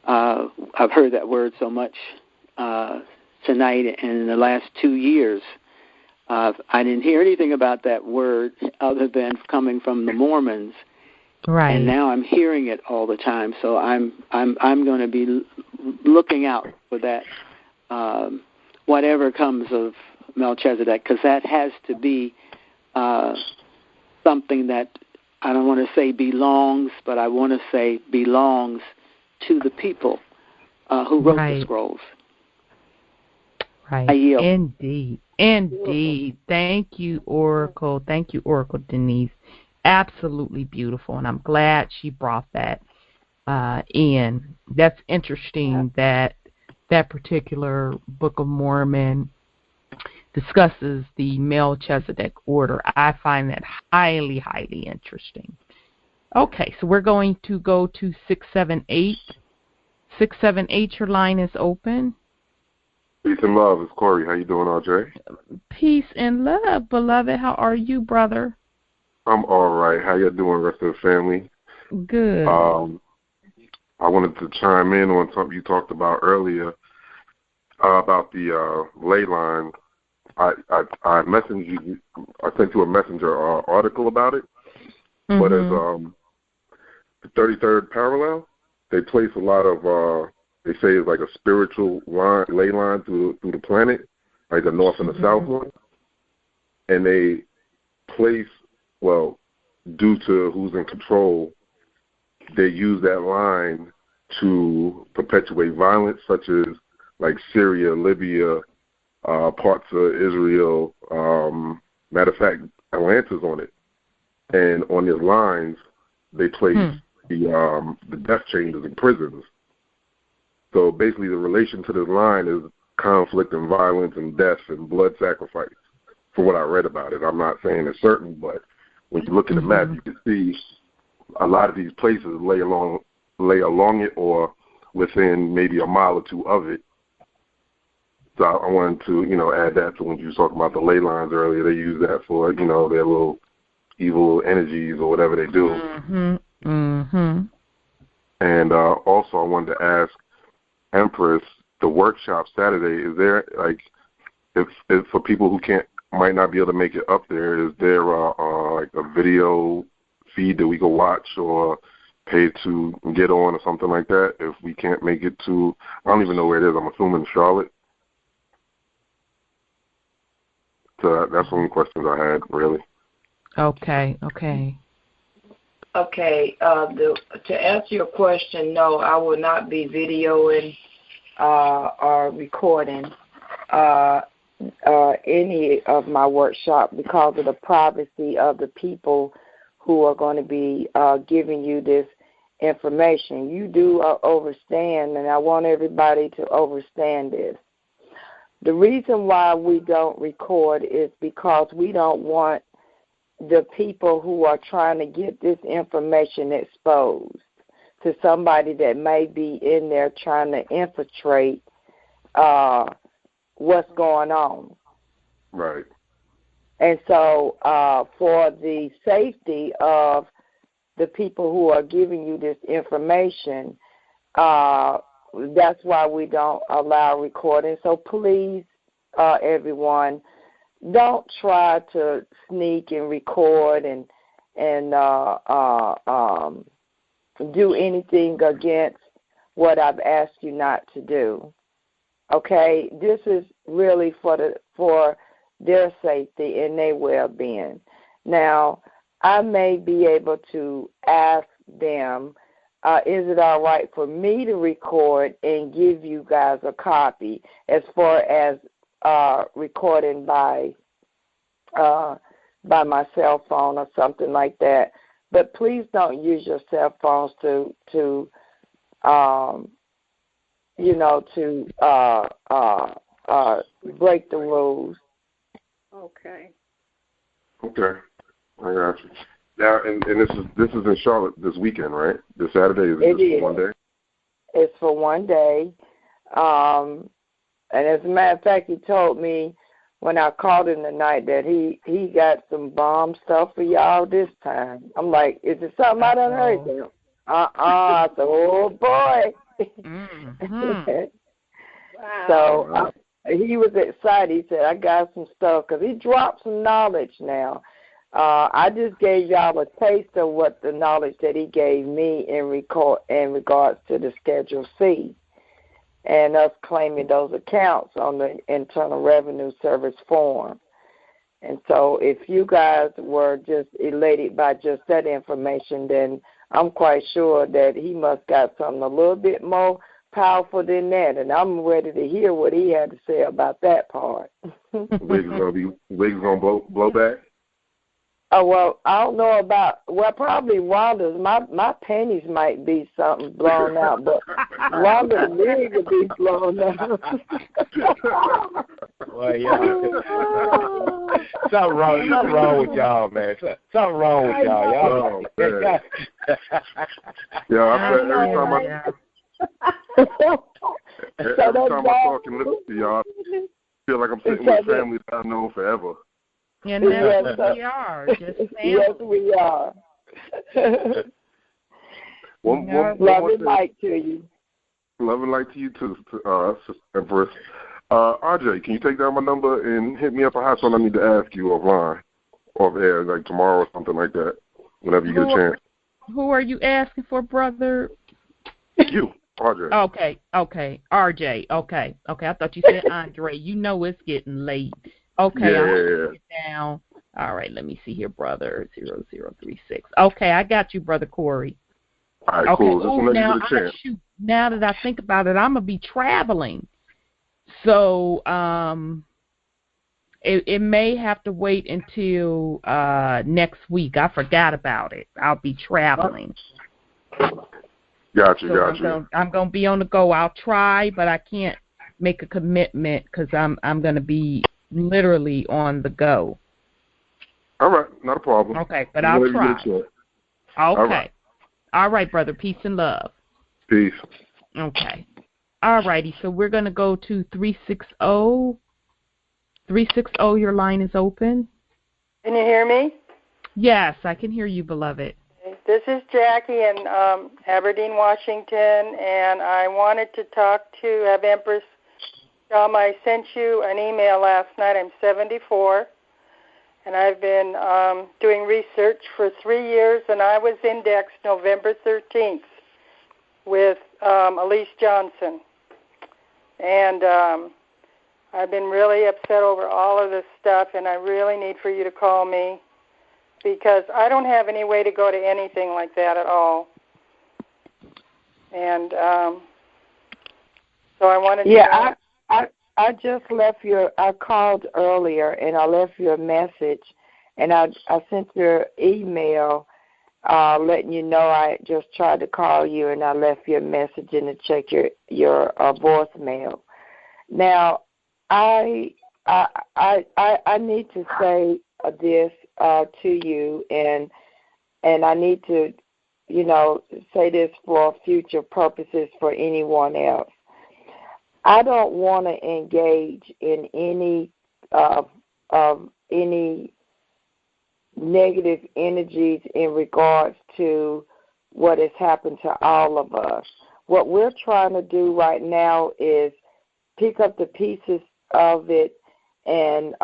Speaker 17: I've heard that word so much tonight and in the last 2 years. I didn't hear anything about that word other than coming from the Mormons.
Speaker 1: Right.
Speaker 17: And now I'm hearing it all the time. So I'm going to be looking out for that, whatever comes of Melchizedek, because that has to be something that I don't want to say belongs, but I want to say belongs to the people who wrote the scrolls.
Speaker 1: Right.
Speaker 17: I yield.
Speaker 1: Indeed. Thank you, Oracle. Thank you, Oracle Denise. Absolutely beautiful, and I'm glad she brought that in. That's interesting that particular Book of Mormon discusses the Melchizedek order. I find that highly, highly interesting. Okay, so we're going to go to 678. 678, your line is open.
Speaker 18: Peace and love. It's Corey. How you doing, RJ?
Speaker 1: Peace and love, beloved. How are you, brother?
Speaker 18: I'm all right. How you doing, rest of the family?
Speaker 1: Good.
Speaker 18: I wanted to chime in on something you talked about earlier about the ley line. I messaged you. I sent you a messenger article about it. But as the 33rd parallel, they place a lot of they say it's like a spiritual ley line through the planet, like the north and the south one, and they place, well, due to who's in control, they use that line to perpetuate violence, such as like Syria, Libya, parts of Israel. Matter of fact, Atlanta's on it. And on these lines, they place the death chambers in prisons. So basically, the relation to this line is conflict and violence and death and blood sacrifice. For what I read about it, I'm not saying it's certain, but when you look at the map, you can see a lot of these places lay along it or within maybe a mile or two of it. So I wanted to, add that to when you were talking about the ley lines earlier. They use that for, their little evil energies or whatever they do. And also I wanted to ask Empress, the workshop Saturday, is there, if for people who might not be able to make it up there, is there like a video feed that we can watch or pay to get on or something like that if we can't make it to, I don't even know where it is, I'm assuming Charlotte. So that's one of the questions I had, really.
Speaker 1: Okay.
Speaker 2: To answer your question, no, I will not be videoing or recording any of my workshop because of the privacy of the people who are going to be giving you this information. You do overstand, and I want everybody to overstand this. The reason why we don't record is because we don't want the people who are trying to get this information exposed to somebody that may be in there trying to infiltrate what's going on.
Speaker 18: Right.
Speaker 2: And so for the safety of the people who are giving you this information, that's why we don't allow recording. So please, everyone, don't try to sneak and record and do anything against what I've asked you not to do. Okay, this is really for their safety and their well-being. Now, I may be able to ask them, is it all right for me to record and give you guys a copy as far as recording by my cell phone or something like that? But please don't use your cell phones to break the rules.
Speaker 4: Okay.
Speaker 18: Okay, I got you. Now, and this is in Charlotte this weekend, right? This Saturday, is it just for 1 day?
Speaker 2: It's for 1 day. And as a matter of fact, he told me when I called him tonight that he got some bomb stuff for y'all this time. I'm like, is it something I done heard them? I said, oh boy.
Speaker 4: Wow.
Speaker 2: So he was excited. He said, I got some stuff because he dropped some knowledge now. I just gave y'all a taste of what the knowledge that he gave me in regards to the Schedule C and us claiming those accounts on the Internal Revenue Service form. And so if you guys were just elated by just that information, then I'm quite sure that he must got something a little bit more powerful than that, and I'm ready to hear what he had to say about that part.
Speaker 18: Wigs gonna blow back?
Speaker 2: Oh, well, I don't know about, probably Wanda's. My panties might be something blown out, but Wanda's wig will be blown out.
Speaker 3: Well, y'all. Something wrong with y'all, man. Something wrong with y'all. Y'all.
Speaker 18: Yeah, every time I talk and listen to y'all, I feel like I'm sitting with family that I've known forever.
Speaker 1: And that's what we are.
Speaker 2: Yes, we are. Love and light to you.
Speaker 18: Love and light to you too, Empress. RJ, can you take down my number and hit me up? I have something I need to ask you offline, off air, like tomorrow or something like that, whenever you get a chance.
Speaker 1: Who are you asking for, brother?
Speaker 18: You, RJ.
Speaker 1: Okay, RJ. Okay. I thought you said Andre. You know it's getting late. Okay,
Speaker 18: yeah.
Speaker 1: I'll it down. All right, let me see here, brother. 0036. Okay, I got you, brother Corey.
Speaker 18: All right, cool.
Speaker 1: Just now that I think about it, I'm gonna be traveling, so it may have to wait until next week. I forgot about it. I'll be traveling.
Speaker 18: Gotcha.
Speaker 1: I'm gonna be on the go. I'll try, but I can't make a commitment because I'm gonna be literally on the go.
Speaker 18: All right, not a problem.
Speaker 1: Okay, but I'll try. Okay. All right, brother. Peace and love.
Speaker 18: Peace.
Speaker 1: Okay. All righty. So we're gonna go to 360. 360. Your line is open.
Speaker 19: Can you hear me?
Speaker 1: Yes, I can hear you, beloved.
Speaker 19: This is Jackie in Aberdeen, Washington, and I wanted to have Empress Shama. I sent you an email last night. I'm 74, and I've been doing research for 3 years, and I was indexed November 13th with Elise Johnson. And I've been really upset over all of this stuff, and I really need for you to call me, because I don't have any way to go to anything like that at all. And so I wanted to...
Speaker 2: Yeah, I just left I called earlier, and I left you a message, and I sent your email letting you know I just tried to call you, and I left you a message and to check your voicemail. Now, I need to say this to you, and I need to, say this for future purposes for anyone else. I don't want to engage in any negative energies in regards to what has happened to all of us. What we're trying to do right now is pick up the pieces of it and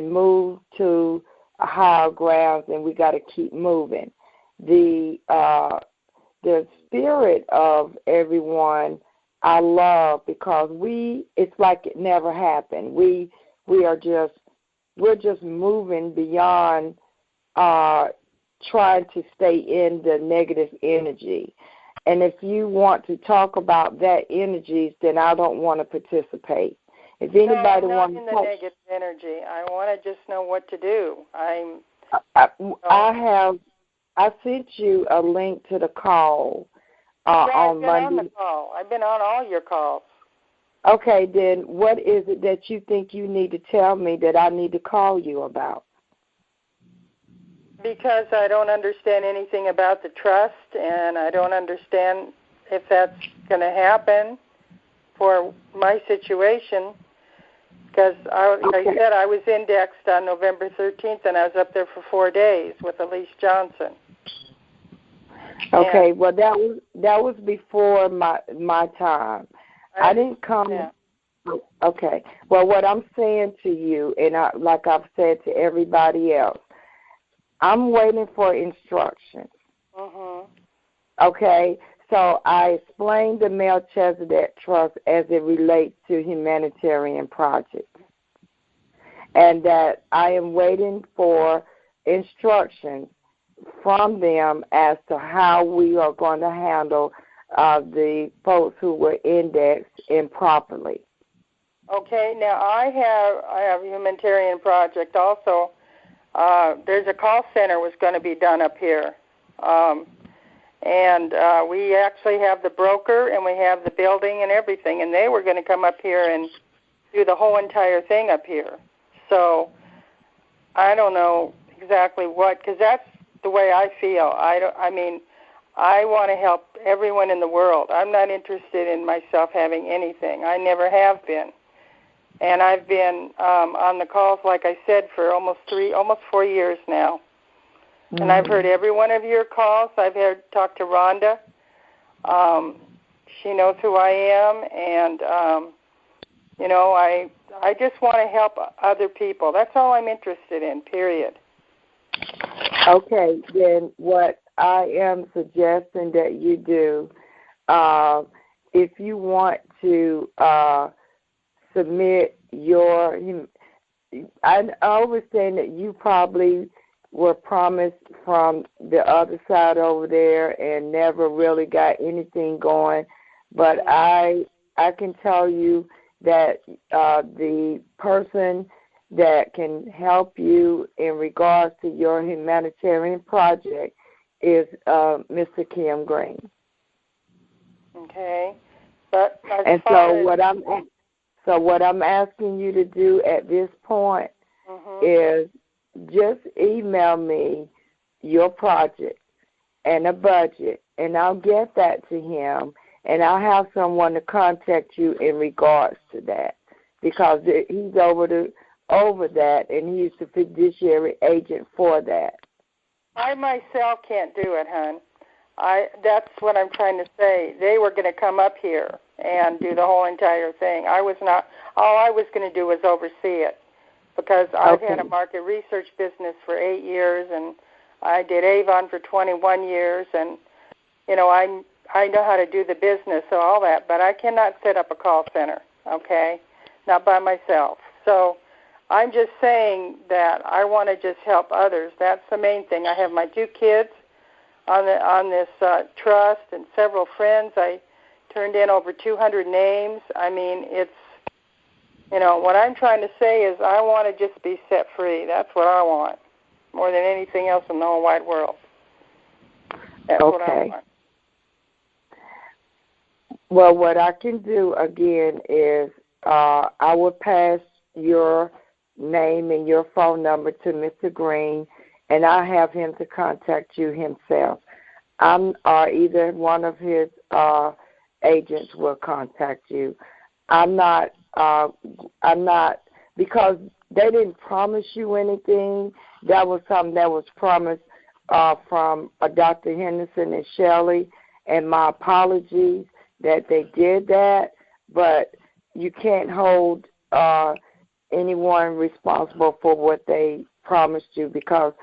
Speaker 2: move to higher grounds, and we got to keep moving. The spirit of everyone I love, because it's like it never happened. We're just moving beyond trying to stay in the negative energy. And if you want to talk about that energies, then I don't want to participate. If anybody wants
Speaker 19: to talk, negative energy, I want to just know what to do.
Speaker 2: I sent you a link to the call on Monday.
Speaker 19: On the call. I've been on all your calls.
Speaker 2: Okay, then what is it that you think you need to tell me that I need to call you about?
Speaker 19: Because I don't understand anything about the trust, and I don't understand if that's going to happen for my situation. Because, like I said, I was indexed on November 13th, and I was up there for 4 days with Elise Johnson.
Speaker 2: Okay, well, that was before my time. I didn't come.
Speaker 19: Yeah.
Speaker 2: Okay. Well, what I'm saying to you, and like I've said to everybody else, I'm waiting for instructions.
Speaker 19: Mm-hmm.
Speaker 2: Okay? So I explained the Melchizedek Trust as it relates to humanitarian projects, and that I am waiting for instructions from them as to how we are going to handle the folks who were indexed improperly.
Speaker 19: Okay. Now, I have a humanitarian project also. There's a call center was going to be done up here. And we actually have the broker, and we have the building and everything, and they were going to come up here and do the whole entire thing up here. So I don't know exactly what, because that's the way I feel. I want to help everyone in the world. I'm not interested in myself having anything. I never have been. And I've been on the calls, like I said, for almost 4 years now. Mm-hmm. And I've heard every one of your calls. I've talked to Rhonda. She knows who I am, and I just want to help other people. That's all I'm interested in. Period.
Speaker 2: Okay, then what I am suggesting that you do, if you want to submit I was saying that you probably were promised from the other side over there and never really got anything going, but I can tell you that the person that can help you in regards to your humanitarian project is Mr. Kim Green.
Speaker 19: Okay. But
Speaker 2: and so what I'm asking you to do at this point is just email me your project and a budget, and I'll get that to him, and I'll have someone to contact you in regards to that, because he's over that, and he's the fiduciary agent for that.
Speaker 19: I myself can't do it, hon. That's what I'm trying to say. They were going to come up here and do the whole entire thing. All I was going to do was oversee it, because I've had a market research business for 8 years, and I did Avon for 21 years, and, you know, I know how to do the business and all that, but I cannot set up a call center, okay, not by myself. So I'm just saying that I want to just help others. That's the main thing. I have my 2 kids on this trust and several friends. I turned in over 200 names. I mean, it's, you know, what I'm trying to say is I want to just be set free. That's what I want, more than anything else in the whole wide world. That's what I want.
Speaker 2: Well, what I can do, again, is I will pass your name and your phone number to Mr. Green, and I'll have him to contact you himself. Either one of his agents will contact you. I'm not, because they didn't promise you anything. That was something that was promised from Dr. Henderson and Shelley, and my apologies that they did that, but you can't hold anyone responsible for what they promised you, because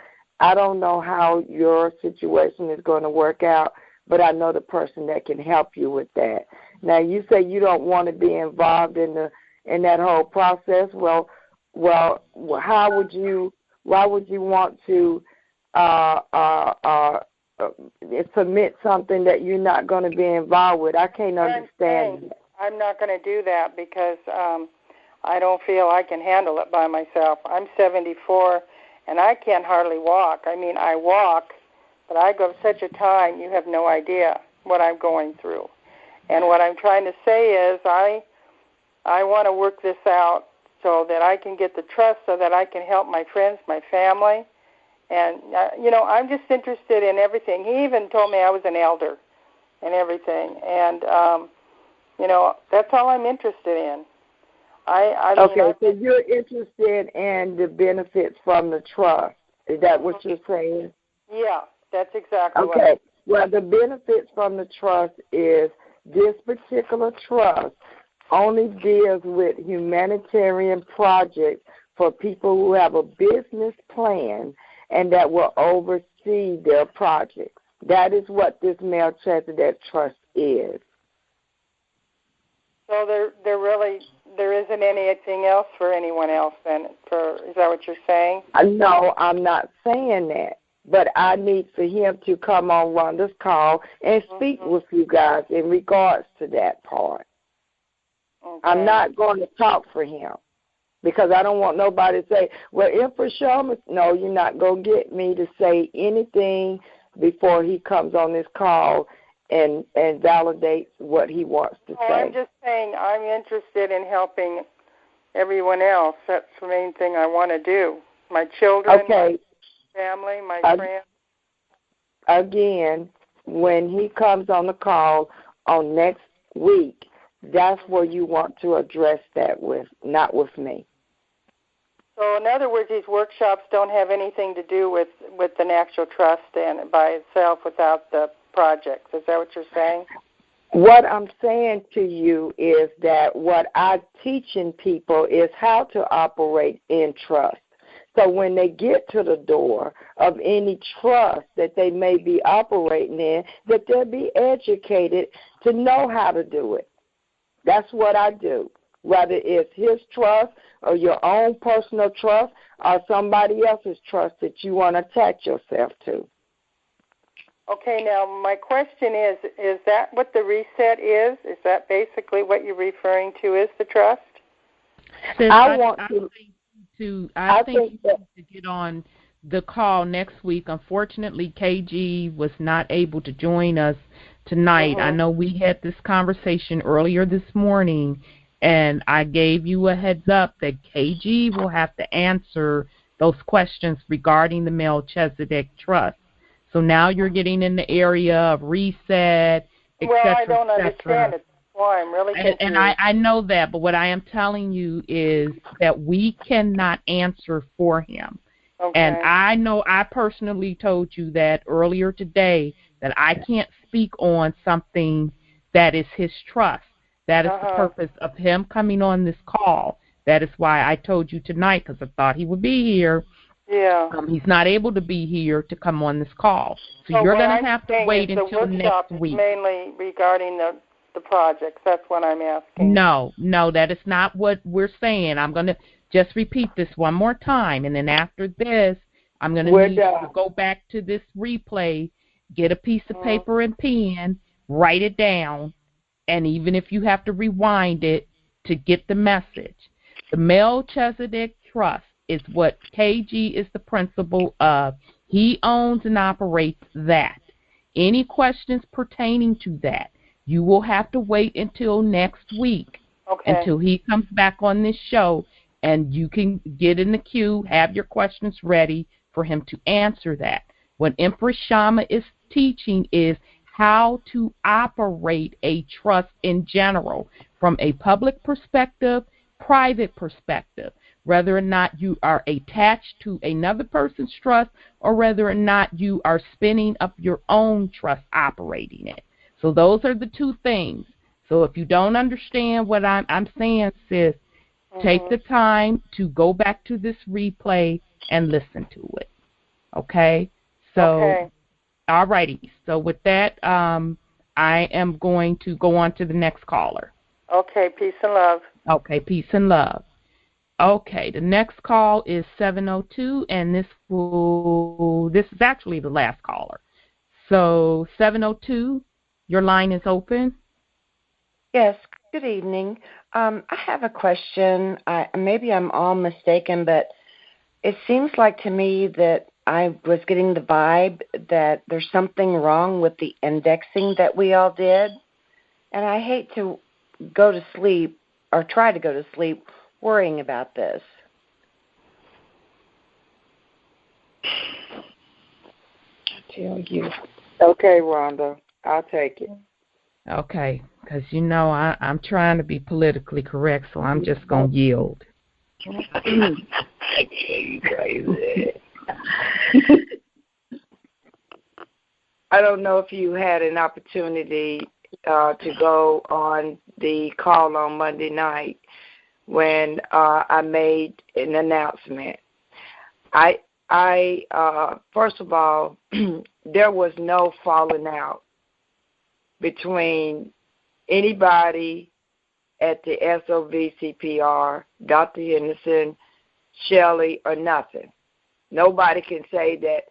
Speaker 2: I don't know how your situation is going to work out, but I know the person that can help you with that. Now, you say you don't want to be involved in that whole process. Well, why would you want to submit something that you're not going to be involved with? I can't understand that.
Speaker 19: I'm not going to do that because I don't feel I can handle it by myself. I'm 74, and I can't hardly walk. I mean, I walk, but I go such a time, you have no idea what I'm going through. And what I'm trying to say is I want to work this out so that I can get the trust, so that I can help my friends, my family. And, you know, I'm just interested in everything. He even told me I was an elder and everything. And, you know, that's all I'm interested in.
Speaker 2: So you're interested in the benefits from the trust. Is that what you're saying?
Speaker 19: Yeah, that's exactly what.
Speaker 2: Okay. Well, the benefits from the trust is this particular trust only deals with humanitarian projects for people who have a business plan and that will oversee their projects. That is what this Melchizedek Trust is.
Speaker 19: So there isn't anything else for anyone else then? Is that what you're saying?
Speaker 2: No, I'm not saying that. But I need for him to come on Rhonda's call and speak with you guys in regards to that part. Okay. I'm not going to talk for him because I don't want nobody to say, well, Emperor Sharma, no, you're not going to get me to say anything before he comes on this call and validates what he wants to say.
Speaker 19: I'm just saying I'm interested in helping everyone else. That's the main thing I want to do. My children, my family, my friends.
Speaker 2: Again, when he comes on the call on next week, that's where you want to address that with, not with me.
Speaker 19: So in other words, these workshops don't have anything to do with the natural trust and by itself without the projects. Is that what you're saying?
Speaker 2: What I'm saying to you is that what I'm teaching people is how to operate in trust. So when they get to the door of any trust that they may be operating in, that they'll be educated to know how to do it. That's what I do. Whether it's his trust or your own personal trust or somebody else's trust that you want to attach yourself to.
Speaker 19: Okay, now my question is that what the reset is? Is that basically what you're referring to is the trust?
Speaker 1: I think you need to get on the call next week. Unfortunately, KG was not able to join us tonight. I know we had this conversation earlier this morning, and I gave you a heads up that KG will have to answer those questions regarding the Melchizedek Trust. So now you're getting in the area of reset, etc.
Speaker 19: Well, I don't understand it. Why I'm really confused.
Speaker 1: And I know that, but what I am telling you is that we cannot answer for him.
Speaker 19: Okay.
Speaker 1: And I know I personally told you that earlier today, that I can't speak on something that is his trust. That is the purpose of him coming on this call. That is why I told you tonight, because I thought he would be here.
Speaker 19: Yeah.
Speaker 1: He's not able to be here to come on this call. So you're going to have to wait until next week.
Speaker 19: Mainly regarding the projects. That's what I'm asking.
Speaker 1: No, that is not what we're saying. I'm going to just repeat this one more time, and then after this, I'm going to need you to go back to this replay, get a piece of paper and pen, write it down, and even if you have to rewind it to get the message. The Melchizedek Trust is what KG is the principal of. He owns and operates that. Any questions pertaining to that, you will have to wait until next week, until he comes back on this show, and you can get in the queue, have your questions ready for him to answer that. What Empress Shama is teaching is how to operate a trust in general, from a public perspective, private perspective, whether or not you are attached to another person's trust or whether or not you are spinning up your own trust operating it. So those are the two things. So if you don't understand what I'm saying, sis, take the time to go back to this replay and listen to it. Okay? So, all righty. So with that, I am going to go on to the next caller.
Speaker 19: Okay, peace and love.
Speaker 1: Okay, peace and love. Okay, the next call is 702, and this is actually the last caller. So 702, your line is open.
Speaker 20: Yes, good evening. I have a question. Maybe I'm all mistaken, but it seems like to me that I was getting the vibe that there's something wrong with the indexing that we all did. And I hate to go to sleep or try to go to sleep worrying about this.
Speaker 2: I tell you. Okay, Rhonda, I'll take it.
Speaker 1: Okay, because I'm trying to be politically correct, so I'm just going to yield.
Speaker 2: You crazy. I don't know if you had an opportunity to go on the call on Monday night when I made an announcement. I first of all, there was no falling out between anybody at the SOVCPR, Dr. Henderson, Shelley, or nothing. Nobody can say that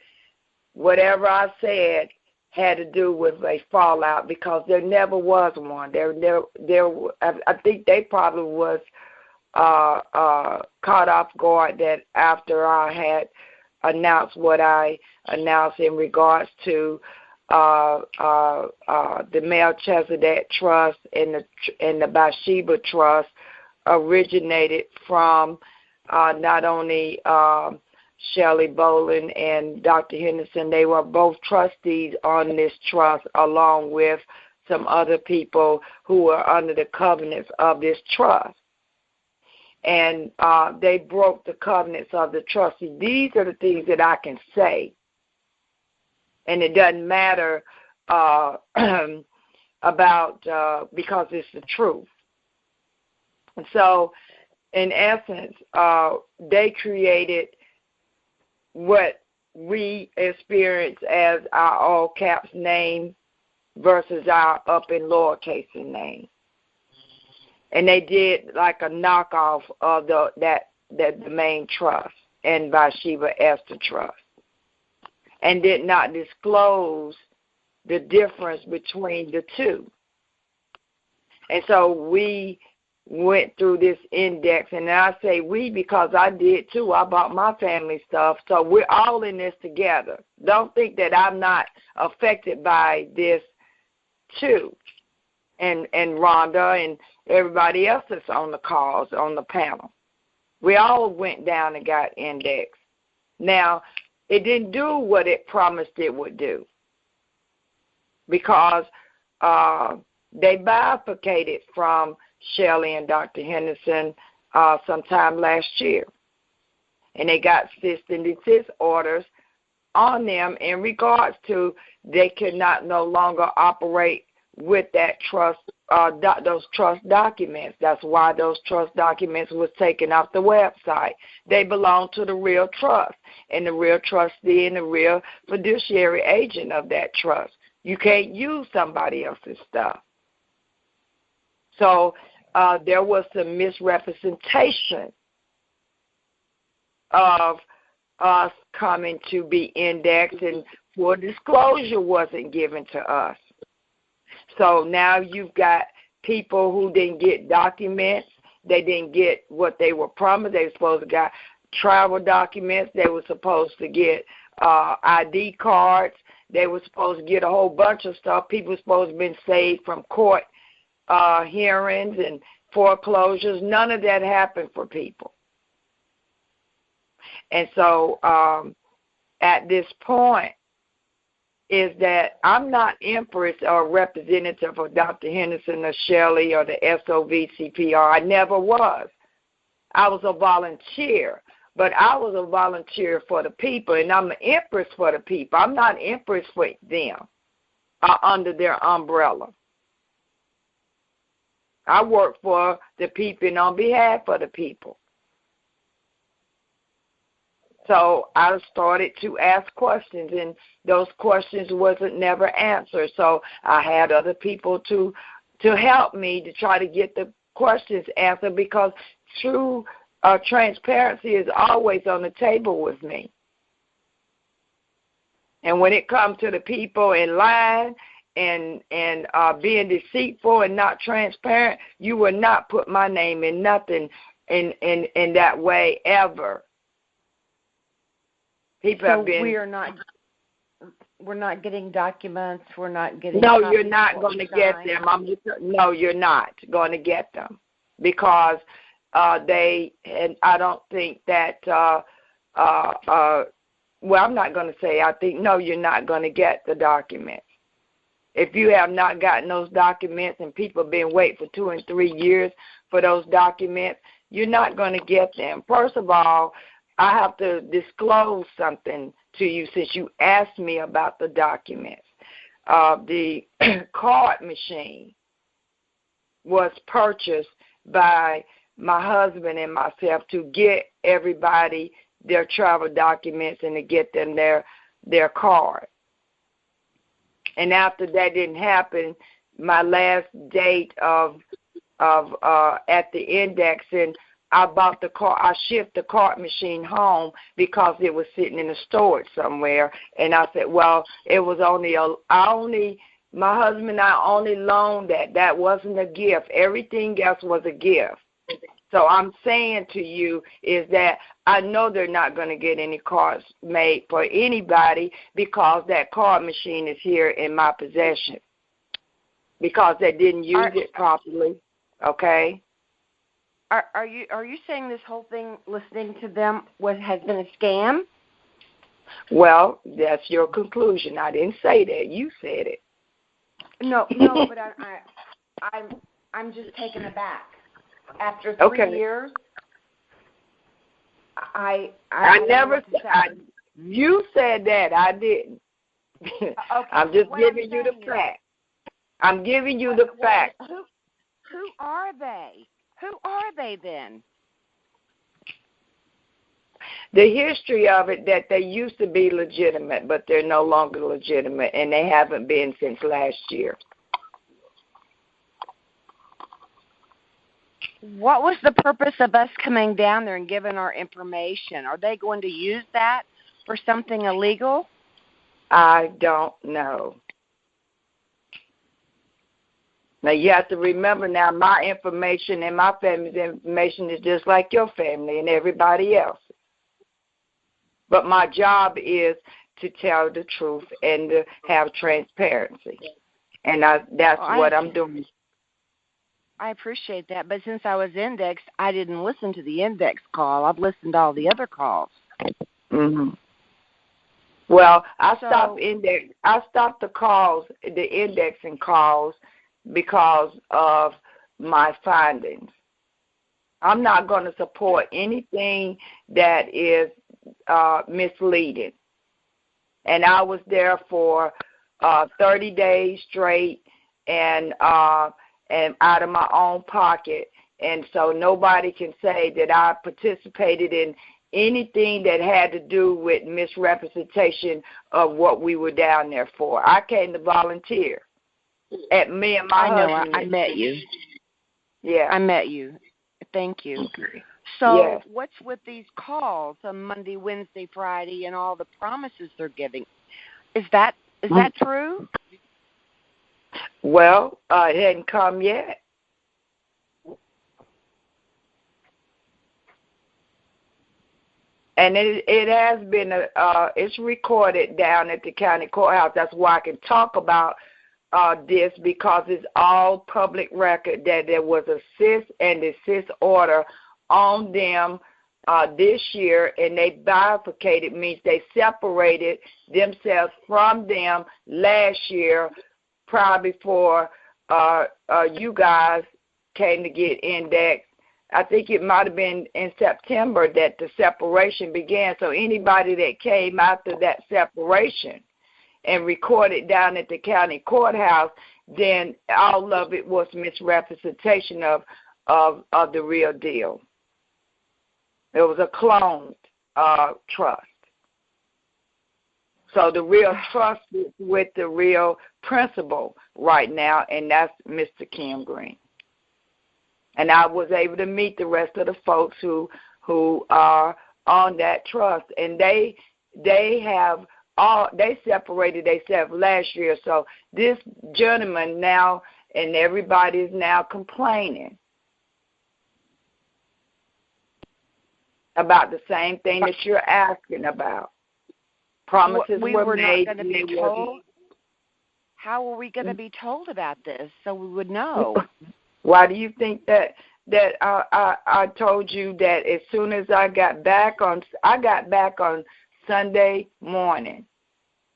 Speaker 2: whatever I said had to do with a fallout, because there never was one. I think they probably was caught off guard that after I had announced what I announced in regards to the Melchizedek Trust and the Bathsheba Trust originated from not only Shelley Bolin and Dr. Henderson. They were both trustees on this trust, along with some other people who were under the covenants of this trust. And they broke the covenants of the trustee. These are the things that I can say. And it doesn't matter about because it's the truth. And so, in essence, they created what we experience as our all caps name versus our up in lowercase name. And they did like a knockoff of the main trust and Bathsheba Esther Trust, and did not disclose the difference between the two. And so we went through this index, and I say we because I did too. I bought my family stuff, so we're all in this together. Don't think that I'm not affected by this too. And Rhonda and everybody else that's on the calls, on the panel. We all went down and got indexed. Now, it didn't do what it promised it would do because they bifurcated from Shelley and Dr. Henderson sometime last year. And they got cease and desist orders on them in regards to they could not no longer operate with that trust, those trust documents. That's why those trust documents was taken off the website. They belong to the real trust and the real trustee and the real fiduciary agent of that trust. You can't use somebody else's stuff. So there was some misrepresentation of us coming to be indexed, and full disclosure wasn't given to us. So now you've got people who didn't get documents. They didn't get what they were promised. They were supposed to get travel documents. They were supposed to get ID cards. They were supposed to get a whole bunch of stuff. People were supposed to have been saved from court hearings and foreclosures. None of that happened for people. And so at this point, is that I'm not Empress or representative of Dr. Henderson or Shelley or the SOVCPR. I never was. I was a volunteer, but I was a volunteer for the people, and I'm an Empress for the people. I'm not Empress for them under their umbrella. I work for the people and on behalf of the people. So I started to ask questions, and those questions wasn't never answered. So I had other people to help me to try to get the questions answered, because true transparency is always on the table with me. And when it comes to the people in line and being deceitful and not transparent, you will not put my name in nothing in that way ever. People
Speaker 20: so
Speaker 2: have been,
Speaker 20: we're not getting documents. We're not getting.
Speaker 2: No, you're not going to get them. No, you're not going to get them, because they, and I don't think that. Well, I'm not going to say. I think no, you're not going to get the documents. If you have not gotten those documents, and people have been waiting for 2 and 3 years for those documents, you're not going to get them. First of all, I have to disclose something to you since you asked me about the documents. The card machine was purchased by my husband and myself to get everybody their travel documents and to get them their card. And after that didn't happen, my last date of at the indexing, I bought the car. I shipped the card machine home because it was sitting in a storage somewhere. And I said, well, it was my husband and I only loaned that. That wasn't a gift. Everything else was a gift. So I'm saying to you is that I know they're not going to get any cards made for anybody because that card machine is here in my possession because they didn't use it properly. Okay.
Speaker 20: Are you saying this whole thing, listening to them, has been a scam?
Speaker 2: Well, that's your conclusion. I didn't say that. You said it.
Speaker 20: No, but I'm just taken aback. After 3 years, I
Speaker 2: never said. You said that. I didn't.
Speaker 20: Okay,
Speaker 2: I'm just giving you the fact. I'm giving you the fact.
Speaker 20: Who are they? Who are they then?
Speaker 2: The history of it, that they used to be legitimate, but they're no longer legitimate, and they haven't been since last year.
Speaker 20: What was the purpose of us coming down there and giving our information? Are they going to use that for something illegal?
Speaker 2: I don't know. Now, you have to remember now, my information and my family's information is just like your family and everybody else. But my job is to tell the truth and to have transparency. And that's what I'm doing.
Speaker 20: I appreciate that. But since I was indexed, I didn't listen to the index call. I've listened to all the other calls.
Speaker 2: Mm-hmm. Well, I stopped the calls, the indexing calls, because of my findings. I'm not going to support anything that is misleading. And I was there for 30 days straight, and out of my own pocket. And so nobody can say that I participated in anything that had to do with misrepresentation of what we were down there for. I came to volunteer. At me and my husband.
Speaker 20: I met you.
Speaker 2: Yeah.
Speaker 20: I met you. Thank you.
Speaker 2: Okay.
Speaker 20: So
Speaker 2: yes.
Speaker 20: What's with these calls on Monday, Wednesday, Friday, and all the promises they're giving? Is that true?
Speaker 2: Well, it hadn't come yet. And it has been it's recorded down at the county courthouse. That's why I can talk about this, because it's all public record that there was a cease and desist order on them this year, and they bifurcated, means they separated themselves from them last year, probably before you guys came to get indexed. I think it might have been in September that the separation began. So anybody that came after that separation and recorded down at the county courthouse, then all of it was misrepresentation of the real deal. It was a cloned trust. So the real trust is with the real principal right now, and that's Mr. Kim Green. And I was able to meet the rest of the folks who are on that trust, and they separated themselves last year. So this gentleman now, and everybody is now complaining about the same thing that you're asking about. Promises were made.
Speaker 20: Not going to be told. How were we going to be told about this so we would know?
Speaker 2: Why do you think that I told you that as soon as I got back on Sunday morning,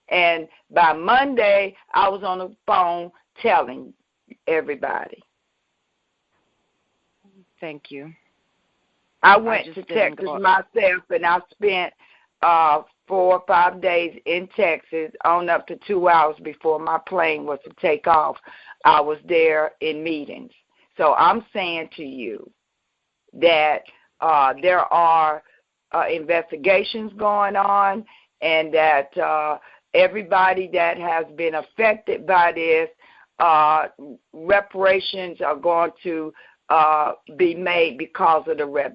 Speaker 2: and by Monday I was on the phone telling everybody.
Speaker 20: Thank you.
Speaker 2: I went to Texas myself, and I spent 4 or 5 days in Texas, on up to 2 hours before my plane was to take off. I was there in meetings. So I'm saying to you that there are investigations going on, and that everybody that has been affected by this, reparations are going to be made because of the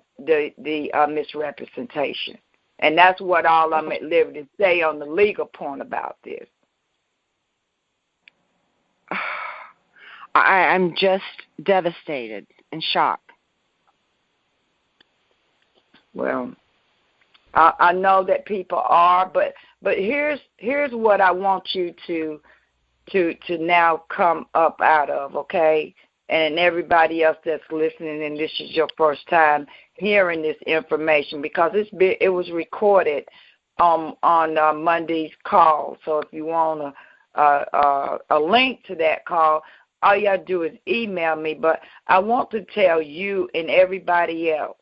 Speaker 2: misrepresentation. And that's what all I'm at liberty to say on the legal point about this.
Speaker 20: I'm just devastated and shocked.
Speaker 2: Well, I know that people are, but here's what I want you to now come up out of, okay? And everybody else that's listening, and this is your first time hearing this information, because it was recorded on Monday's call. So if you want a link to that call, all you have to do is email me. But I want to tell you and everybody else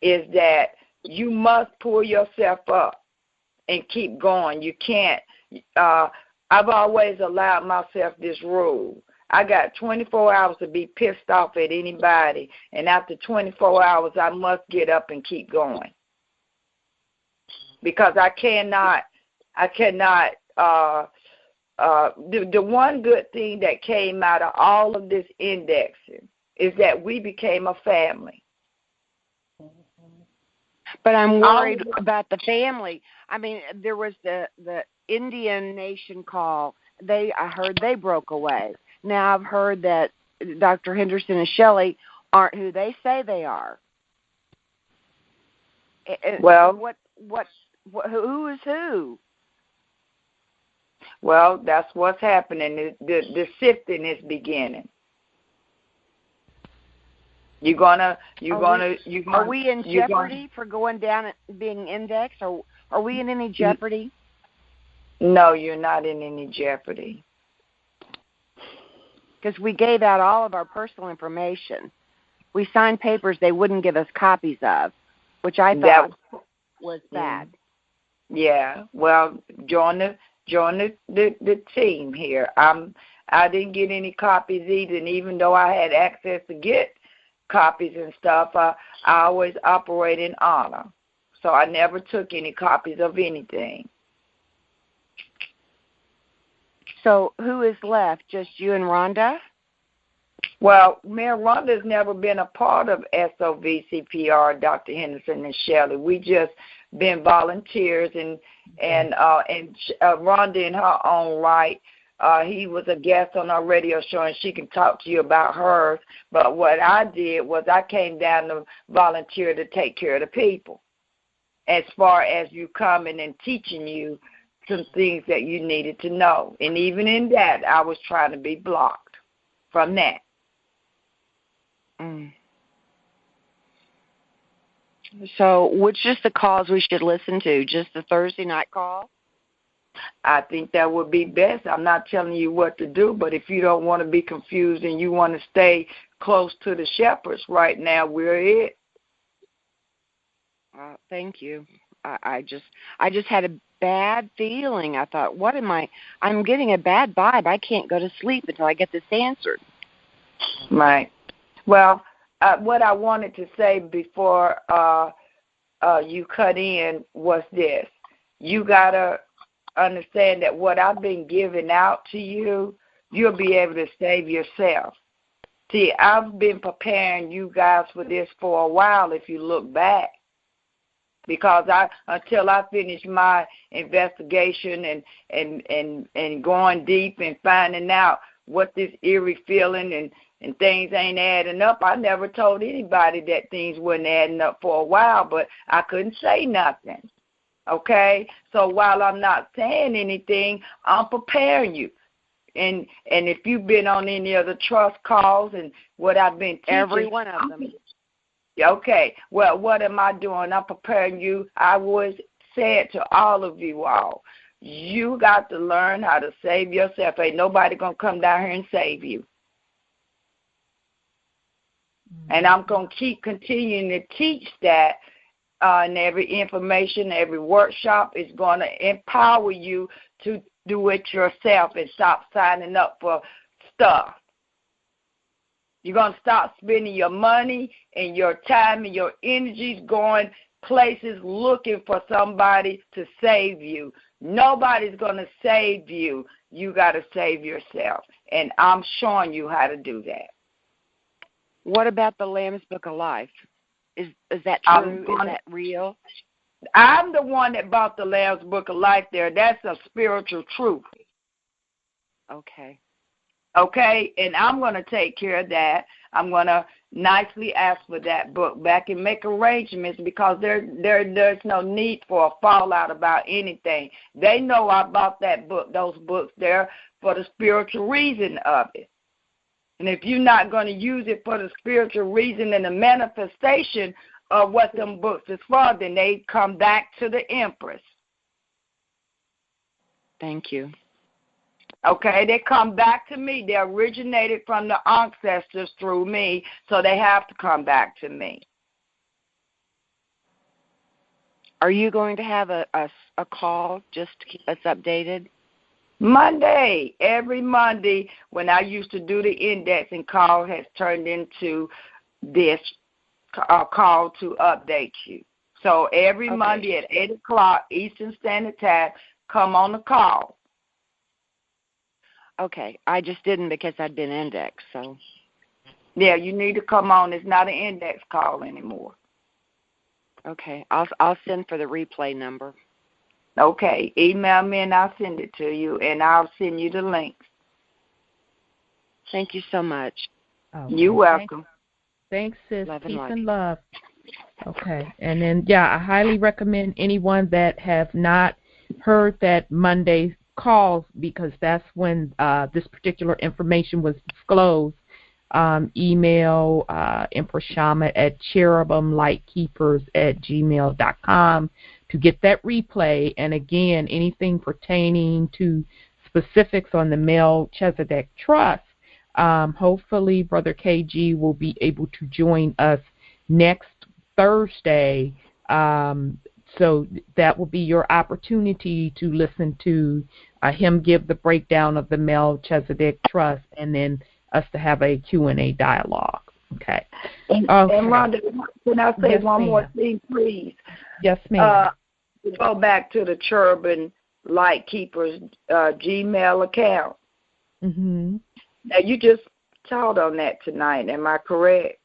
Speaker 2: is that you must pull yourself up and keep going. You can't. I've always allowed myself this rule. I got 24 hours to be pissed off at anybody, and after 24 hours, I must get up and keep going, because I cannot. The one good thing that came out of all of this indexing is that we became a family.
Speaker 20: But I'm worried about the family. I mean, there was the Indian Nation call. I heard they broke away. now I've heard that Dr. Henderson and Shelley aren't who they say they are.
Speaker 2: Well,
Speaker 20: who is who?
Speaker 2: Well, that's what's happening. The sifting is beginning. Are
Speaker 20: we in jeopardy for going down and being indexed? Or are we in any jeopardy?
Speaker 2: No, you're not in any jeopardy.
Speaker 20: Because we gave out all of our personal information. We signed papers they wouldn't give us copies of, which I thought was bad.
Speaker 2: Yeah. Well, join the team here. I didn't get any copies either, and even though I had access to get copies and stuff, I always operate in honor. So I never took any copies of anything.
Speaker 20: So who is left? Just you and Rhonda?
Speaker 2: Well, me and Rhonda's never been a part of SOVCPR, Dr. Henderson and Shelley. We just been volunteers, and Rhonda in her own right, he was a guest on our radio show, and she can talk to you about hers. But what I did was I came down to volunteer to take care of the people, as far as you coming and teaching you some things that you needed to know. And even in that, I was trying to be blocked from that.
Speaker 20: So which is the calls we should listen to? Just the Thursday night call?
Speaker 2: I think that would be best. I'm not telling you what to do, but if you don't want to be confused and you want to stay close to the shepherds right now, we're it.
Speaker 20: Thank you. I just had a bad feeling. I thought, I'm getting a bad vibe. I can't go to sleep until I get this answered.
Speaker 2: Right. Well, what I wanted to say before you cut in was this. You got to understand that what I've been giving out to you, you'll be able to save yourself. See, I've been preparing you guys for this for a while if you look back. Because until I finish my investigation and going deep and finding out what this eerie feeling and things ain't adding up, I never told anybody that things wasn't adding up for a while, but I couldn't say nothing. Okay? So while I'm not saying anything, I'm preparing you. And if you've been on any of the trust calls and what I've been teaching,
Speaker 20: every one of them.
Speaker 2: Okay. Well, what am I doing? I'm preparing you. I always said to all of you all, you got to learn how to save yourself. Ain't nobody going to come down here and save you. And I'm going to keep continuing to teach that, and every information, every workshop is going to empower you to do it yourself and stop signing up for stuff. You're going to stop spending your money and your time and your energies going places looking for somebody to save you. Nobody's going to save you. You got to save yourself. And I'm showing you how to do that.
Speaker 20: What about the Lamb's Book of Life? Is that true? Is that real?
Speaker 2: I'm the one that bought the Lamb's Book of Life there. That's a spiritual truth.
Speaker 20: Okay.
Speaker 2: Okay, and I'm going to take care of that. I'm going to nicely ask for that book back and make arrangements because there's no need for a fallout about anything. They know I bought that book, those books there for the spiritual reason of it. And if you're not going to use it for the spiritual reason and the manifestation of what them books is for, then they come back to the Empress.
Speaker 20: Thank you.
Speaker 2: Okay, they come back to me. They originated from the ancestors through me, so they have to come back to me.
Speaker 20: Are you going to have a call just to keep us updated?
Speaker 2: Monday, every Monday, when I used to do the indexing call, has turned into this call to update you. So every Monday at 8 o'clock Eastern Standard Time, come on the call.
Speaker 20: Okay, I just didn't because I'd been indexed, so.
Speaker 2: Yeah, you need to come on. It's not an index call anymore.
Speaker 20: Okay, I'll send for the replay number.
Speaker 2: Okay, email me and I'll send it to you, and I'll send you the links.
Speaker 20: Thank you so much.
Speaker 1: Okay.
Speaker 2: You're welcome.
Speaker 1: Thanks, sis.
Speaker 20: Love and
Speaker 1: Peace
Speaker 20: light.
Speaker 1: and love. Okay. And then, I highly recommend anyone that have not heard that Monday calls, because that's when this particular information was disclosed. Email Empress Shama at cherubimlightkeepers@gmail.com to get that replay. And again, anything pertaining to specifics on the Melchizedek Trust, hopefully Brother KG will be able to join us next Thursday. So that will be your opportunity to listen to him give the breakdown of the Melchizedek Trust, and then us to have a Q&A dialogue. Okay.
Speaker 2: And Rhonda, can I say one more thing, please?
Speaker 1: Yes, ma'am.
Speaker 2: Go back to the Cherubim Light Keepers Gmail account.
Speaker 1: Mm-hmm.
Speaker 2: Now, you just taught on that tonight. Am I correct?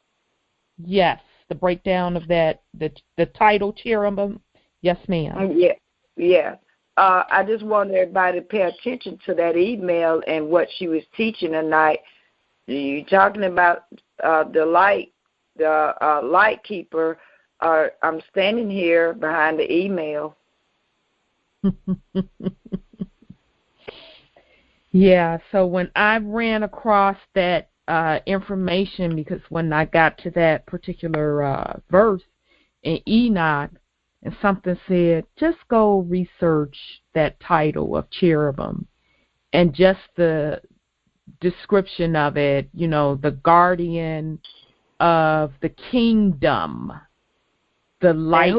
Speaker 1: Yes. The breakdown of that, the title Cherubim. Yes, ma'am.
Speaker 2: Yeah. I just want everybody to pay attention to that email and what she was teaching tonight. You talking about the light keeper. I'm standing here behind the email.
Speaker 1: Yeah. So when I ran across that information, because when I got to that particular verse in Enoch, and something said, just go research that title of cherubim, and just the description of it, the guardian of the kingdom, the light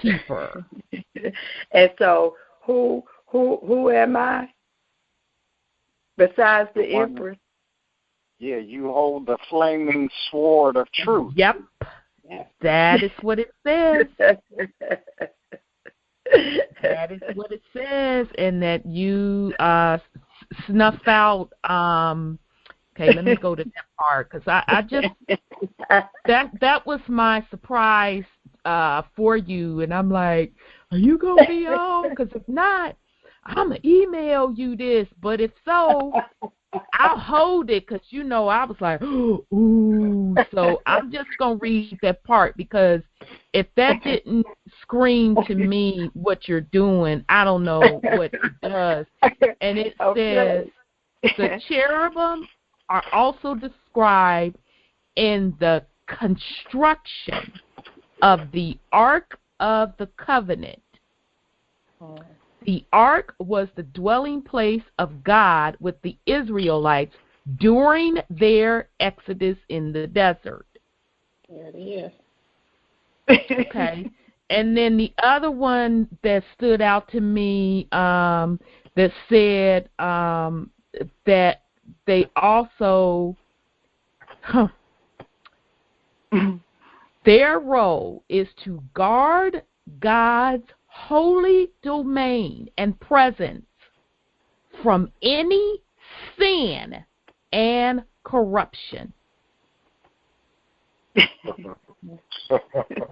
Speaker 1: keeper.
Speaker 2: And so who am I besides the Empress?
Speaker 5: Yeah, you hold the flaming sword of truth.
Speaker 1: Yep. That is what it says. That is what it says, and that you snuff out. Okay, let me go to that part, because I just that was my surprise for you, and I'm like, are you gonna be on? Because if not, I'm gonna email you this. But if so, I'll hold it, because I was like, ooh. So I'm just gonna read that part, because if that didn't scream to me what you're doing, I don't know what it does. And it says the cherubim are also described in the construction of the Ark of the Covenant. The Ark was the dwelling place of God with the Israelites during their exodus in the desert.
Speaker 19: There it is.
Speaker 1: Okay. And then the other one that stood out to me that said that they also, their role is to guard God's holy domain and presence from any sin and corruption.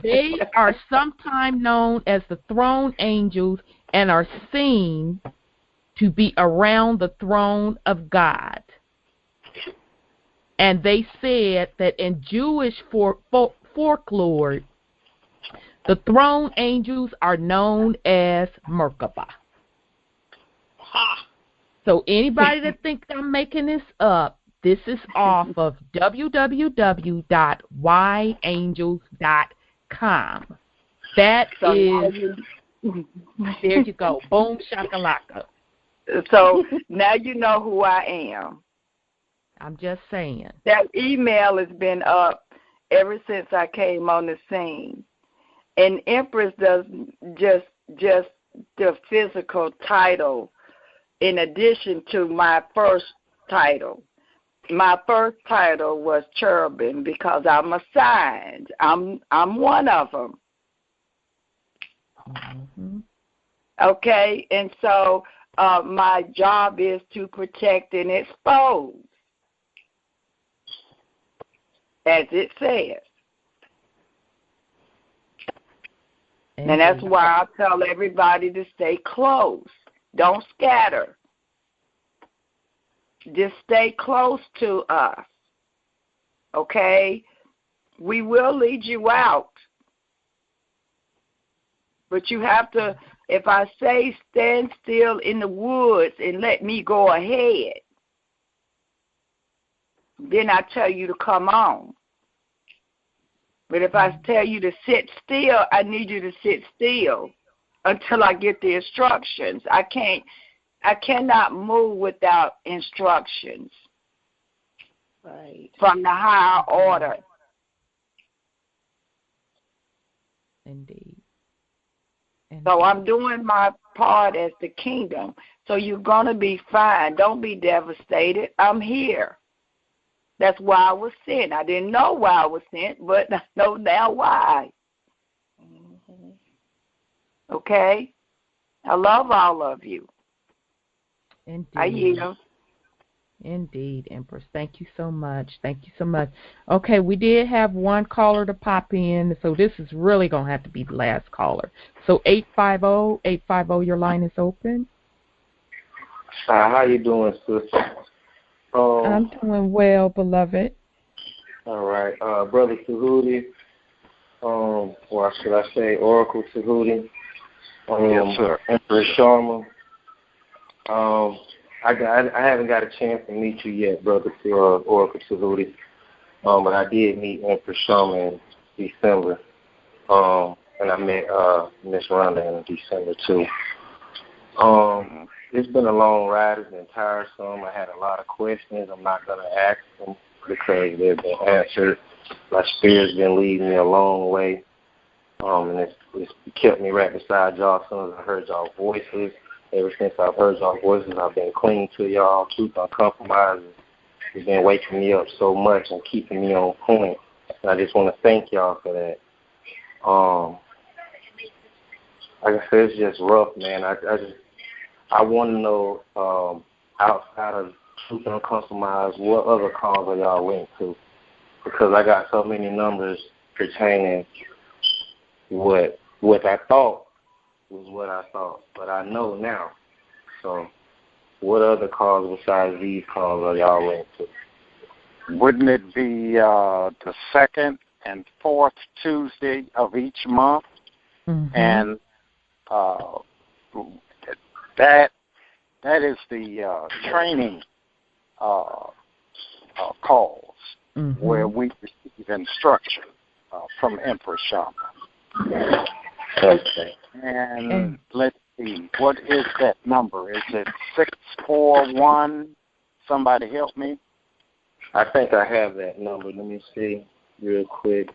Speaker 1: They are sometimes known as the throne angels and are seen to be around the throne of God. And they said that in Jewish folklore, the throne angels are known as Merkaba. So anybody that thinks I'm making this up, this is off of www.yangels.com. That is, there you go. Boom shakalaka.
Speaker 2: So now you know who I am.
Speaker 1: I'm just saying.
Speaker 2: That email has been up ever since I came on the scene. And Empress does just the physical title in addition to my first title. My first title was Cherubim because I'm assigned. I'm one of them.
Speaker 1: Mm-hmm.
Speaker 2: Okay, and so my job is to protect and expose, as it says. And that's why I tell everybody to stay close. Don't scatter. Just stay close to us, okay? We will lead you out. But you have to, if I say stand still in the woods and let me go ahead, then I tell you to come on. But if I tell you to sit still, I need you to sit still until I get the instructions. I cannot move without instructions from the higher order.
Speaker 1: Indeed.
Speaker 2: So I'm doing my part as the kingdom. So you're going to be fine. Don't be devastated. I'm here. That's why I was sent. I didn't know why I was sent, but I know now why. Okay? I love all of you.
Speaker 1: Indeed.
Speaker 2: I yield.
Speaker 1: Indeed, Empress. Thank you so much. Thank you so much. Okay, we did have one caller to pop in, so this is really going to have to be the last caller. So 850, your line is open.
Speaker 21: How you doing, sister?
Speaker 1: I'm doing well, beloved.
Speaker 21: All right. Brother Tahuti, or should I say Oracle Tahuti?
Speaker 5: Yes, sir.
Speaker 21: Empress Sharma. I haven't got a chance to meet you yet, Brother Oracle Tahuti. But I did meet Empress Sharma in December. And I met Miss Rhonda in December too. It's been a long ride. It's been tiresome. I had a lot of questions. I'm not going to ask them because they've been answered. My spirit's been leading me a long way. And it's kept me right beside y'all as soon as I heard y'all voices. Ever since I've heard y'all voices, I've been clinging to y'all. Truth Uncompromised. It's been waking me up so much and keeping me on point. And I just want to thank y'all for that. Like I said, it's just rough, man. I want to know, outside of Truth Uncompromised, what other calls are y'all linked to? Because I got so many numbers pertaining what I thought was what I thought, but I know now. So what other calls besides these calls are y'all linked to?
Speaker 5: Wouldn't it be the second and fourth Tuesday of each month?
Speaker 1: Mm-hmm.
Speaker 5: And that is the training calls where we receive instruction from Empress Sharma.
Speaker 21: Okay.
Speaker 5: And let's see, what is that number? Is it 641? Somebody help me.
Speaker 21: I think I have that number. Let me see real quick.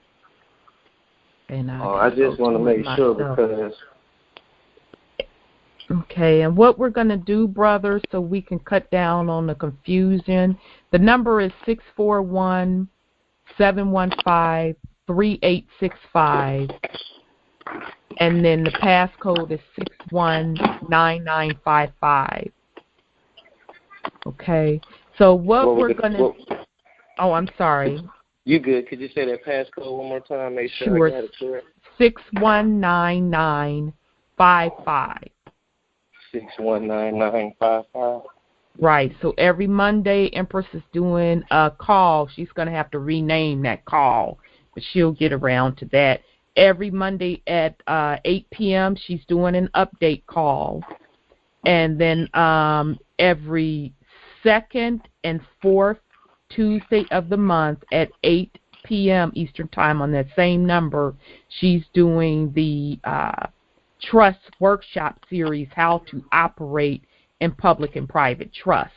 Speaker 1: And
Speaker 21: I just want to make sure because...
Speaker 1: Okay, and what we're going to do, brothers, so we can cut down on the confusion, the number is 641-715-3865, and then the passcode is 619955. Okay, so what we're going to... Oh, I'm sorry.
Speaker 21: You good. Could you say that passcode one more time? Make sure I got it correct.
Speaker 1: 619955.
Speaker 21: 619955.
Speaker 1: Right. So every Monday, Empress is doing a call. She's going to have to rename that call, but she'll get around to that. Every Monday at 8 p.m., she's doing an update call. And then every second and fourth Tuesday of the month at 8 p.m. Eastern Time on that same number, she's doing the Trust Workshop Series, How to Operate in Public and Private Trust.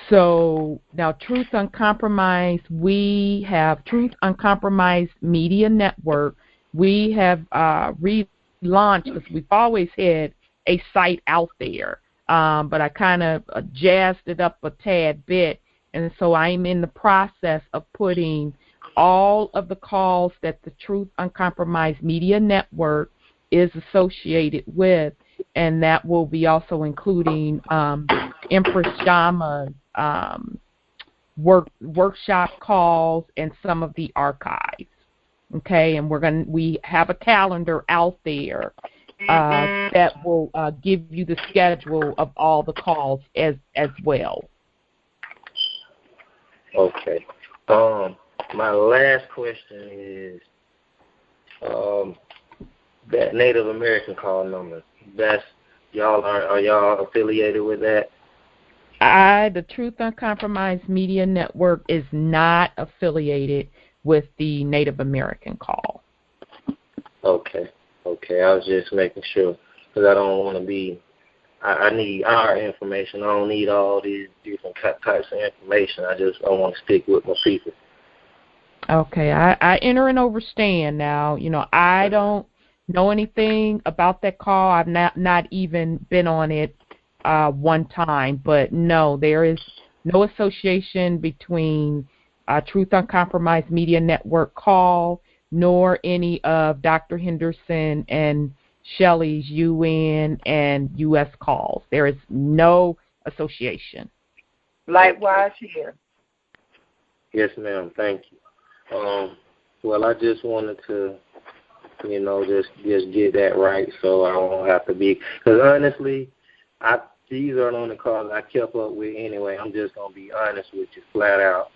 Speaker 1: So now Truth Uncompromised, we have Truth Uncompromised Media Network. We have relaunched, because we've always had a site out there, but I kind of jazzed it up a tad bit, and so I'm in the process of putting all of the calls that the Truth Uncompromised Media Network is associated with, and that will be also including Empress Shama's workshop calls and some of the archives. Okay, and we have a calendar out there that will give you the schedule of all the calls as well.
Speaker 21: Okay. My last question is that Native American call number. That's y'all are y'all affiliated with that?
Speaker 1: The Truth Uncompromised Media Network is not affiliated with the Native American call.
Speaker 21: Okay. I was just making sure because I don't want to be. I need our information. I don't need all these different types of information. I want to stick with my people.
Speaker 1: Okay, I enter and overstand now. I don't know anything about that call. I've not even been on it one time. But no, there is no association between Truth Uncompromised Media Network call nor any of Dr. Henderson and Shelley's UN and US calls. There is no association.
Speaker 2: Likewise here.
Speaker 21: Yes, ma'am. Thank you. Well, I just wanted to, just get that right so I won't have to be. Because honestly, these are the only calls I kept up with anyway. I'm just going to be honest with you flat out.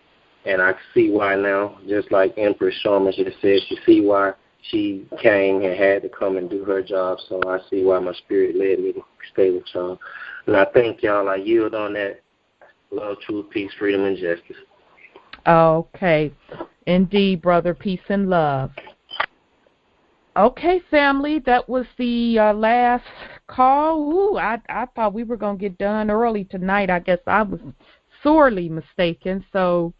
Speaker 21: And I see why now, just like Empress Sharma just said, she see why she came and had to come and do her job. So I see why my spirit led me to stay with y'all. And I thank y'all. I yield on that. Love, truth, peace, freedom, and justice.
Speaker 1: Okay. Indeed, brother. Peace and love. Okay, family. That was the last call. Ooh, I thought we were going to get done early tonight. I guess I was sorely mistaken. So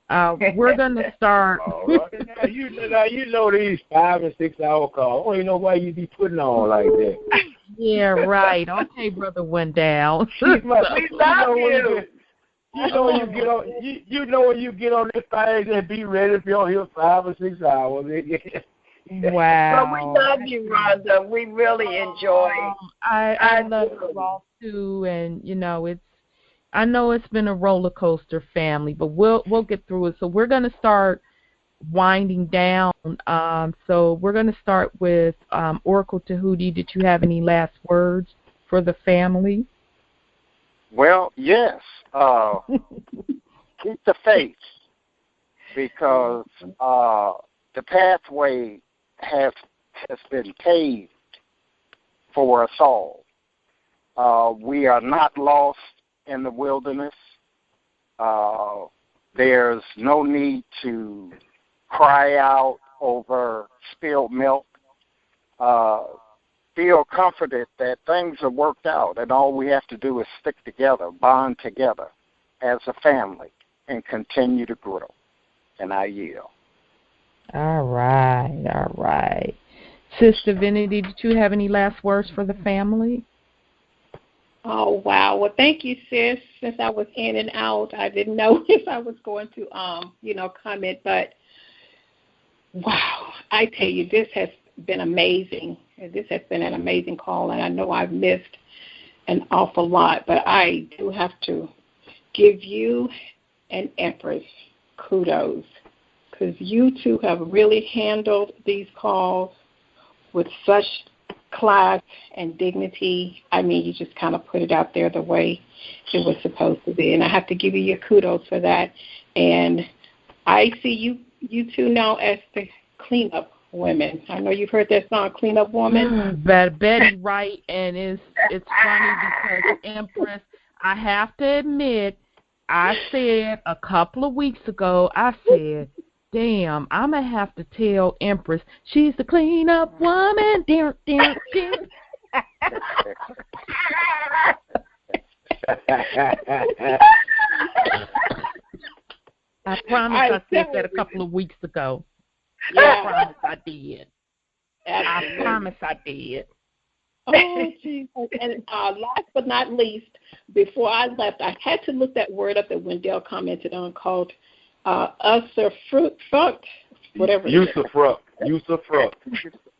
Speaker 1: we're going to start.
Speaker 3: Now you know these 5 and 6 hour calls. I don't even know why you be putting on like that.
Speaker 1: Yeah, right. Okay, brother Wendell.
Speaker 3: We love you. You know when you get on this thing and be ready if you're here 5 or 6 hours.
Speaker 1: Wow.
Speaker 2: Well, we love you, Rhonda. We really enjoy it.
Speaker 1: I love you all too, and I know it's been a roller coaster, family, but we'll get through it. So we're gonna start winding down. So we're gonna start with Oracle Tahuti. Did you have any last words for the family?
Speaker 5: Well, yes. Keep the faith, because the pathway has been paved for us all. We are not lost in the wilderness. There's no need to cry out over spilled milk. Feel comforted that things are worked out, and all we have to do is stick together, bond together as a family, and continue to grow. And I yield.
Speaker 1: All right. Sister Divinity, did you have any last words for the family?
Speaker 4: Oh, wow. Well, thank you, sis. Since I was in and out, I didn't know if I was going to, comment. But, wow, I tell you, this has been amazing. This has been an amazing call, and I know I've missed an awful lot. But I do have to give you and Empress kudos, because you two have really handled these calls with such class and dignity. I mean, you just kind of put it out there the way it was supposed to be, and I have to give you your kudos for that. And I see you two now as the cleanup women. I know you've heard that song, Cleanup Woman.
Speaker 1: Betty Wright, and it's funny because Empress, I have to admit, I said a couple of weeks ago, I said, damn, I'm going to have to tell Empress she's the cleanup woman. I promise I said that a couple of weeks ago. Yeah. I promise I did.
Speaker 4: Absolutely.
Speaker 1: I promise I did.
Speaker 4: Oh, Jesus. And last but not least, before I left, I had to look that word up that Wendell commented on called usufruct, whatever.
Speaker 3: Usufruct.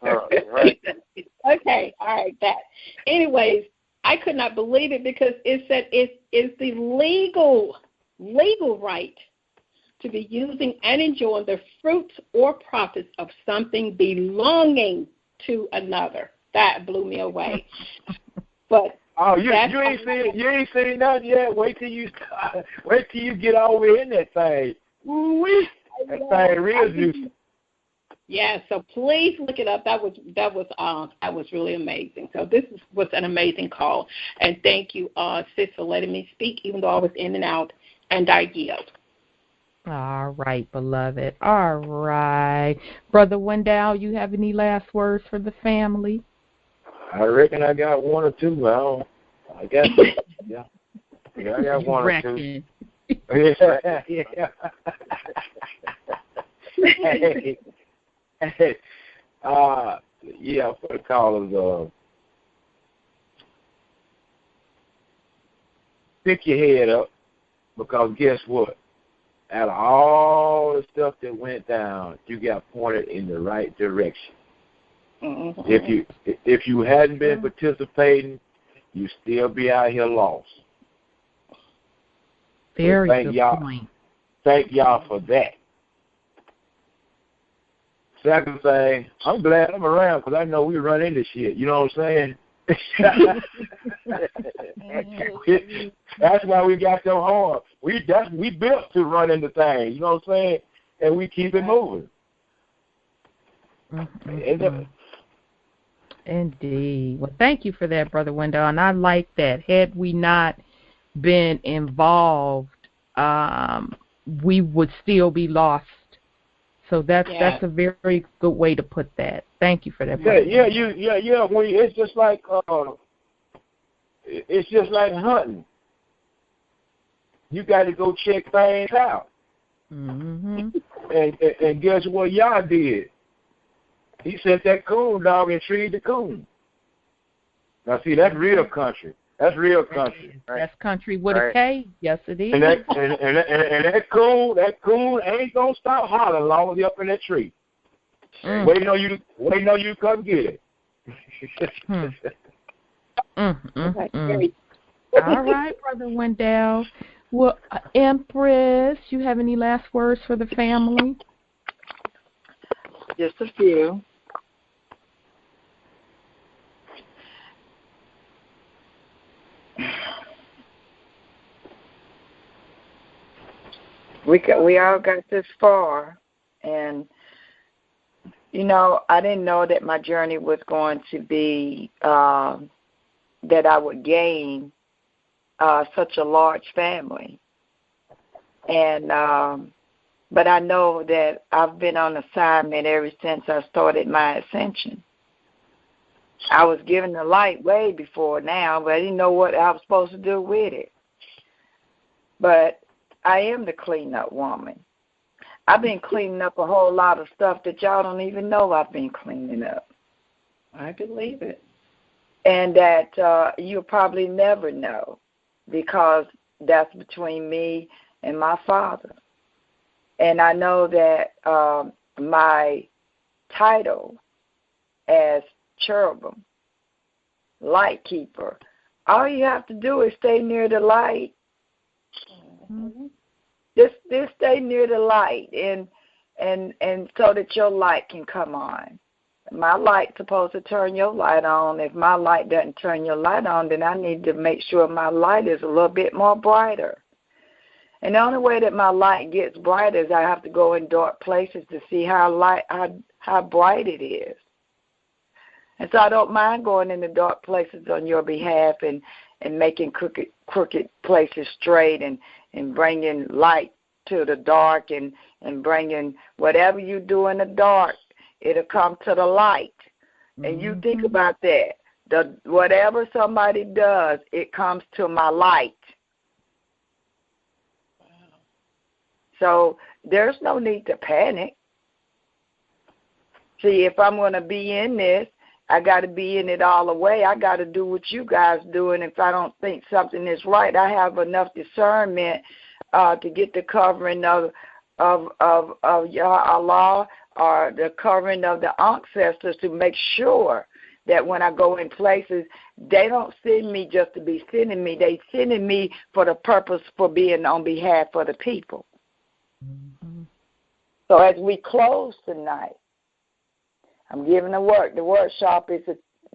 Speaker 4: Right. Okay, all right, that. Anyways, I could not believe it because it said it is the legal right to be using and enjoying the fruits or profits of something belonging to another. That blew me away. But
Speaker 3: Oh, you ain't seen nothing yet. Wait till you get over in that thing. Woo-wee. That thing real juicy.
Speaker 4: Yeah, so please look it up. That was really amazing. So this was an amazing call, and thank you, sis, for letting me speak, even though I was in and out, and I yield.
Speaker 1: All right, beloved. All right, Brother Wendell, you have any last words for the family?
Speaker 3: I reckon I got one or two. I guess. Yeah, I got one or two. Yeah. Hey, for the callers, pick your head up, because guess what? Out of all the stuff that went down, you got pointed in the right direction. Mm-hmm. If you hadn't been participating, you'd still be out here lost.
Speaker 1: Very good point.
Speaker 3: Thank y'all for that. Second thing, I'm glad I'm around because I know we run into shit. You know what I'm saying? That's why we got so hard. We built to run into things. You know what I'm saying? And we keep it moving.
Speaker 1: Mm-hmm. Indeed. Well, thank you for that, Brother Wendell. And I like that. Had we not been involved, we would still be lost. So that's a very good way to put that. Thank you for that.
Speaker 3: Yeah. When it's just like hunting. You got to go check things out.
Speaker 1: Mm-hmm.
Speaker 3: And guess what y'all did? He sent that coon dog and treed the coon. Now see, that's real country. That's real country.
Speaker 1: Right? That's country with a K. Yes, it is.
Speaker 3: And that coon ain't gonna stop hollering long as he up in that tree. Waiting on you to come get it.
Speaker 1: All right, Brother Wendell. Well, Empress, you have any last words for the family?
Speaker 2: Just a few. We all got this far, and I didn't know that my journey was going to be that I would gain such a large family, and but I know that I've been on assignment ever since I started my ascension. I was given the light way before now, but I didn't know what I was supposed to do with it. But I am the clean-up woman. I've been cleaning up a whole lot of stuff that y'all don't even know I've been cleaning up.
Speaker 4: I believe it.
Speaker 2: And that you'll probably never know, because that's between me and my Father. And I know that my title as cherubim, light keeper, all you have to do is stay near the light. Mm-hmm. Just stay near the light, and so that your light can come on. My light's supposed to turn your light on. If my light doesn't turn your light on, then I need to make sure my light is a little bit more brighter. And the only way that my light gets brighter is I have to go in dark places to see how bright it is. And so I don't mind going in the dark places on your behalf and making crooked places straight and bringing light to the dark and bringing whatever you do in the dark, it'll come to the light. Mm-hmm. And you think about that. Whatever somebody does, it comes to my light. Wow. So there's no need to panic. See, if I'm going to be in this, I got to be in it all the way. I got to do what you guys do, and if I don't think something is right, I have enough discernment to get the covering of Yah Allah or the covering of the ancestors to make sure that when I go in places, they don't send me just to be sending me. They sending me for the purpose for being on behalf of the people. Mm-hmm. So as we close tonight, I'm giving the workshop is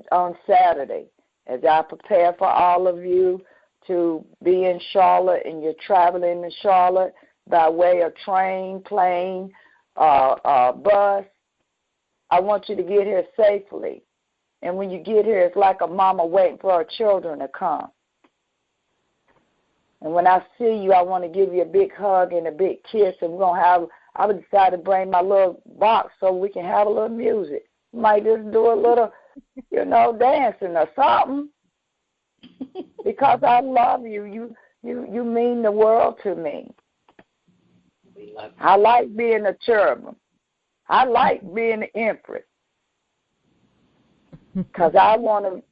Speaker 2: on Saturday. as I prepare for all of you to be in Charlotte, and you're traveling to Charlotte by way of train, plane, bus. I want you to get here safely. And when you get here, it's like a mama waiting for her children to come. And when I see you, I want to give you a big hug and a big kiss. And I would decide to bring my little box so we can have a little music. Might just do a little, dancing or something. Because I love you. You mean the world to me. I like being a cherubim. I like being the empress. Because I want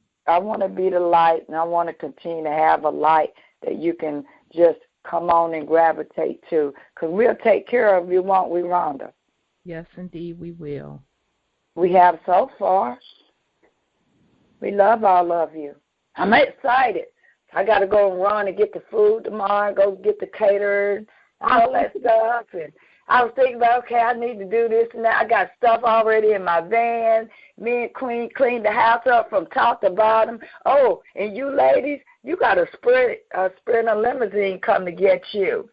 Speaker 2: to be the light, and I want to continue to have a light that you can just come on and gravitate to. Because we'll take care of you, won't we, Rhonda?
Speaker 1: Yes, indeed, we will.
Speaker 2: We have so far. We love all of you. I'm excited. I got to go and run and get the food tomorrow, go get the caterer, all that stuff. And I was thinking about, okay, I need to do this and that. I got stuff already in my van. Me and Queen cleaned the house up from top to bottom. Oh, and you ladies, you got a Sprinter limousine come to get you.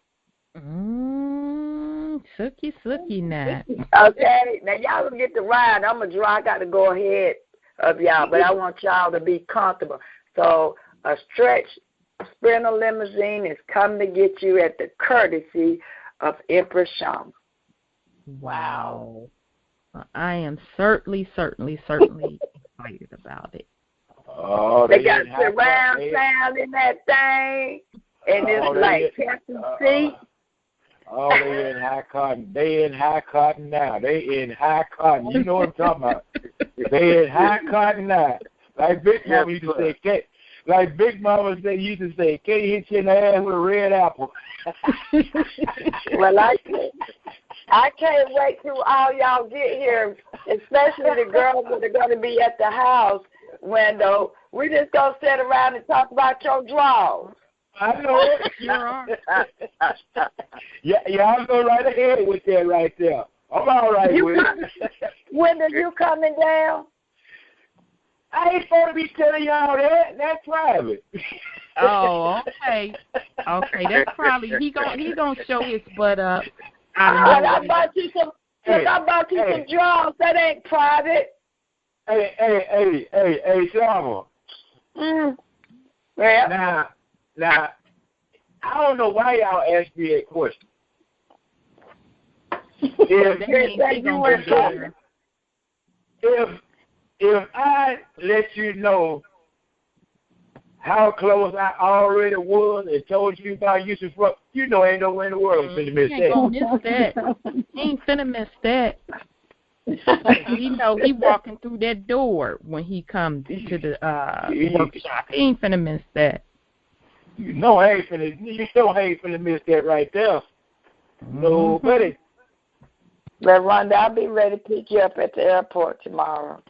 Speaker 1: Sookie now.
Speaker 2: Okay, now y'all will get to ride. I'm going to drive. I got to go ahead of y'all, but I want y'all to be comfortable. So a stretch Sprinter limousine is coming to get you at the courtesy of Empress Shama.
Speaker 1: Wow. Well, I am certainly excited about it.
Speaker 3: Oh,
Speaker 2: they got surround sound in that thing, and it's like Captain C.
Speaker 3: Oh, they in high cotton. They in high cotton now. They in high cotton. You know what I'm talking about. They in high cotton now. Like Big Mama used to say, can't hit you in the ass with a red apple.
Speaker 2: Well, I can't wait till all y'all get here, especially the girls that are going to be at the house, Wendell. We're just going to sit around and talk about your drawers.
Speaker 3: I know it.
Speaker 1: Sure are.
Speaker 3: Y'all go right ahead with that right there. I'm all right with it.
Speaker 2: When are you coming down?
Speaker 3: I ain't supposed to be telling y'all that. That's private.
Speaker 1: Oh, okay. Okay, that's probably he gonna show his butt up.
Speaker 2: I bought you some. I bought you some drawers. That ain't private.
Speaker 3: Hey, Shama.
Speaker 2: Yeah.
Speaker 3: Now, I don't know why y'all asked me that question. If I let you know how close I already was and told you about usufruct, ain't nowhere in the world I'm finna miss
Speaker 1: that. He ain't finna miss that. He know he walking through that door when he comes to the workshop. He ain't finna miss that.
Speaker 3: You know I ain't finna miss that right there. No, buddy.
Speaker 2: But Rhonda, I'll be ready to pick you up at the airport tomorrow.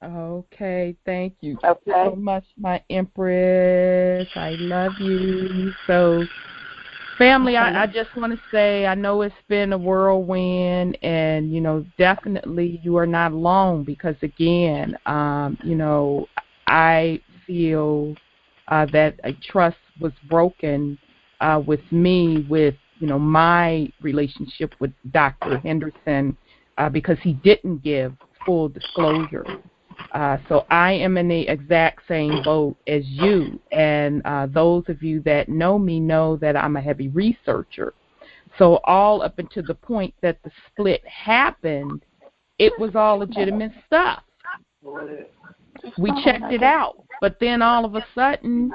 Speaker 1: Okay, thank you
Speaker 2: so
Speaker 1: much, my Empress. I love you. So, family, I just want to say I know it's been a whirlwind, and, definitely you are not alone because, again, I feel that a trust was broken with me, with, my relationship with Dr. Henderson because he didn't give full disclosure. So I am in the exact same boat as you, and those of you that know me know that I'm a heavy researcher. So all up until the point that the split happened, it was all legitimate stuff. We checked it out, but then all of a sudden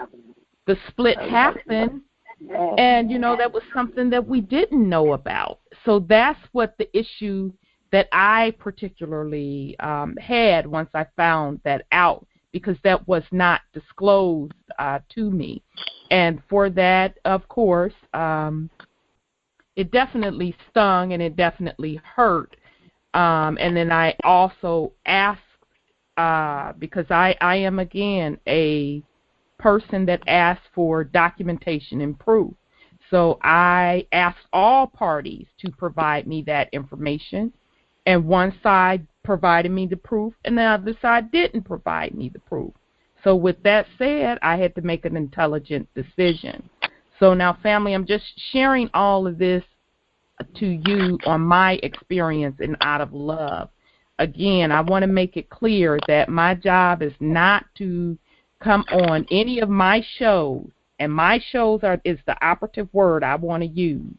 Speaker 1: the split happened, and, that was something that we didn't know about. So that's what the issue that I particularly had once I found that out, because that was not disclosed to me. And for that, of course, it definitely stung and it definitely hurt. And then I also asked, because I am, again, a person that asks for documentation and proof. So I asked all parties to provide me that information. And one side provided me the proof, and the other side didn't provide me the proof. So with that said, I had to make an intelligent decision. So now, family, I'm just sharing all of this to you on my experience and out of love. Again, I want to make it clear that my job is not to come on any of my shows, and my shows is the operative word I want to use,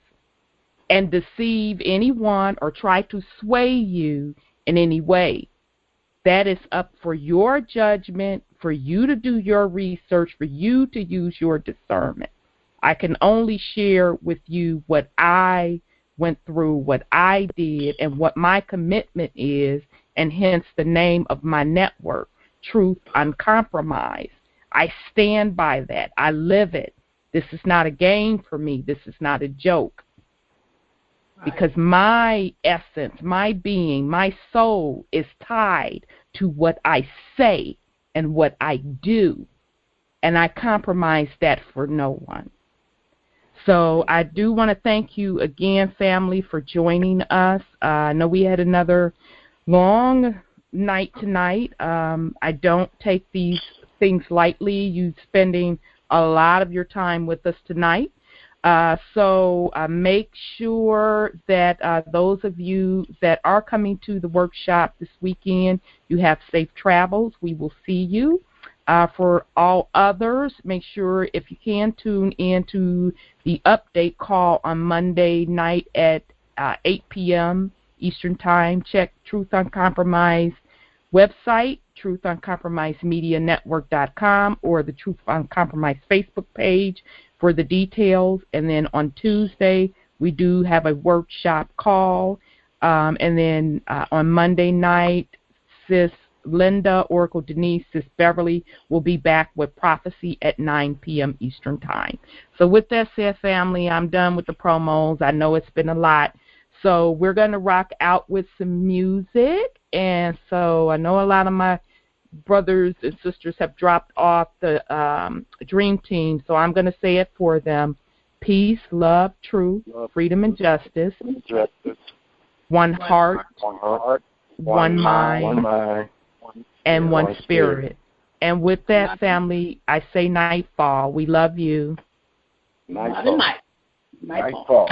Speaker 1: and deceive anyone or try to sway you in any way. That is up for your judgment, for you to do your research, for you to use your discernment. I can only share with you what I went through, what I did, and what my commitment is, and hence the name of my network, Truth Uncompromised. I stand by that. I live it. This is not a game for me. This is not a joke. Because my essence, my being, my soul is tied to what I say and what I do. And I compromise that for no one. So I do want to thank you again, family, for joining us. I know we had another long night tonight. I don't take these things lightly. You spending a lot of your time with us tonight. So make sure that those of you that are coming to the workshop this weekend, you have safe travels. We will see you. For all others, make sure, if you can, tune in to the update call on Monday night at 8 p.m. Eastern Time. Check Truth Uncompromised website, truthuncompromisedmedianetwork.com, or the Truth Uncompromised Facebook page for the details. And then on Tuesday, we do have a workshop call. And then on Monday night, Sis Linda, Oracle Denise, Sis Beverly will be back with prophecy at 9 p.m. Eastern Time. So with that said, family, I'm done with the promos. I know it's been a lot. So we're going to rock out with some music. And so I know a lot of my brothers and sisters have dropped off the Dream Team, so I'm going to say it for them. Peace, love, truth, freedom, and justice. One heart, one mind, and one spirit. And with that, family, I say nightfall. We love you.
Speaker 3: Nightfall.